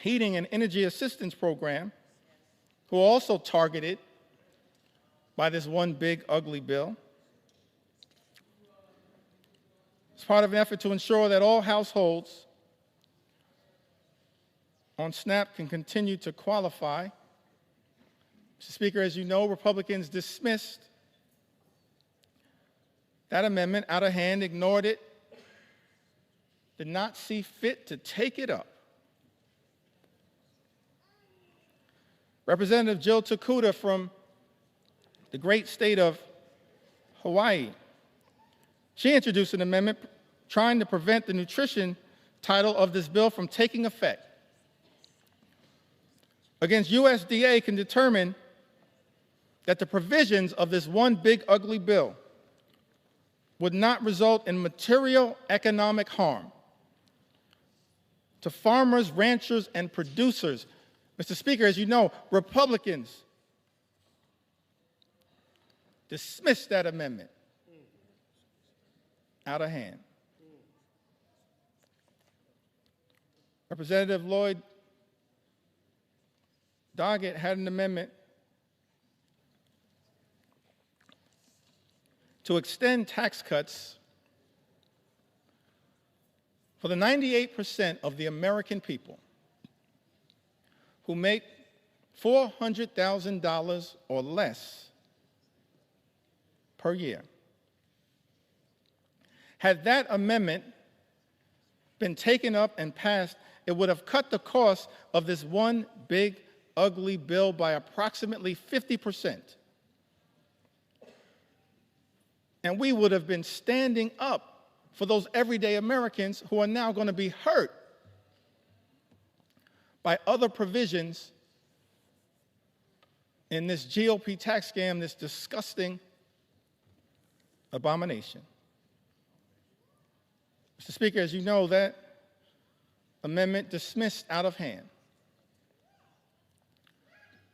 heating and energy assistance program who are also targeted by this one big ugly bill. It's part of an effort to ensure that all households on SNAP can continue to qualify. Mr. Speaker, as you know, Republicans dismissed that amendment out of hand, ignored it, did not see fit to take it up. Representative Jill Takuda from the great state of Hawaii, she introduced an amendment trying to prevent the nutrition title of this bill from taking effect. Against USDA can determine that the provisions of this one big ugly bill would not result in material economic harm to farmers, ranchers, and producers. Mr. Speaker, as you know, Republicans dismissed that amendment out of hand. Representative Lloyd Doggett had an amendment to extend tax cuts for the 98% of the American people who make $400,000 or less per year. Had that amendment been taken up and passed, it would have cut the cost of this one big, ugly bill by approximately 50%. And we would have been standing up for those everyday Americans who are now going to be hurt by other provisions in this GOP tax scam, this disgusting abomination. Mr. Speaker, as you know, that amendment dismissed out of hand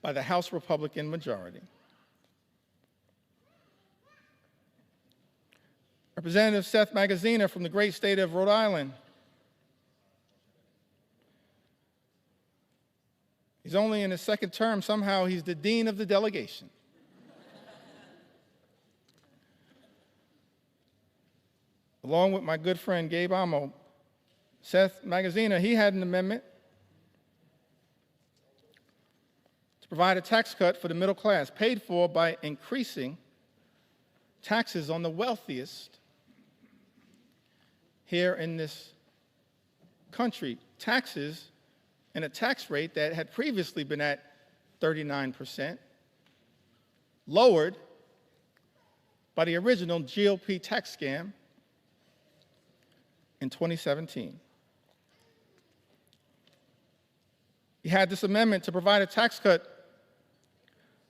by the House Republican majority. Representative Seth Magaziner from the great state of Rhode Island. He's only in his second term. Somehow he's the dean of the delegation. Along with my good friend Gabe Amo, Seth Magaziner, he had an amendment to provide a tax cut for the middle class, paid for by increasing taxes on the wealthiest here in this country. Taxes and a tax rate that had previously been at 39%, lowered by the original GOP tax scam in 2017. He had this amendment to provide a tax cut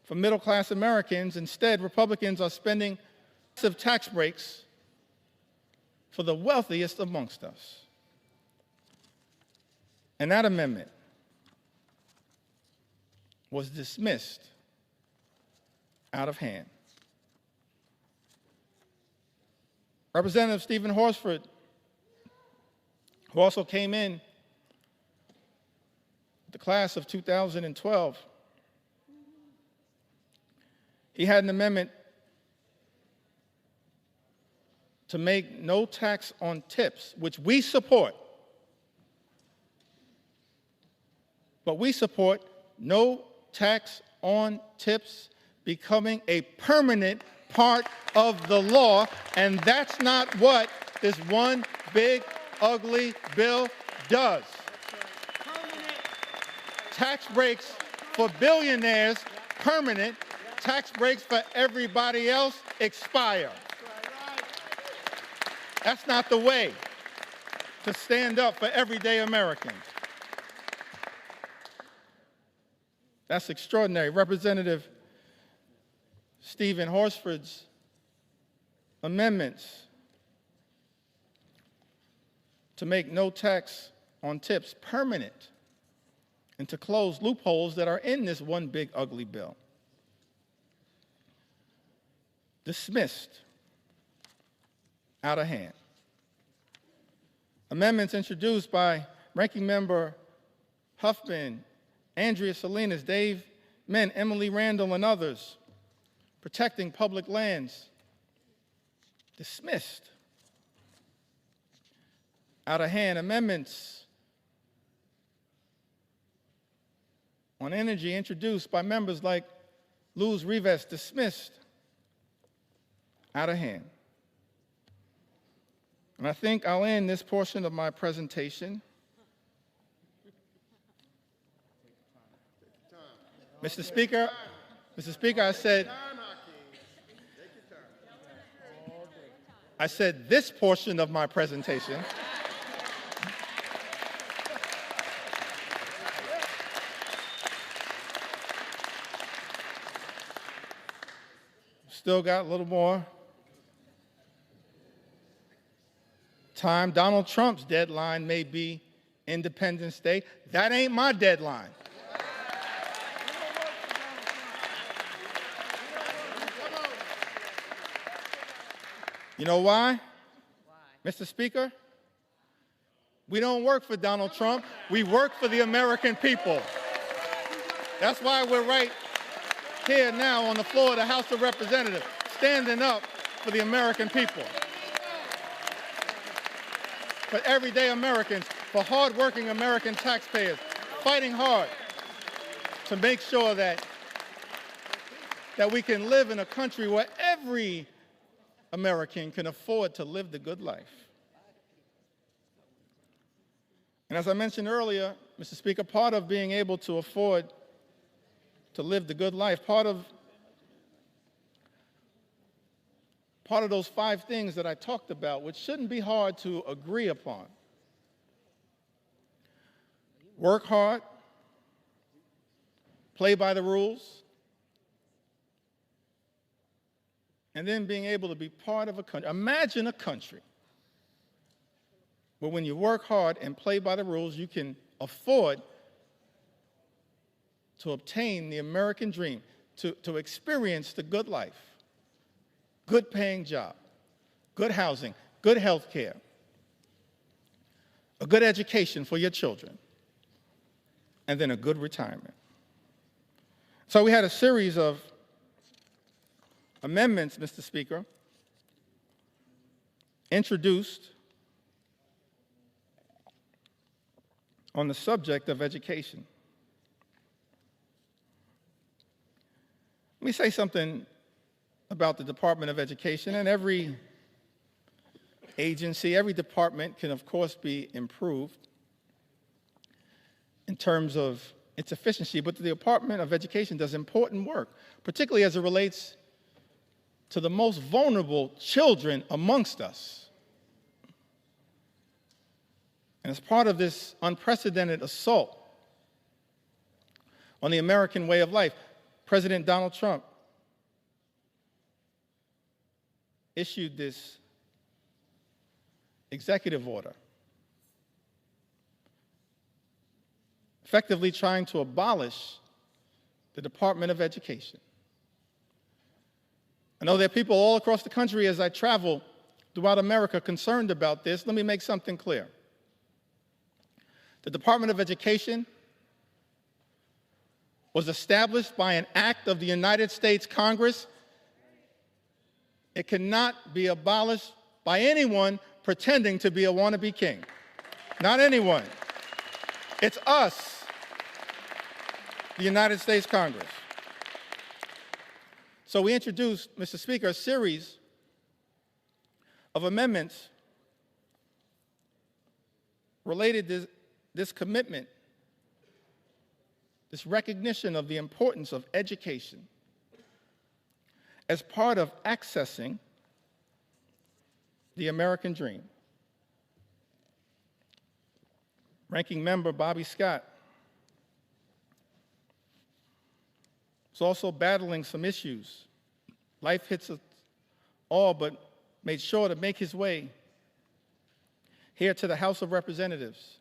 for middle-class Americans. Instead, Republicans are spending massive tax breaks for the wealthiest amongst us. And that amendment was dismissed out of hand. Representative Stephen Horsford, who also came in the class of 2012, he had an amendment to make no tax on tips, which we support. But we support no tax on tips becoming a permanent part of the law, and that's not what this one big, ugly bill does. Tax breaks for billionaires, permanent. Tax breaks for everybody else expire. That's not the way to stand up for everyday Americans. That's extraordinary. Representative Stephen Horsford's amendments to make no tax on tips permanent and to close loopholes that are in this one big ugly bill. Dismissed out of hand. Amendments introduced by Ranking Member Huffman, Andrea Salinas, Dave Mint, Emily Randall, and others, protecting public lands, dismissed out of hand. Amendments on energy introduced by members like Luz Rivas, dismissed out of hand. And I think I'll end this portion of my presentation. Mr. Speaker, I said this portion of my presentation. Still got a little more time. Donald Trump's deadline may be Independence Day. That ain't my deadline. You know why? Mr. Speaker? We don't work for Donald Trump. We work for the American people. That's why we're right here now on the floor of the House of Representatives, standing up for the American people, for everyday Americans, for hardworking American taxpayers, fighting hard to make sure that we can live in a country where every American can afford to live the good life. And as I mentioned earlier, Mr. Speaker, part of being able to afford to live the good life, part of those 5 things that I talked about, which shouldn't be hard to agree upon. Work hard, play by the rules, and then being able to be part of a country. Imagine a country where when you work hard and play by the rules, you can afford to obtain the American dream, to experience the good life, good paying job, good housing, good health care, a good education for your children, and then a good retirement. So we had a series of amendments, Mr. Speaker, introduced on the subject of education. Let me say something about the Department of Education, and every agency, every department can, of course, be improved in terms of its efficiency, but the Department of Education does important work, particularly as it relates to the most vulnerable children amongst us. And as part of this unprecedented assault on the American way of life, President Donald Trump issued this executive order, effectively trying to abolish the Department of Education. I know there are people all across the country as I travel throughout America concerned about this. Let me make something clear. The Department of Education was established by an act of the United States Congress. It cannot be abolished by anyone pretending to be a wannabe king. Not anyone. It's us, the United States Congress. So we introduced, Mr. Speaker, a series of amendments related to this commitment, this recognition of the importance of education as part of accessing the American dream. Ranking Member Bobby Scott is also battling some issues. Life hits us all, but made sure to make his way here to the House of Representatives.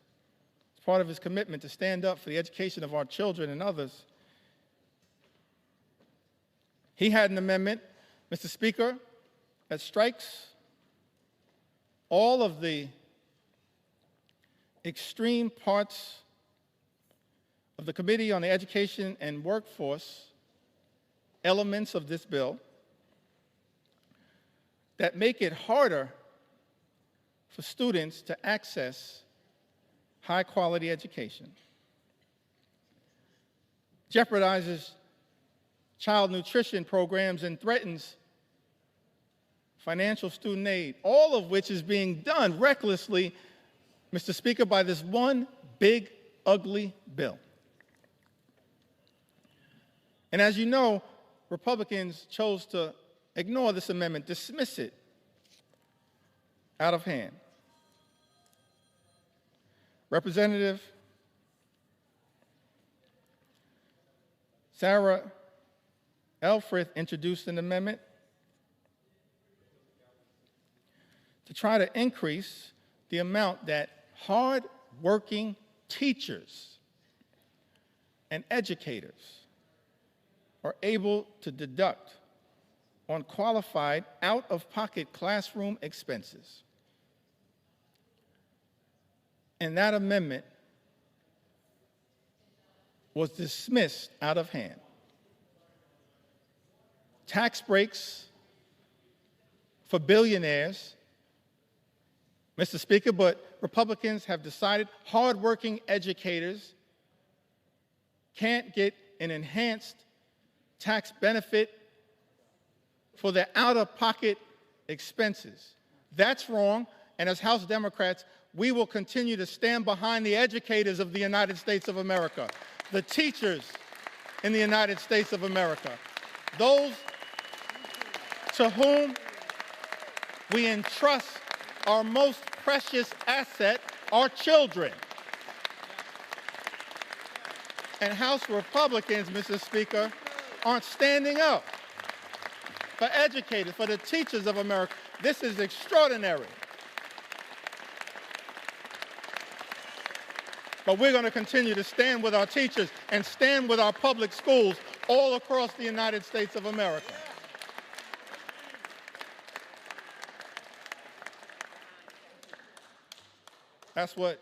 It's part of his commitment to stand up for the education of our children and others. He had an amendment, Mr. Speaker, that strikes all of the extreme parts of the Committee on the Education and Workforce elements of this bill that make it harder for students to access high-quality education, jeopardizes child nutrition programs, and threatens financial student aid, all of which is being done recklessly, Mr. Speaker, by this one big, ugly bill. And as you know, Republicans chose to ignore this amendment, dismiss it out of hand. Representative Sarah Elfreth introduced an amendment to try to increase the amount that hard-working teachers and educators are able to deduct on qualified out-of-pocket classroom expenses. And that amendment was dismissed out of hand. Tax breaks for billionaires, Mr. Speaker, but Republicans have decided hardworking educators can't get an enhanced tax benefit for their out-of-pocket expenses. That's wrong, and as House Democrats, we will continue to stand behind the educators of the United States of America, the teachers in the United States of America, those to whom we entrust our most precious asset, our children. And House Republicans, Mr. Speaker, aren't standing up for educators, for the teachers of America. This is extraordinary. But we're going to continue to stand with our teachers and stand with our public schools all across the United States of America. That's what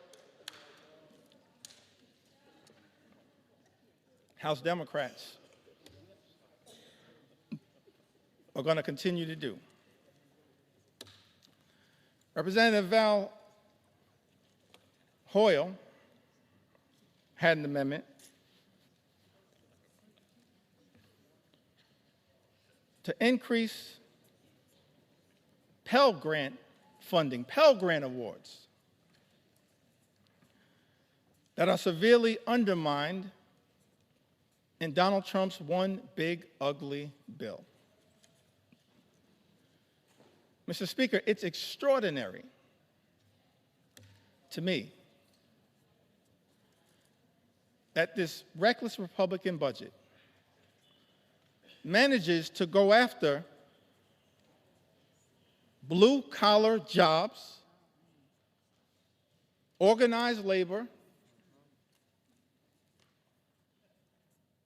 House Democrats are going to continue to do. Representative Val Hoyle had an amendment to increase Pell Grant funding, Pell Grant awards that are severely undermined in Donald Trump's one big ugly bill. Mr. Speaker, it's extraordinary to me that this reckless Republican budget manages to go after blue-collar jobs, organized labor,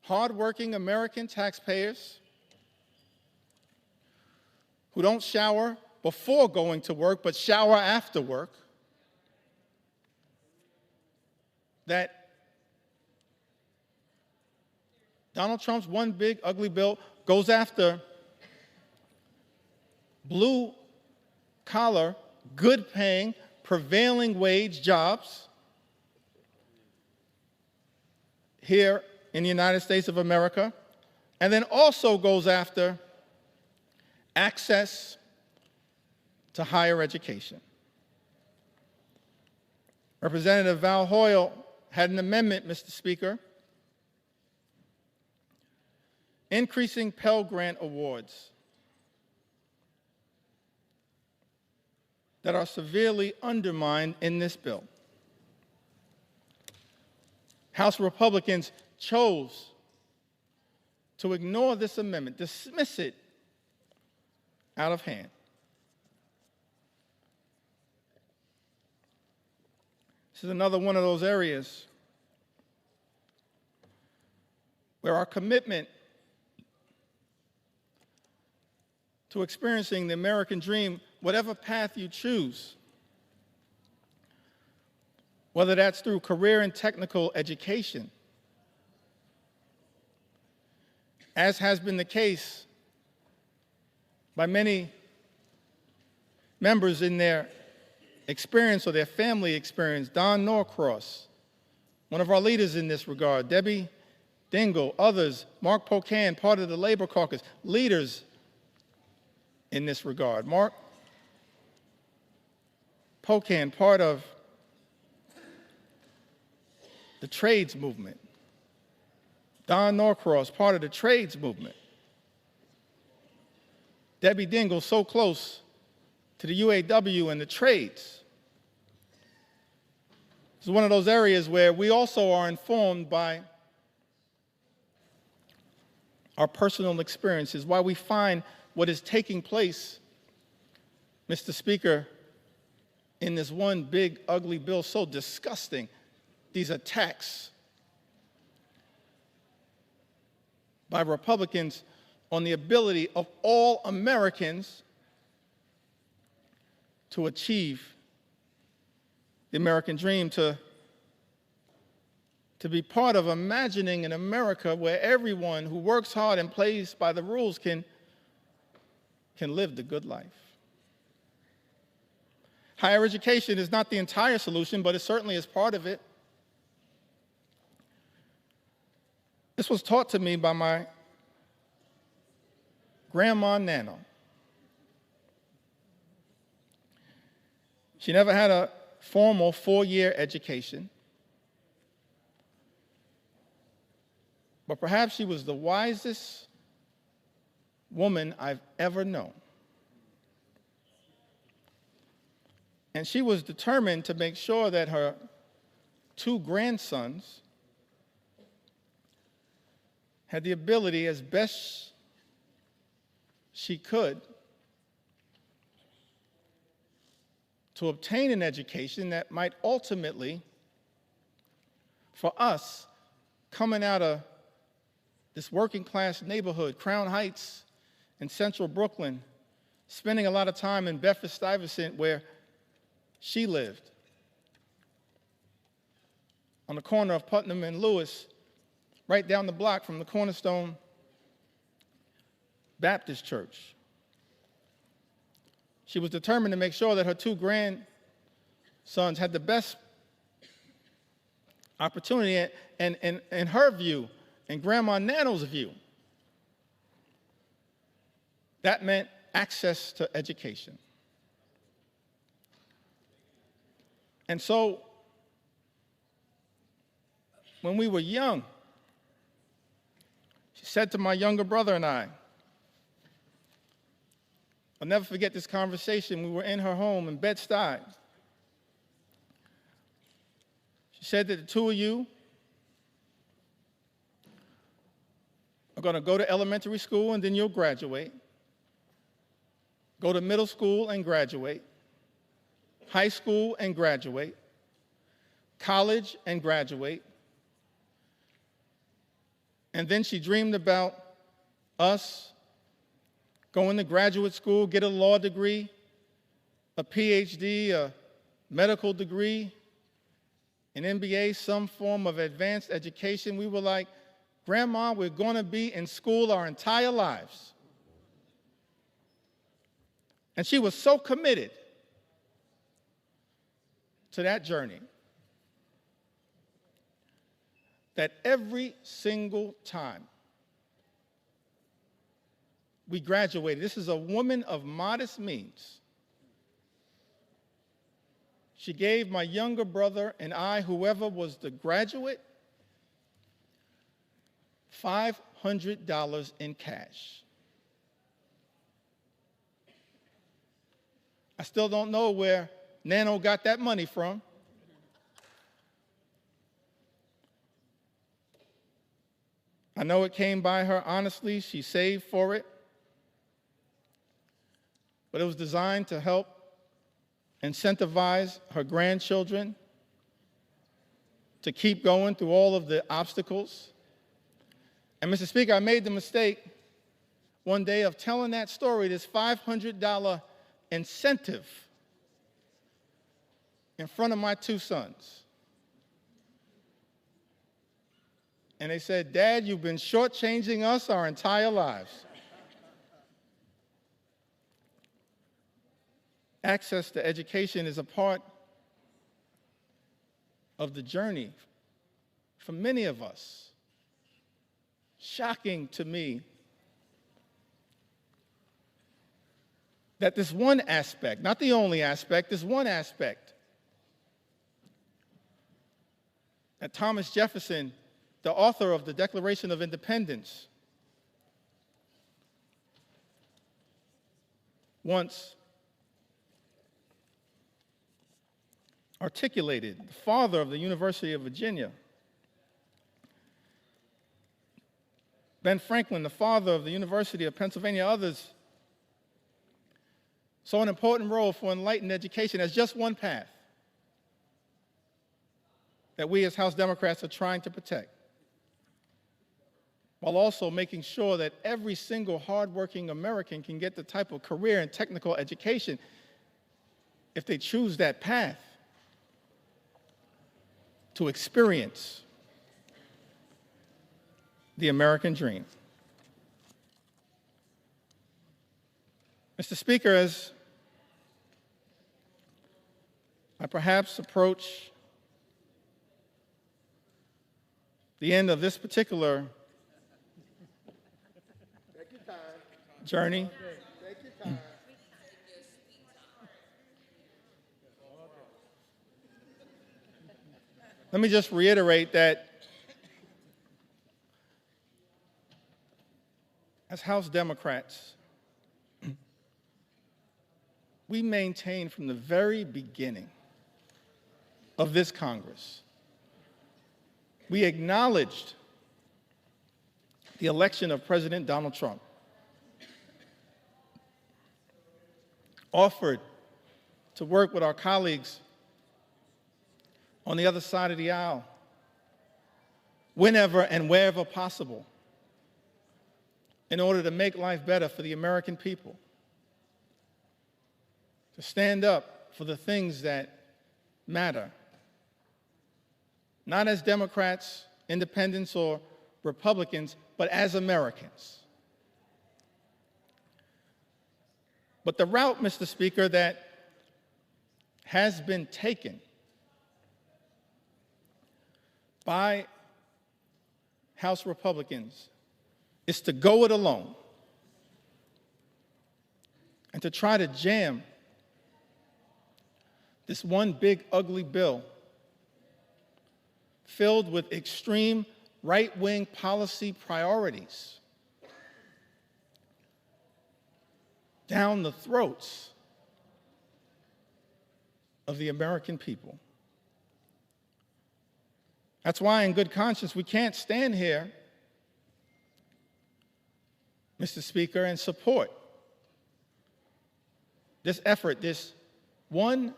hardworking American taxpayers who don't shower before going to work but shower after work, that Donald Trump's one big ugly bill goes after blue-collar, good-paying, prevailing wage jobs here in the United States of America, and then also goes after access to higher education. Representative Val Hoyle had an amendment, Mr. Speaker, increasing Pell Grant awards that are severely undermined in this bill. House Republicans chose to ignore this amendment, dismiss it out of hand. This is another one of those areas where our commitment to experiencing the American dream, whatever path you choose, whether that's through career and technical education, as has been the case by many members in their experience or their family experience. Don Norcross, one of our leaders in this regard, Debbie Dingell, others, Mark Pocan, part of the Labor Caucus, leaders in this regard. Mark Pocan, part of the trades movement. Don Norcross, part of the trades movement. Debbie Dingell, so close to the UAW and the trades. It's one of those areas where we also are informed by our personal experiences, why we find what is taking place, Mr. Speaker, in this one big ugly bill so disgusting, these attacks by Republicans on the ability of all Americans to achieve the American dream, to be part of imagining an America where everyone who works hard and plays by the rules can live the good life. Higher education is not the entire solution, but it certainly is part of it. This was taught to me by my grandma Nana. She never had a formal 4-year education, but perhaps she was the wisest woman I've ever known. And she was determined to make sure that her 2 grandsons had the ability, as best she could, to obtain an education that might ultimately, for us, coming out of this working class neighborhood, Crown Heights in central Brooklyn, spending a lot of time in Bedford-Stuyvesant where she lived, on the corner of Putnam and Lewis, right down the block from the Cornerstone Baptist Church. She was determined to make sure that her 2 grandsons had the best opportunity, and in her view, and Grandma Nano's view, That meant access to education. And so, when we were young, she said to my younger brother and I, I'll never forget this conversation. We were in her home in Bed-Stuy. She said that the two of you are going to go to elementary school and then you'll graduate. Go to middle school and graduate. High school and graduate. College and graduate. And then she dreamed about us going to graduate school, get a law degree, a PhD, a medical degree, an MBA, some form of advanced education. We were like, Grandma, we're going to be in school our entire lives. And she was so committed to that journey that every single time we graduated, this is a woman of modest means. She gave my younger brother and I, whoever was the graduate, $500 in cash. I still don't know where Nano got that money from. I know it came by her honestly. She saved for it. But it was designed to help incentivize her grandchildren to keep going through all of the obstacles. And Mr. Speaker, I made the mistake one day of telling that story, this $500 incentive, in front of my two sons. And they said, Dad, you've been shortchanging us our entire lives. Access to education is a part of the journey for many of us. Shocking to me that this one aspect, not the only aspect, this one aspect that Thomas Jefferson, the author of the Declaration of Independence, once articulated, the father of the University of Virginia. Ben Franklin, the father of the University of Pennsylvania, others saw an important role for enlightened education as just one path that we as House Democrats are trying to protect, while also making sure that every single hardworking American can get the type of career and technical education if they choose that path to experience the American dream. Mr. Speaker, as I perhaps approach the end of this particular journey, let me just reiterate that as House Democrats, we maintain from the very beginning of this Congress, we acknowledged the election of President Donald Trump, offered to work with our colleagues on the other side of the aisle, whenever and wherever possible, in order to make life better for the American people, to stand up for the things that matter, not as Democrats, independents, or Republicans, but as Americans. But the route, Mr. Speaker, that has been taken by House Republicans is to go it alone. and to try to jam this one big ugly bill filled with extreme right-wing policy priorities down the throats of the American people. That's why, in good conscience, we can't stand here, Mr. Speaker, and support this effort, this one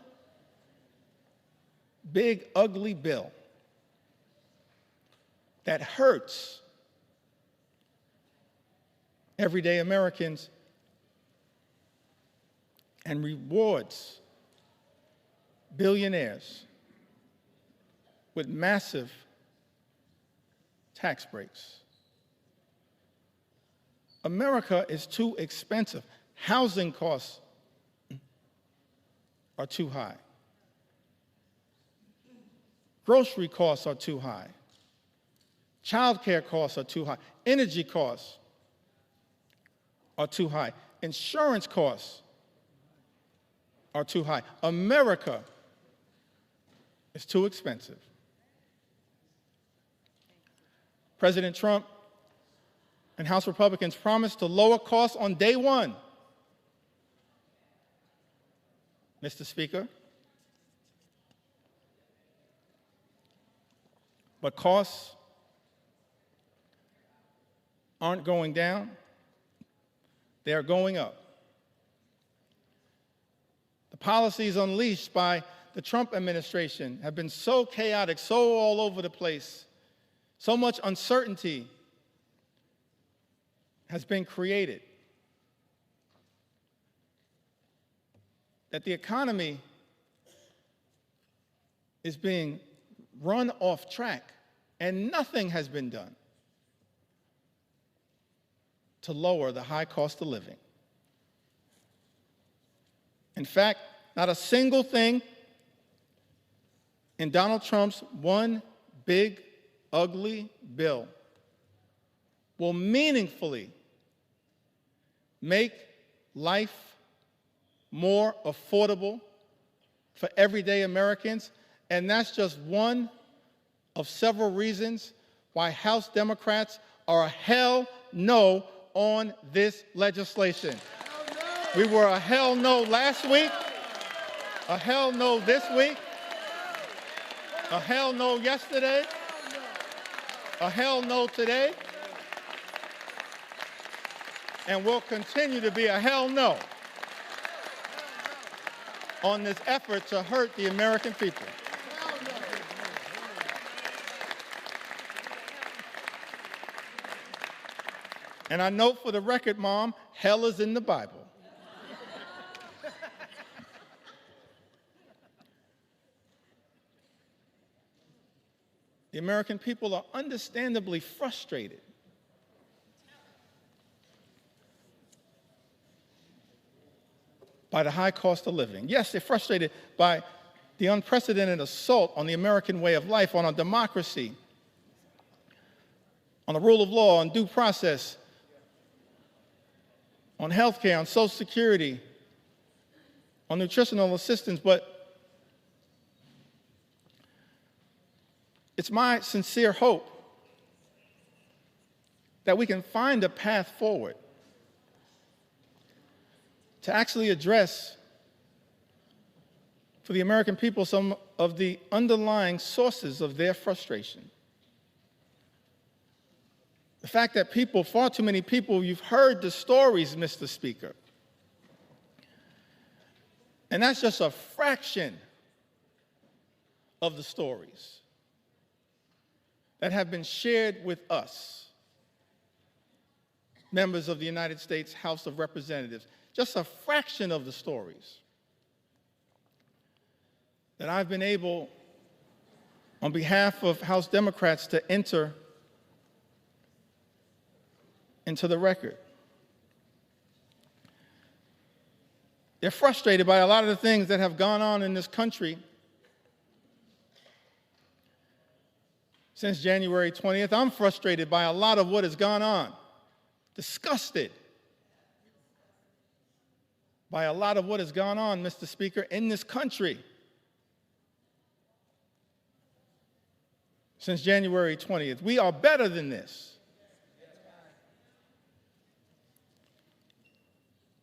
big ugly bill that hurts everyday Americans and rewards billionaires with massive tax breaks. America is too expensive. Housing costs are too high. Grocery costs are too high. Childcare costs are too high. Energy costs are too high. Insurance costs are too high. America is too expensive. President Trump and House Republicans promised to lower costs on day one. Mr. Speaker, but costs aren't going down, they are going up. The policies unleashed by the Trump administration have been so chaotic, so all over the place, so much uncertainty has been created that the economy is being run off track, and nothing has been done to lower the high cost of living. In fact, not a single thing in Donald Trump's one big, ugly bill will meaningfully make life more affordable for everyday Americans, and that's just one of several reasons why House Democrats are a hell no on this legislation. We were a hell no last week, a hell no this week, a hell no yesterday, a hell no today, and will continue to be a hell no on this effort to hurt the American people. And I note for the record, Mom, hell is in the Bible. The American people are understandably frustrated by the high cost of living. Yes, they're frustrated by the unprecedented assault on the American way of life, on our democracy, on the rule of law, on due process, on health care, on Social Security, on nutritional assistance, but it's my sincere hope that we can find a path forward to actually address for the American people some of the underlying sources of their frustration. The fact that people, far too many people, you've heard the stories, Mr. Speaker, and that's just a fraction of the stories that have been shared with us, members of the United States House of Representatives, just a fraction of the stories that I've been able, on behalf of House Democrats, to enter into the record. They're frustrated by a lot of the things that have gone on in this country since January 20th. I'm frustrated by a lot of what has gone on, disgusted by a lot of what has gone on, Mr. Speaker, in this country since January 20th. We are better than this.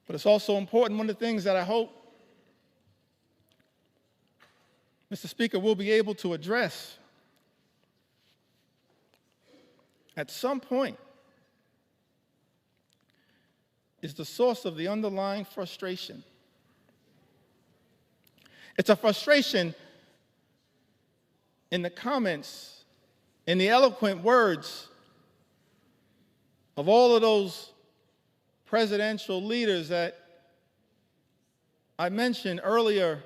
But it's also important, one of the things that I hope, Mr. Speaker, we'll be able to address at some point is the source of the underlying frustration. It's a frustration in the comments, in the eloquent words of all of those presidential leaders that I mentioned earlier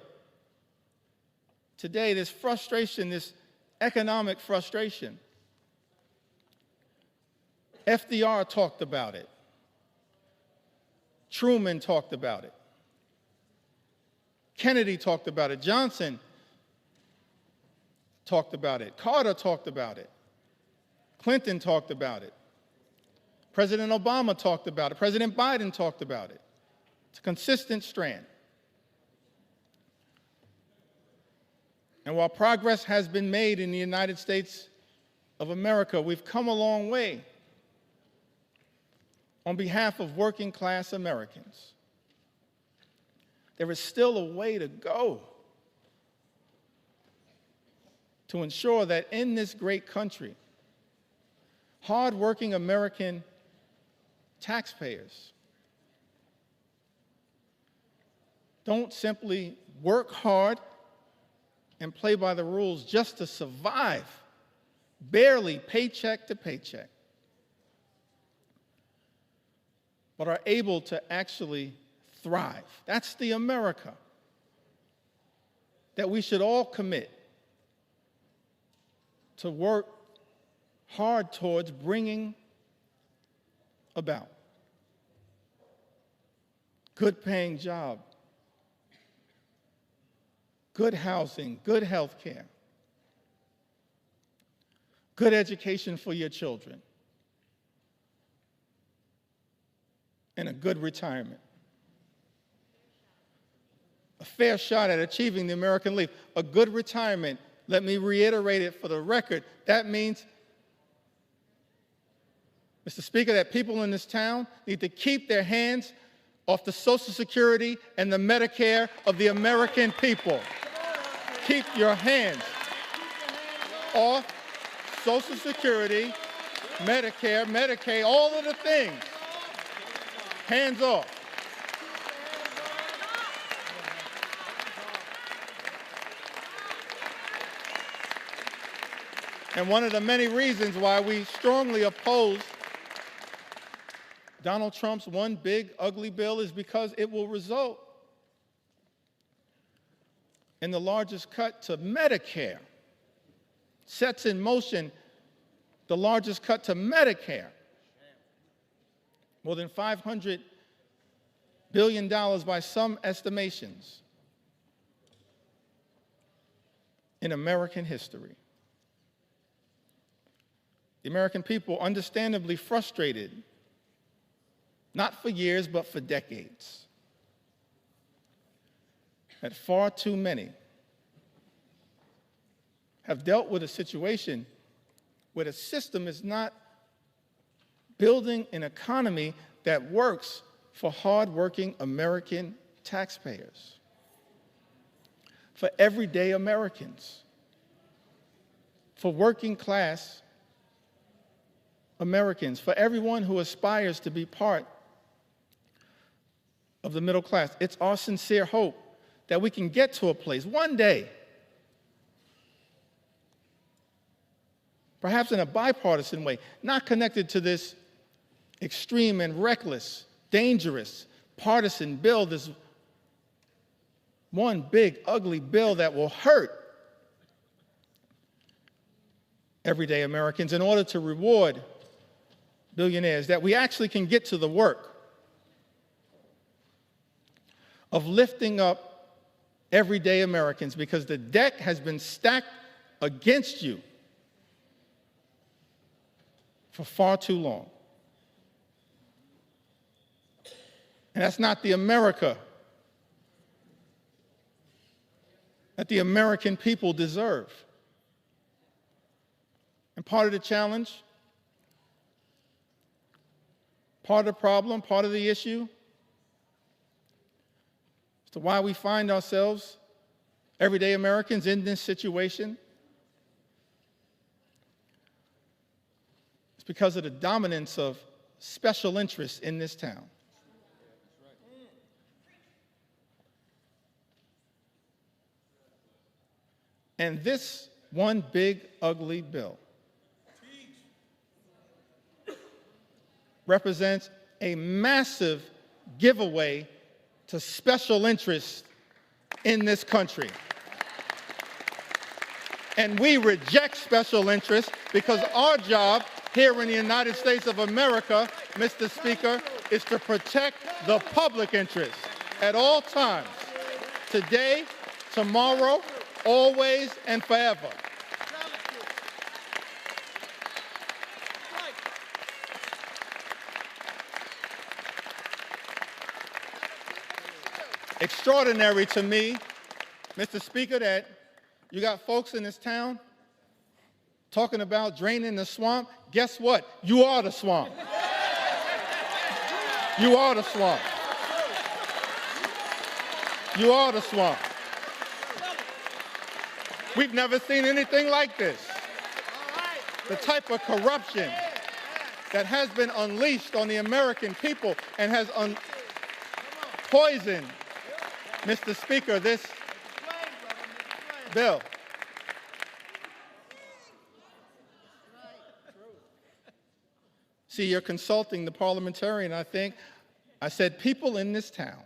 today, this frustration, this economic frustration. FDR talked about it. Truman talked about it. Kennedy talked about it. Johnson talked about it. Carter talked about it. Clinton talked about it. President Obama talked about it. President Biden talked about it. It's a consistent strand. And while progress has been made in the United States of America, we've come a long way on behalf of working class Americans. There is still a way to go to ensure that in this great country, hardworking American taxpayers don't simply work hard and play by the rules just to survive, barely paycheck to paycheck, but are able to actually thrive. That's the America that we should all commit to work hard towards bringing about. Good paying job, good housing, good health care, good education for your children, and a good retirement. A fair shot at achieving the American Leap. A good retirement, let me reiterate it for the record, that means, Mr. Speaker, that people in this town need to keep their hands off the Social Security and the Medicare of the American people. Keep your hands off Social Security, Medicare, Medicaid, all of the things. Hands off. And one of the many reasons why we strongly oppose Donald Trump's one big ugly bill is because it will result in the largest cut to Medicare, sets in motion the largest cut to Medicare, more than $500 billion by some estimations in American history. The American people, understandably frustrated, not for years, but for decades, that far too many have dealt with a situation where the system is not building an economy that works for hardworking American taxpayers, for everyday Americans, for working class Americans, for everyone who aspires to be part of the middle class. It's our sincere hope that we can get to a place one day, perhaps in a bipartisan way, not connected to this extreme and reckless, dangerous, partisan bill, this one big, ugly bill that will hurt everyday Americans in order to reward billionaires, that we actually can get to the work of lifting up everyday Americans, because the deck has been stacked against you for far too long. And that's not the America that the American people deserve. And part of the challenge, part of the problem, part of the issue as to why we find ourselves, everyday Americans, in this situation, it's because of the dominance of special interests in this town. And this one big, ugly bill represents a massive giveaway to special interests in this country. And we reject special interests because our job here in the United States of America, Mr. Speaker, is to protect the public interest at all times, today, tomorrow, always, and forever. Extraordinary to me, Mr. Speaker, that you got folks in this town talking about draining the swamp. Guess what? You are the swamp. You are the swamp. You are the swamp. We've never seen anything like this. The type of corruption that has been unleashed on the American people and has poisoned, Mr. Speaker, this bill. See, you're consulting the parliamentarian, I think. I said people in this town.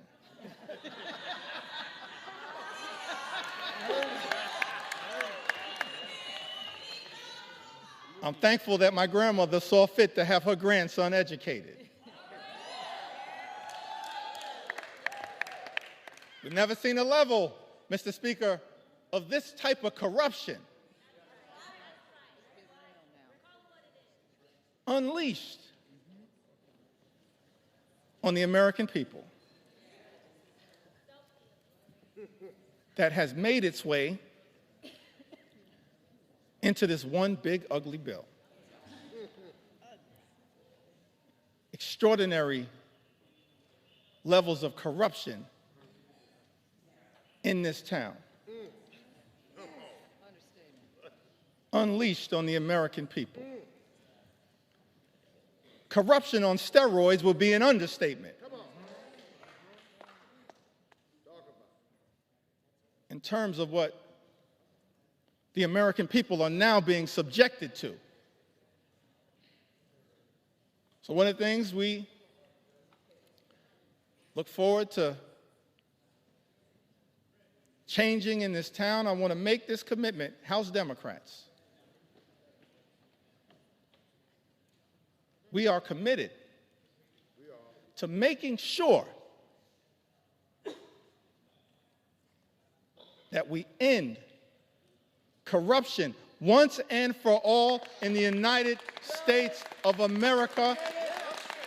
I'm thankful that my grandmother saw fit to have her grandson educated. We've never seen a level, Mr. Speaker, of this type of corruption unleashed on the American people that has made its way into this one big, ugly bill. Extraordinary levels of corruption in this town, unleashed on the American people. Corruption on steroids would be an understatement. In terms of what the American people are now being subjected to. So one of the things we look forward to changing in this town, I want to make this commitment, House Democrats. We are committed to making sure that we end corruption once and for all in the United States of America,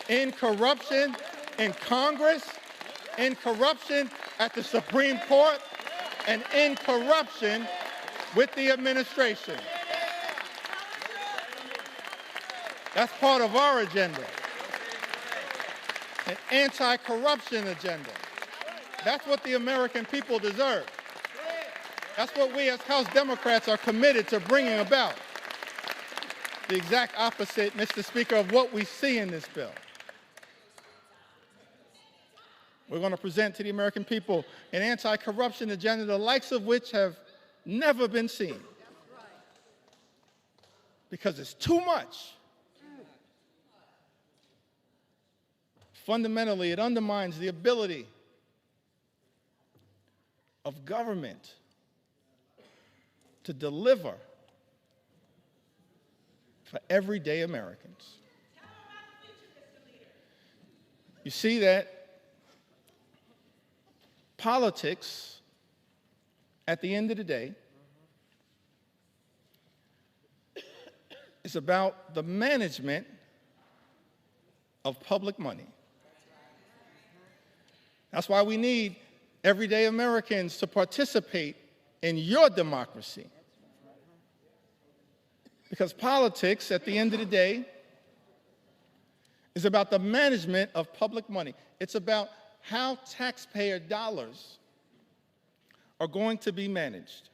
in corruption in Congress, in corruption at the Supreme Court, and in corruption with the administration. That's part of our agenda, an anti-corruption agenda. That's what the American people deserve. That's what we as House Democrats are committed to bringing about. The exact opposite, Mr. Speaker, of what we see in this bill. We're going to present to the American people an anti-corruption agenda, the likes of which have never been seen. Because it's too much. Fundamentally, it undermines the ability of government to deliver for everyday Americans. You see that politics, at the end of the day, is about the management of public money. That's why we need everyday Americans to participate in your democracy. Because politics, at the end of the day, is about the management of public money. It's about how taxpayer dollars are going to be managed.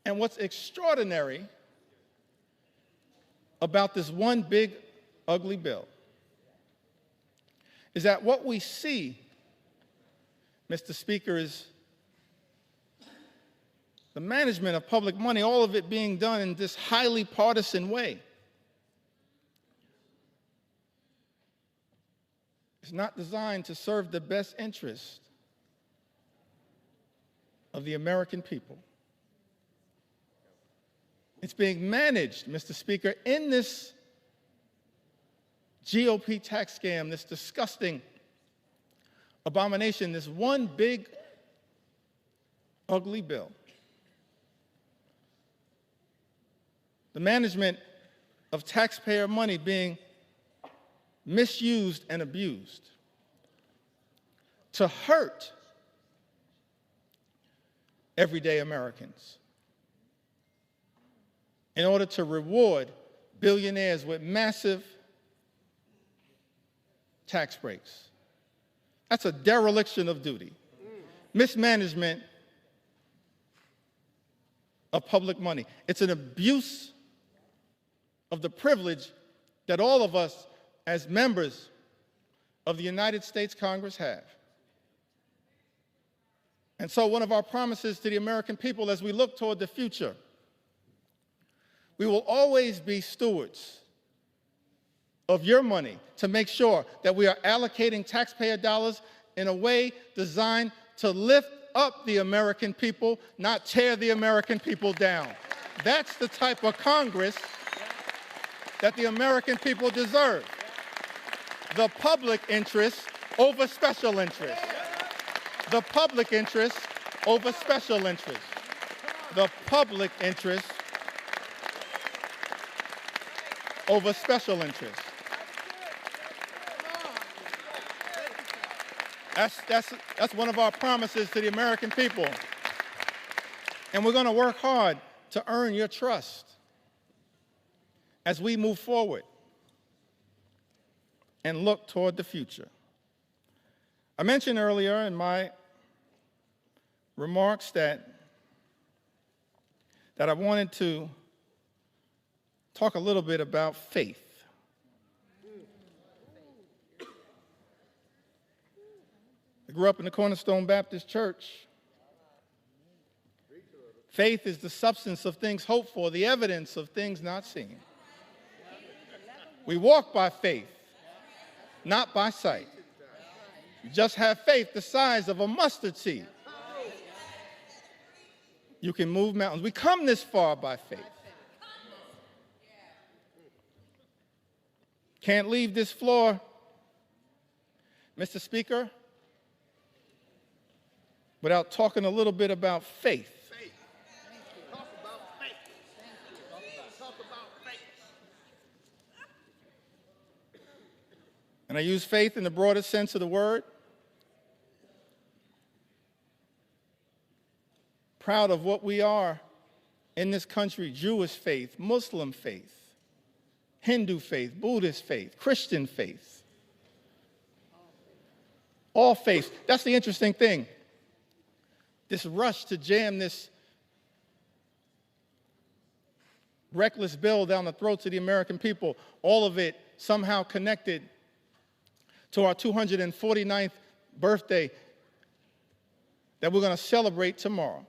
And what's extraordinary about this one big, ugly bill is that what we see, Mr. Speaker, is the management of public money, all of it being done in this highly partisan way. It's not designed to serve the best interest of the American people. It's being managed, Mr. Speaker, in this GOP tax scam, this disgusting abomination, this one big, ugly bill. The management of taxpayer money being misused and abused to hurt everyday Americans in order to reward billionaires with massive tax breaks. That's a dereliction of duty. Mismanagement of public money. It's an abuse of the privilege that all of us as members of the United States Congress have. And so one of our promises to the American people as we look toward the future, we will always be stewards of your money to make sure that we are allocating taxpayer dollars in a way designed to lift up the American people, not tear the American people down. That's the type of Congress that the American people deserve. The public interest over special interest. The public interest over special interest. The public interest over special interest. That's one of our promises to the American people. And we're going to work hard to earn your trust as we move forward and look toward the future. I mentioned earlier in my remarks that I wanted to talk a little bit about faith. I grew up in the Cornerstone Baptist Church. Faith is the substance of things hoped for, the evidence of things not seen. We walk by faith, not by sight. You just have faith the size of a mustard seed. You can move mountains. We come this far by faith. Can't leave this floor, Mr. Speaker, without talking a little bit about faith. Talk about faith. Talk about faith. And I use faith in the broadest sense of the word. Proud of what we are in this country: Jewish faith, Muslim faith, Hindu faith, Buddhist faith, Christian faith. All faiths. That's the interesting thing. This rush to jam this reckless bill down the throats of the American people, all of it somehow connected to our 249th birthday that we're going to celebrate tomorrow,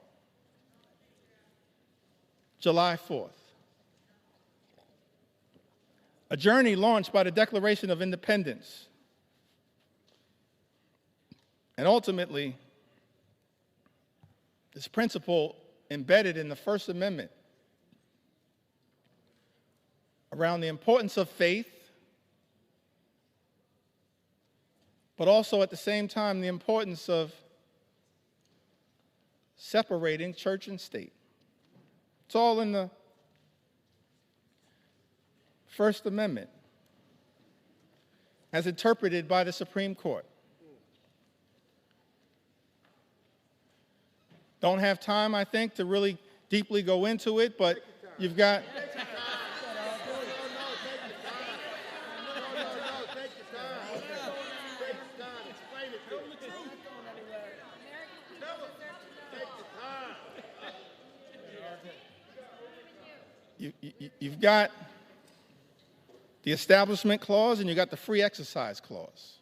July 4th. A journey launched by the Declaration of Independence. And ultimately, this principle embedded in the First Amendment around the importance of faith, but also at the same time the importance of separating church and state. It's all in the First Amendment as interpreted by the Supreme Court. Don't have time, I think, to really deeply go into it, but you've got... You've got the Establishment Clause and you've got the Free Exercise Clause.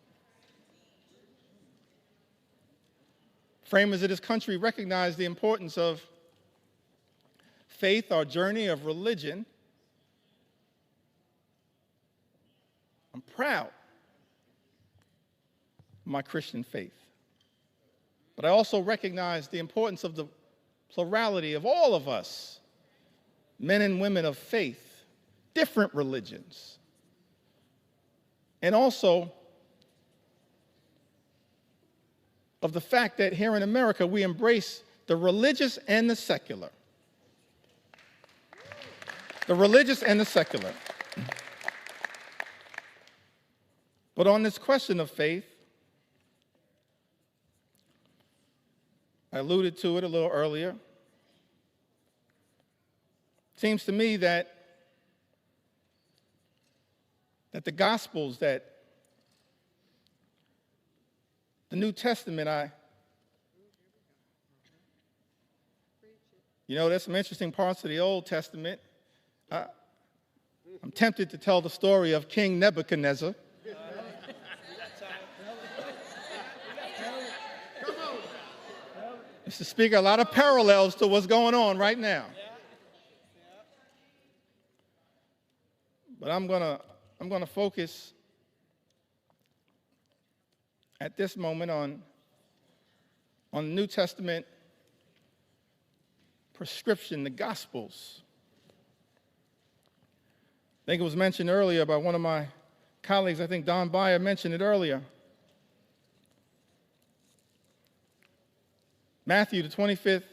Framers of this country recognize the importance of faith, our journey of religion. I'm proud of my Christian faith. But I also recognize the importance of the plurality of all of us, men and women of faith, different religions. And also of the fact that here in America we embrace the religious and the secular. The religious and the secular. But on this question of faith, I alluded to it a little earlier. It seems to me that the Gospels, that the New Testament, there's some interesting parts of the Old Testament. I'm tempted to tell the story of King Nebuchadnezzar. Mr. Speaker, a lot of parallels to what's going on right now. But I'm gonna focus at this moment on the New Testament prescription, the Gospels. I think it was mentioned earlier by one of my colleagues. I think Don Beyer mentioned it earlier. Matthew, the 25th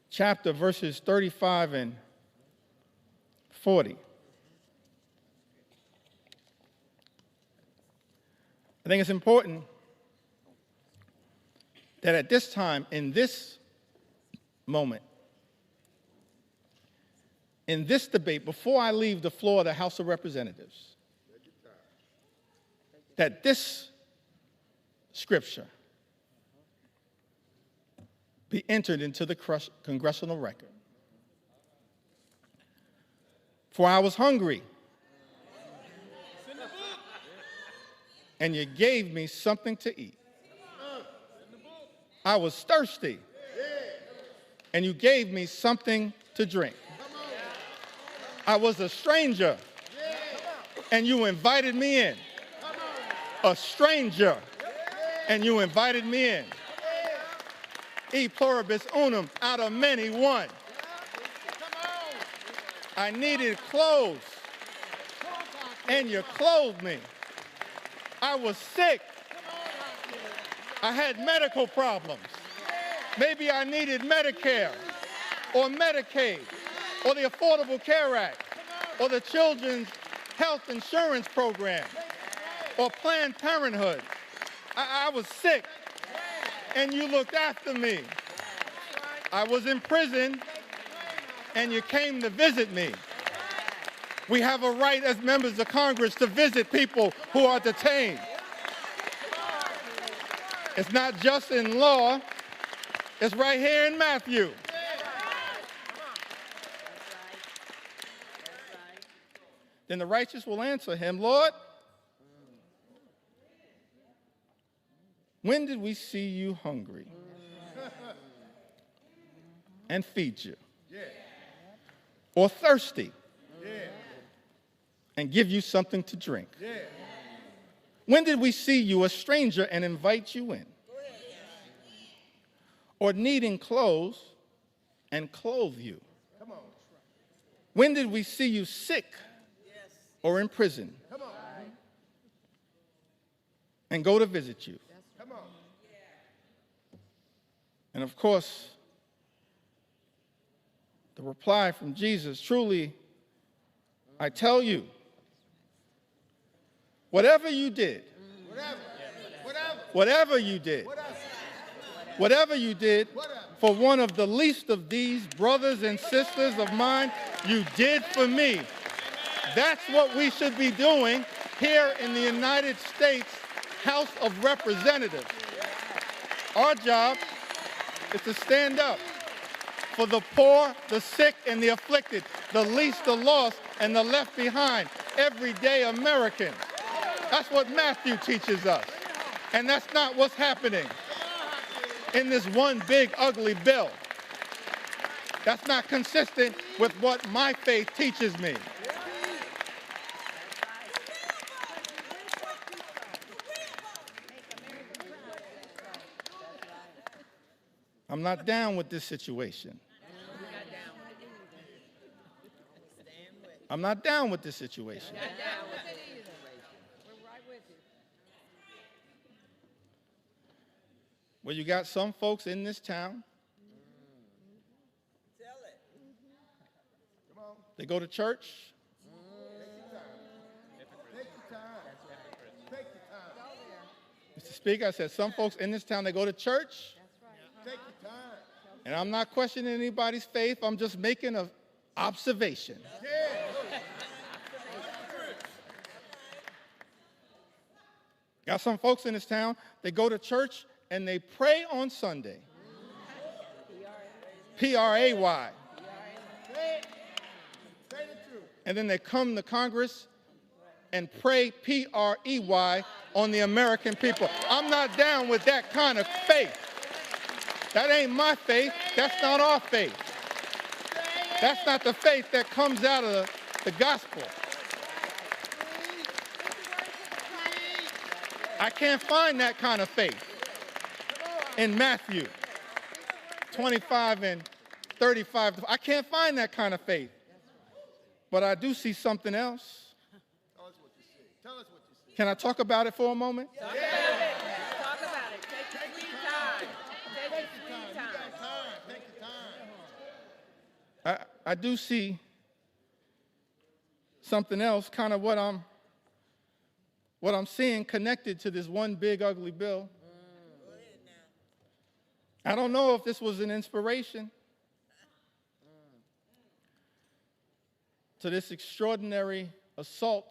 chapter, verses 35 and 40. I think it's important that at this time, in this moment, in this debate, before I leave the floor of the House of Representatives, that this scripture be entered into the congressional record. For I was hungry, and you gave me something to eat. I was thirsty, and you gave me something to drink. I was a stranger, and you invited me in. A stranger, and you invited me in. E pluribus unum, out of many, one. I needed clothes, and you clothed me. I was sick. I had medical problems. Maybe I needed Medicare or Medicaid or the Affordable Care Act or the Children's Health Insurance Program or Planned Parenthood. I was sick, and you looked after me. I was in prison, and you came to visit me. We have a right as members of Congress to visit people who are detained. It's not just in law, it's right here in Matthew. Then the righteous will answer him, Lord, when did we see you hungry and feed you? Or thirsty and give you something to drink? When did we see you a stranger and invite you in? Or needing clothes and clothe you? When did we see you sick or in prison and go to visit you? And of course, the reply from Jesus, truly, I tell you, whatever you did, whatever you did, Whatever you did for one of the least of these brothers and sisters of mine, you did for me. That's what we should be doing here in the United States House of Representatives. Our job is to stand up for the poor, the sick, and the afflicted, the least, the lost, and the left behind, everyday Americans. That's what Matthew teaches us. And that's not what's happening in this one big ugly bill. That's not consistent with what my faith teaches me. I'm not down with this situation. I'm not down with this situation. Well, you got some folks in this town. They go to church. Mr. Speaker, I said some folks in this town, they go to church. And I'm not questioning anybody's faith. I'm just making an observation. Got some folks in this town, they go to church and they pray on Sunday. P-R-A-Y. And then they come to Congress and pray P-R-E-Y on the American people. I'm not down with that kind of faith. That ain't my faith. That's not our faith. That's not the faith that comes out of the gospel. I can't find that kind of faith in Matthew 25 and 35. I can't find that kind of faith. But I do see something else. Tell us what you see. Tell us what you see. Can I talk about it for a moment? Talk about it. Take your sweet time. Take your sweet time. You got time. Take your time. I do see something else, kind of what I'm seeing connected to this one big ugly bill. I don't know if this was an inspiration to this extraordinary assault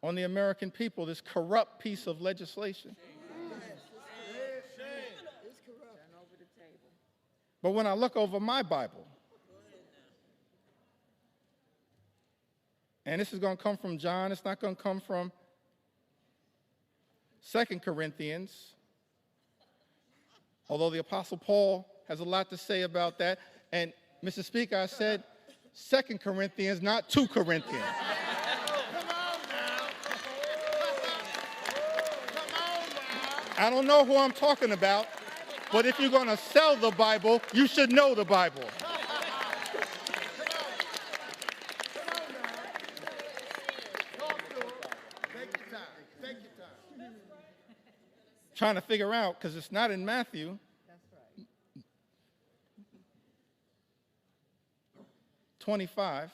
on the American people, this corrupt piece of legislation. But when I look over my Bible, and this is going to come from John, it's not going to come from 2 Corinthians, although the Apostle Paul has a lot to say about that. And, Mr. Speaker, I said 2 Corinthians, not 2 Corinthians. I don't know who I'm talking about, but if you're going to sell the Bible, you should know the Bible. Trying to figure out, because it's not in Matthew. That's right. 25,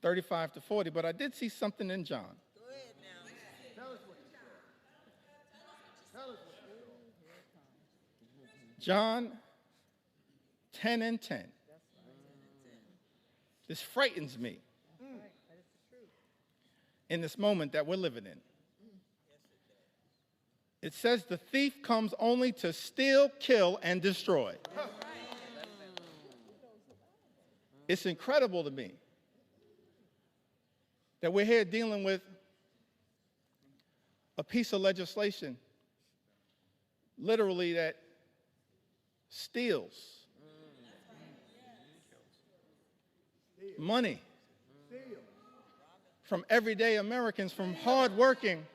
35 to 40, but I did see something in John. Go ahead now. Tell us what you see. Tell us what you see. John 10 and 10. This frightens me in this moment that we're living in. It says the thief comes only to steal, kill, and destroy. It's incredible to me that we're here dealing with a piece of legislation literally that steals money from everyday Americans, from hardworking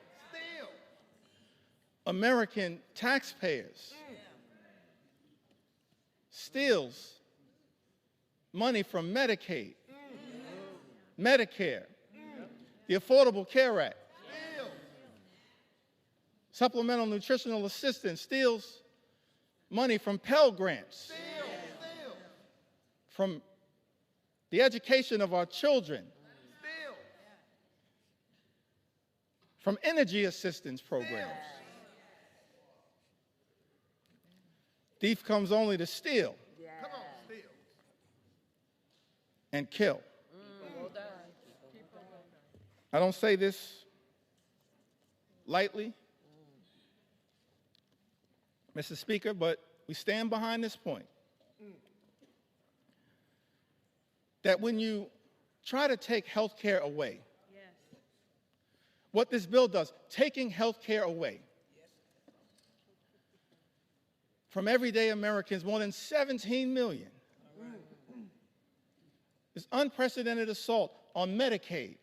American taxpayers, steals money from Medicaid, Medicare, the Affordable Care Act, supplemental nutritional assistance, steals money from Pell Grants, from the education of our children, from energy assistance programs. Thief comes only to steal Come on, steal. and kill. Well done. I don't say this lightly, Mr. Speaker, but we stand behind this point. That when you try to take health care away, Yes. what this bill does, taking health care away from everyday Americans, more than 17 million, is unprecedented assault on Medicaid,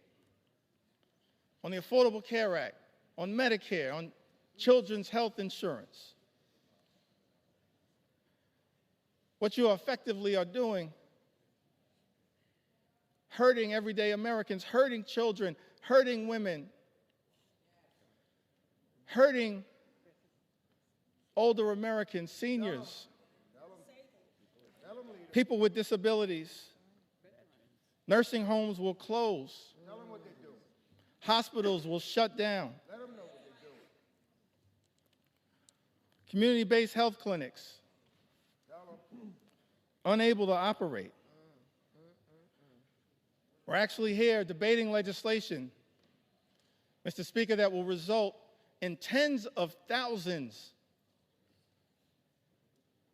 on the Affordable Care Act, on Medicare, on children's health insurance. What you effectively are doing, hurting everyday Americans, hurting children, hurting women, hurting older Americans, seniors, people with disabilities. Nursing homes will close. Tell them what they're doing. Hospitals will shut down. Let them know what they're doing. Community-based health clinics Tell them. unable to operate. We're actually here debating legislation, Mr. Speaker, that will result in tens of thousands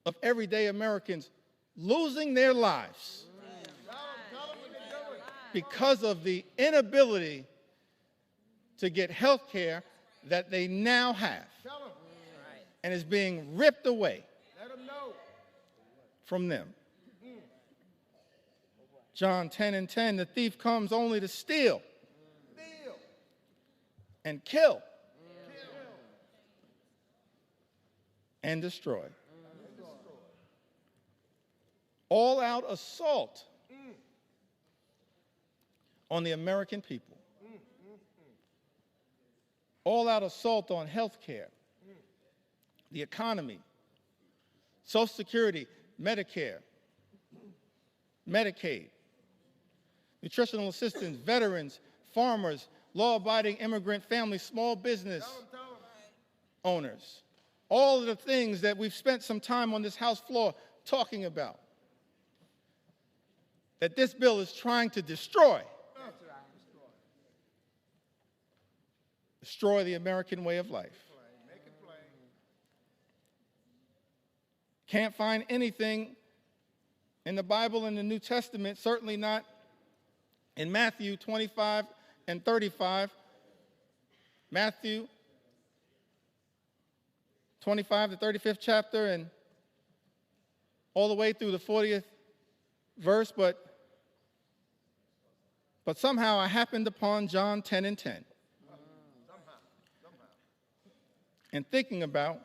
of everyday Americans losing their lives Tell them what they're doing. because of the inability to get health care that they now have Tell them. and is being ripped away Let them know. from them. John 10:10, the thief comes only to steal Steal. and kill Kill. and destroy. All-out assault on the American people. All-out assault on health care, the economy, Social Security, Medicare, Medicaid, nutritional assistance, veterans, farmers, law-abiding immigrant families, small business Tell them. owners. All of the things that we've spent some time on this House floor talking about. That this bill is trying to destroy. Destroy the American way of life. Make it plain. Can't find anything in the Bible and the New Testament, certainly not in Matthew 25 and 35. Matthew 25, the 35th chapter, and all the way through the 40th verse, but somehow I happened upon John 10:10. And thinking about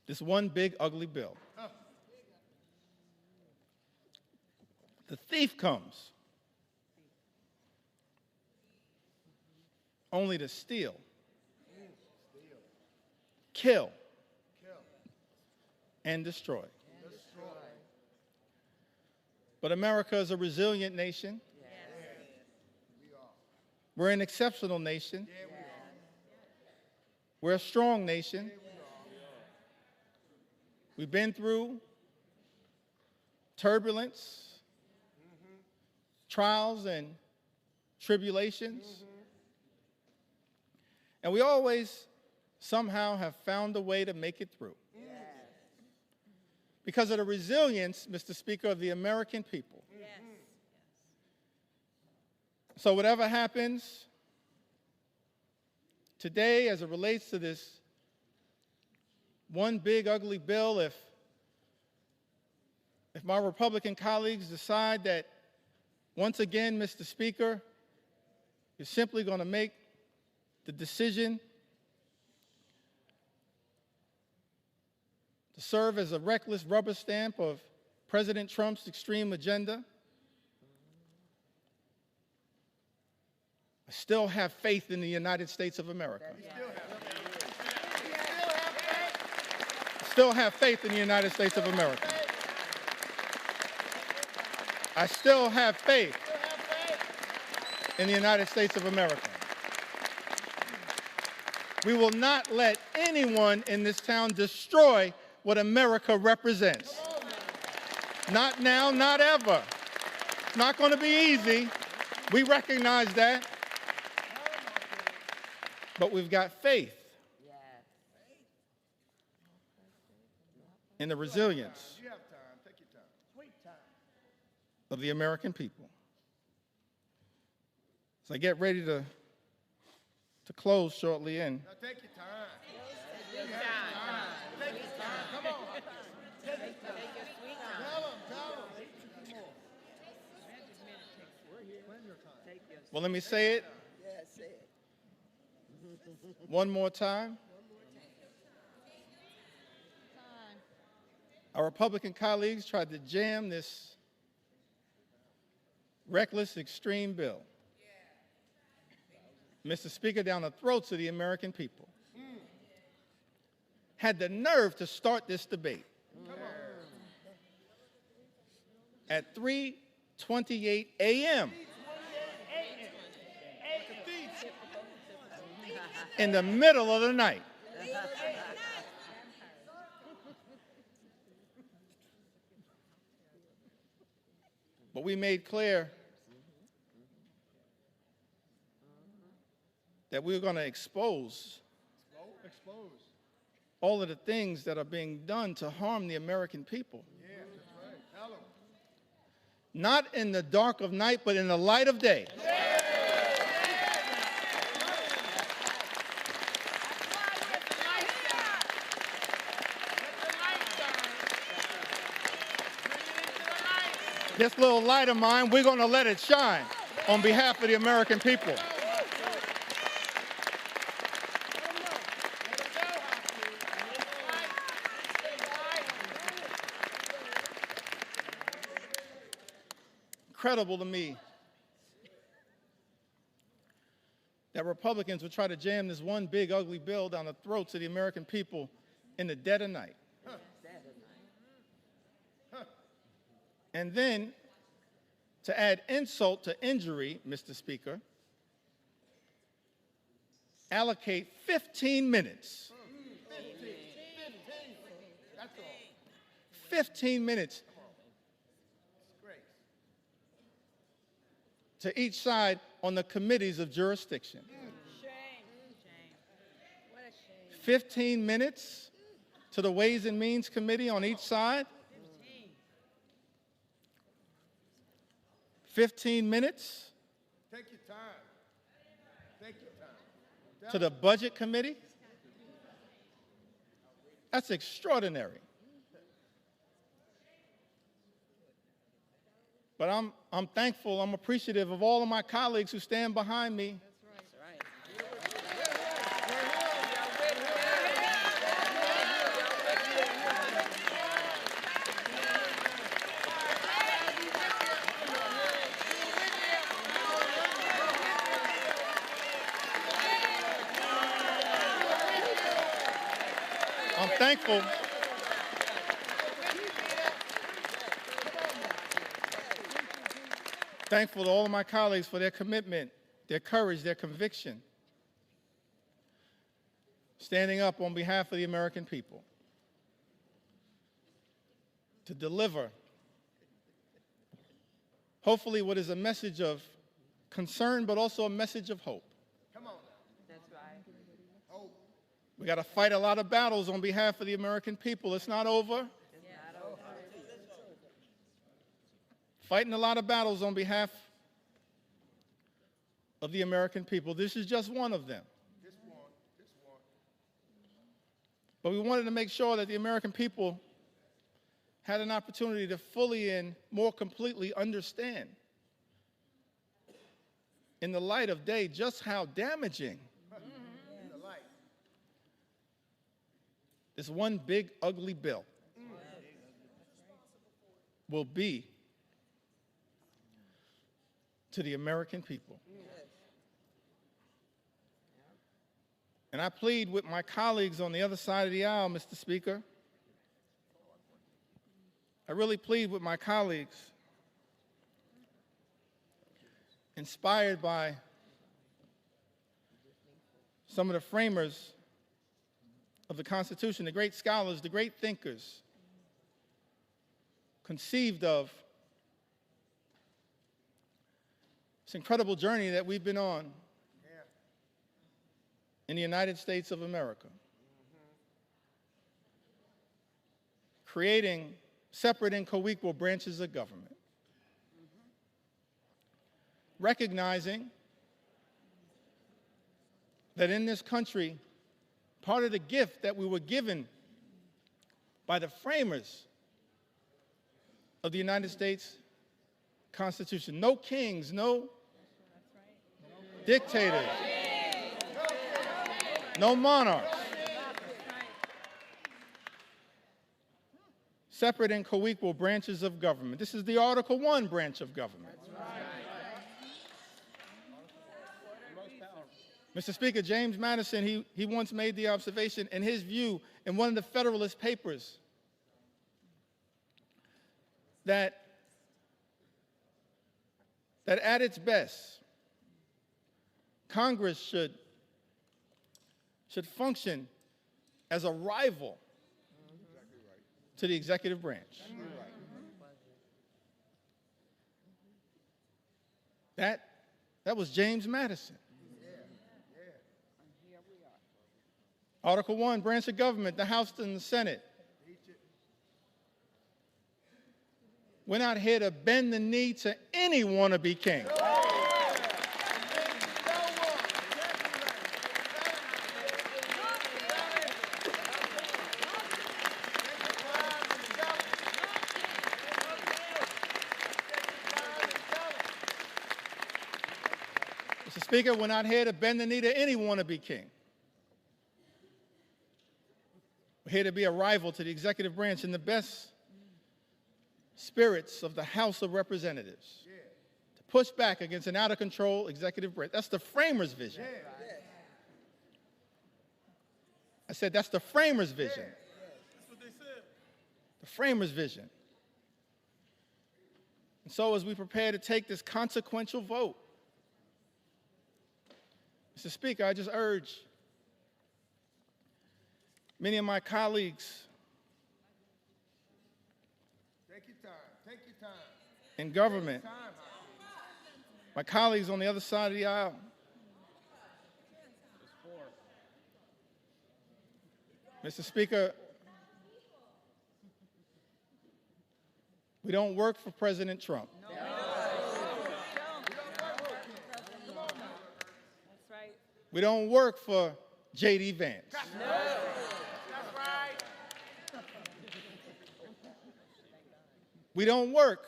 this one big ugly bill. The thief comes only to steal, kill, and destroy. But America is a resilient nation. We're an exceptional nation. We're a strong nation. We've been through turbulence, trials, and tribulations. And we always somehow have found a way to make it through. Because of the resilience, Mr. Speaker, of the American people. Yes. So whatever happens today as it relates to this one big ugly bill, if my Republican colleagues decide that once again, Mr. Speaker, you're simply going to make the decision to serve as a reckless rubber stamp of President Trump's extreme agenda, I still have faith in the United States of America. Still have faith in the United States of America. I still have faith in the United States of America. We will not let anyone in this town destroy what America represents. Not now, not ever. It's not going to be easy. We recognize that. But we've got faith in the resilience You have time. Take your time. Sweet time. of the American people. As I get ready to close shortly in, Now take your time. Take your time. Take your time. Come on. Take your sweet time. Tell them. Tell them. More. Plenty of time. Take your well, let me say it Yes, it. one more time. Our Republican colleagues tried to jam this reckless, extreme bill, Mr. Speaker, down the throats of the American people. Had the nerve to start this debate at 3:28 a.m. in the middle of the night. But we made clear that we were going to expose all of the things that are being done to harm the American people. Yeah, that's right. Tell them. Not in the dark of night, but in the light of day. This little light of mine, we're going to let it shine on behalf of the American people. Incredible to me that Republicans would try to jam this one big ugly bill down the throats of the American people in the dead of night. And then, to add insult to injury, Mr. Speaker, allocate 15 minutes. 15 minutes to each side on the committees of jurisdiction. Shame. What a shame. 15 minutes to the Ways and Means Committee on each side. 15 minutes Take your time. Take your time. to the Budget Committee. That's extraordinary. But I'm thankful, I'm appreciative of all of my colleagues who stand behind me. That's right. I'm thankful. Thankful to all of my colleagues for their commitment, their courage, their conviction, standing up on behalf of the American people to deliver, hopefully, what is a message of concern, but also a message of hope. Come on. That's right. Hope. We got to fight a lot of battles on behalf of the American people. It's not over. Fighting a lot of battles on behalf of the American people. This is just one of them. This one. But we wanted to make sure that the American people had an opportunity to fully and more completely understand, in the light of day, just how damaging In the light. this one big, ugly bill will be to the American people. And I plead with my colleagues on the other side of the aisle, Mr. Speaker. I really plead with my colleagues, inspired by some of the framers of the Constitution, the great scholars, the great thinkers, conceived of this incredible journey that we've been on in the United States of America, creating separate and co-equal branches of government, recognizing that in this country, part of the gift that we were given by the framers of the United States Constitution, no kings, no dictators, no monarchs, separate and co-equal branches of government. This is the Article I branch of government. Mr. Speaker, James Madison, he once made the observation in his view in one of the Federalist Papers that at its best, Congress should function as a rival to the executive branch. That was James Madison. Article I, branch of government, the House and the Senate. We're not here to bend the knee to any wannabe king. Mr. Speaker, we're not here to bend the knee to any wannabe king. We're here to be a rival to the executive branch in the best spirits of the House of Representatives, to push back against an out-of-control executive branch. That's the framers' vision. I said that's the framers' vision. That's what they said. The framers' vision. And so as we prepare to take this consequential vote, Mr. Speaker, I just urge many of my colleagues Take your time. in government, my colleagues on the other side of the aisle, Mr. Speaker, we don't work for President Trump. That's right. We don't work for J.D. Vance. That's right. We don't work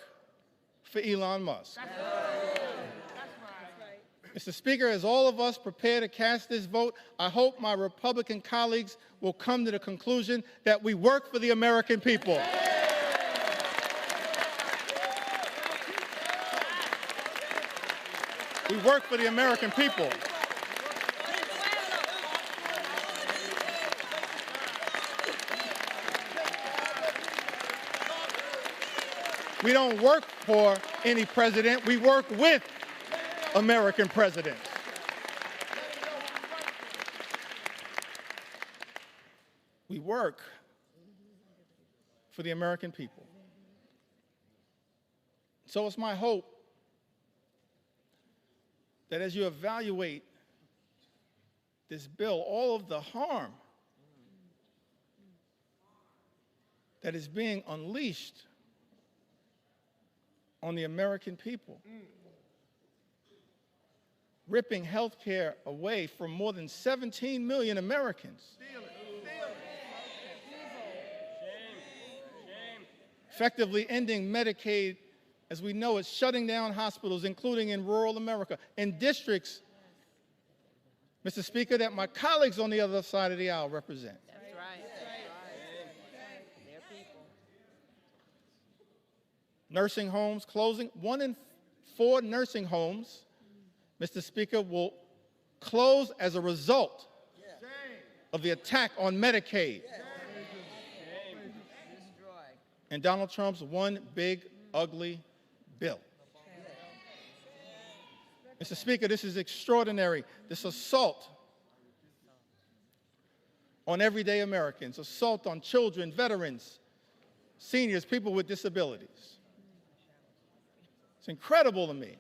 for Elon Musk. That's right. Mr. Speaker, as all of us prepare to cast this vote, I hope my Republican colleagues will come to the conclusion that we work for the American people. We work for the American people. We don't work for any president. We work with American presidents. We work for the American people. So it's my hope that as you evaluate this bill, all of the harm that is being unleashed on the American people, ripping health care away from more than 17 million Americans, effectively ending Medicaid as we know it, shutting down hospitals, including in rural America, in districts, Mr. Speaker, that my colleagues on the other side of the aisle represent. That's right. They're people. Nursing homes closing. 1 in 4 nursing homes, Mr. Speaker, will close as a result of the attack on Medicaid and Donald Trump's one big, ugly bill. Mr. Speaker, this is extraordinary. This assault on everyday Americans, assault on children, veterans, seniors, people with disabilities. It's incredible to me.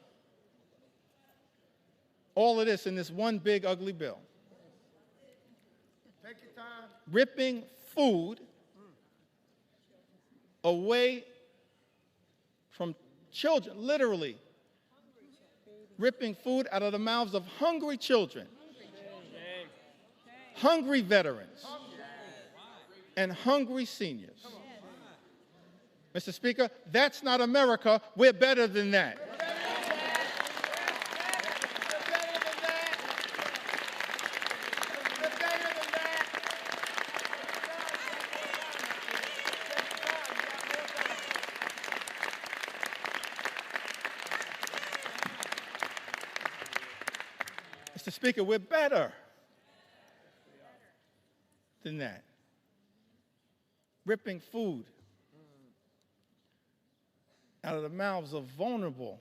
All of this in this one big ugly bill. Take your time. Ripping food away from children, literally ripping food out of the mouths of hungry children, hungry veterans, and hungry seniors. Mr. Speaker, that's not America. We're better than that. Mr. Speaker, we're better than that. Ripping food out of the mouths of vulnerable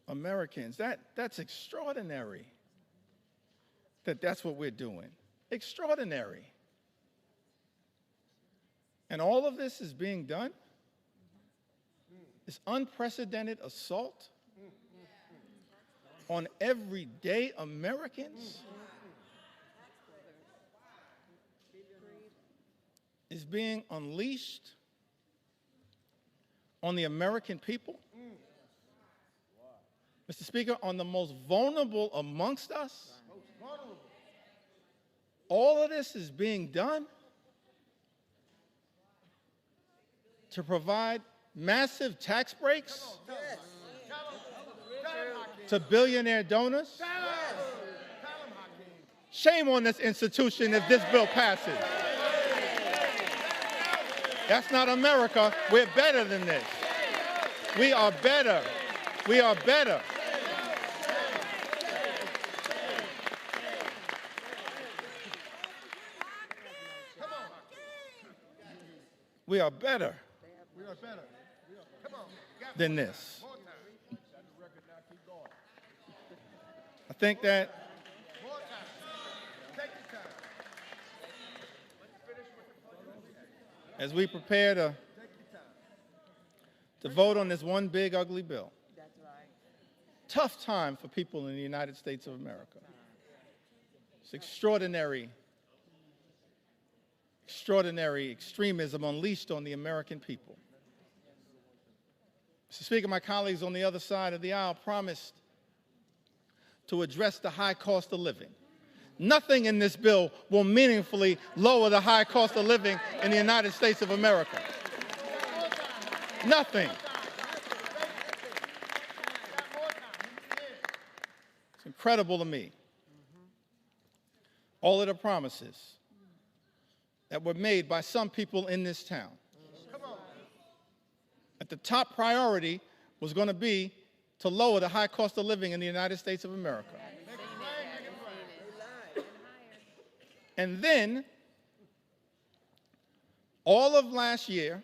Americans. That's extraordinary that's what we're doing. Extraordinary. And all of this is being done. This unprecedented assault on everyday Americans is being unleashed on the American people. Mr. Speaker, on the most vulnerable amongst us. All of this is being done to provide massive tax breaks to billionaire donors. Shame on this institution if this bill passes. That's not America. We're better than this. We are better. We are better. We are better than this. I think that as we prepare to vote on this one big ugly bill, tough time for people in the United States of America. It's extraordinary extremism unleashed on the American people. Mr. Speaker, my colleagues on the other side of the aisle promised to address the high cost of living. Nothing in this bill will meaningfully lower the high cost of living in the United States of America. Nothing. It's incredible to me. All of the promises that were made by some people in this town. That the top priority was going to be to lower the high cost of living in the United States of America. And then, all of last year,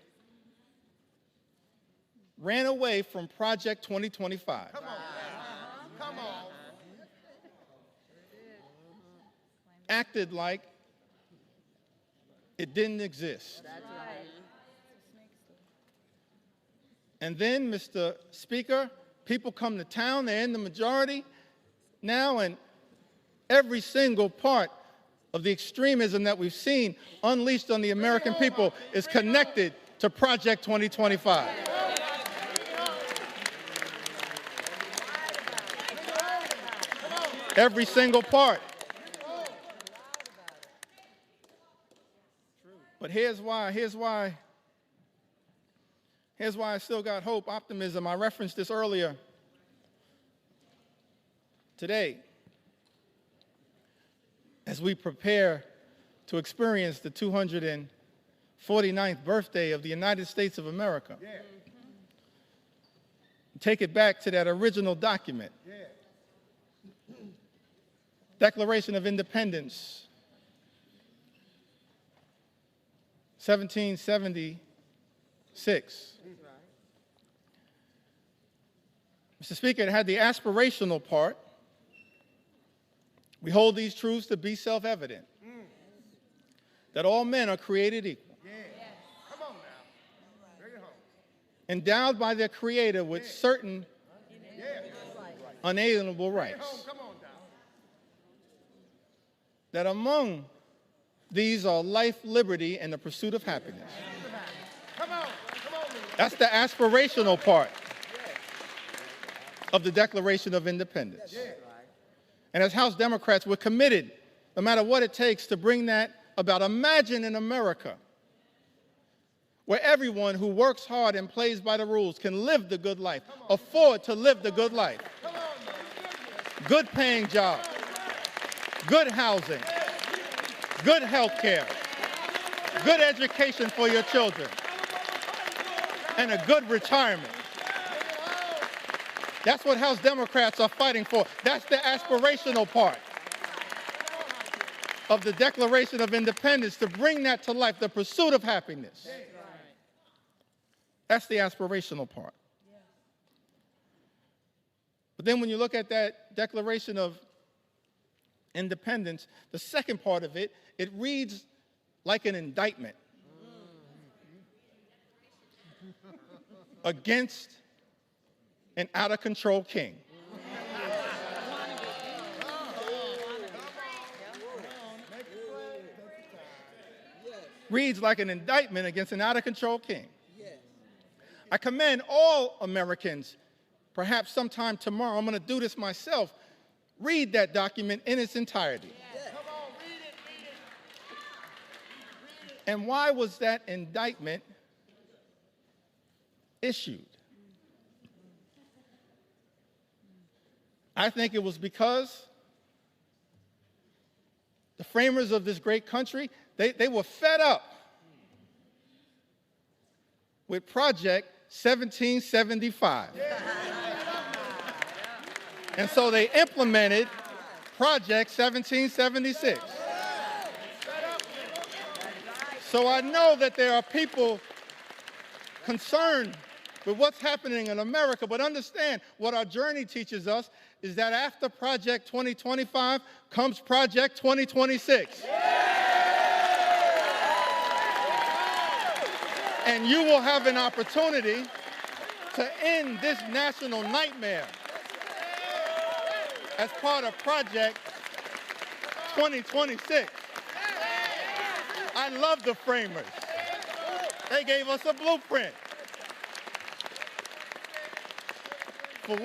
ran away from Project 2025. Come on. Acted like it didn't exist. And then, Mr. Speaker, people come to town, they're in the majority now, and every single part of the extremism that we've seen unleashed on the American people is connected to Project 2025. Every single part. But here's why I still got hope, optimism. I referenced this earlier today as we prepare to experience the 249th birthday of the United States of America. Yeah. Take it back to that original document. Yeah. Declaration of Independence, 1776. Mr. Speaker, it had the aspirational part. We hold these truths to be self-evident. that all men are created equal, Yeah. Come on now. Bring it home. endowed by their Creator with certain Yeah. unalienable Bring it rights, home. Come on now. that among these are life, liberty, and the pursuit of happiness. Come on. Come on, Lee. That's the aspirational part of the Declaration of Independence. Yeah. And as House Democrats, we're committed, no matter what it takes, to bring that about. Imagine an America where everyone who works hard and plays by the rules can live the good life, afford to live the good life. Come on, man. Good paying jobs, good housing, good health care, good education for your children, and a good retirement. That's what House Democrats are fighting for. That's the aspirational part of the Declaration of Independence, to bring that to life, the pursuit of happiness. That's the aspirational part. But then when you look at that Declaration of Independence, the second part of it, it reads like an indictment against an out-of-control king. Reads like an indictment against an out-of-control king. I commend all Americans, perhaps sometime tomorrow, I'm going to do this myself, read that document in its entirety. Come on, read it, read it. And why was that indictment issued? I think it was because the framers of this great country, they were fed up with Project 1775. And so they implemented Project 1776. So I know that there are people concerned with what's happening in America, but understand what our journey teaches us is that after Project 2025 comes Project 2026. And you will have an opportunity to end this national nightmare as part of Project 2026. I love the framers. They gave us a blueprint for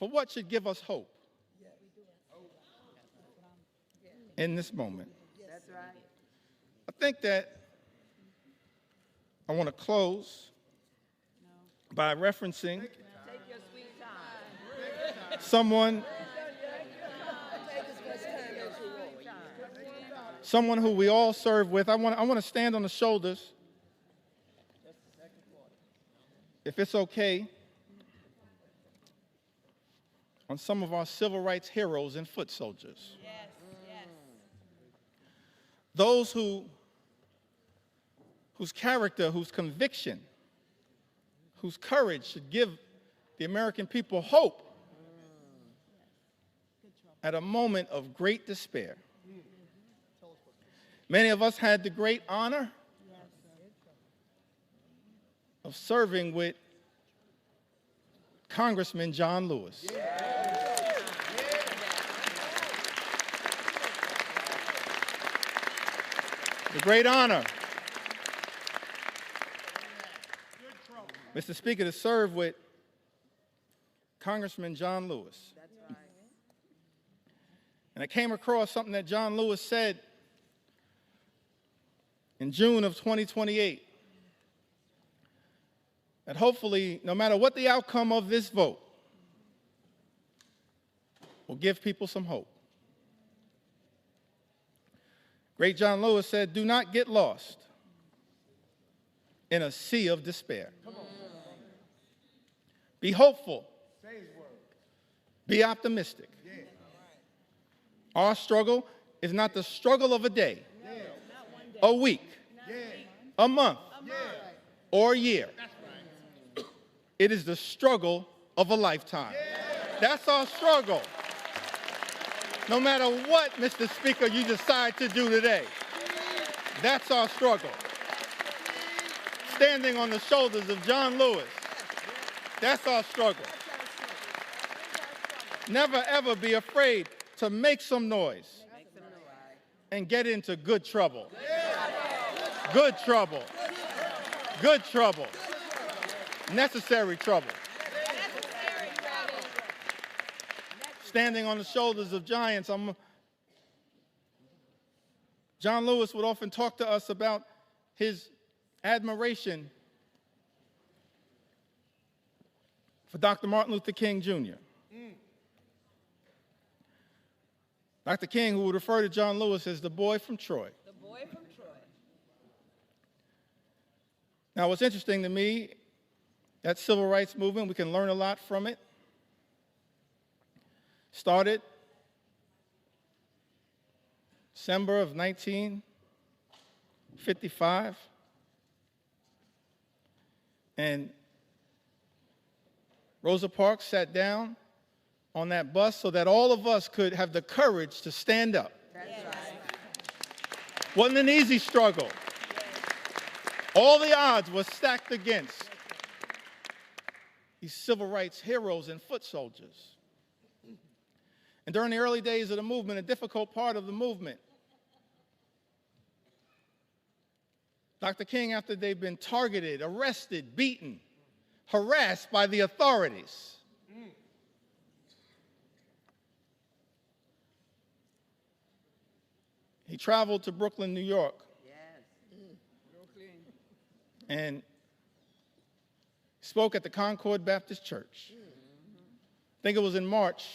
what should give us hope in this moment. That's right. I think that I want to close by referencing Take your sweet time. someone who we all serve with. I want to stand on the shoulders, if it's okay, on some of our civil rights heroes and foot soldiers. Yes, yes. Those whose character, whose conviction, whose courage should give the American people hope at a moment of great despair. Many of us had the great honor of serving with Congressman John Lewis. The great honor, Mr. Speaker, to serve with Congressman John Lewis. That's right. And I came across something that John Lewis said in June of 2028, that hopefully, no matter what the outcome of this vote, will give people some hope. Great John Lewis said, "Do not get lost in a sea of despair. Be hopeful. Say his word. Be optimistic. Our struggle is not the struggle of a day, a week, a month, or a year. It is the struggle of a lifetime. That's our struggle. No matter what, Mr. Speaker, you decide to do today. That's our struggle. Standing on the shoulders of John Lewis. That's our struggle. Never, ever be afraid to make some noise and get into good trouble. Good trouble. Good trouble. Necessary trouble. Standing on the shoulders of giants. John Lewis would often talk to us about his admiration for Dr. Martin Luther King Jr. Dr. King, who would refer to John Lewis as the boy from Troy. The boy from Troy. Now, what's interesting to me, that civil rights movement, we can learn a lot from it. Started December of 1955. And Rosa Parks sat down on that bus so that all of us could have the courage to stand up. That's right. Wasn't an easy struggle. All the odds were stacked against these civil rights heroes and foot soldiers. And during the early days of the movement, a difficult part of the movement, Dr. King, after they've been targeted, arrested, beaten, harassed by the authorities, he traveled to Brooklyn, New York, and spoke at the Concord Baptist Church. I think it was in March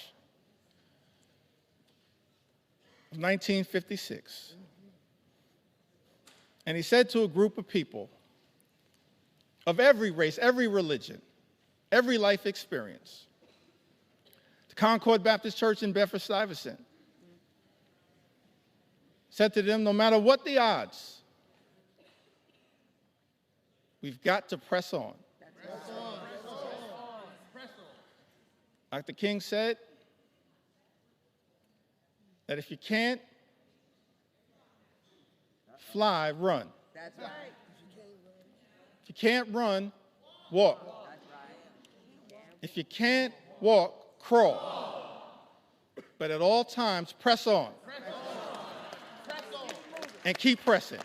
of 1956. And he said to a group of people of every race, every religion, every life experience, the Concord Baptist Church in Bedford-Stuyvesant, said to them, no matter what the odds, we've got to press on. Dr. King said that if you can't fly, run. That's right. If you can't run, walk. If you can't walk, crawl. But at all times, press on. And keep pressing.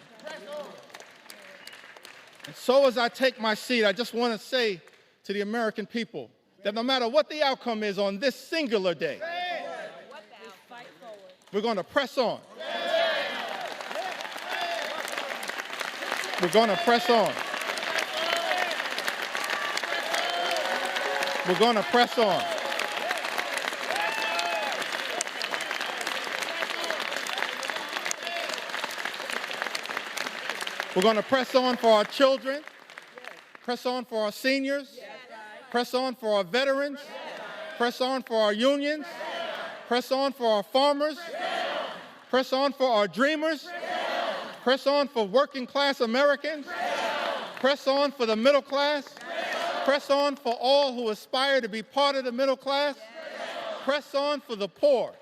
And so as I take my seat, I just want to say to the American people that no matter what the outcome is on this singular day, we're going to press on. We're going to press on. We're going to press on. We're going to press on for our children, press on for our seniors, press on for our veterans, press on for our unions, press on for our farmers, press on for our dreamers, press on for working class Americans, press on for the middle class, press on for all who aspire to be part of the middle class, press on for the poor,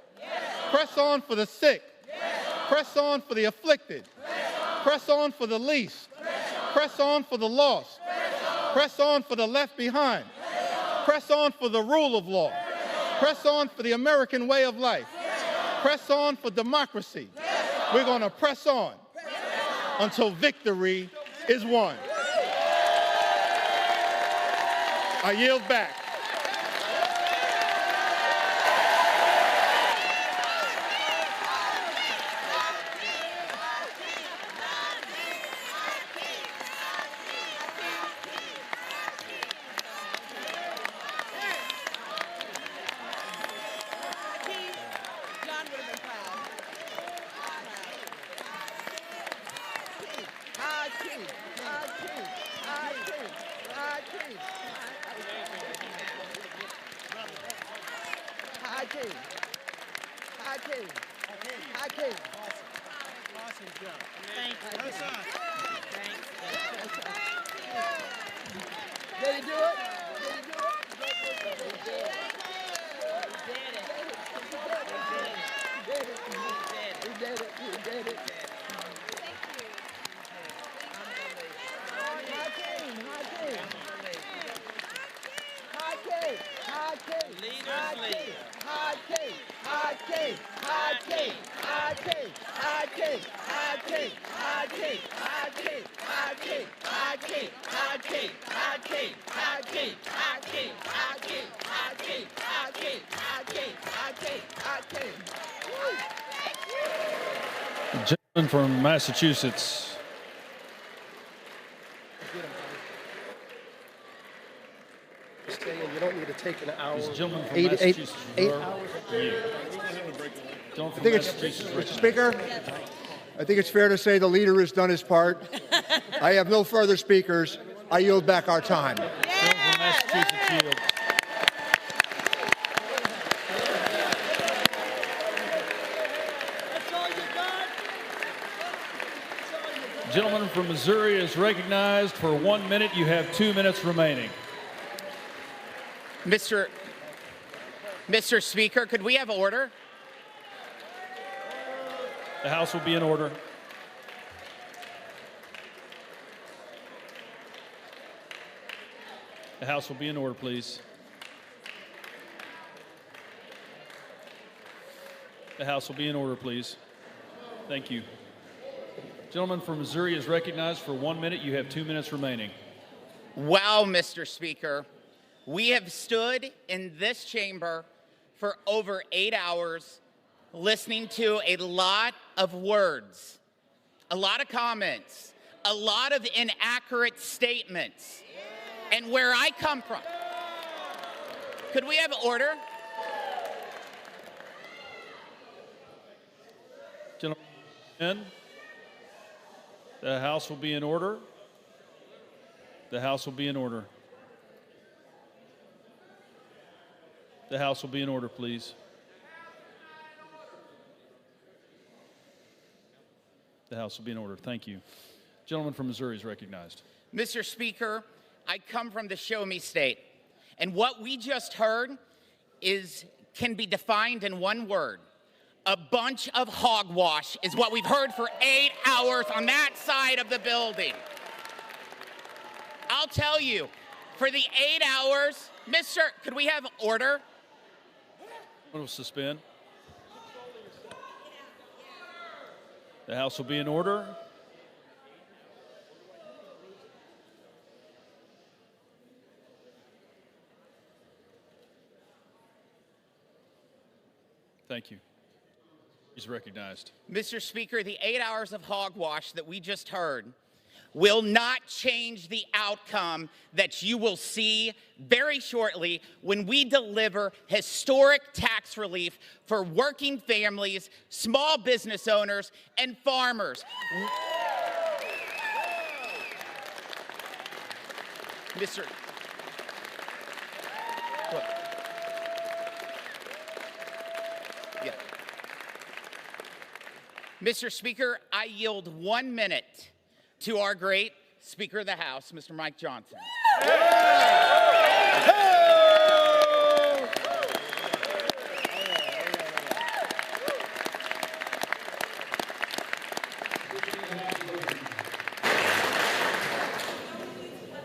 press on for the sick, press on for the afflicted, press on for the least, press on for the lost, press on for the left behind, press on for the rule of law, press on for the American way of life, press on for democracy. We're going to press on until victory is won. I yield back. Gentleman from Massachusetts. Stay in. You don't need to take an hour. This gentleman from Eight Massachusetts. hours. Gentleman I from think it's, Massachusetts. Mr. Speaker, I think it's fair to say the leader has done his part. I have no further speakers. I yield back our time. Gentleman from Massachusetts yields. Gentleman from Missouri is recognized for 1 minute. You have 2 minutes remaining. Mr. Speaker, could we have order? The House will be in order. The House will be in order, please. The House will be in order, please. Thank you. Gentleman from Missouri is recognized for 1 minute. You have 2 minutes remaining. Wow, Mr. Speaker. We have stood in this chamber for over 8 hours listening to a lot of words, a lot of comments, a lot of inaccurate statements. And where I come from, could we have order? Gentlemen, the House will be in order. The House will be in order. The House will be in order, please. The House will be in order. Thank you. Gentleman from Missouri is recognized. Mr. Speaker, I come from the Show Me State, and what we just heard can be defined in one word. A bunch of hogwash is what we've heard for 8 hours on that side of the building. I'll tell you, for the 8 hours, could we have order? We'll suspend. The House will be in order. Thank you. He's recognized. Mr. Speaker, the 8 hours of hogwash that we just heard will not change the outcome that you will see very shortly when we deliver historic tax relief for working families, small business owners, and farmers. Mr. Look. Yeah. Mr. Speaker, I yield 1 minute to our great Speaker of the House, Mr. Mike Johnson.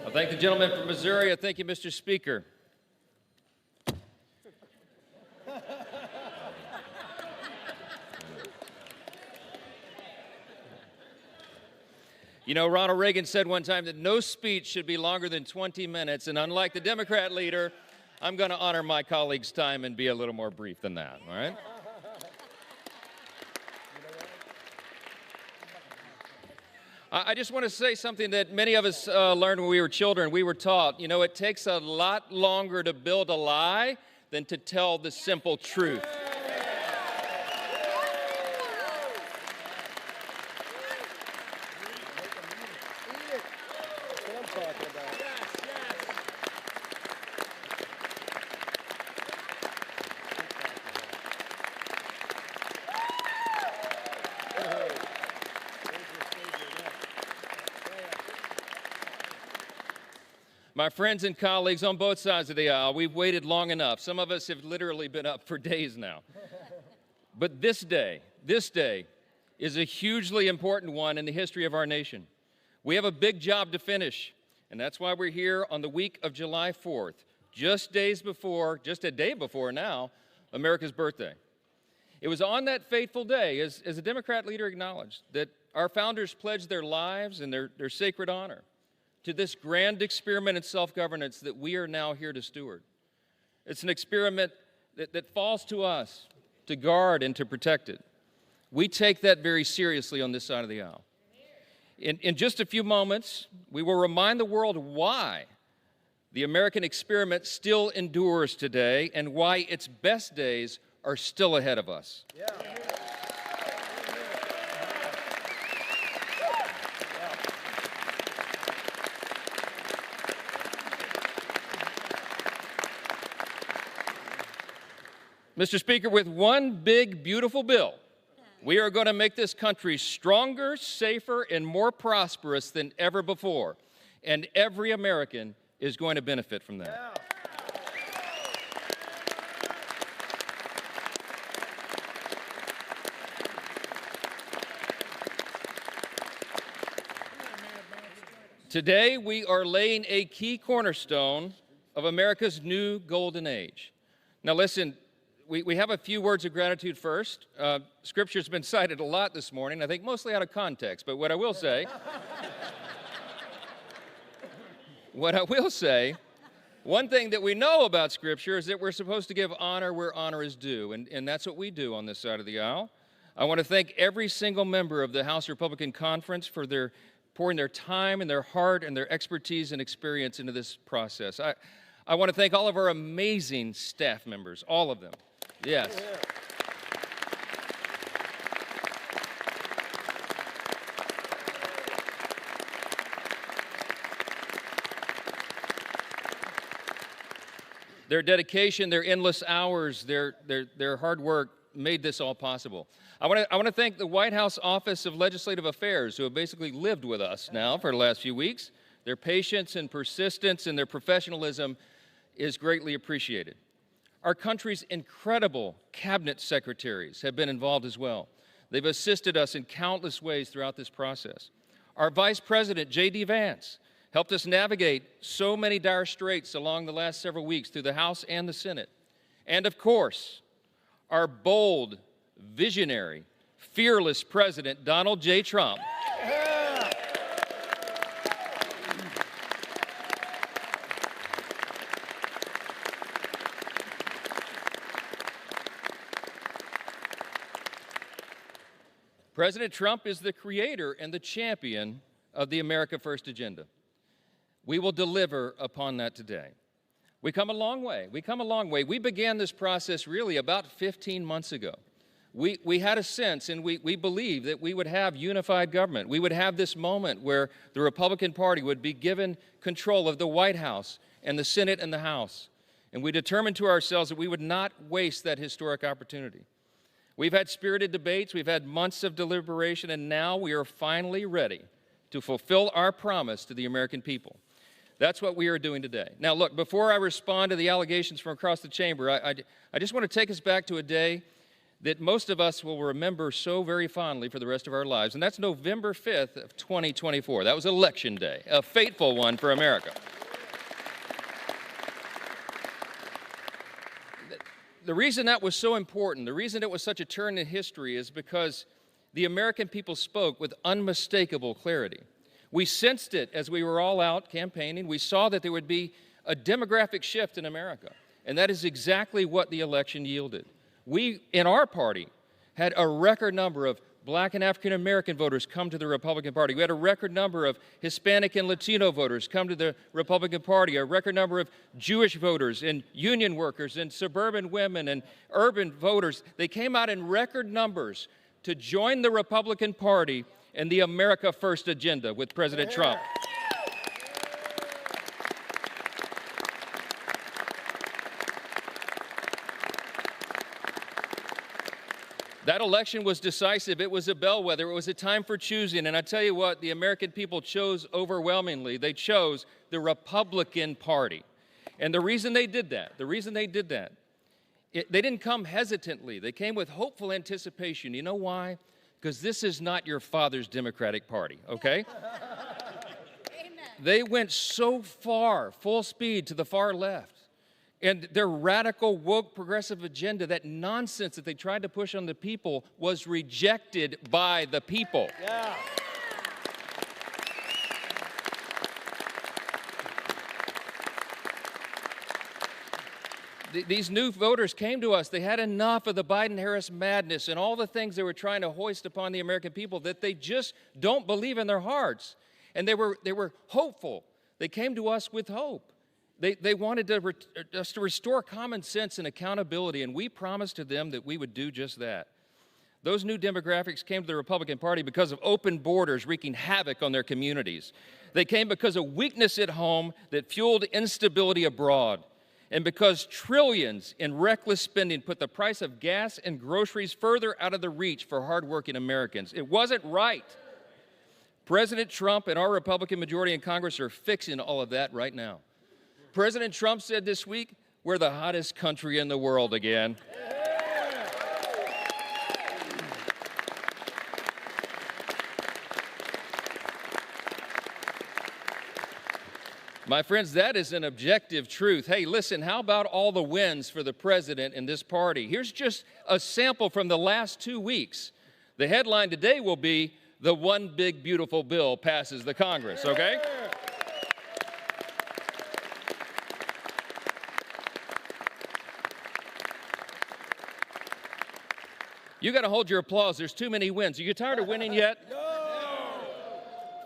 I thank the gentleman from Missouri. I thank you, Mr. Speaker. You know, Ronald Reagan said one time that no speech should be longer than 20 minutes, and unlike the Democrat leader, I'm going to honor my colleague's time and be a little more brief than that, all right? I just want to say something that many of us learned when we were children. We were taught, you know, it takes a lot longer to build a lie than to tell the simple truth. My friends and colleagues on both sides of the aisle, we've waited long enough. Some of us have literally been up for days now. But this day is a hugely important one in the history of our nation. We have a big job to finish, and that's why we're here on the week of July 4th, just a day before now, America's birthday. It was on that fateful day, as a Democrat leader acknowledged, that our founders pledged their lives and their sacred honor to this grand experiment in self-governance that we are now here to steward. It's an experiment that falls to us to guard and to protect it. We take that very seriously on this side of the aisle. In just a few moments, we will remind the world why the American experiment still endures today and why its best days are still ahead of us. Yeah. Mr. Speaker, with one big, beautiful bill, we are going to make this country stronger, safer, and more prosperous than ever before. And every American is going to benefit from that. Yeah. Today, we are laying a key cornerstone of America's new golden age. Now listen, we have a few words of gratitude first. Scripture's been cited a lot this morning, I think mostly out of context, but what I will say, one thing that we know about Scripture is that we're supposed to give honor where honor is due, and that's what we do on this side of the aisle. I want to thank every single member of the House Republican Conference for pouring their time and their heart and their expertise and experience into this process. I want to thank all of our amazing staff members, all of them. Yes. Their dedication, their endless hours, their hard work made this all possible. I want to thank the White House Office of Legislative Affairs, who have basically lived with us now for the last few weeks. Their patience and persistence and their professionalism is greatly appreciated. Our country's incredible cabinet secretaries have been involved as well. They've assisted us in countless ways throughout this process. Our Vice President, J.D. Vance, helped us navigate so many dire straits along the last several weeks through the House and the Senate. And of course, our bold, visionary, fearless President, Donald J. Trump. President Trump is the creator and the champion of the America First agenda. We will deliver upon that today. We come a long way. We began this process really about 15 months ago. We had a sense and we believed that we would have unified government. We would have this moment where the Republican Party would be given control of the White House and the Senate and the House. And we determined to ourselves that we would not waste that historic opportunity. We've had spirited debates, we've had months of deliberation, and now we are finally ready to fulfill our promise to the American people. That's what we are doing today. Now look, before I respond to the allegations from across the chamber, I just want to take us back to a day that most of us will remember so very fondly for the rest of our lives, and that's November 5th of 2024. That was Election Day, a fateful one for America. The reason that was so important, the reason it was such a turn in history is because the American people spoke with unmistakable clarity. We sensed it as we were all out campaigning. We saw that there would be a demographic shift in America, and that is exactly what the election yielded. We, in our party, had a record number of Black and African American voters come to the Republican Party. We had a record number of Hispanic and Latino voters come to the Republican Party, a record number of Jewish voters and union workers and suburban women and urban voters. They came out in record numbers to join the Republican Party and the America First agenda with President Trump. That election was decisive. It was a bellwether. It was a time for choosing. And I tell you what, the American people chose overwhelmingly. They chose the Republican Party. And the reason they did that, they didn't come hesitantly. They came with hopeful anticipation. You know why? Because this is not your father's Democratic Party, okay? Amen. They went so far, full speed, to the far left, And their radical, woke, progressive agenda, that nonsense that they tried to push on the people, was rejected by the people. Yeah. These new voters came to us. They had enough of the Biden-Harris madness and all the things they were trying to hoist upon the American people that they just don't believe in their hearts. And they were hopeful. They came to us with hope. They wanted us to restore common sense and accountability, and we promised to them that we would do just that. Those new demographics came to the Republican Party because of open borders wreaking havoc on their communities. They came because of weakness at home that fueled instability abroad, and because trillions in reckless spending put the price of gas and groceries further out of the reach for hardworking Americans. It wasn't right. President Trump and our Republican majority in Congress are fixing all of that right now. President Trump said this week, we're the hottest country in the world again. My friends, that is an objective truth. Hey, listen, how about all the wins for the president and this party? Here's just a sample from the last 2 weeks. The headline today will be, the one big beautiful bill passes the Congress, okay? You got to hold your applause. There's too many wins. Are you tired of winning yet? No.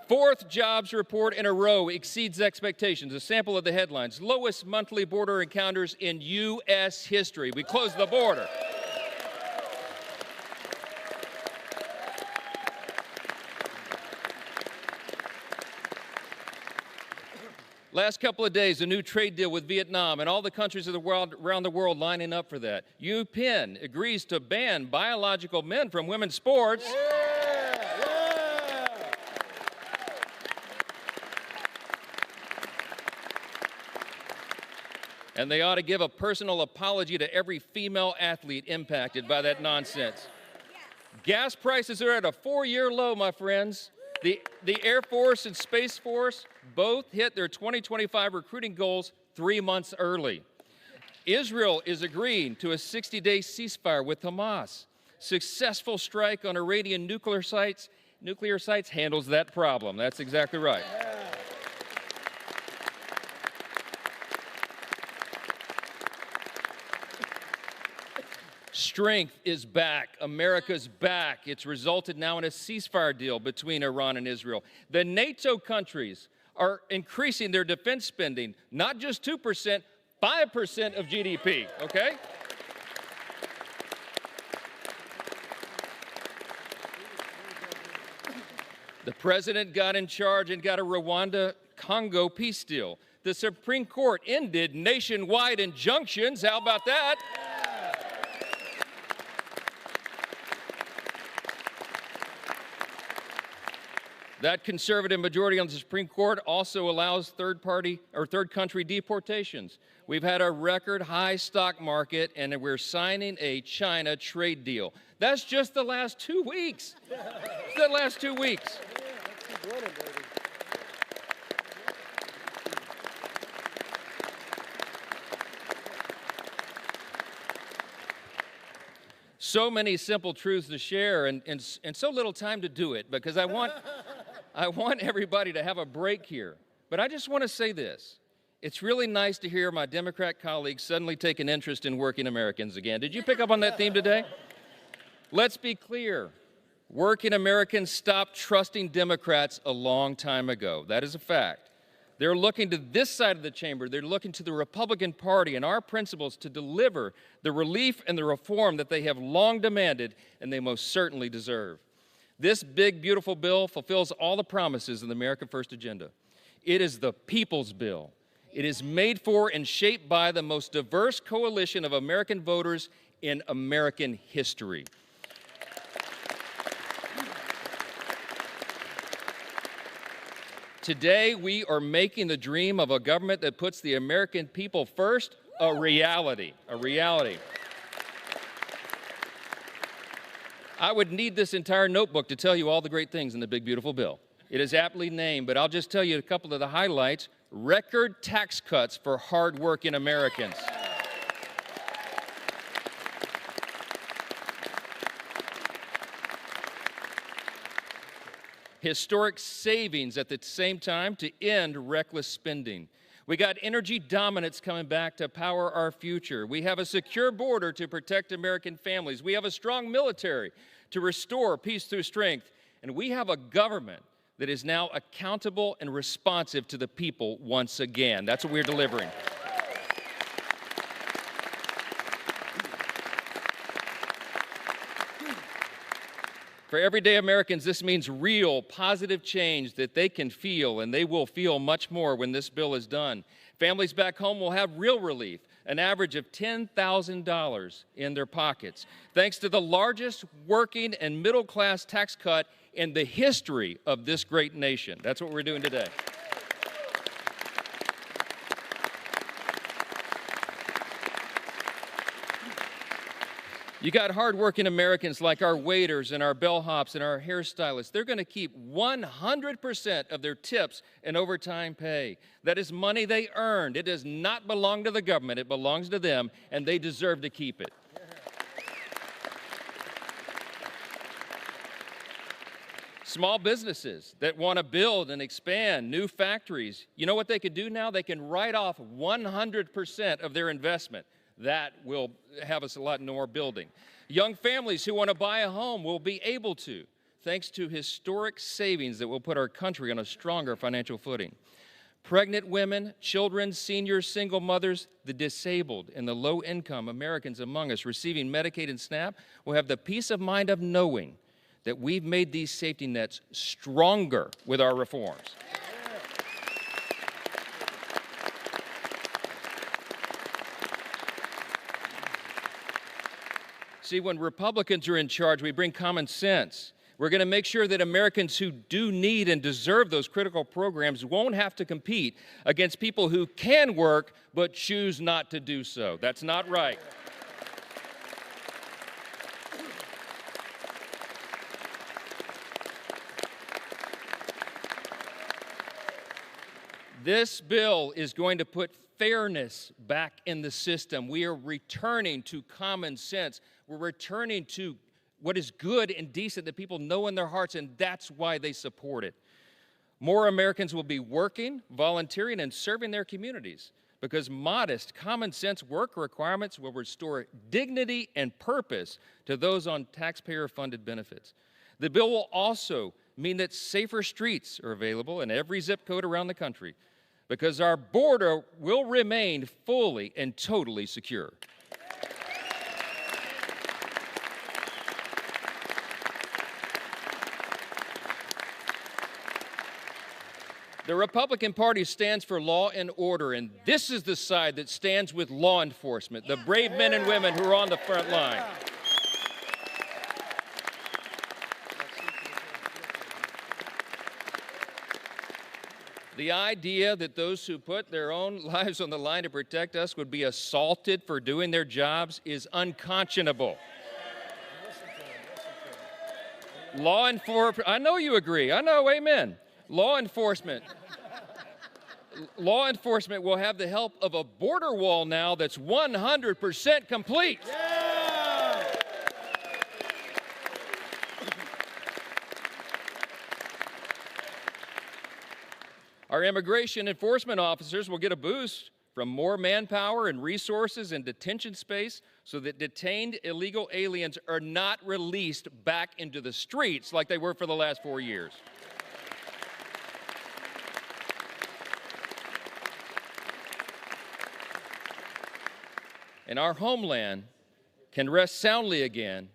Fourth jobs report in a row exceeds expectations. A sample of the headlines. Lowest monthly border encounters in U.S. history. We closed the border. Last couple of days, a new trade deal with Vietnam and all the countries of the world, around the world lining up for that. UPenn agrees to ban biological men from women's sports. And they ought to give a personal apology to every female athlete impacted by that nonsense. Gas prices are at a 4-year low, my friends. The Air Force and Space Force both hit their 2025 recruiting goals 3 months early. Israel is agreeing to a 60-day ceasefire with Hamas. Successful strike on Iranian nuclear sites handles that problem. That's exactly right. Strength is back. America's back. It's resulted now in a ceasefire deal between Iran and Israel. The NATO countries are increasing their defense spending, not just 2%, 5% of GDP, okay? The president got in charge and got a Rwanda-Congo peace deal. The Supreme Court ended nationwide injunctions. How about that? That conservative majority on the Supreme Court also allows third country deportations. We've had a record high stock market, and we're signing a China trade deal. That's just the last 2 weeks. The last 2 weeks. So many simple truths to share, and so little time to do it, because I want everybody to have a break here. But I just want to say this. It's really nice to hear my Democrat colleagues suddenly take an interest in working Americans again. Did you pick up on that theme today? Let's be clear. Working Americans stopped trusting Democrats a long time ago. That is a fact. They're looking to this side of the chamber. They're looking to the Republican Party and our principles to deliver the relief and the reform that they have long demanded and they most certainly deserve. This big, beautiful bill fulfills all the promises of the America First agenda. It is the people's bill. It is made for and shaped by the most diverse coalition of American voters in American history. Today, we are making the dream of a government that puts the American people first a reality, a reality. I would need this entire notebook to tell you all the great things in the big, beautiful bill. It is aptly named, but I'll just tell you a couple of the highlights. Record tax cuts for hardworking Americans. historic savings at the same time to end reckless spending. We got energy dominance coming back to power our future. We have a secure border to protect American families. We have a strong military to restore peace through strength. And we have a government that is now accountable and responsive to the people once again. That's what we're delivering. For everyday Americans, this means real, positive change that they can feel, and they will feel much more when this bill is done. Families back home will have real relief, an average of $10,000 in their pockets, thanks to the largest working and middle-class tax cut in the history of this great nation. That's what we're doing today. You got hardworking Americans like our waiters and our bellhops and our hairstylists. They're going to keep 100% of their tips and overtime pay. That is money they earned. It does not belong to the government. It belongs to them, and they deserve to keep it. Small businesses that want to build and expand new factories, you know what they can do now? They can write off 100% of their investment. That will have us a lot more building. Young families who want to buy a home will be able to, thanks to historic savings that will put our country on a stronger financial footing. Pregnant women, children, seniors, single mothers, the disabled, and the low-income Americans among us receiving Medicaid and SNAP will have the peace of mind of knowing that we've made these safety nets stronger with our reforms. See, when Republicans are in charge, we bring common sense. We're going to make sure that Americans who do need and deserve those critical programs won't have to compete against people who can work but choose not to do so. That's not right. This bill is going to put fairness back in the system. We are returning to common sense. We're returning to what is good and decent that people know in their hearts, and that's why they support it. More Americans will be working, volunteering, and serving their communities because modest, common sense work requirements will restore dignity and purpose to those on taxpayer-funded benefits. The bill will also mean that safer streets are available in every zip code around the country because our border will remain fully and totally secure. The Republican Party stands for law and order, and this is the side that stands with law enforcement, the brave men and women who are on the front line. The idea that those who put their own lives on the line to protect us would be assaulted for doing their jobs is unconscionable. Law enforcement, I know you agree. I know, amen. Law enforcement will have the help of a border wall now that's 100% complete. Yeah! Our immigration enforcement officers will get a boost from more manpower and resources and detention space so that detained illegal aliens are not released back into the streets like they were for the last 4 years. And our homeland can rest soundly again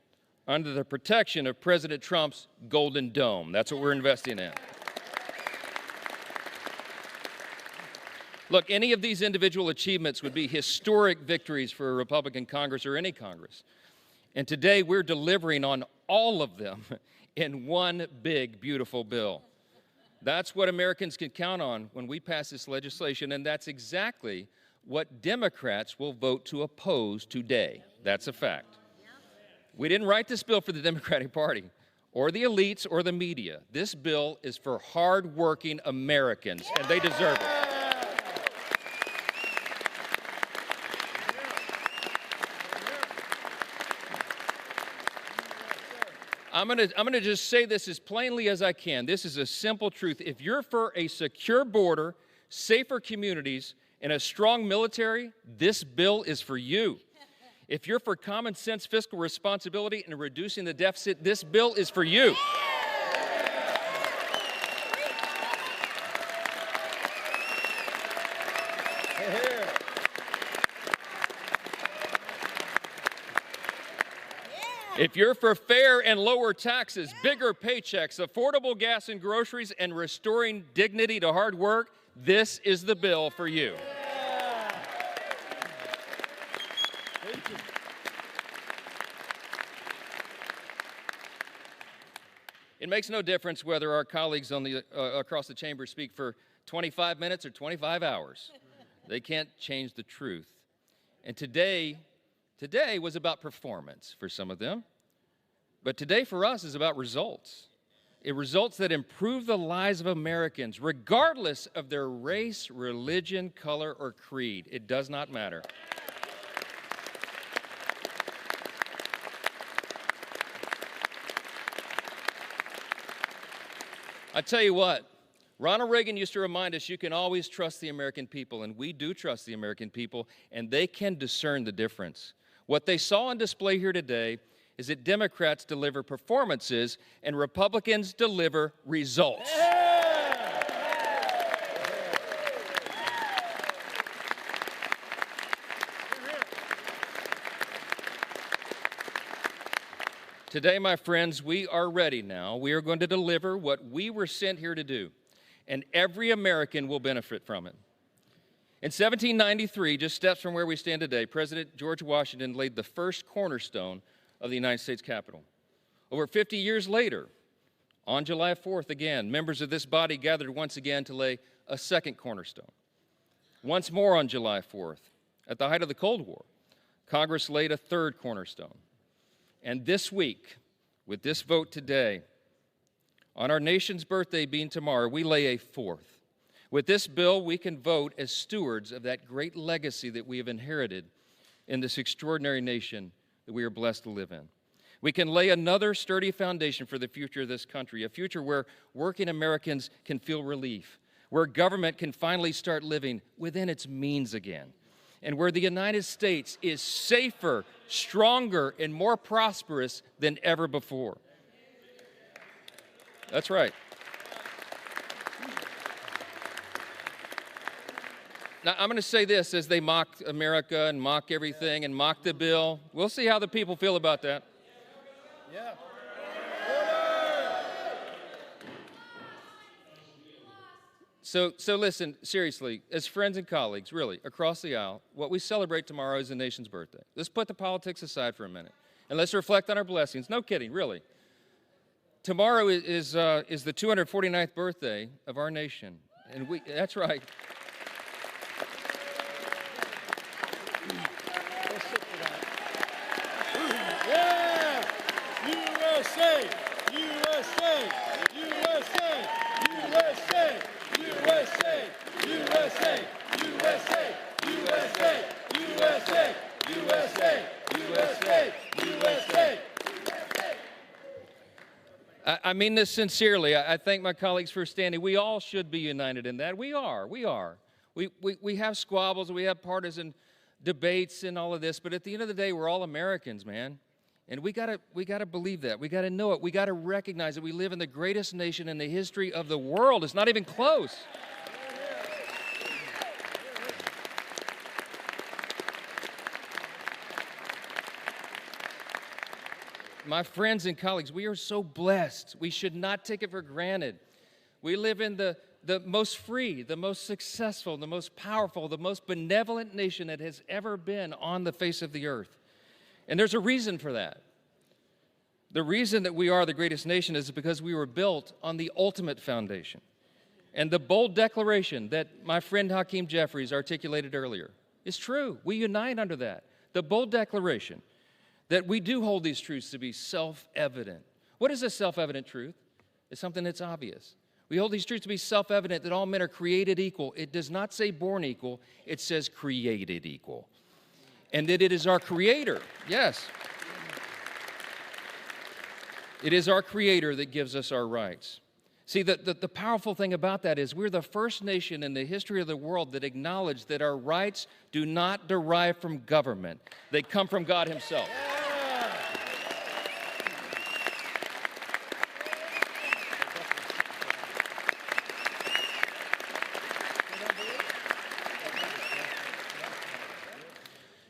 under the protection of President Trump's Golden Dome. That's what we're investing in. Look, any of these individual achievements would be historic victories for a Republican Congress or any Congress. And today we're delivering on all of them in one big, beautiful bill. That's what Americans can count on when we pass this legislation, and that's exactly what Democrats will vote to oppose today. That's a fact. We didn't write this bill for the Democratic Party or the elites or the media. This bill is for hardworking Americans, and they deserve it. I'm gonna just say this as plainly as I can. This is a simple truth. If you're for a secure border, safer communities, and a strong military, this bill is for you. If you're for common sense fiscal responsibility and reducing the deficit, this bill is for you. If you're for fair and lower taxes, bigger paychecks, affordable gas and groceries, and restoring dignity to hard work, this is the bill for you. It makes no difference whether our colleagues on across the chamber speak for 25 minutes or 25 hours. They can't change the truth. And today was about performance for some of them. But today for us is about results. Results that improve the lives of Americans, regardless of their race, religion, color, or creed. It does not matter. I tell you what, Ronald Reagan used to remind us you can always trust the American people, and we do trust the American people, and they can discern the difference. What they saw on display here today is that Democrats deliver performances and Republicans deliver results. Today, my friends, we are ready now. We are going to deliver what we were sent here to do, and every American will benefit from it. In 1793, just steps from where we stand today, President George Washington laid the first cornerstone of the United States Capitol. Over 50 years later, on July 4th again, members of this body gathered once again to lay a second cornerstone. Once more on July 4th, at the height of the Cold War, Congress laid a third cornerstone. And this week, with this vote today, on our nation's birthday being tomorrow, we lay a fourth. With this bill, we can vote as stewards of that great legacy that we have inherited in this extraordinary nation that we are blessed to live in. We can lay another sturdy foundation for the future of this country, a future where working Americans can feel relief, where government can finally start living within its means again, and where the United States is safer, stronger, and more prosperous than ever before. That's right. Now, I'm going to say this as they mock America and mock everything and mock the bill. We'll see how the people feel about that. Yeah. So listen, seriously, as friends and colleagues, really, across the aisle, what we celebrate tomorrow is the nation's birthday. Let's put the politics aside for a minute, and let's reflect on our blessings. No kidding, really. Tomorrow is the 249th birthday of our nation, and that's right. Yeah! USA! USA! USA! USA! USA! USA! USA! USA! USA! USA! USA! USA! I mean this sincerely. I thank my colleagues for standing. We all should be united in that. We are. We have squabbles, we have partisan debates and all of this, but at the end of the day, we're all Americans, man. And we gotta believe that. We gotta know it. We gotta recognize that we live in the greatest nation in the history of the world. It's not even close. My friends and colleagues, we are so blessed. We should not take it for granted. We live in the most free, the most successful, the most powerful, the most benevolent nation that has ever been on the face of the earth. And there's a reason for that. The reason that we are the greatest nation is because we were built on the ultimate foundation. And the bold declaration that my friend Hakeem Jeffries articulated earlier is true. We unite under that. The bold declaration that we do hold these truths to be self-evident. What is a self-evident truth? It's something that's obvious. We hold these truths to be self-evident that all men are created equal. It does not say born equal, it says created equal. And that it is our Creator, yes. It is our Creator that gives us our rights. See, the powerful thing about that is we're the first nation in the history of the world that acknowledged that our rights do not derive from government. They come from God Himself.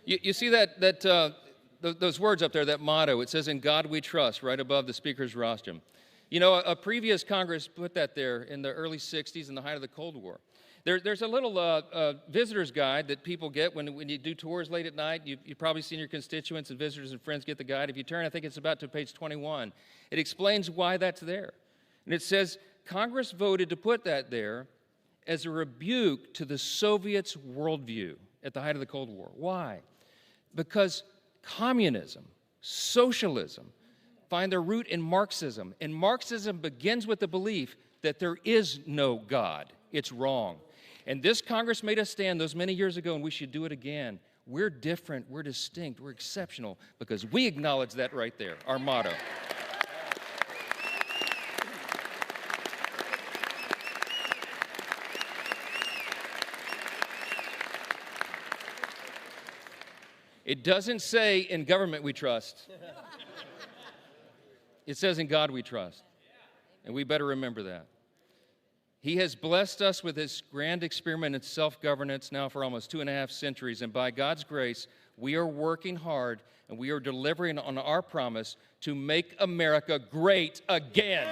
You see those words up there, that motto. It says, "In God we trust," right above the speaker's rostrum. You know, a previous Congress put that there in the early 60s in the height of the Cold War. There's a little visitor's guide that people get when you do tours late at night. You've probably seen your constituents and visitors and friends get the guide. If you turn, I think it's about to page 21. It explains why that's there. And it says, Congress voted to put that there as a rebuke to the Soviets' worldview at the height of the Cold War. Why? Because communism, socialism, find their root in Marxism. And Marxism begins with the belief that there is no God. It's wrong. And this Congress made a stand those many years ago, and we should do it again. We're different, we're distinct, we're exceptional, because we acknowledge that right there, our motto. It doesn't say, "In government we trust." It says, "In God we trust." And we better remember that. He has blessed us with His grand experiment in self-governance now for almost 2.5 centuries. And by God's grace, we are working hard and we are delivering on our promise to make America great again.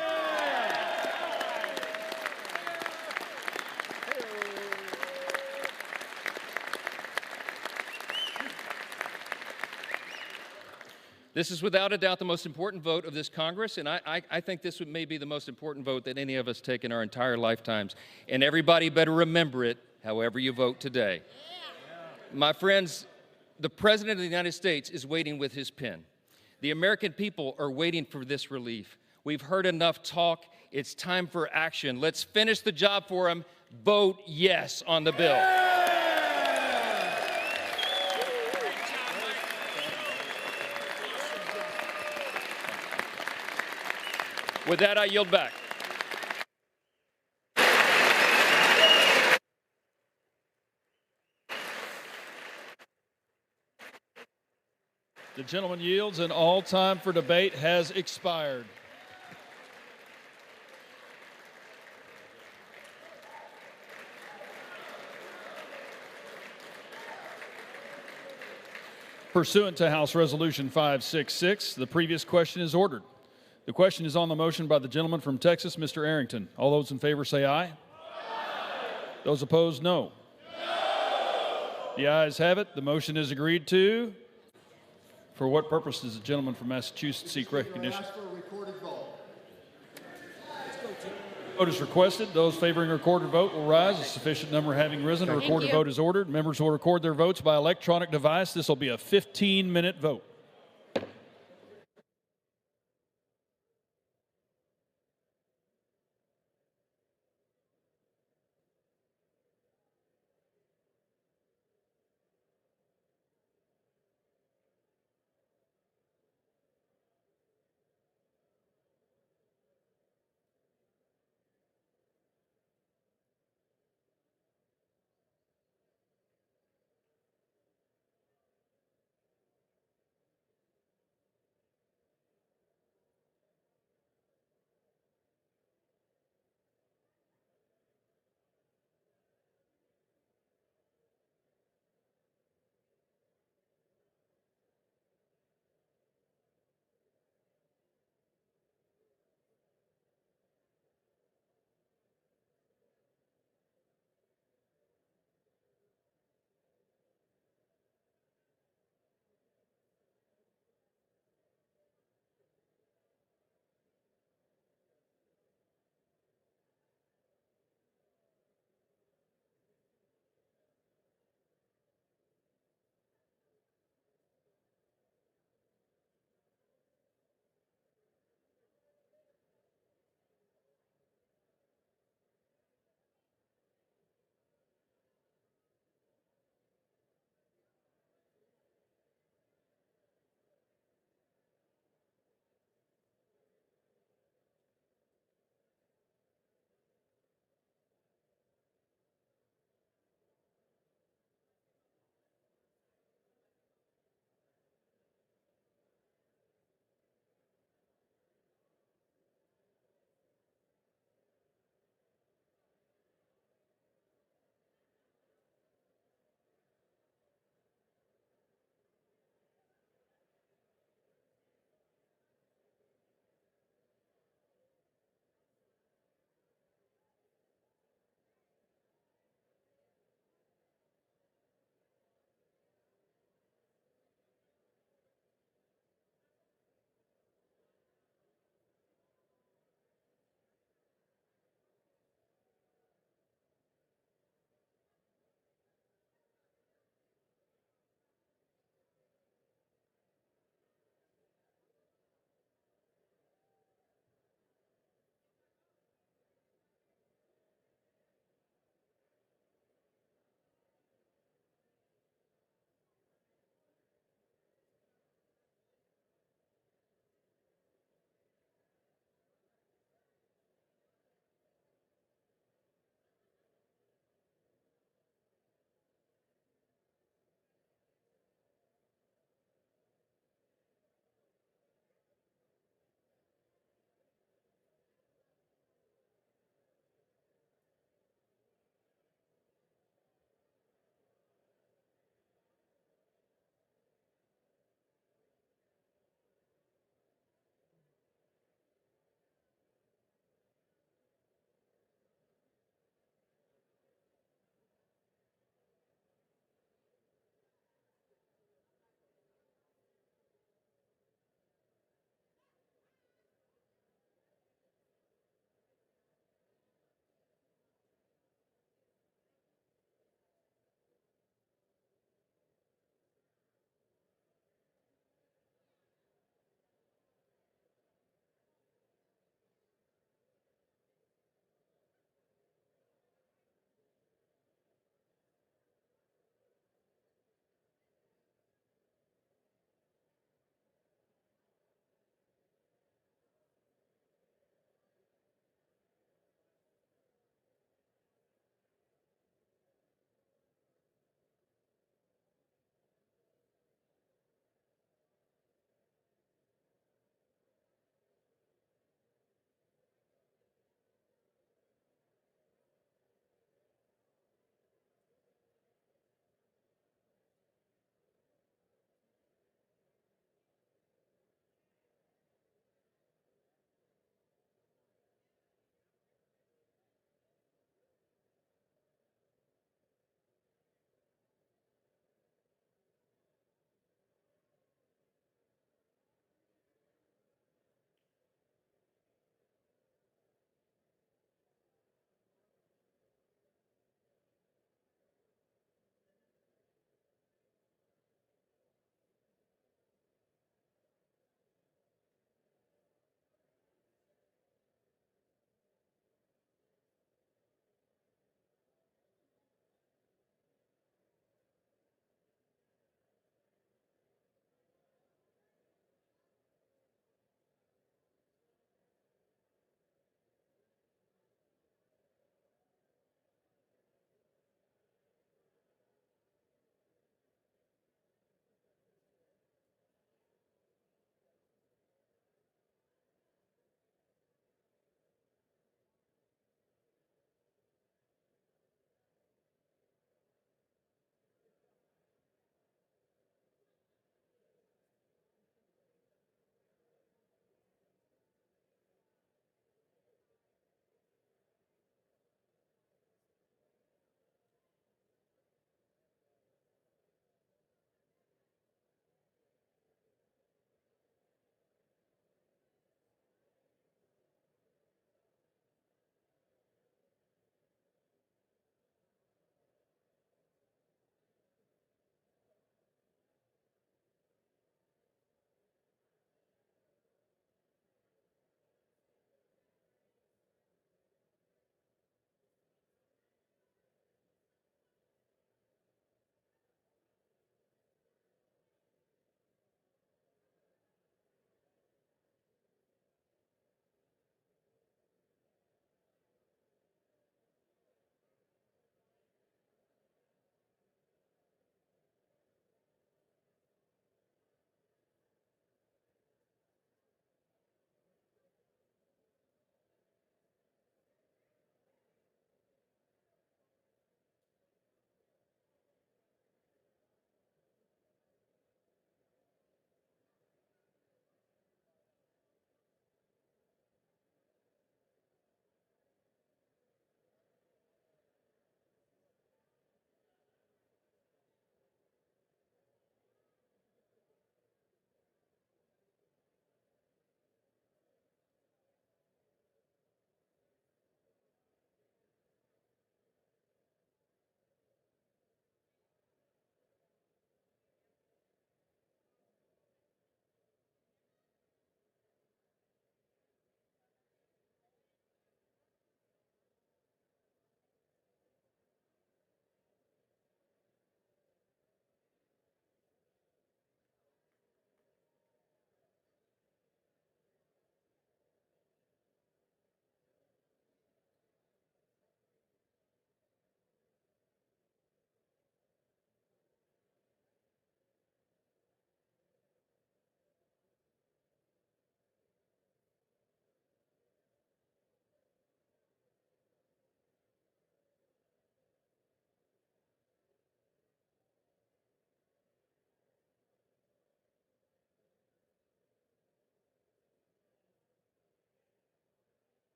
This is without a doubt the most important vote of this Congress, and I think this may be the most important vote that any of us take in our entire lifetimes. And everybody better remember it, however you vote today. My friends, the President of the United States is waiting with his pen. The American people are waiting for this relief. We've heard enough talk. It's time for action. Let's finish the job for him. Vote yes on the bill. With that, I yield back. The gentleman yields, and all time for debate has expired. Pursuant to House Resolution 566, the previous question is ordered. The question is on the motion by the gentleman from Texas, Mr. Arrington. All those in favor say aye. Aye. Those opposed, no. No. The ayes have it. The motion is agreed to. For what purpose does the gentleman from Massachusetts seek recognition? Ask for a recorded vote. Vote is requested. Those favoring a recorded vote will rise. A sufficient number having risen, a recorded vote is ordered. Members will record their votes by electronic device. This will be a 15-minute vote.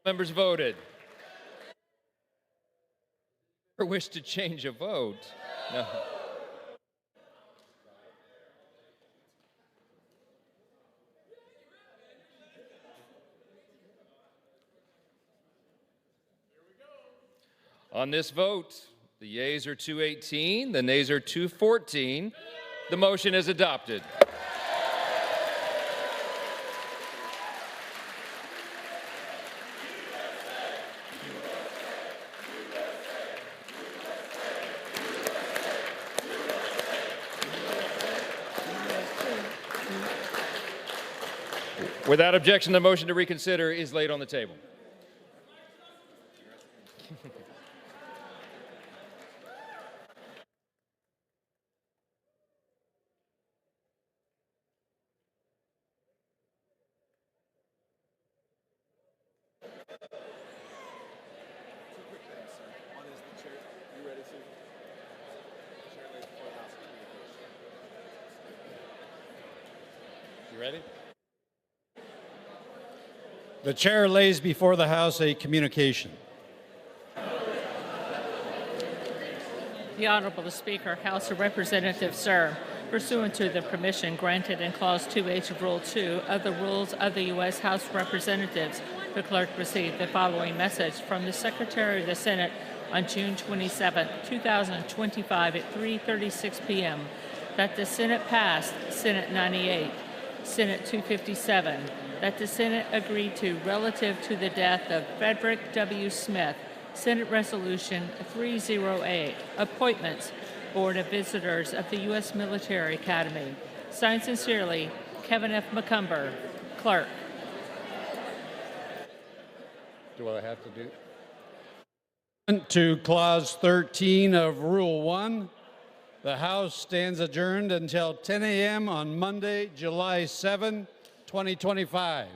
Members voted. Or wish to change a vote? No. On this vote, the yeas are 218, the nays are 214. The motion is adopted. Without objection, the motion to reconsider is laid on the table. You ready? The chair lays before the House a communication. The Honorable Speaker, House of Representatives, sir, pursuant to the permission granted in Clause 2H of Rule 2 of the Rules of the U.S. House of Representatives, the clerk received the following message from the Secretary of the Senate on June 27, 2025 at 3:36 p.m. that the Senate passed Senate 98, Senate 257, that the Senate agreed to relative to the death of Frederick W. Smith, Senate Resolution 308, Appointments, Board of Visitors of the U.S. Military Academy. Signed sincerely, Kevin F. McCumber, Clerk. Do I have to do? To Clause 13 of Rule 1, the House stands adjourned until 10 a.m. on Monday, July 7, 2025.